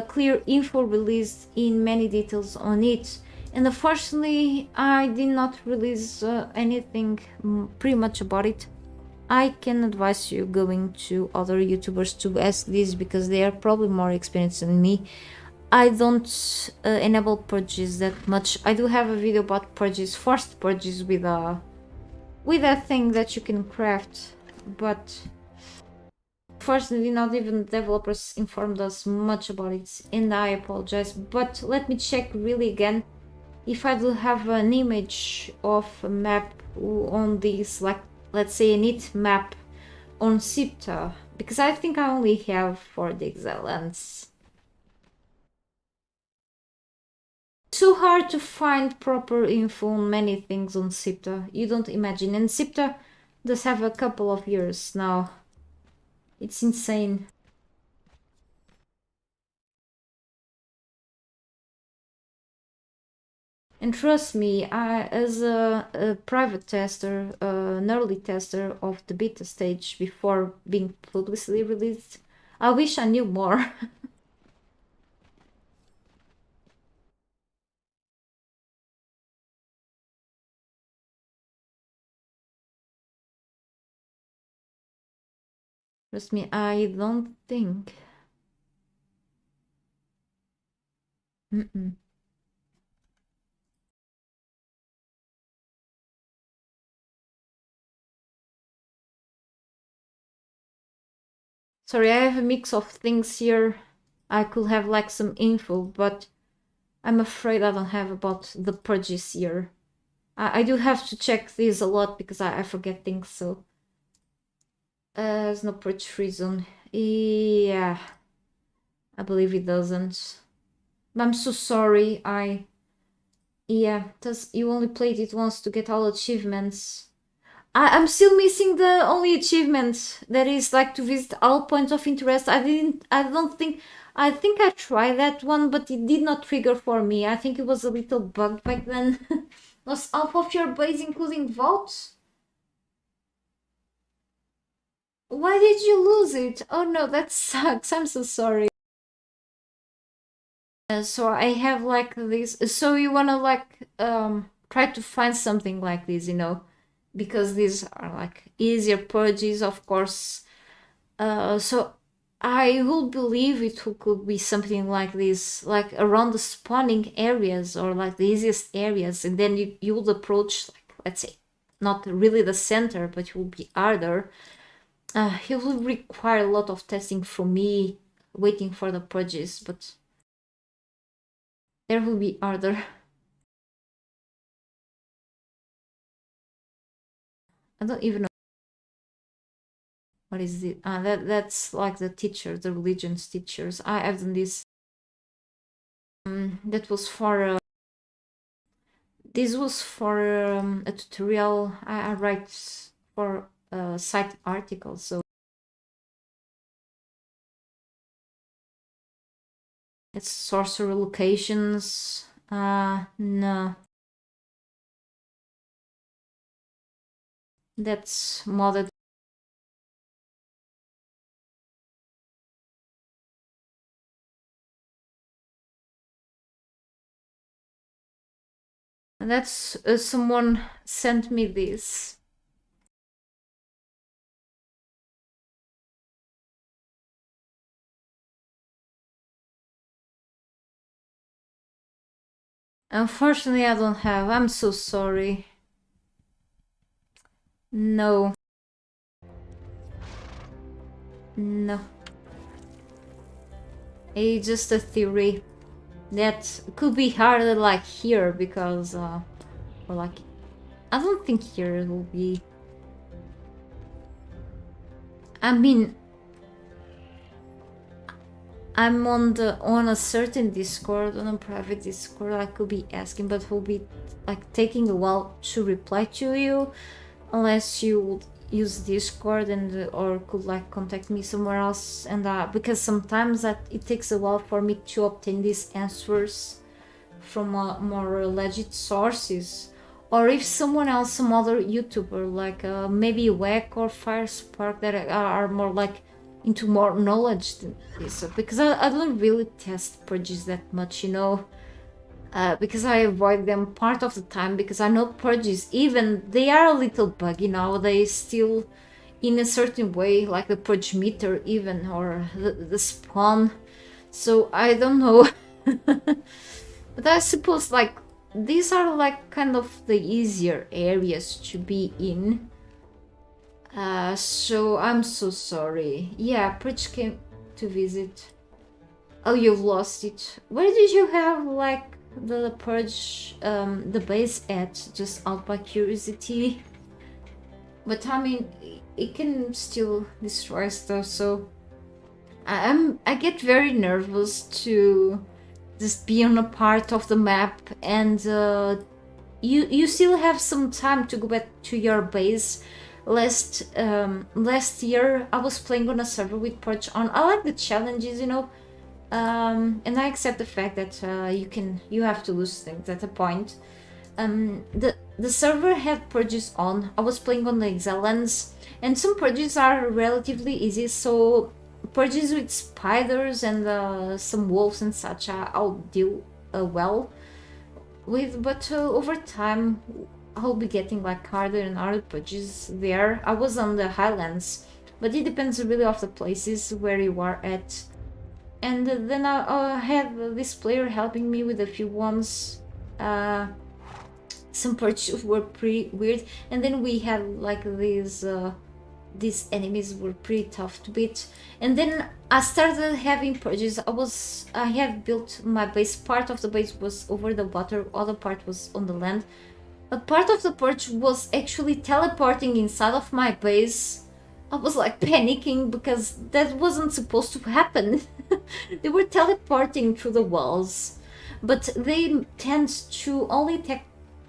Clear info released in many details on it, and unfortunately I did not release anything pretty much about it. I can advise you going to other YouTubers to ask this because they are probably more experienced than me. I don't enable purges that much. I do have a video about purges, forced purges with a thing that you can craft, but fortunately not even developers informed us much about it, and I apologize. But let me check really again if I do have an image of a map on this, like let's say a neat map on Siptah, because I think I only have for the Exiles. Too hard to find proper info on many things on Siptah, you don't imagine, and Siptah does have a couple of years now. It's insane. And trust me, as a private tester, an early tester of the beta stage before being publicly released, I wish I knew more. Trust me, I don't think. Sorry, I have a mix of things here. I could have like some info, but I'm afraid I don't have about the purges here. I do have to check these a lot because I forget things, so. There's no purge free zone. Yeah. I believe it doesn't. I'm so sorry. Yeah, because you only played it once to get all achievements. I'm still missing the only achievement that is like to visit all points of interest. I don't think, I think I tried that one, but it did not trigger for me. I think it was a little bug back then. Was half of your base including vaults? Why did you lose it? Oh no, that sucks. I'm so sorry. So I have like this. So you wanna like try to find something like this, you know, because these are like easier purges, of course. So I would believe it could be something like this, like around the spawning areas or like the easiest areas, and then you would approach like, let's say, not really the center, but it will be harder. It will require a lot of testing from me, waiting for the purges, but there will be harder. I don't even know what is it. That's like the teacher, the religions teachers. I've done this. That was for. This was for a tutorial. I write for a site article, so it's sorcerer locations. No, that's modded. And that's someone sent me this. Unfortunately, I don't have. I'm so sorry. No. No. It's just a theory. That could be harder like here because or like I don't think here it will be. I mean, I'm on a certain Discord, on a private Discord. I could be asking, but it will be like taking a while to reply to you, unless you would use Discord and or could like contact me somewhere else. And because sometimes that it takes a while for me to obtain these answers from more legit sources. Or if someone else, some other YouTuber like maybe Wack or Firespark that are more like into more knowledge than this, because I don't really test purges that much, you know, because I avoid them part of the time because I know purges, even they are a little buggy nowadays still in a certain way, like the purge meter even, or the spawn, so I don't know. But I suppose like these are like kind of the easier areas to be in. So I'm so sorry. Yeah, Pritch came to visit. Oh, you've lost it. Where did you have like the purge, the base at? Just out by curiosity. But I mean, it can still destroy stuff. So I get very nervous to just be on a part of the map, and you still have some time to go back to your base. Last year I was playing on a server with Purge on. I like the challenges, you know, and I accept the fact that you have to lose things at a point. The server had purges on. I was playing on the Exiles, and some purges are relatively easy. So purges with spiders and some wolves and such, I'll deal well with. But over time, I'll be getting like harder and harder purges there. I was on the Highlands, but it depends really of the places where you are at. And then I had this player helping me with a few ones. Some purges were pretty weird, and then we had like these enemies were pretty tough to beat. And then I started having purges. I had built my base. Part of the base was over the water, other part was on the land. A part of the purge was actually teleporting inside of my base. I was like panicking because that wasn't supposed to happen. They were teleporting through the walls. but they tend to only take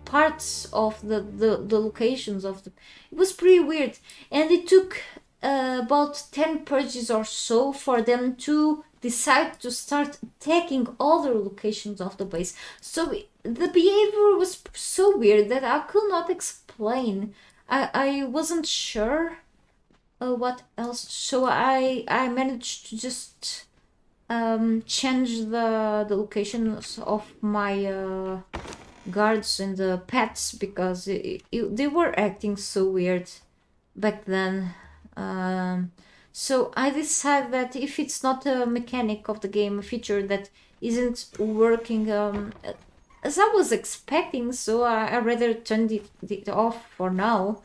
parts of the locations of the. It was pretty weird, and it took about 10 purges or so for them to decide to start attacking other locations of the base. So the behavior was so weird that I could not explain. I wasn't sure what else. So I managed to just change the locations of my guards and the pets because they were acting so weird back then. So I decided that if it's not a mechanic of the game, a feature that isn't working as I was expecting, so I rather turned it off for now.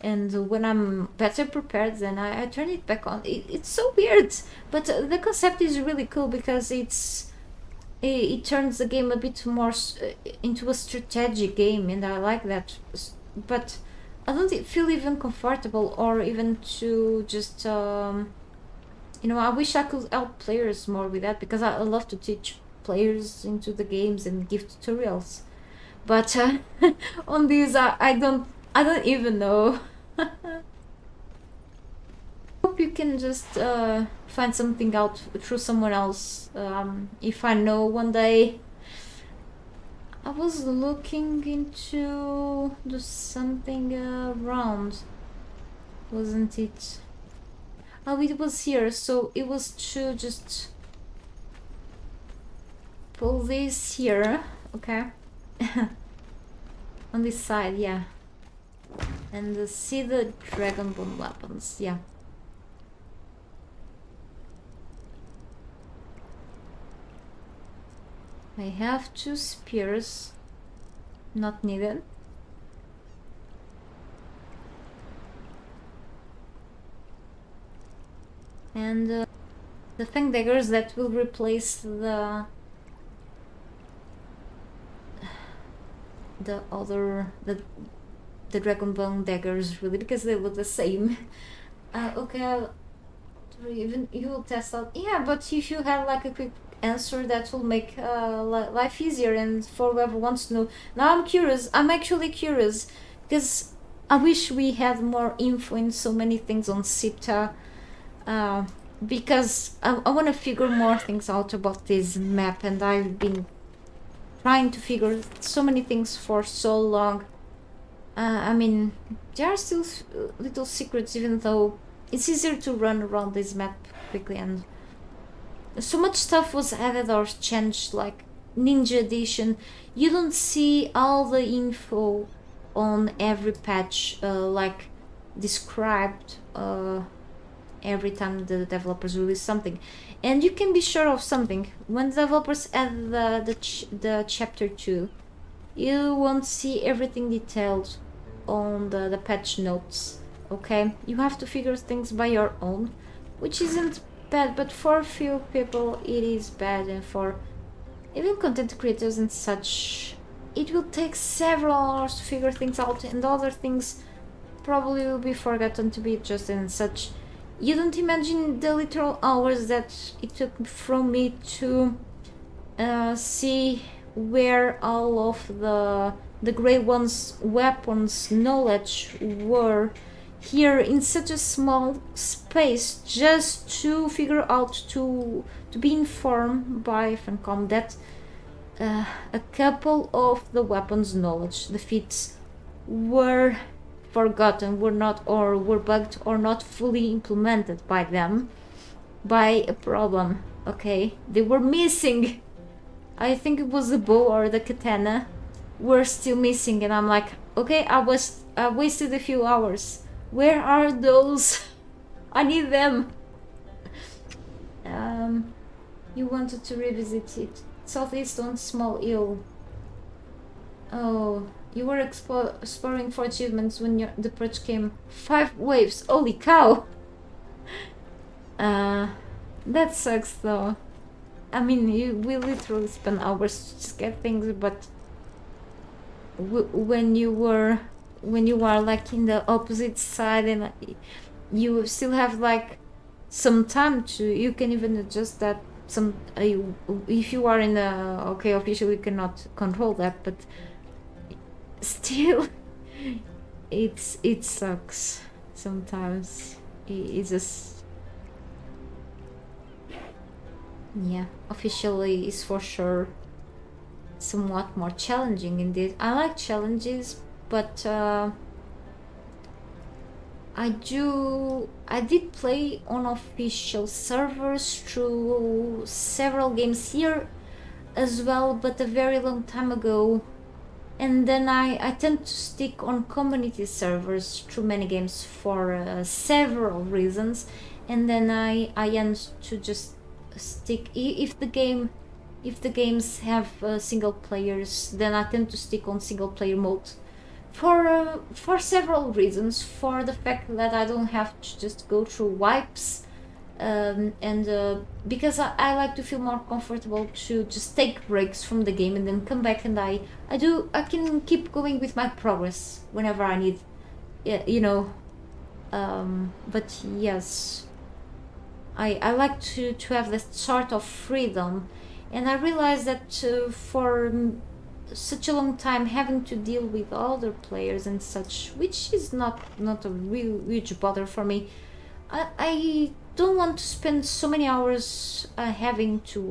And when I'm better prepared, then I turn it back on. It's so weird, but the concept is really cool because it turns the game a bit more into a strategic game, and I like that. But I don't feel even comfortable or even to just I wish I could help players more with that because I love to teach players into the games and give tutorials. But on these, I don't even know. Hope you can just find something out through someone else. If I know one day. I was looking into do something around, wasn't it? Oh, it was here, so it was to just pull this here, okay? On this side, yeah. And see the dragon bone weapons, yeah. I have 2 spears, not needed. And the fang daggers that will replace the dragon bone daggers, really, because they look the same. Okay, even you will test out. Yeah, but if you have like a quick answer that will make life easier, and for whoever wants to know. Now I'm curious. I'm actually curious because I wish we had more info in so many things on Siptah. Because I want to figure more things out about this map, and I've been trying to figure so many things for so long. I mean, there are still little secrets, even though it's easier to run around this map quickly, and so much stuff was added or changed, like Ninja Edition. You don't see all the info on every patch like described every time the developers release something, and you can be sure of something. When the developers add the chapter 2, you won't see everything detailed on the patch notes, okay? You have to figure things by your own, which isn't bad, but for few people it is bad, and for even content creators and such, it will take several hours to figure things out, and other things probably will be forgotten to be adjusted and such. You don't imagine the literal hours that it took from me to see where all of the Grey One's weapons knowledge were here in such a small space, just to figure out to be informed by Funcom that a couple of the weapons knowledge, the feats, were forgotten, were not, or were bugged or not fully implemented by them by a problem. Okay, they were missing. I think it was the bow or the katana were still missing, and I'm like, okay, I wasted a few hours. Where are those? I need them. You wanted to revisit it. Southeast on Small Hill. Oh, you were exploring for achievements when the purge came. 5 waves. Holy cow! That sucks though. I mean, we literally spent hours to just get things, but when you are like in the opposite side, and you still have like some time to, you can even adjust that some if you are in the okay, officially you cannot control that, but still it sucks sometimes. It's just, yeah, officially is for sure somewhat more challenging indeed. I like challenges, but I did play on official servers through several games here as well, but a very long time ago. And then I tend to stick on community servers through many games for several reasons. And then I end to just stick, if the games have single players, then I tend to stick on single player mode for several reasons. For the fact that I don't have to just go through wipes, and because I like to feel more comfortable to just take breaks from the game and then come back, and I can keep going with my progress whenever I need, you know. But yes, I like to have that sort of freedom, and I realized that for such a long time having to deal with other players and such, which is not a real huge bother for me, I don't want to spend so many hours having to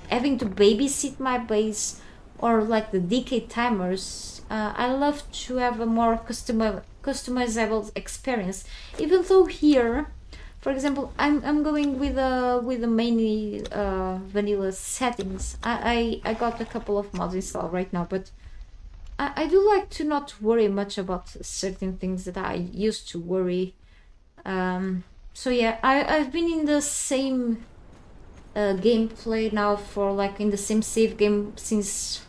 babysit my base or like the decay timers. I love to have a more customizable experience, even though here, for example, I'm going with the mainly vanilla settings. I got a couple of mods installed right now, but I do like to not worry much about certain things that I used to worry. So yeah, I've been in the same gameplay now for like in the same save game since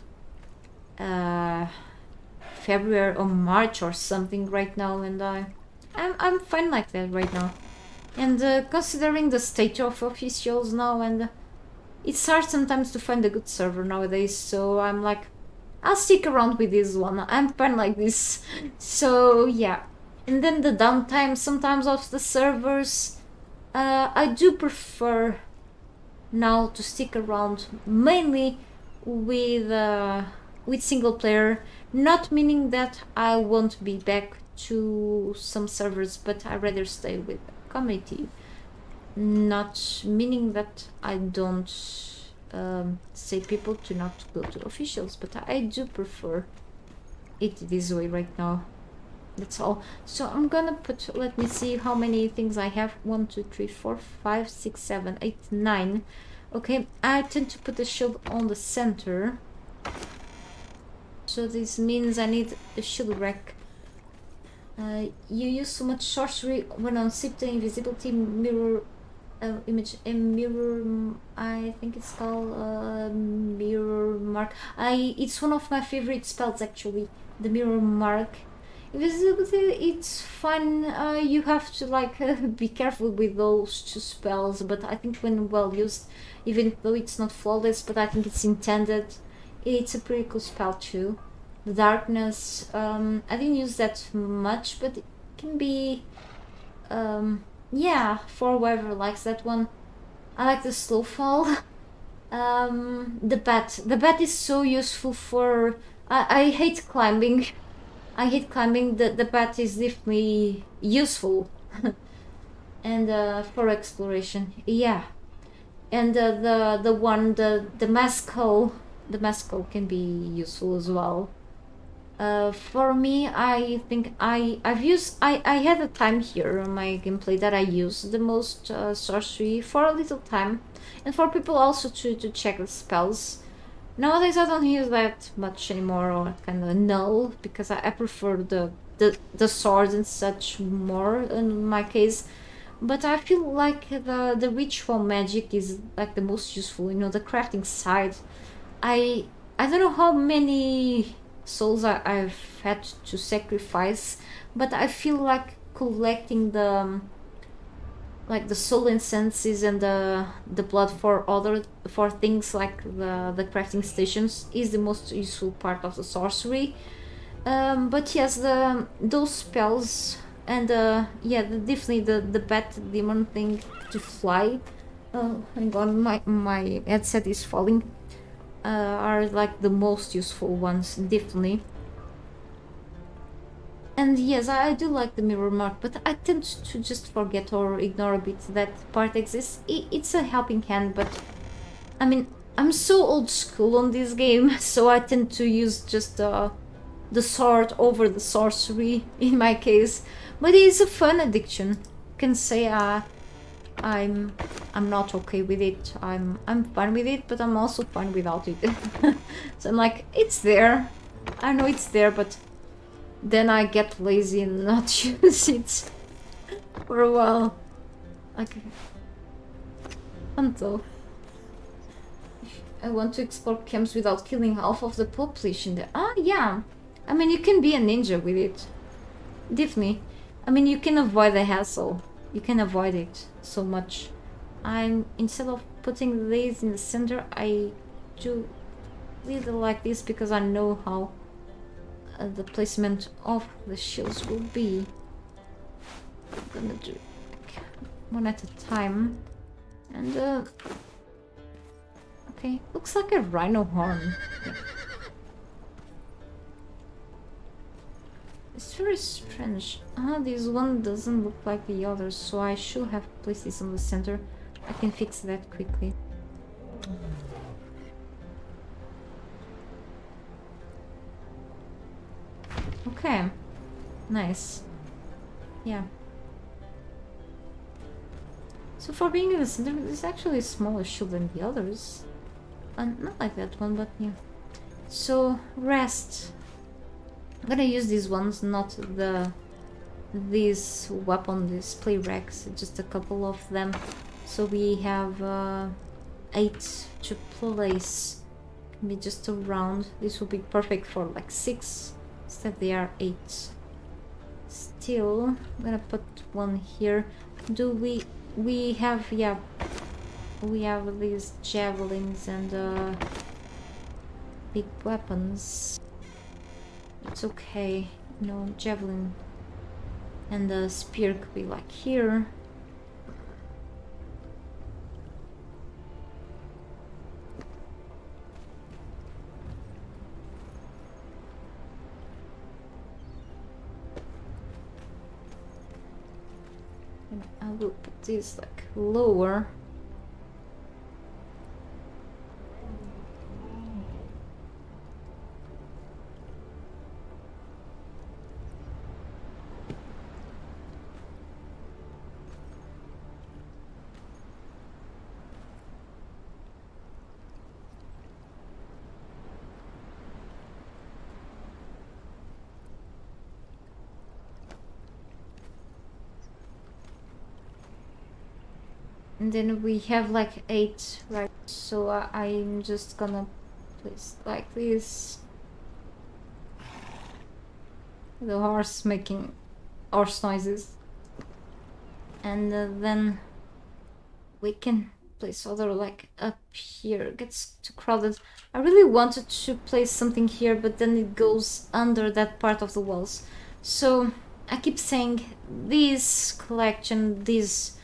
February or March or something right now, and I'm fine like that right now. And considering the state of officials now, and it's hard sometimes to find a good server nowadays, so I'm like, I'll stick around with this one. I'm fine like this. So yeah. And then the downtime sometimes of the servers, I do prefer now to stick around mainly with single player, not meaning that I won't be back to some servers, but I rather stay with community, not meaning that I don't say people to not go to officials, but I do prefer it this way right now. That's all. So I'm gonna put, let me see how many things I have. 1 2 3 4 5 6 7 8 9. Okay, I tend to put the shield on the center, so this means I need a shield rack. You use so much sorcery when on Siptah, invisibility, mirror image, and mirror, I think it's called mirror mark. It's one of my favorite spells actually, the mirror mark. Invisibility, it's fun. You have to like be careful with those two spells, but I think when well used, even though it's not flawless, but I think it's intended, it's a pretty cool spell too. The darkness, I didn't use that much, but it can be, yeah, for whoever likes that one. I like the slow fall. The bat is so useful for, I hate climbing. I hate climbing. The bat is definitely useful. And for exploration, yeah. And the mask can be useful as well. For me, I think I had a time here on my gameplay that I used the most sorcery for a little time, and for people also to check the spells. Nowadays I don't use that much anymore, or kind of null, because I prefer the swords and such more in my case. But I feel like the ritual magic is like the most useful, you know, the crafting side. I don't know how many souls I've had to sacrifice, but I feel like collecting the soul essences and the blood for things like the crafting stations is the most useful part of the sorcery. But yes, those spells and yeah, definitely the bat demon thing to fly Oh, hang on, my headset is falling. Are like the most useful ones, definitely. And yes, I do like the mirror mark, but I tend to just forget or ignore a bit that part exists. It's a helping hand, but I mean, I'm so old school on this game, so I tend to use just the sword over the sorcery in my case. But it's a fun addiction. You can say I'm not okay with it. I'm fine with it, but I'm also fine without it. So I'm like, it's there. I know it's there, but then I get lazy and not use it for a while. Okay. Fun though. I want to explore camps without killing half of the population there. Ah, yeah. I mean, you can be a ninja with it. Definitely. I mean, you can avoid the hassle. You can avoid it so much. Instead of putting these in the center, I do little like this because I know how the placement of the shields will be. I'm gonna do like one at a time. And okay, looks like a rhino horn. Yeah. It's very strange. This one doesn't look like the others, so I should have placed this on the center. I can fix that quickly. Okay, nice. Yeah. So for being in the center, it's actually a smaller shield than the others. Not like that one, but yeah. So, rest. I'm gonna use these ones, not these weapon display racks, just a couple of them. So we have 8 to place. Can be just around. This will be perfect for like 6. Instead they are 8. Still, I'm gonna put one here. Do we have, yeah, we have these javelins and big weapons. It's okay, no javelin and the spear could be like here. And I will put this like lower. And then we have like 8, right? So I'm just gonna place like this. The horse making horse noises. And then we can place other like up here. It gets too crowded. I really wanted to place something here, but then it goes under that part of the walls. So I keep saying this collection, these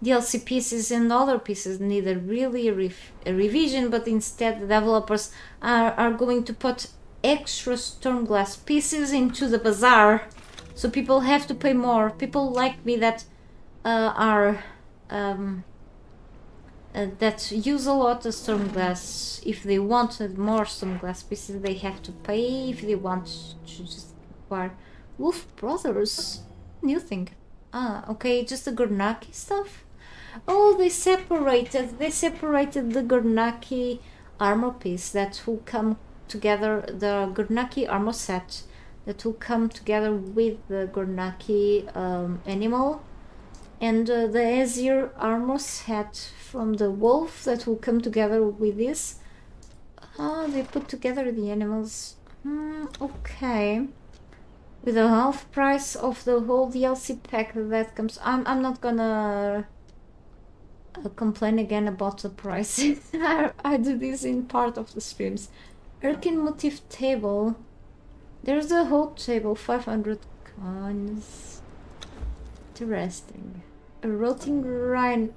DLC pieces and other pieces need a really a revision, but instead the developers are going to put extra storm glass pieces into the bazaar, so people have to pay more. People like me that are that use a lot of storm glass. If they wanted more storm glass pieces, they have to pay. If they want to just acquire Wolf Brothers, new thing. Ah, okay, just the Gurnaki stuff. Oh, they separated the Gurnaki armor piece that will come together, the Gurnaki armor set that will come together with the Gurnaki animal, and the Azir armor set from the wolf that will come together with this. They put together the animals. Okay. With the half price of the whole DLC pack that comes. I'm not gonna complain again about the prices. I do this in part of the streams. Erkin motif table. There's a whole table, 500 coins. Interesting. A rotting rhino.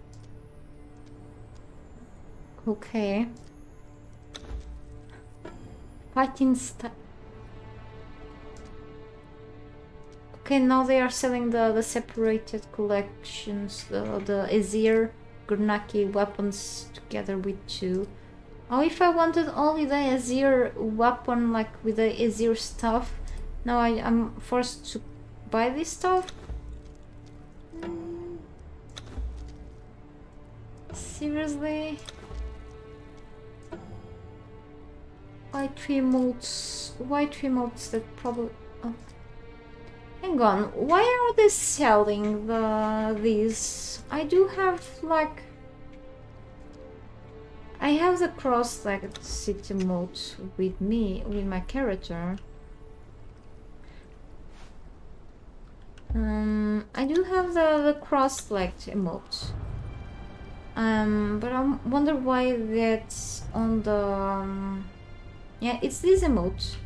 Okay. Fighting style. Okay, now they are selling the separated collections, the Azir Gurnaki weapons together with two. Oh, if I wanted only the Azir weapon, like with the Azir stuff, now I'm forced to buy this stuff? Seriously? White remotes that probably... Oh. Hang on, why are they selling these? I do have, like... I have the cross-legged city mode with me, with my character. I do have the cross-legged emote. But I wonder why that's on the... yeah, it's this emote.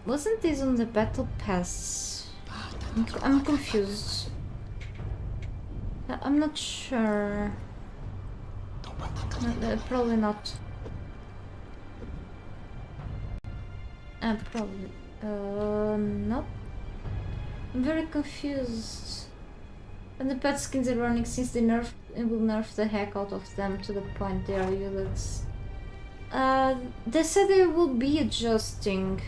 Wasn't this on the battle pass? I'm confused. I'm not sure. No, probably not. Probably. Not. I'm very confused. And the pet skins are running since they will nerf the heck out of them to the point they are useless. They said they will be adjusting.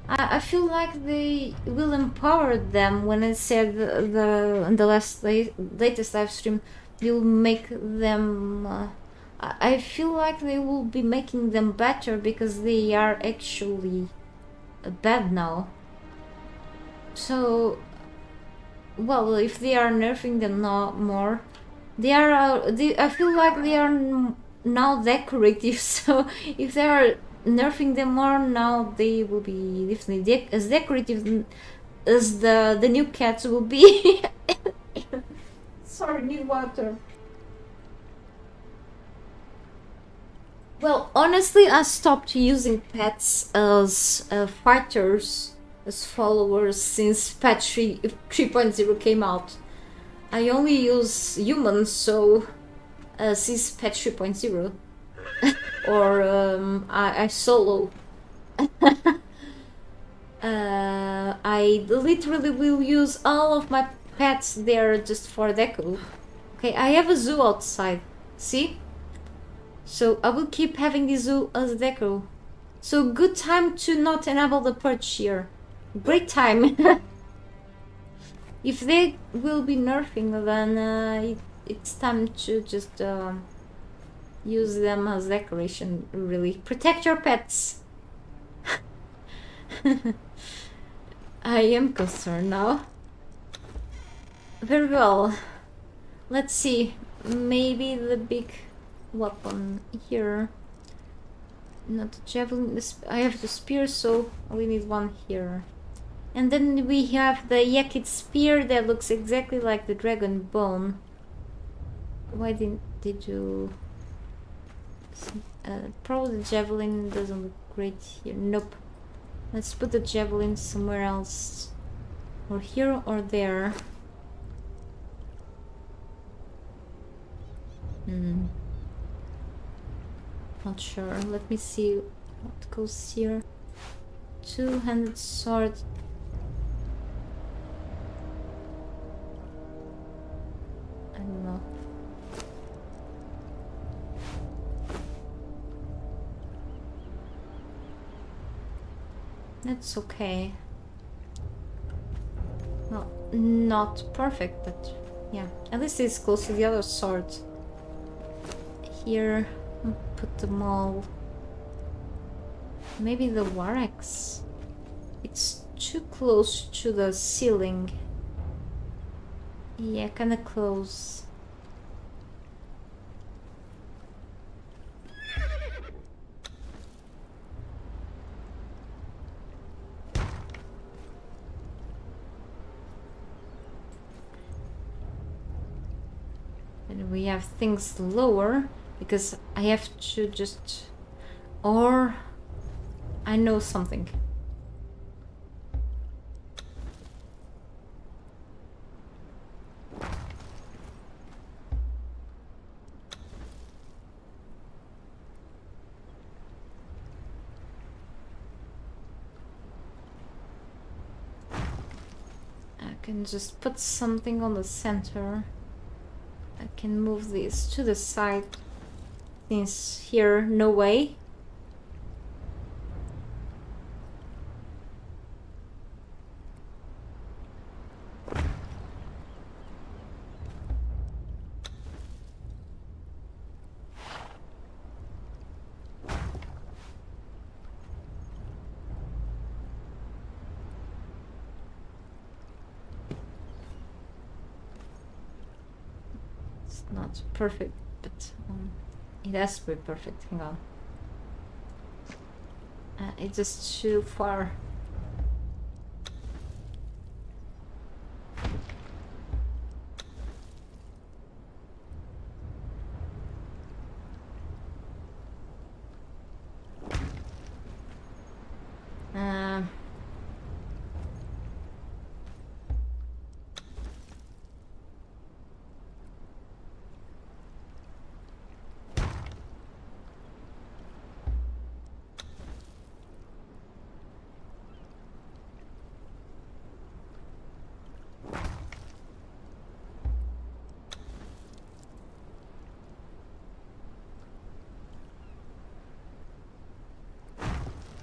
I feel like they will empower them. When I said in the latest live stream, they will make them. I feel like they will be making them better because they are actually bad now. So, well, if they are nerfing them more, they are. I feel like they are now decorative. So if they are nerfing them more now, they will be definitely as decorative as the new cats will be. Sorry, need water. Well, honestly, I stopped using pets as fighters, as followers since patch 3.0 came out. I only use humans, so since patch 3.0. Or I solo. I literally will use all of my pets there just for deco. Okay, I have a zoo outside. See? So I will keep having the zoo as deco. So good time to not enable the purge here. Great time. If they will be nerfing, then it's time to just use them as decoration, really. Protect your pets. I am concerned now. Very well. Let's see. Maybe the big weapon here. Not the javelin. I have the spear, so we need one here. And then we have the Yakit spear that looks exactly like the dragon bone. Why did you... probably the javelin doesn't look great here. Nope. Let's put the javelin somewhere else. Or here or there. Not sure. Let me see what goes here. Two-handed sword. I don't know. That's okay. Well, not perfect, but yeah. At least it's close to the other sword. Here, put them all. Maybe the Warax. It's too close to the ceiling. Yeah, kinda close. And we have things lower because I have to just... Or I know something. can just put something on the center. I can move this to the side, since here no way. Not perfect, but it has to be perfect. Hang on. It's just too far.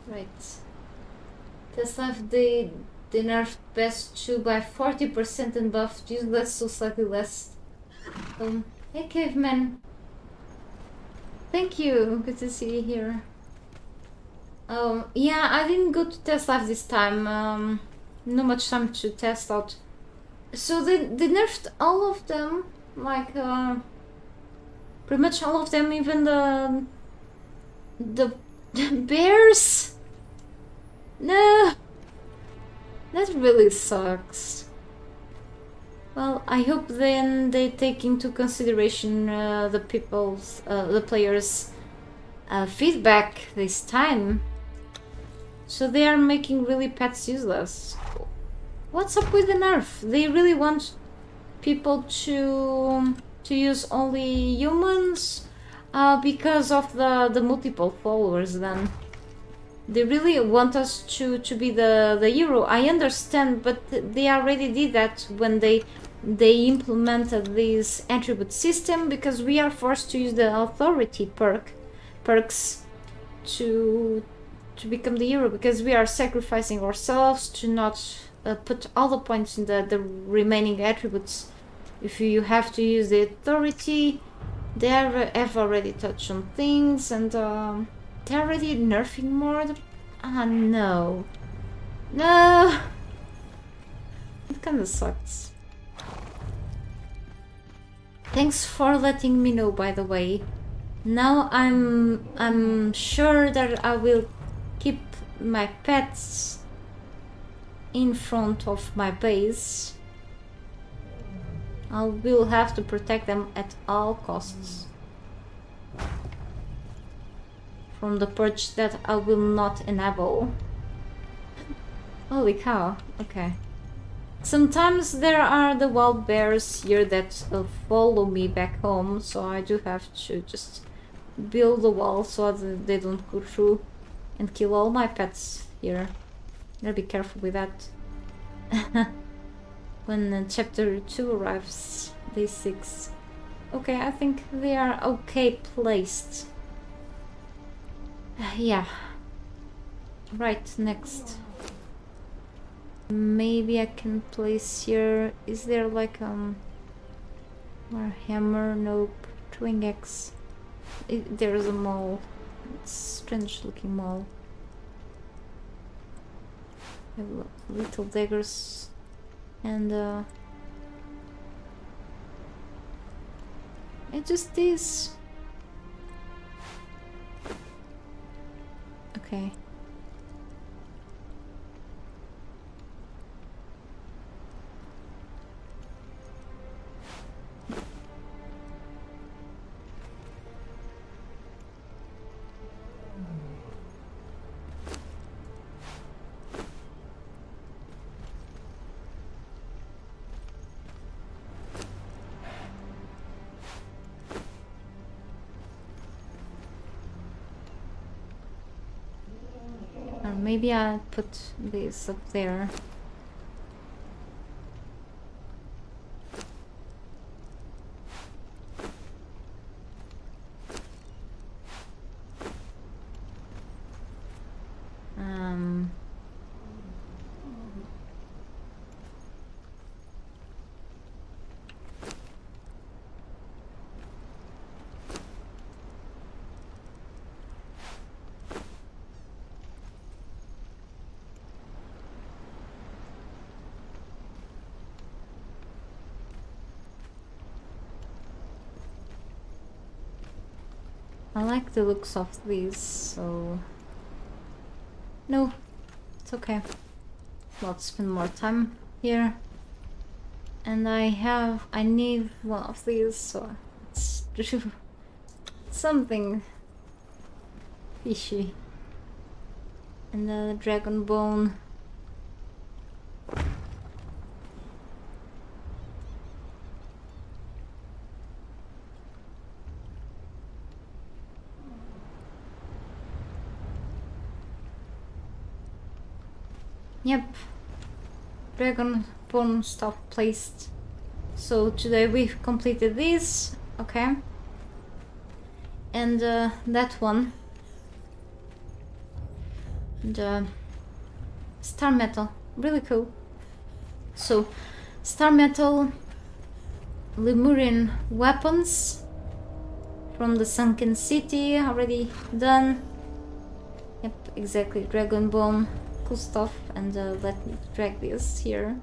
Right. Test life, they nerfed best 2 by 40% and buffed useless, so slightly less. Hey caveman. Thank you. Good to see you here. Yeah, I didn't go to test life this time. Not much time to test out. So they nerfed all of them, like pretty much all of them, even the bears. No, that really sucks. Well, I hope then they take into consideration the players' feedback this time. So they are making really pets useless. What's up with the nerf? They really want people to use only humans because of the multiple followers. Then they really want us to be the hero. I understand, but they already did that when they implemented this attribute system, because we are forced to use the authority perks to become the hero, because we are sacrificing ourselves to not put all the points in the remaining attributes. If you have to use the authority, they have already touched on things, and they're already nerfing more. No. No! It kinda sucks. Thanks for letting me know, by the way. Now I'm sure that I will keep my pets in front of my base. I will have to protect them at all costs from the purge that I will not enable. Holy cow, okay. Sometimes there are the wild bears here that follow me back home, so I do have to just build a wall so that they don't go through and kill all my pets here. Gotta be careful with that. When chapter 2 arrives, day 6. Okay, I think they are okay placed. Yeah. Right, next. Maybe I can place here. Is there like or hammer? Nope. Throwing axe. There's a mole. It's strange looking mole. Little daggers and it just is. Okay. Or maybe I'll put this up there. I like the looks of these, so... No, it's okay. Let's spend more time here. And I need one of these, so let's do something fishy. And the dragon bone. Yep, dragon bone stuff placed. So today we've completed this, okay. And that one, the star metal, really cool. So star metal, Lemurian weapons from the sunken city, already done. Yep, exactly, dragon bone. Cool stuff. And let me drag this here.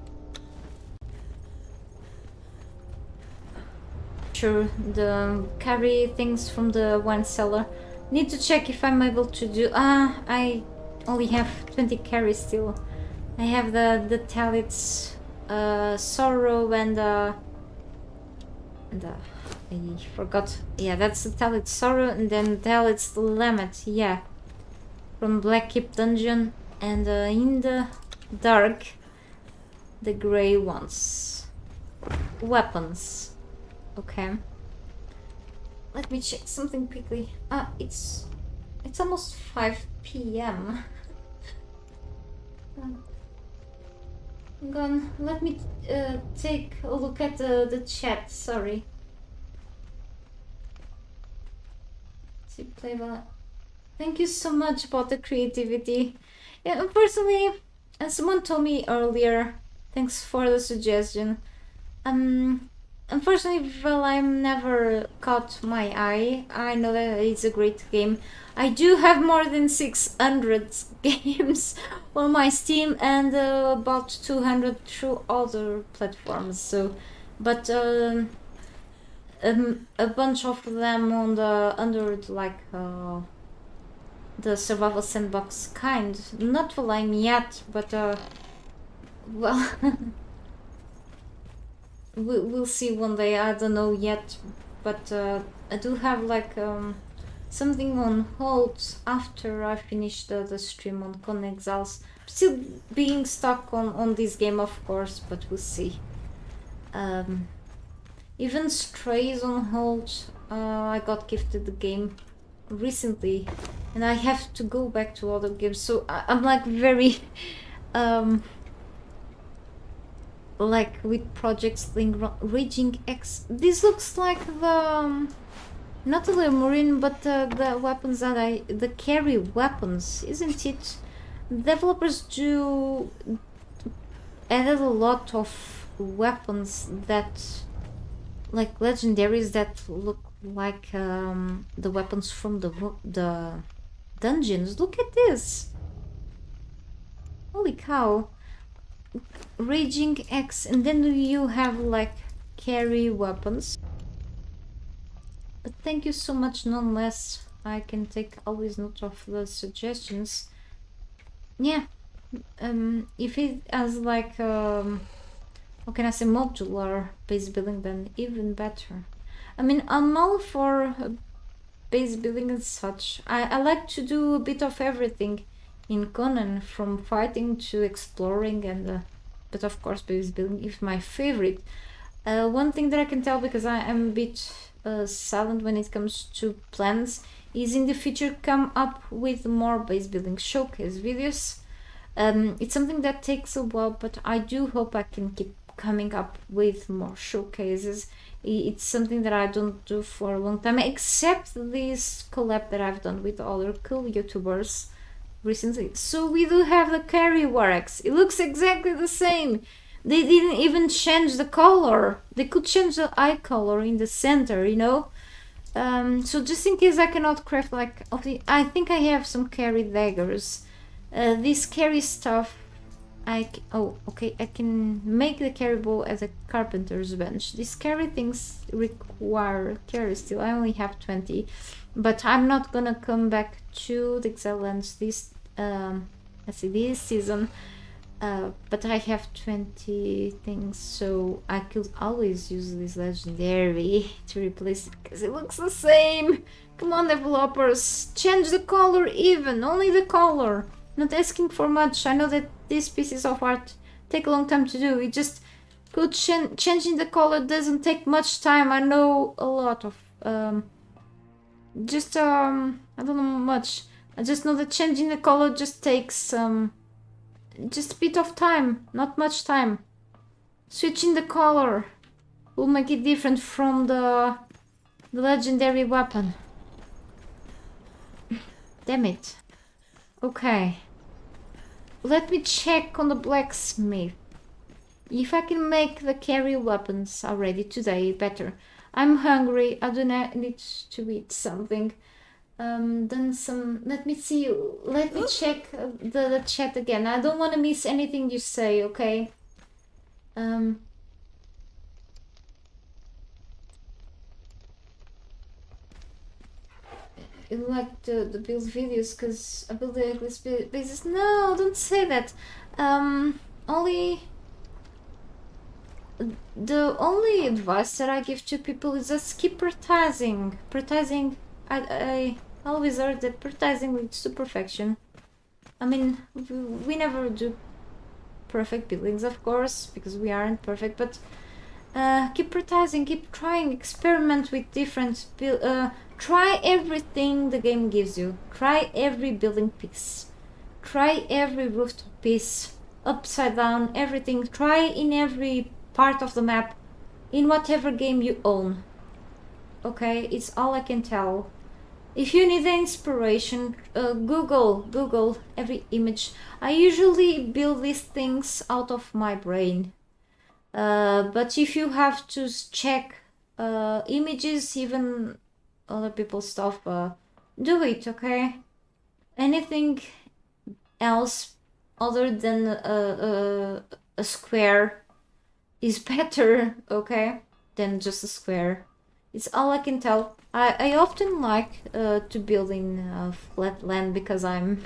Sure, the carry things from the wine cellar. Need to check if I'm able to do... I only have 20 carries still. I have the Talit's sorrow and I forgot. Yeah, that's the Talit's sorrow and then Talit's Lamet. Yeah, from Black Keep dungeon. And in the dark, the gray ones. Weapons. Okay. Let me check something quickly. It's almost 5 p.m. Hang on, let me take a look at the chat. Sorry. See, play well. Thank you so much about the creativity. Yeah, unfortunately, as someone told me earlier, thanks for the suggestion. Unfortunately, well, I'm never caught my eye. I know that it's a great game. I do have more than 600 games on my Steam and about 200 through other platforms. So, but a bunch of them on the under like. The survival sandbox kind. Not Valheim yet, but well, we'll see one day. I don't know yet, but I do have like something on hold after I finish the stream on Conan Exiles. Still being stuck on this game, of course, but we'll see. Even Stray is on hold. I got gifted the game recently and I have to go back to other games, so I'm like very like with projects like Raging X. This looks like the not the Lemurian but the weapons that the carry weapons, isn't it? Developers do added a lot of weapons that like legendaries that look like the weapons from the dungeons. Look at this. Holy cow. Raging X, and then you have like carry weapons. But thank you so much nonetheless. I can take always note of the suggestions. Yeah. If it has like how can I say, modular base building, then even better. I mean, I'm all for base building and such. I like to do a bit of everything in Conan, from fighting to exploring, and but of course base building is my favorite. One thing that I can tell, because I am a bit silent when it comes to plans, is in the future come up with more base building showcase videos. It's something that takes a while, but I do hope I can keep coming up with more showcases. It's something that I don't do for a long time, except this collab that I've done with other cool YouTubers recently. So we do have the carry Warx. It looks exactly the same. They didn't even change the color. They could change the eye color in the center, you know. So just in case I cannot craft like I think I have some carry daggers. This carry stuff oh, okay, I can make the carry bow as a carpenter's bench. These carry things require carry still. I only have 20, but I'm not gonna come back to the Exile Lands this let's see, this season. But I have 20 things, so I could always use this legendary to replace it because it looks the same. Come on, developers, change the color, even only the color. Not asking for much. I know that these pieces of art take a long time to do. It just could changing the color doesn't take much time. I know a lot of I don't know much. I just know that changing the color just takes just a bit of time, not much time. Switching the color will make it different from the legendary weapon. Damn it. Okay. Let me check on the blacksmith. If I can make the carry weapons already today, better. I'm hungry. I do not need to eat something. Then some. Let me see. Let me check the chat again. I don't want to miss anything you say. Okay. You like the build videos because I build this basis. No, don't say that. Only the only advice that I give to people is just keep prioritizing. Prioritizing. I always heard that prioritizing leads to perfection. I mean, we never do perfect buildings, of course, because we aren't perfect. But keep prioritizing, keep trying, experiment with different try everything the game gives you. Try every building piece. Try every rooftop piece. Upside down, everything. Try in every part of the map. In whatever game you own. Okay, it's all I can tell. If you need inspiration, Google every image. I usually build these things out of my brain. But if you have to check images, even other people's stuff, do it, okay? Anything else other than a square is better, okay, than just a square. It's all I can tell. I often like to build in flat land because I'm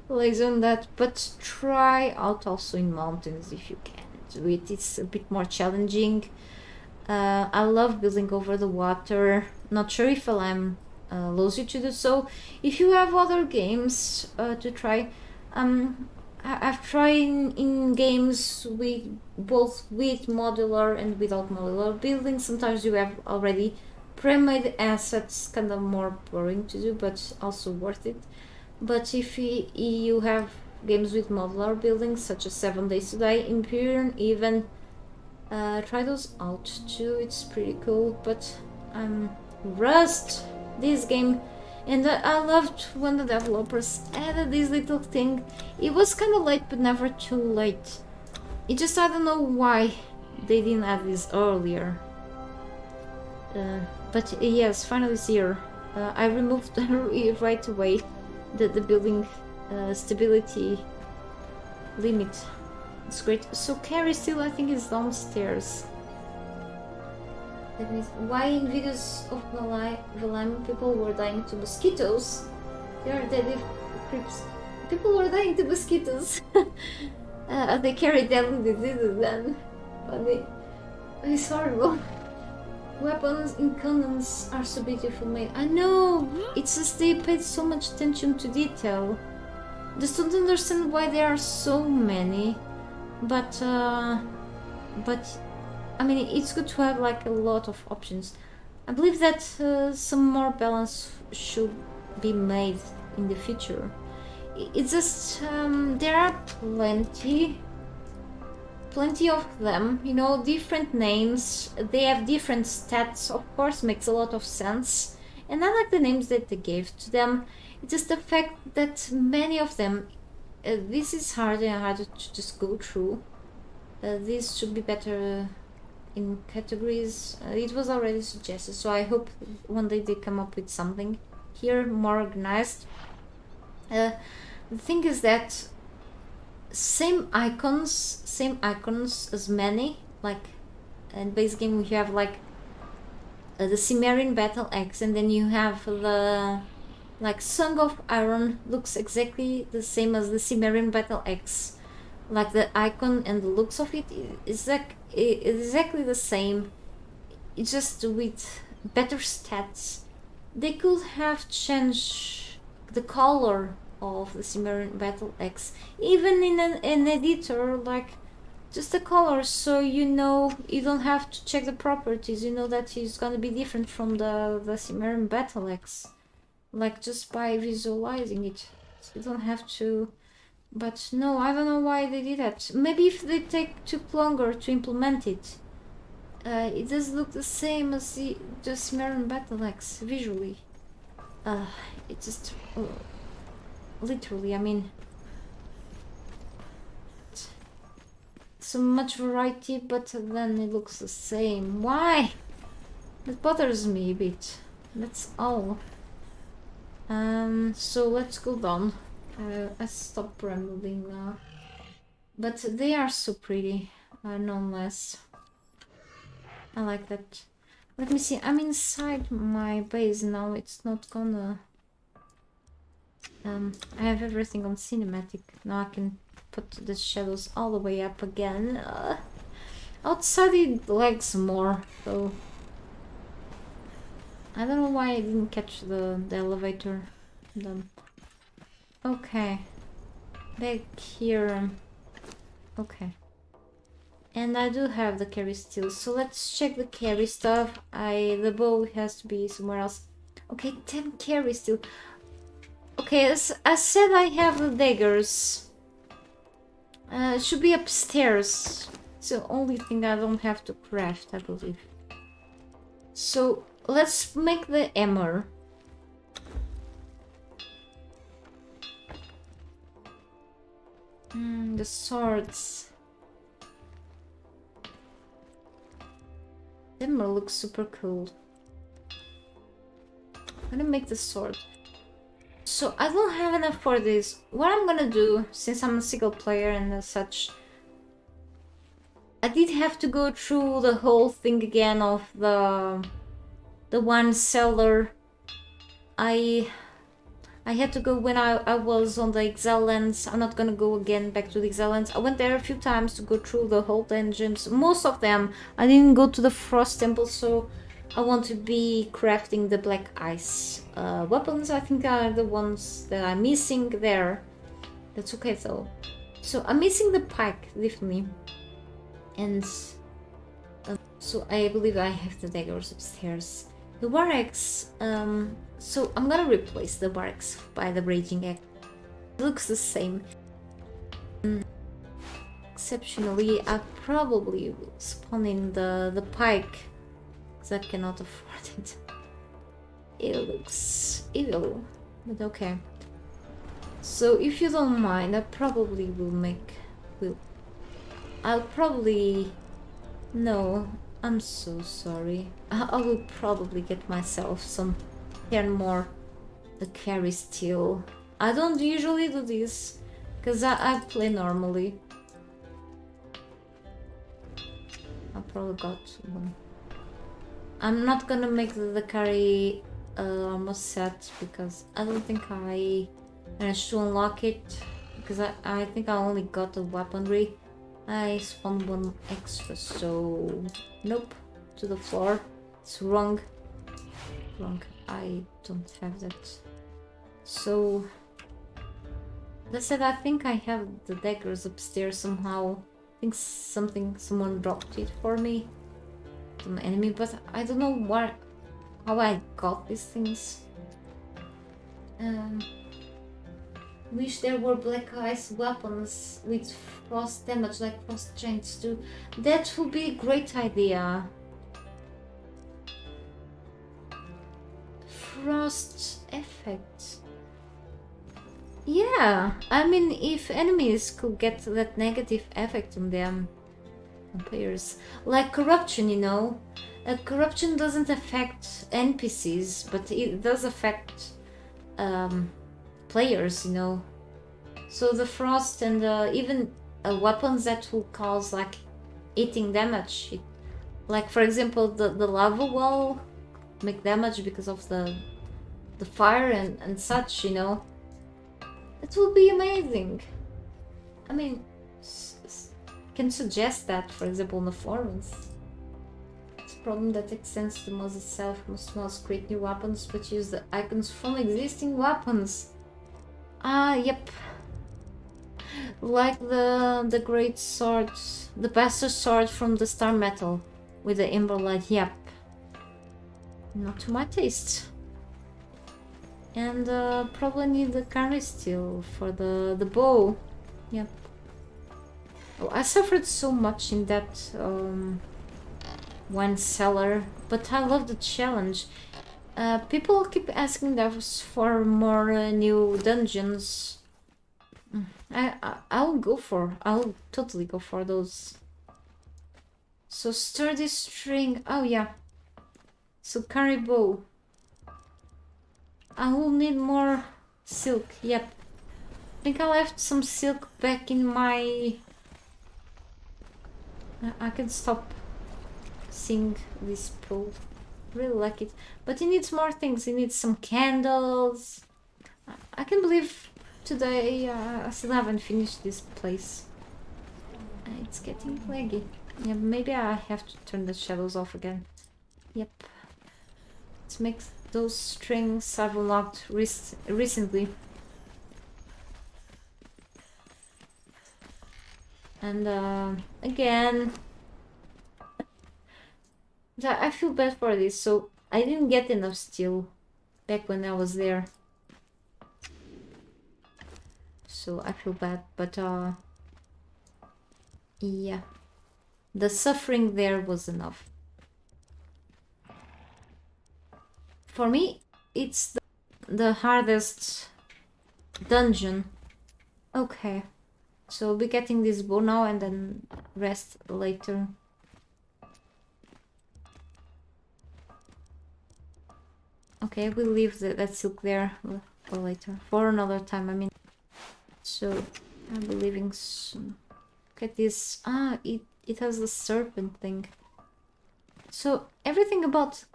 lazy on that, but try out also in mountains if you can do it. It's a bit more challenging. I love building over the water. Not sure if I'm lazy to do so. If you have other games to try, I've tried in games with both with modular and without modular building. Sometimes you have already pre-made assets, kind of more boring to do, but also worth it. But if you have games with modular buildings, such as 7 Days to Die, Imperium, even try those out too. It's pretty cool. But Rust, this game, and I loved when the developers added this little thing. It was kind of late, but never too late. It just, I don't know why they didn't add this earlier. But yes, finally it's here. I removed it right away, the building stability limit. It's great. So Carrie still, I think, is downstairs. That means why in videos of Valheim people were dying to mosquitoes? They are deadly creeps. People were dying to mosquitoes. They carry deadly diseases then. But it's horrible. Weapons in Conan's are so beautiful made. I know! It's just they paid so much attention to detail. Just don't understand why there are so many. But I mean, it's good to have like a lot of options. I believe that some more balance should be made in the future. It's just there are plenty of them, you know, different names. They have different stats, of course, makes a lot of sense. And I like the names that they gave to them. It's just the fact that many of them, this is harder and harder to just go through. These should be better in categories. It was already suggested, so I hope one day they come up with something here more organized. The thing is that same icons as many, like in base game we have like the Cimmerian battle axe, and then you have the like Song of Iron, looks exactly the same as the Cimmerian battle axe, like the icon and the looks of it is like exactly the same. It's just with better stats. They could have changed the color of the Cimmerian battle axe, even in an editor, like just the color, so you know, you don't have to check the properties, you know that it's gonna be different from the Cimmerian battle axe, like just by visualizing it. So you don't have to. But no, I don't know why they did that. Maybe if they took longer to implement it. It does look the same as the Cimmerian battle axe visually. It just literally, I mean, so much variety, but then it looks the same. Why? That bothers me a bit. That's all. So let's go down. I stop rambling now. But they are so pretty, nonetheless. I like that. Let me see. I'm inside my base now. It's not gonna. I have everything on cinematic. Now I can put the shadows all the way up again. Outside it lags more, so I don't know why I didn't catch the elevator. Okay, back here. Okay, and I do have the carry still, so let's check the carry stuff. The bow has to be somewhere else. Okay, 10 carry still. Okay, as I said, I have the daggers. It should be upstairs. It's the only thing I don't have to craft, I believe. So let's make the hammer. The swords. The hammer looks super cool. I'm gonna make the sword. So I don't have enough for this. What I'm gonna do, since I'm a single player and such, I did have to go through the whole thing again of the one seller. I had to go when I was on the Exile lands. I'm not gonna go again back to the Exile lands. I went there a few times to go through the whole dungeons. Most of them. I didn't go to the Frost Temple, so I want to be crafting the Black Ice weapons. I think are the ones that I'm missing there. That's okay though. So I'm missing the pike, definitely. And so I believe I have the daggers upstairs. The war axe, so I'm gonna replace the war axe by the raging axe. It looks the same. Exceptionally, I probably will spawn in the pike, because I cannot afford it. It looks evil, but okay. So if you don't mind, I probably I'll probably... No, I'm so sorry. I will probably get myself some 10 more carry steel. I don't usually do this, because I play normally. I probably got one. I'm not gonna make the carry armor set, because I don't think I managed to unlock it, because I think I only got the weaponry. I spawned one extra, so nope, to the floor. It's wrong. I don't have that. So that said, I think I have the daggers upstairs somehow. I think someone dropped it for me, an enemy, but I don't know how I got these things. Wish there were black ice weapons with frost damage, like frost giants do. That would be a great idea. Frost effect. Yeah, I mean, if enemies could get that negative effect on them, on players, like corruption, you know. Corruption doesn't affect NPCs, but it does affect players, you know. So the frost and even weapons that will cause like eating damage. Like for example, the lava will make damage because of the fire and such, you know. It will be amazing. I mean, can suggest that, for example, in the forums. It's a problem that extends to the mod itself. Must create new weapons, but use the icons from existing weapons. Ah, yep. Like the great sword, the bastard sword from the star metal with the ember light. Yep. Not to my taste. And probably need the carry steel for the bow. Yep. Oh, I suffered so much in that wine cellar, but I love the challenge. People keep asking us for more new dungeons. I'll totally go for those. So sturdy string. Oh yeah. So carry bow. I will need more silk. Yep. I think I left some silk back in my... I can stop seeing this pool. Really like it. But it needs more things. It needs some candles. I can believe today I still haven't finished this place. It's getting laggy. Yeah, maybe I have to turn the shadows off again. Yep. Let's make those strings I've unlocked recently. And again, I feel bad for this. So I didn't get enough steel back when I was there. So I feel bad, but yeah, the suffering there was enough. For me, it's the hardest dungeon. Okay, so I'll be getting this bow now and then rest later. Okay, we'll leave that silk there for later, for another time, I mean. So I'll be leaving soon. Look at this. Ah, it has the serpent thing. So everything about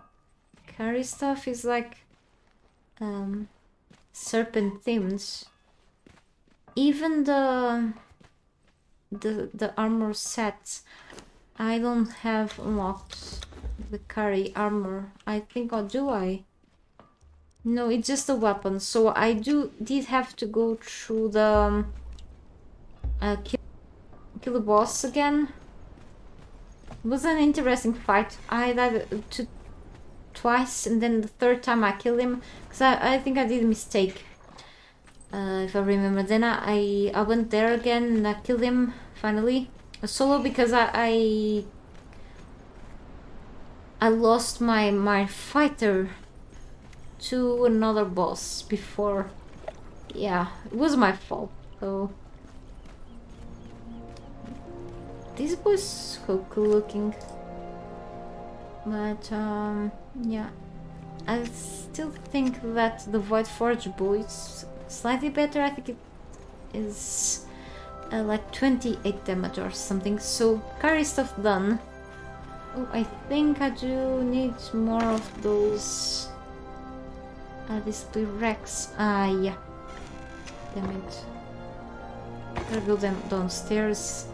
carry stuff is like serpent themes. Even the armor sets. I don't have unlocked the carry armor. I think, or do I? No, it's just a weapon. So I did have to go through the kill the boss again. It was an interesting fight. I died twice, and then the third time I killed him because I think I did a mistake. If I remember, then I went there again and I killed him finally solo because I lost my fighter to another boss before. Yeah, it was my fault. So this boy is so cool looking, but yeah, I still think that the Void Forge bow is slightly better. I think it is like 28 damage or something. So carry stuff done. Oh, I think I do need more of those display racks. Yeah. Damn it. Gotta go downstairs.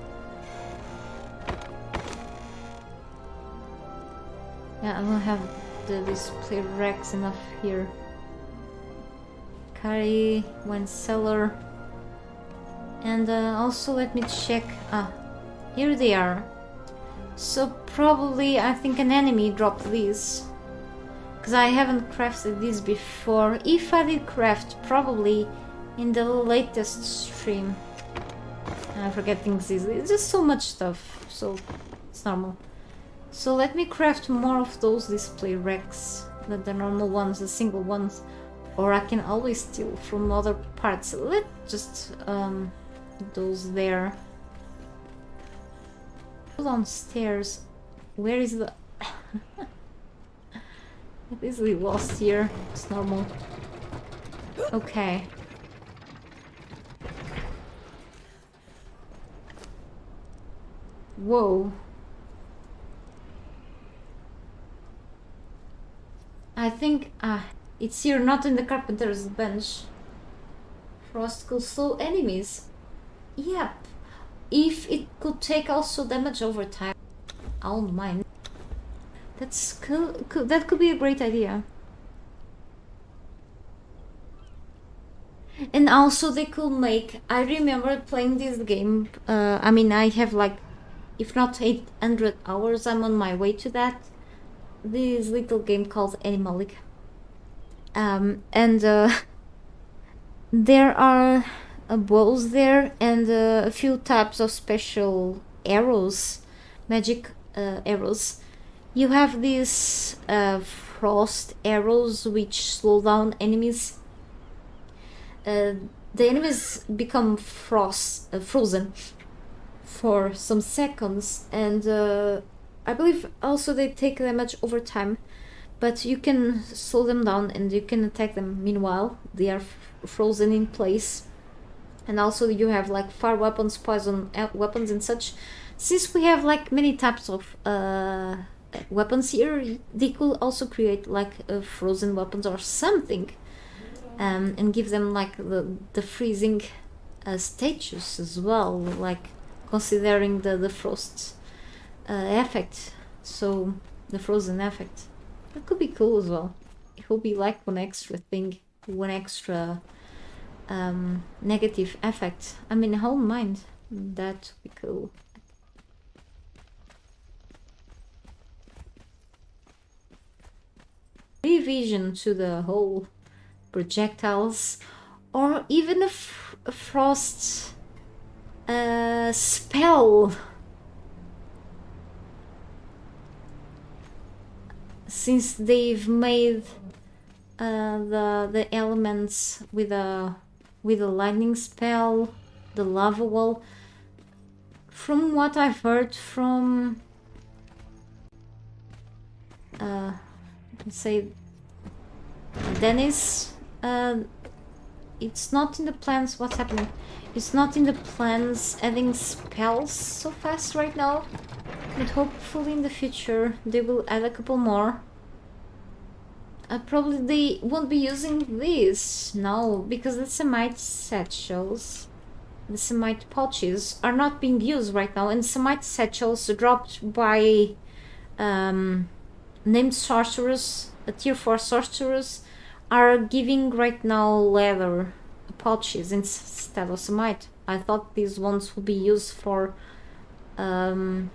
Yeah, I don't have the display racks enough here. Carry one cellar. And also let me check. Here they are. So probably I think an enemy dropped these. Because I haven't crafted these before. If I did craft, probably in the latest stream. I forget things easily. It's just so much stuff, so it's normal. So let me craft more of those display racks than the normal ones, the single ones. Or I can always steal from other parts. Let's just those there. Downstairs. Where is the... I'm easily lost here. It's normal. Okay. Whoa. I think it's here, not in the carpenter's bench. Frost could slow enemies. Yep. If it could take also damage over time, I don't mind. That's cool. That could be a great idea. And also they could make, I remember playing this game, I mean I have like, if not 800 hours, I'm on my way to that. This little game called Animalic. And there are bows there and a few types of special arrows, magic arrows. You have these frost arrows which slow down enemies. The enemies become frozen for some seconds, and I believe also they take damage over time, but you can slow them down and you can attack them meanwhile they are frozen in place. And also you have like fire weapons, poison weapons and such. Since we have like many types of weapons here, they could also create like frozen weapons or something, and give them like the freezing status as well, like considering the frost effect. So the frozen effect, that could be cool as well. It will be like one extra thing, one extra negative effect. I mean, whole mind, that would be cool. Revision to the whole projectiles, or even a frost spell. Since they've made the elements with a lightning spell, the lava wall. From what I've heard from let's say Dennis, it's not in the plans. What's happening? It's not in the plans adding spells so fast right now, but hopefully in the future they will add a couple more. Probably they won't be using this, no, because the Semite satchels, the Semite pouches are not being used right now, and Semite satchels dropped by named sorcerers, tier 4 sorcerers, are giving right now leather pouches instead of Semite. I thought these ones would be used for the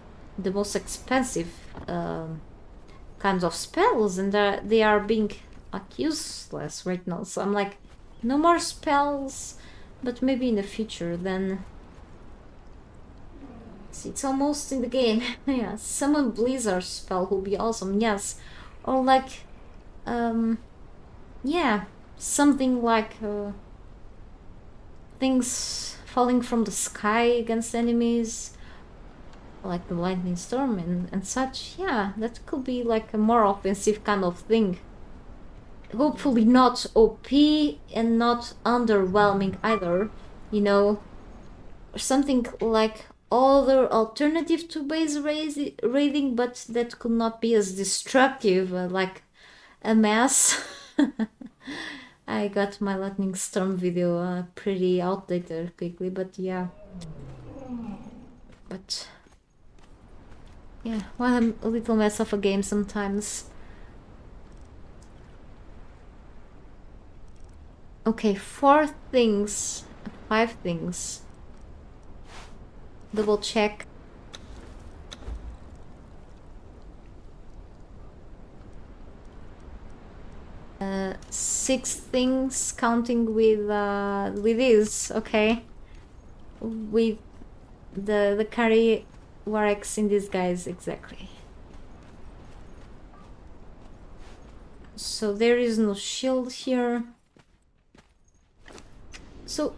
most expensive kinds of spells, and they are being like useless right now. So I'm like, no more spells, but maybe in the future then. See, it's almost in the game. Yeah, summon Blizzard spell will be awesome, yes. Or like yeah, something like things falling from the sky against enemies, like the lightning storm and such. Yeah, that could be like a more offensive kind of thing. Hopefully not OP and not underwhelming either, you know, or something like other alternative to base raiding, but that could not be as destructive, like a mess. I got my lightning storm video pretty outdated quickly, but yeah. But yeah, well, I'm a little mess of a game sometimes. Okay, 5 things. Double check. Uh, 6 things, counting with this, okay? With the carry Warex in disguise, exactly. So there is no shield here. So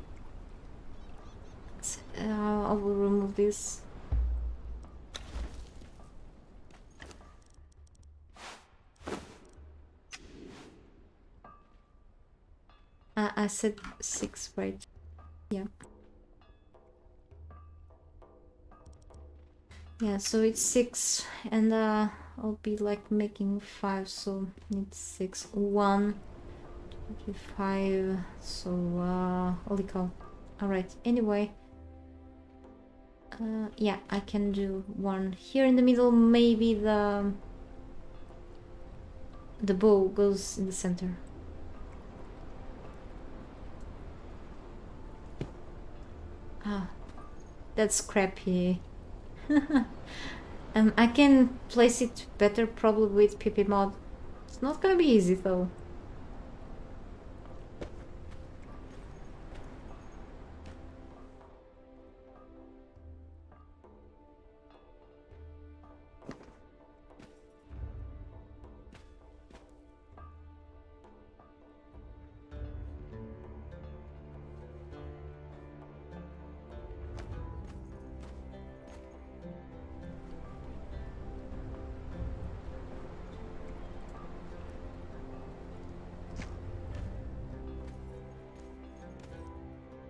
I will remove this. I said 6, right? Yeah. Yeah, so it's 6, and I'll be like making 5, so it's 6, 1, 5, so holy cow. Alright, anyway. Yeah, I can do 1 here in the middle. Maybe the bow goes in the center. Ah, that's crappy. I can place it better probably with PP mod. It's not gonna be easy though.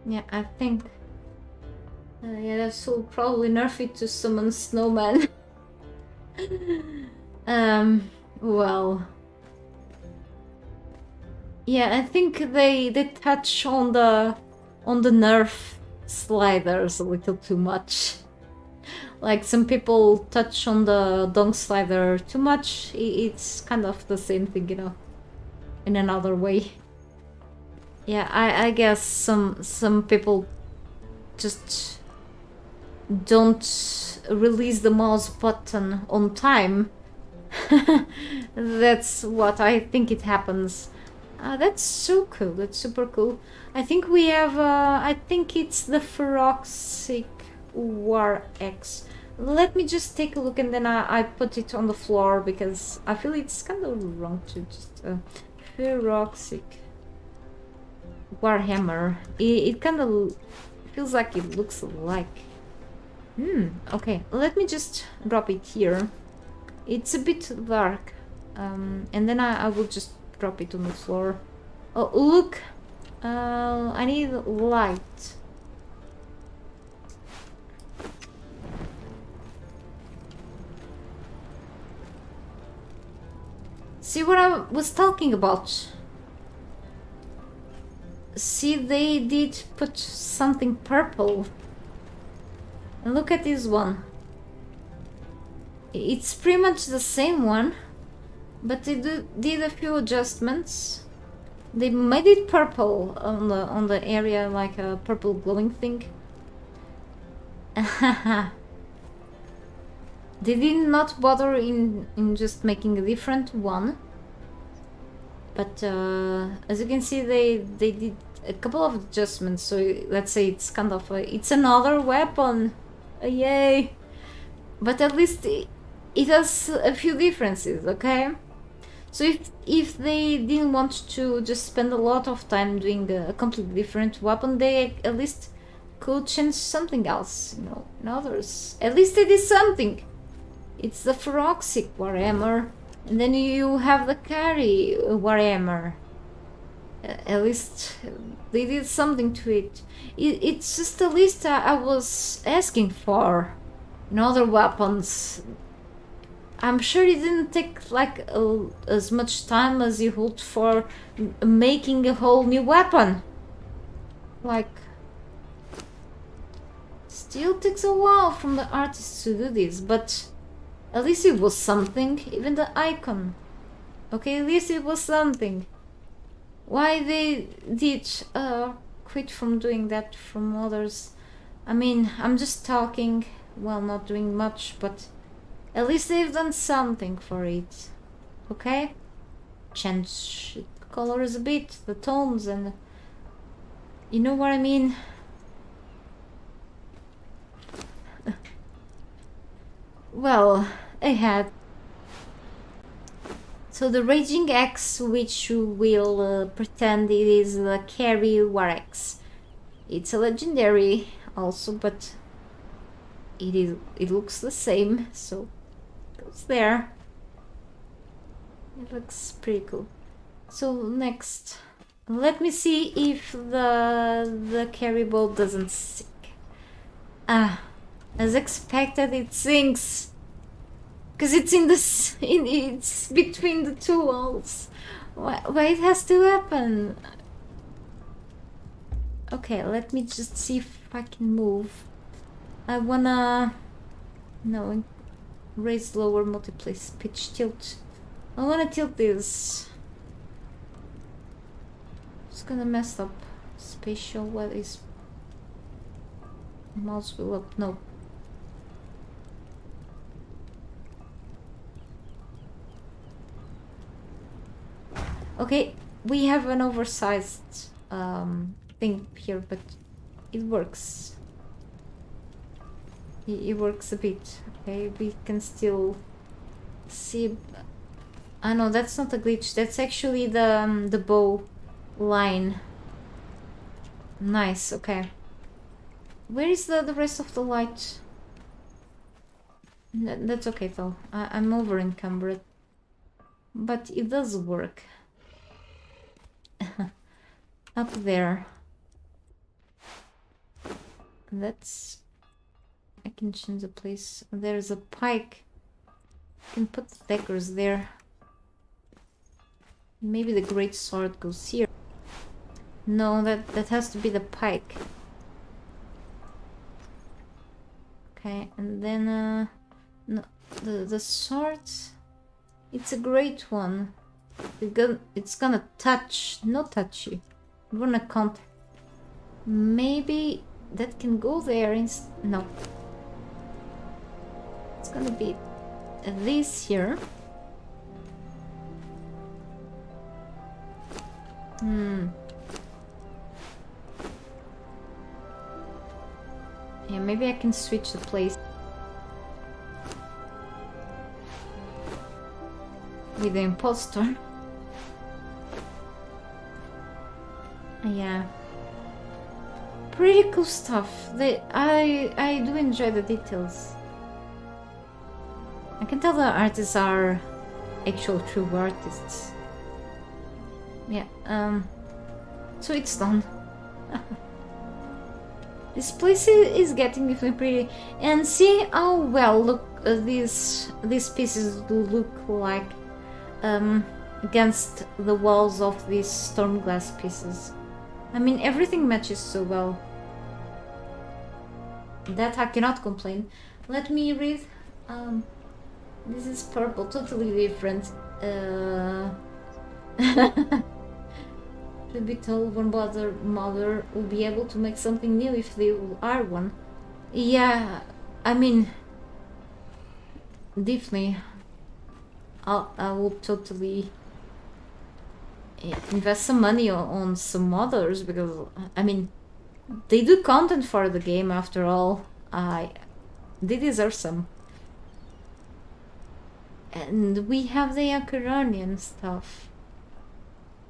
Yeah, I think yeah, that will probably nerf it to summon snowman. Well, yeah, I think they touch on the nerf sliders a little too much. Like some people touch on the dong slider too much. It's kind of the same thing, you know, in another way. Yeah, I guess some people just don't release the mouse button on time. That's what I think it happens. That's so cool. That's super cool. I think we have. I think it's the Feroxic War X. Let me just take a look, and then I put it on the floor because I feel it's kind of wrong to just Feroxic Warhammer. It kind of feels like it looks like. Okay, let me just drop it here. It's a bit dark, and then I will just drop it on the floor. Oh, look! I need light. See what I was talking about? See, they did put something purple. And look at this one. It's pretty much the same one, but they did a few adjustments. They made it purple on the area, like a purple glowing thing. They did not bother in just making a different one. But as you can see, they did a couple of adjustments. So let's say it's kind of it's another weapon. Yay! But at least it has a few differences, okay? So if they didn't want to just spend a lot of time doing a completely different weapon, they at least could change something else, you know, in others. At least they did something. It's the Feroxic Warhammer, and then you have the Carry Warhammer. At least they did something to it. It's just the list I was asking for. In other weapons, I'm sure it didn't take like as much time as you hoped for making a whole new weapon. Like, still takes a while from the artists to do this, but at least it was something. Even the icon. Okay, at least it was something. Why they did quit from doing that from others? I mean, I'm just talking, well, not doing much, but at least they've done something for it. Okay? Change the colors a bit, the tones, and you know what I mean? Well, I had. So the Raging Axe, which will pretend it is the Carry War Axe. It's a legendary also, but it looks the same, so it goes there. It looks pretty cool. So next, let me see if the carry bow doesn't stick. As expected, it sinks. Because it's it's between the two walls. Why it has to happen? Okay, let me just see if I can move. I wanna... No, raise lower multiplace pitch tilt. I wanna tilt this. It's gonna mess up. Spatial, what is... Mouse wheel up, no. Okay, we have an oversized thing here, but it works. It works a bit. Okay, we can still see. I know that's not a glitch. That's actually the bow line. Nice. Okay. Where is the rest of the light? That's okay though. I'm over encumbered, but it does work. Up there. That's... I can change the place. There's a pike. I can put the daggers there. Maybe the great sword goes here. No, that has to be the pike. Okay, and then no, the sword. It's a great one. It's gonna touch, not touchy. Run a contact. Maybe that can go there. No. It's gonna be this here. Yeah, maybe I can switch the place. With the imposter. Yeah. Pretty cool stuff. I do enjoy the details. I can tell the artists are actual true artists. Yeah, so it's done. This place is getting definitely pretty. And see how well look these pieces look like against the walls of these storm glass pieces. I mean, everything matches so well. That I cannot complain. Let me read. This is purple, totally different. To be told one mother will be able to make something new if they are one. Yeah, I mean, definitely. I will totally invest some money on some modders because I mean, they do content for the game after all. They deserve some. And we have the Acheronian stuff.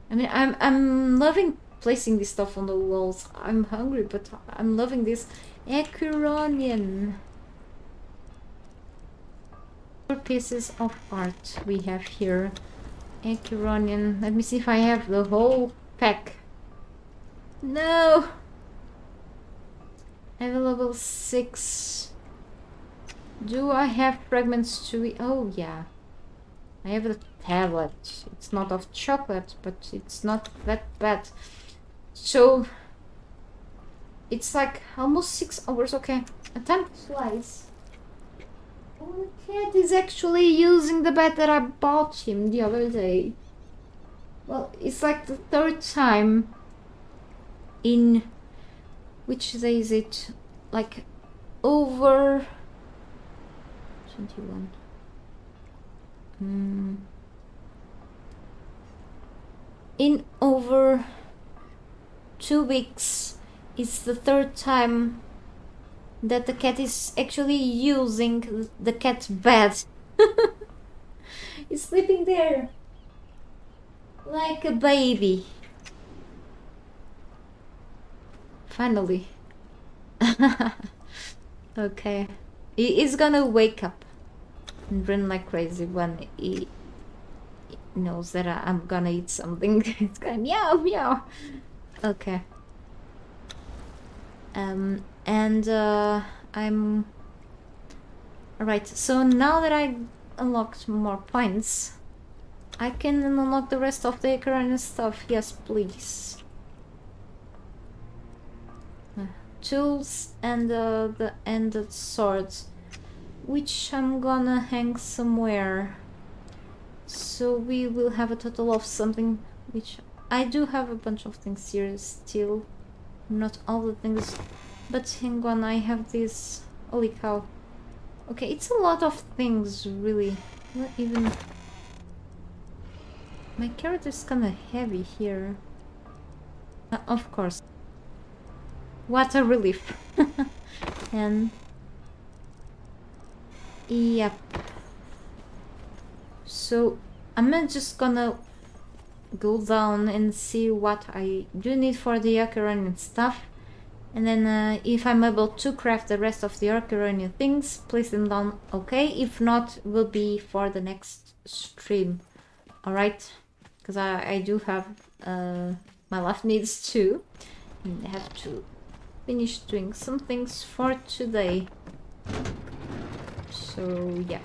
I mean, I'm loving placing this stuff on the walls. I'm hungry, but I'm loving this Acheronian. Pieces of art we have here. Acheronian. Let me see if I have the whole pack. No! I have a level 6. Do I have fragments to... Oh, yeah. I have the tablet. It's not of chocolate, but it's not that bad. So... It's like almost 6 hours. Okay. Time flies. Oh, the cat is actually using the bed that I bought him the other day. Well, it's like the 3rd time in... Which day is it? Like, over... 21. In over 2 weeks, it's the 3rd time that the cat is actually using the cat bed. It's sleeping there like a baby. Finally. Okay. He is gonna wake up and run like crazy when he knows that I'm gonna eat something. It's gonna meow meow. Okay. And I'm Alright, so now that I unlocked more points, I can unlock the rest of the current stuff. Yes, please. Tools and the ended swords, which I'm gonna hang somewhere. So we will have a total of something, which I do have a bunch of things here still. Not all the things, but hang on, I have this. Holy cow. Okay, it's a lot of things, really. Not even... My character's kinda heavy here. Of course. What a relief. And... Yep. So, I'm just gonna go down and see what I do need for the Ocarina stuff. And then if I'm able to craft the rest of the Ocarina things, place them down, okay. If not, will be for the next stream. Alright? Because I do have my life needs too. And I have to finish doing some things for today. So, yeah.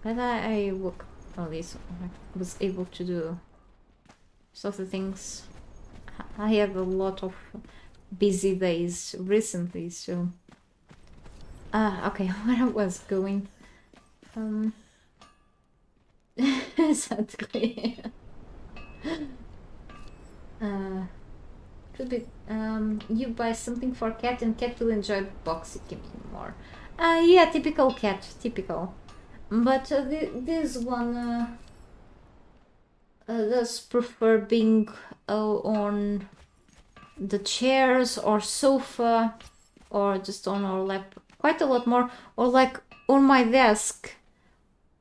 But I woke at least I was able to do some of the things. I have a lot of busy days recently, so okay, where I was going. Exactly. Could be you buy something for cat and cat will enjoy boxy keeping more. Yeah, typical cat, typical. But this one does prefer being on the chairs or sofa or just on our lap quite a lot more, or like on my desk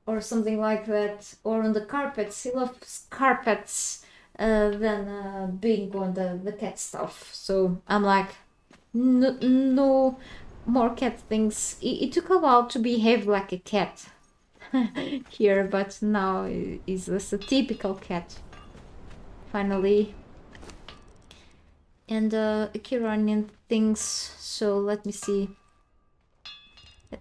or something like that, or on the carpets. He loves carpets than being on the cat stuff. So I'm like, no more cat things. It took a while to behave like a cat here, but now is just a typical cat finally. And Kiranian things, so let me see,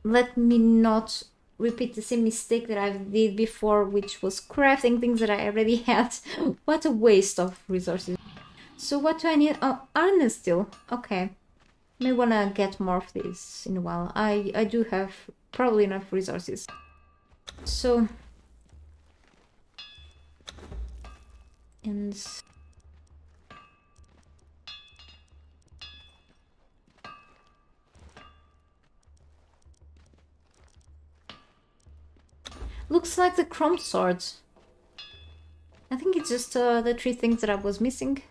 let me not repeat the same mistake that I did before, which was crafting things that I already had. What a waste of resources. So what do I need? Oh, iron still. Okay, may wanna get more of this in a while. I do have probably enough resources. So, and looks like the chrome swords. I think it's just the three things that I was missing.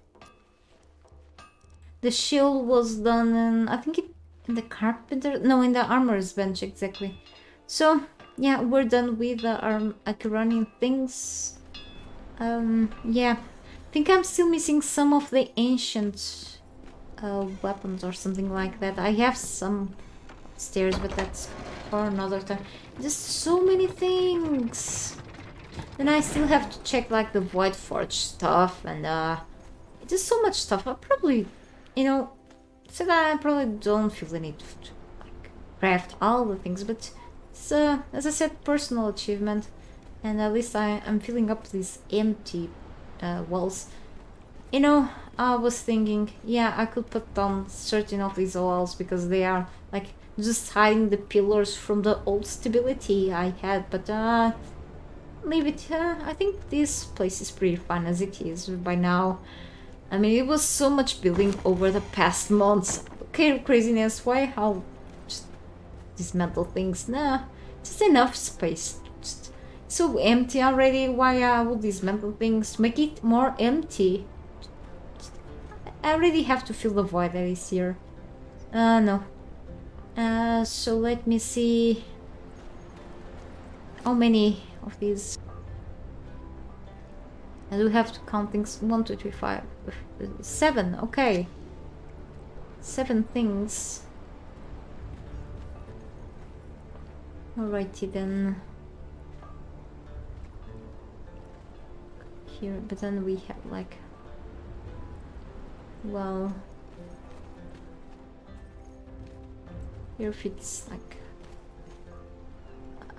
The shield was done in, I think in the carpenter, no, in the armorer's bench, exactly. So yeah, we're done with the Akiranian things. Yeah, I think I'm still missing some of the ancient weapons or something like that. I have some stairs, but that's for another time. Just so many things. Then I still have to check like the Void Forge stuff and just so much stuff. I probably, you know, so that I probably don't feel the need to like craft all the things, but it's as I said, personal achievement, and at least I'm filling up these empty walls. You know, I was thinking, yeah, I could put down certain of these walls because they are like just hiding the pillars from the old stability I had, but leave it. I think this place is pretty fun as it is by now. I mean, it was so much building over the past months. Okay, craziness, why? I'll just dismantle things. Nah, just enough space. Just so empty already. Why I would dismantle things to make it more empty? I already have to fill the void that is here. No. So let me see. How many of these? I do have to count things. 1, 2, 3, 5, 7. Okay, 7 things. Alrighty then. Here, but then we have like Well, here if it's like,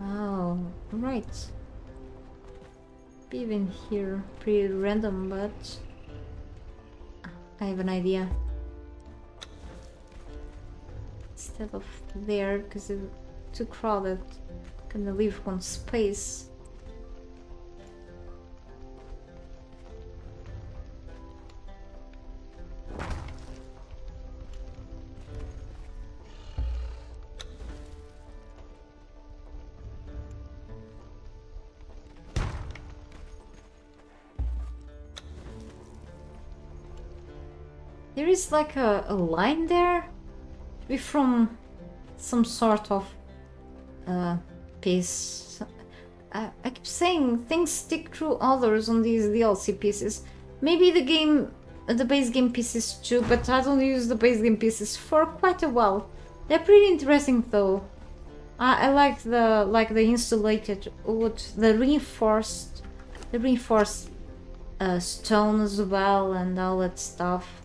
oh, right. Even here, pretty random, but I have an idea. Instead of there, because it's too crowded, gonna leave one space. There is like a line there, be from some sort of piece. I keep saying things stick through others on these DLC pieces. Maybe the base game pieces too, but I don't use the base game pieces for quite a while. They're pretty interesting though. I like the insulated wood, the reinforced stone as well, and all that stuff.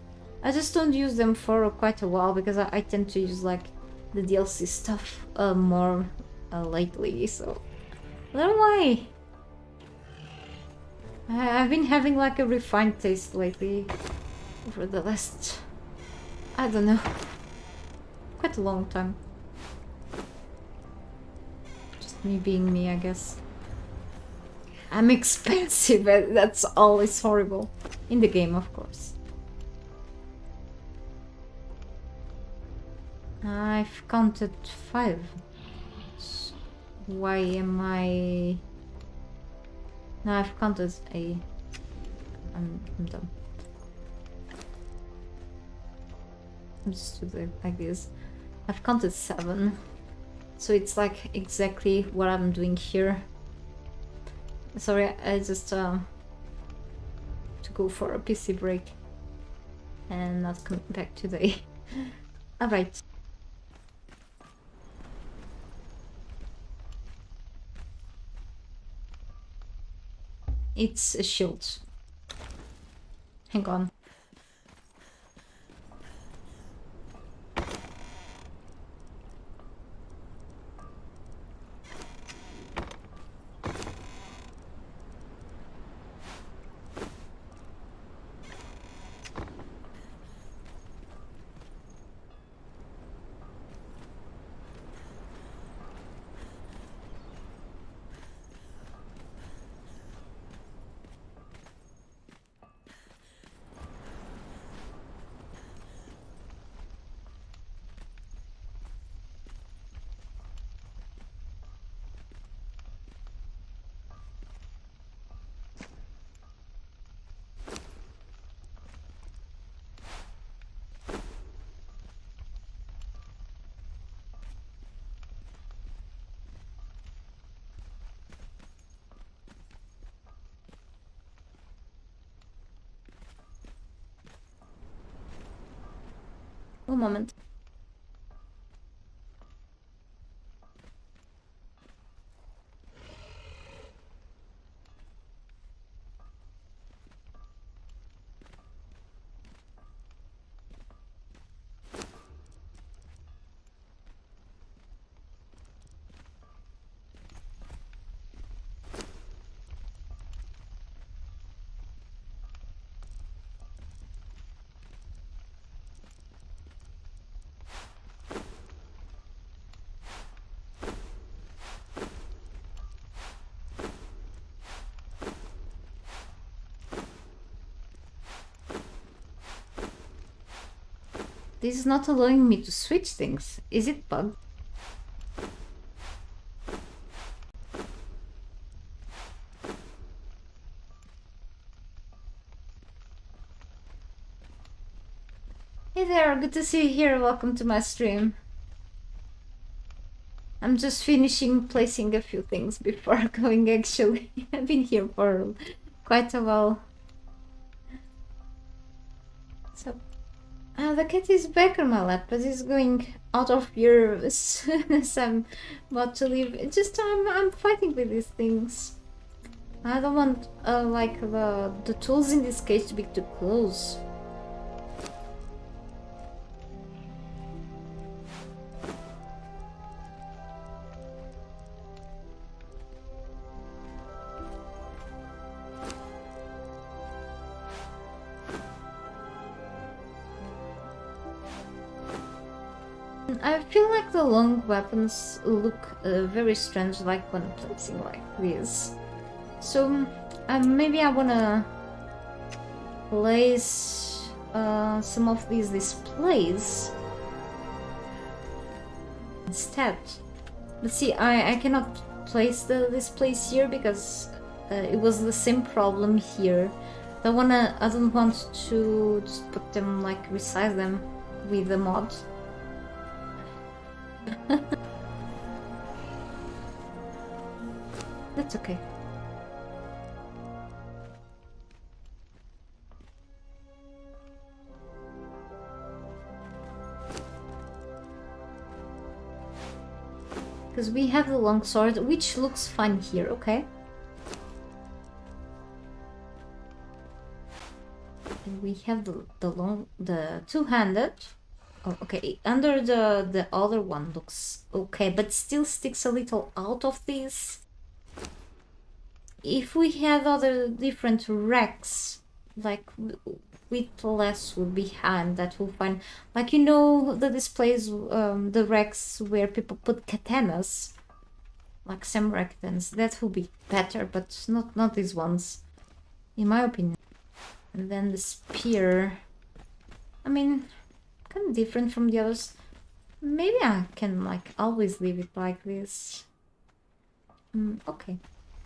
I just don't use them for quite a while because I tend to use like the DLC stuff more lately, so I don't know why. I've been having like a refined taste lately over the last, I don't know, quite a long time. Just me being me, I guess. I'm expensive, that's always horrible. In the game, of course. I've counted 5. So why am I... No, I've counted a... I'm done. I'm just do it like this. I've counted 7. So it's like exactly what I'm doing here. Sorry, I just to go for a PC break and not come back today. Alright. It's a shield. Hang on. One moment. This is not allowing me to switch things. Is it bugged? Hey there, good to see you here. Welcome to my stream. I'm just finishing placing a few things before going actually. I've been here for quite a while. So, the cat is back on my lap, but he's going out of here as soon as I'm about to leave. It's just I'm fighting with these things. I don't want like the tools in this case to be too close. I feel like the long weapons look very strange, like when placing like this. So maybe I wanna place some of these displays instead. But see, I cannot place the displays here because it was the same problem here. I don't want to just put them like resize them with the mod. That's okay. Because we have the long sword, which looks fine here, okay? And we have the two-handed. Oh, okay, under the other one looks okay, but still sticks a little out of this. If we had other different racks, like with less would behind, that will find, like, you know, the displays, the racks where people put katanas, like samurai katanas, that will be better, but not these ones, in my opinion. And then the spear, I mean, kind of different from the others. Maybe I can like always leave it like this. Okay,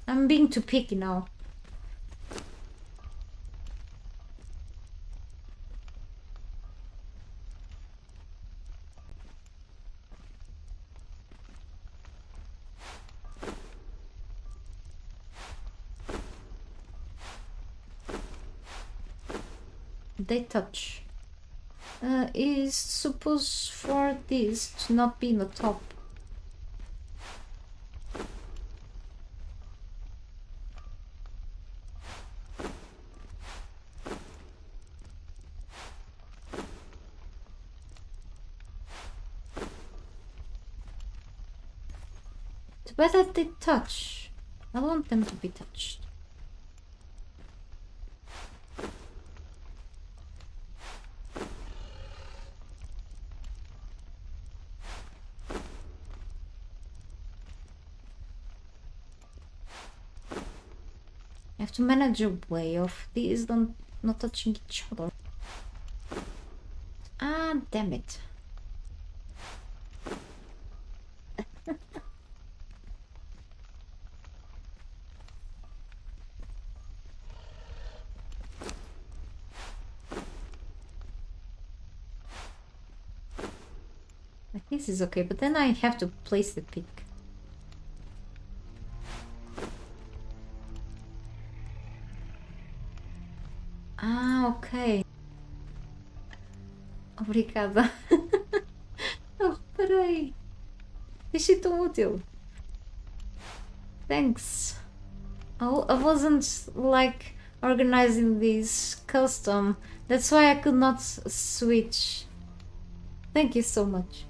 I'm being too picky now. They touch. Is supposed for this to not be in the top. Too bad that they touch. I don't want them to be touched. I have to manage a way of these not touching each other. Ah, damn it. Like this is okay, but then I have to place the pick. Ah, ok. Obrigada. Oh, peraí. Achei tão útil. Thanks. I wasn't like organizing this custom. That's why I could not switch. Thank you so much.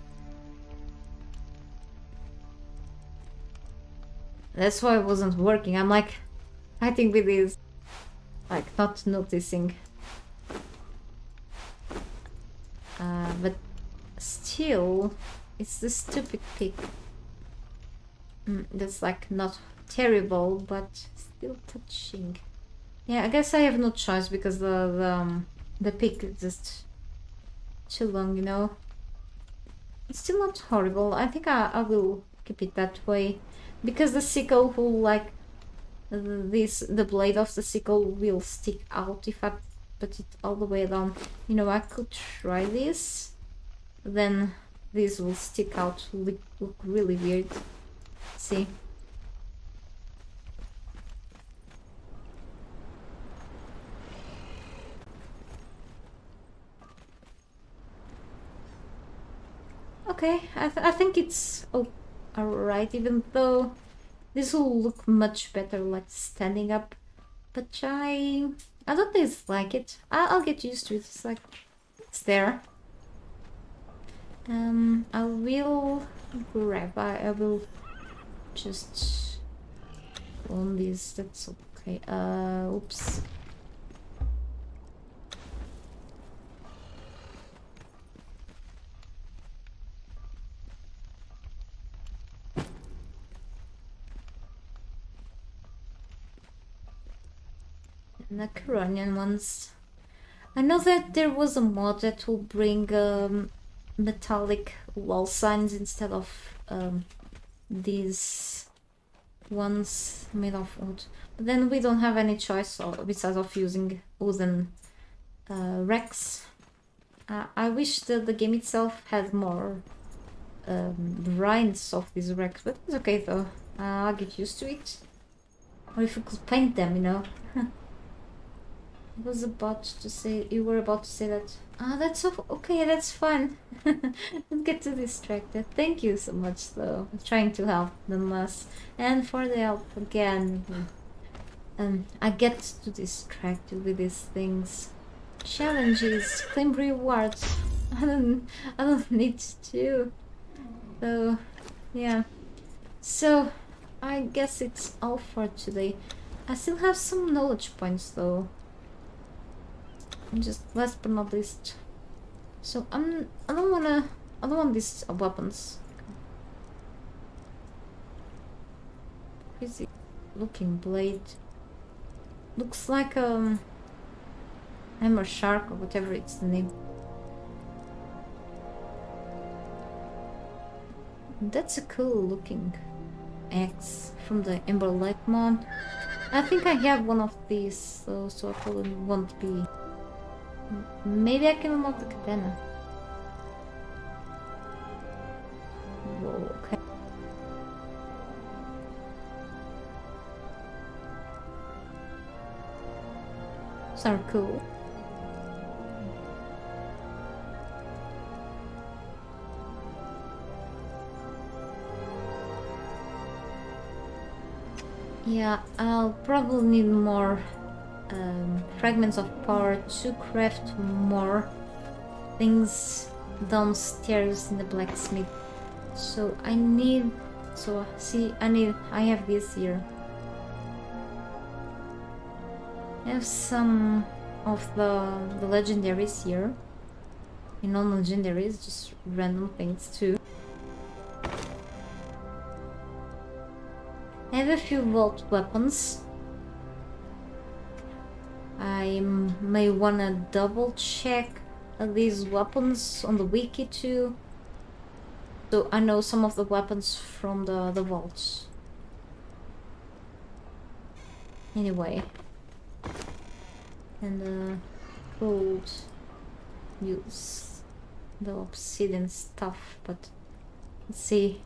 That's why it wasn't working. I'm like fighting with this, like not noticing. But still, it's the stupid pick. That's like not terrible, but still touching. Yeah, I guess I have no choice because the pick is just too long, you know. It's still not horrible. I think I will keep it that way because the sickle will like the blade of the sickle will stick out if I put it all the way down. You know, I could try this, then this will stick out, look really weird. See? Okay, I think it's alright, even though this will look much better like standing up, but I don't dislike it. I'll get used to it. It's like it's there. I will grab. I will just on this. That's okay. Oops. Macaronian ones. I know that there was a mod that will bring metallic wall signs instead of these ones made of wood. But then we don't have any choice besides of using wooden racks. I wish that the game itself had more variants of these racks, but it's okay though. I'll get used to it. Or if we could paint them, you know. I was about to say, you were about to say that. That's okay, that's fine. Don't get too distracted. Thank you so much though. I'm trying to help nonetheless. And for the help again. I get too distracted with these things. Challenges, claim rewards. I don't need to. So yeah. So I guess it's all for today. I still have some knowledge points though. Just last but not least. So I don't want these weapons. Crazy looking blade. Looks like hammer shark or whatever it's the name. That's a cool looking axe from the Ember Light mod. I think I have one of these, so I probably won't be. Maybe I can unlock the katana. Whoa, okay. Those are cool. Yeah, I'll probably need more fragments of power to craft more things downstairs in the blacksmith. So I need, I have this here. I have some of the legendaries here. And non-legendaries, just random things too. I have a few vault weapons. I may wanna double check these weapons on the wiki too. So I know some of the weapons from the vaults. Anyway. And could use the obsidian stuff, but let's see.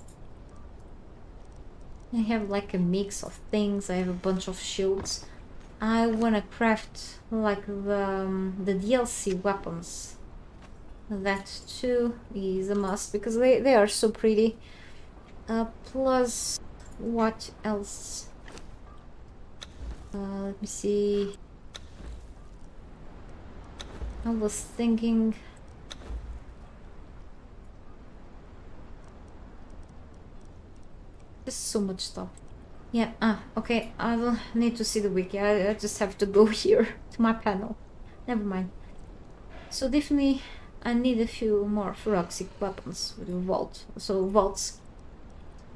I have like a mix of things. I have a bunch of shields. I wanna craft like the DLC weapons. That too is a must because they are so pretty. Plus, what else? Let me see. I was thinking. There's so much stuff. Yeah, okay, I don't need to see the wiki. I just have to go here to my panel. Never mind. So definitely I need a few more forensic weapons with the vault. So vaults.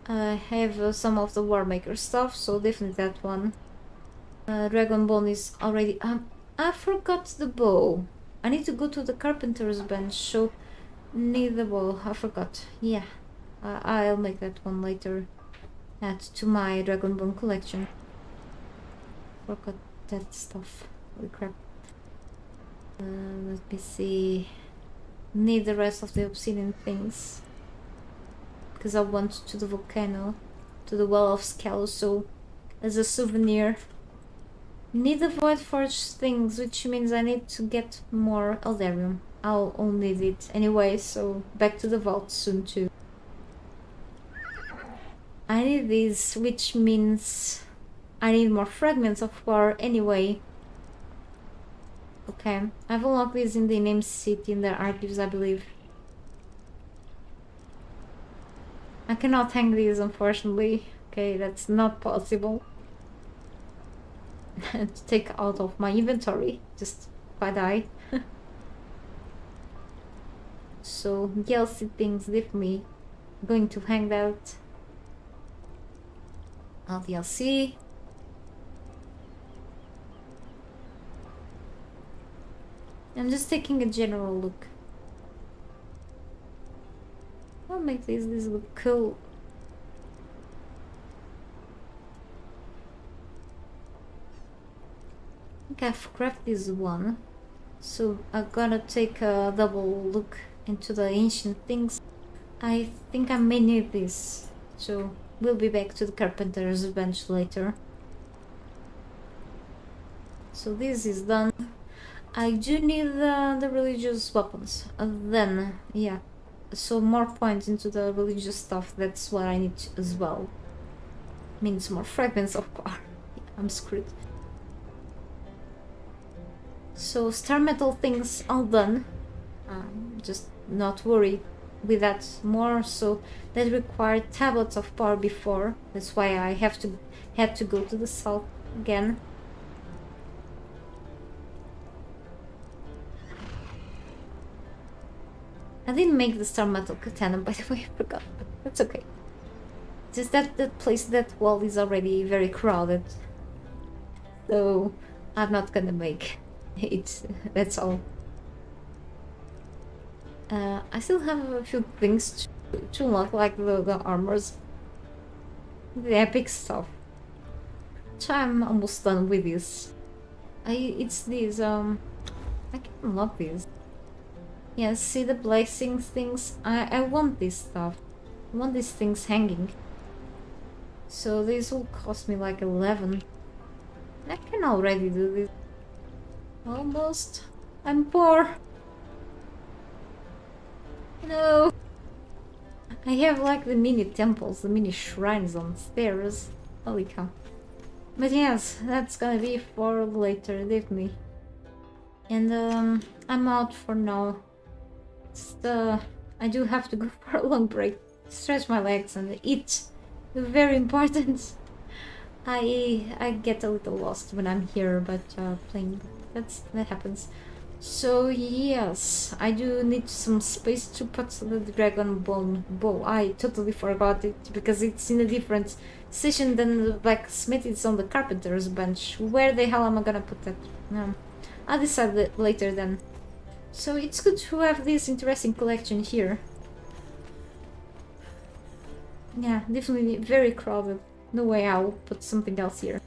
I have some of the War Maker stuff, so definitely that one. Dragon Bone is already... I forgot the bow. I need to go to the carpenter's bench, so need the bow. I forgot. Yeah, I'll make that one later. Add to my Dragon Bone collection. Forgot that stuff. Holy crap. Let me see. Need the rest of the obsidian things. Because I want to the volcano. To the Well of Skells, so as a souvenir. Need the Void Forge things, which means I need to get more Eldarium. I'll only need it anyway, so back to the vault soon too. I need these, which means I need more fragments of war anyway. Okay, I've unlocked these in the name city in the archives, I believe. I cannot hang these, unfortunately. Okay, that's not possible. To take out of my inventory, just if I die. So, DLC things, definitely going to hang that. DLC. I'm just taking a general look. I'll make this look cool. I think I've crafted this one, so I'm gonna take a double look into the ancient things. I think I may need this, so we'll be back to the carpenter's bench later. So this is done. I do need the religious weapons. Then, yeah. So more points into the religious stuff, that's what I need as well. Means more fragments of power. Yeah, I'm screwed. So star metal things all done. Just not worry with that more. So that required tablets of power before. That's why I had to go to the south again. I didn't make the star metal katana, by the way, I forgot, but that's okay. Just that place, that wall is already very crowded, so I'm not gonna make it, that's all. I still have a few things to unlock, like the armors, the epic stuff. So I'm almost done with this. It's these, I can unlock these. Yeah, see the blessings things? I want this stuff. I want these things hanging. So this will cost me like 11. I can already do this. Almost. I'm poor. No. I have like the mini temples, the mini shrines on stairs. Holy cow. But yes, that's gonna be for later, definitely. And I'm out for now. I do have to go for a long break, stretch my legs and eat. Very important. I get a little lost when I'm here, but playing, that happens. So yes, I do need some space to put the dragon bone bow. I totally forgot it because it's in a different session than the blacksmith. It's on the carpenter's bench. Where the hell am I gonna put that? I'll decide that later then. So it's good to have this interesting collection here. Yeah, definitely very crowded. No way I'll put something else here.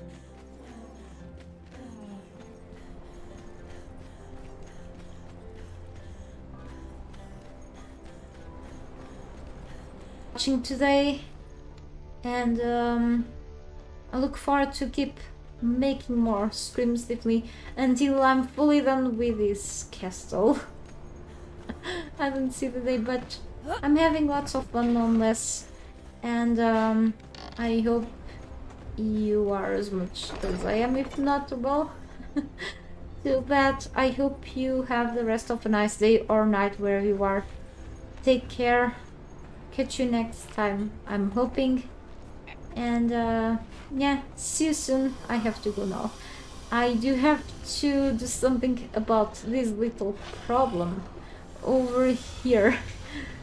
Watching today, and I look forward to keep making more streams, definitely, until I'm fully done with this castle. I don't see the day, but I'm having lots of fun nonetheless, and I hope you are as much as I am, if not, well. Till that, I hope you have the rest of a nice day or night wherever you are. Take care. Catch you next time, I'm hoping. And yeah, see you soon. I have to go now. I do have to do something about this little problem over here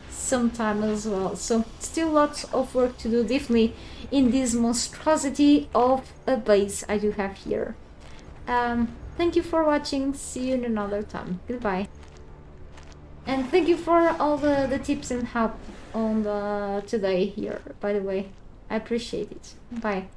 sometime as well. So still lots of work to do, definitely, in this monstrosity of a base I do have here. Thank you for watching. See you in another time. Goodbye. And thank you for all the tips and help on the today here, by the way. I appreciate it. Bye.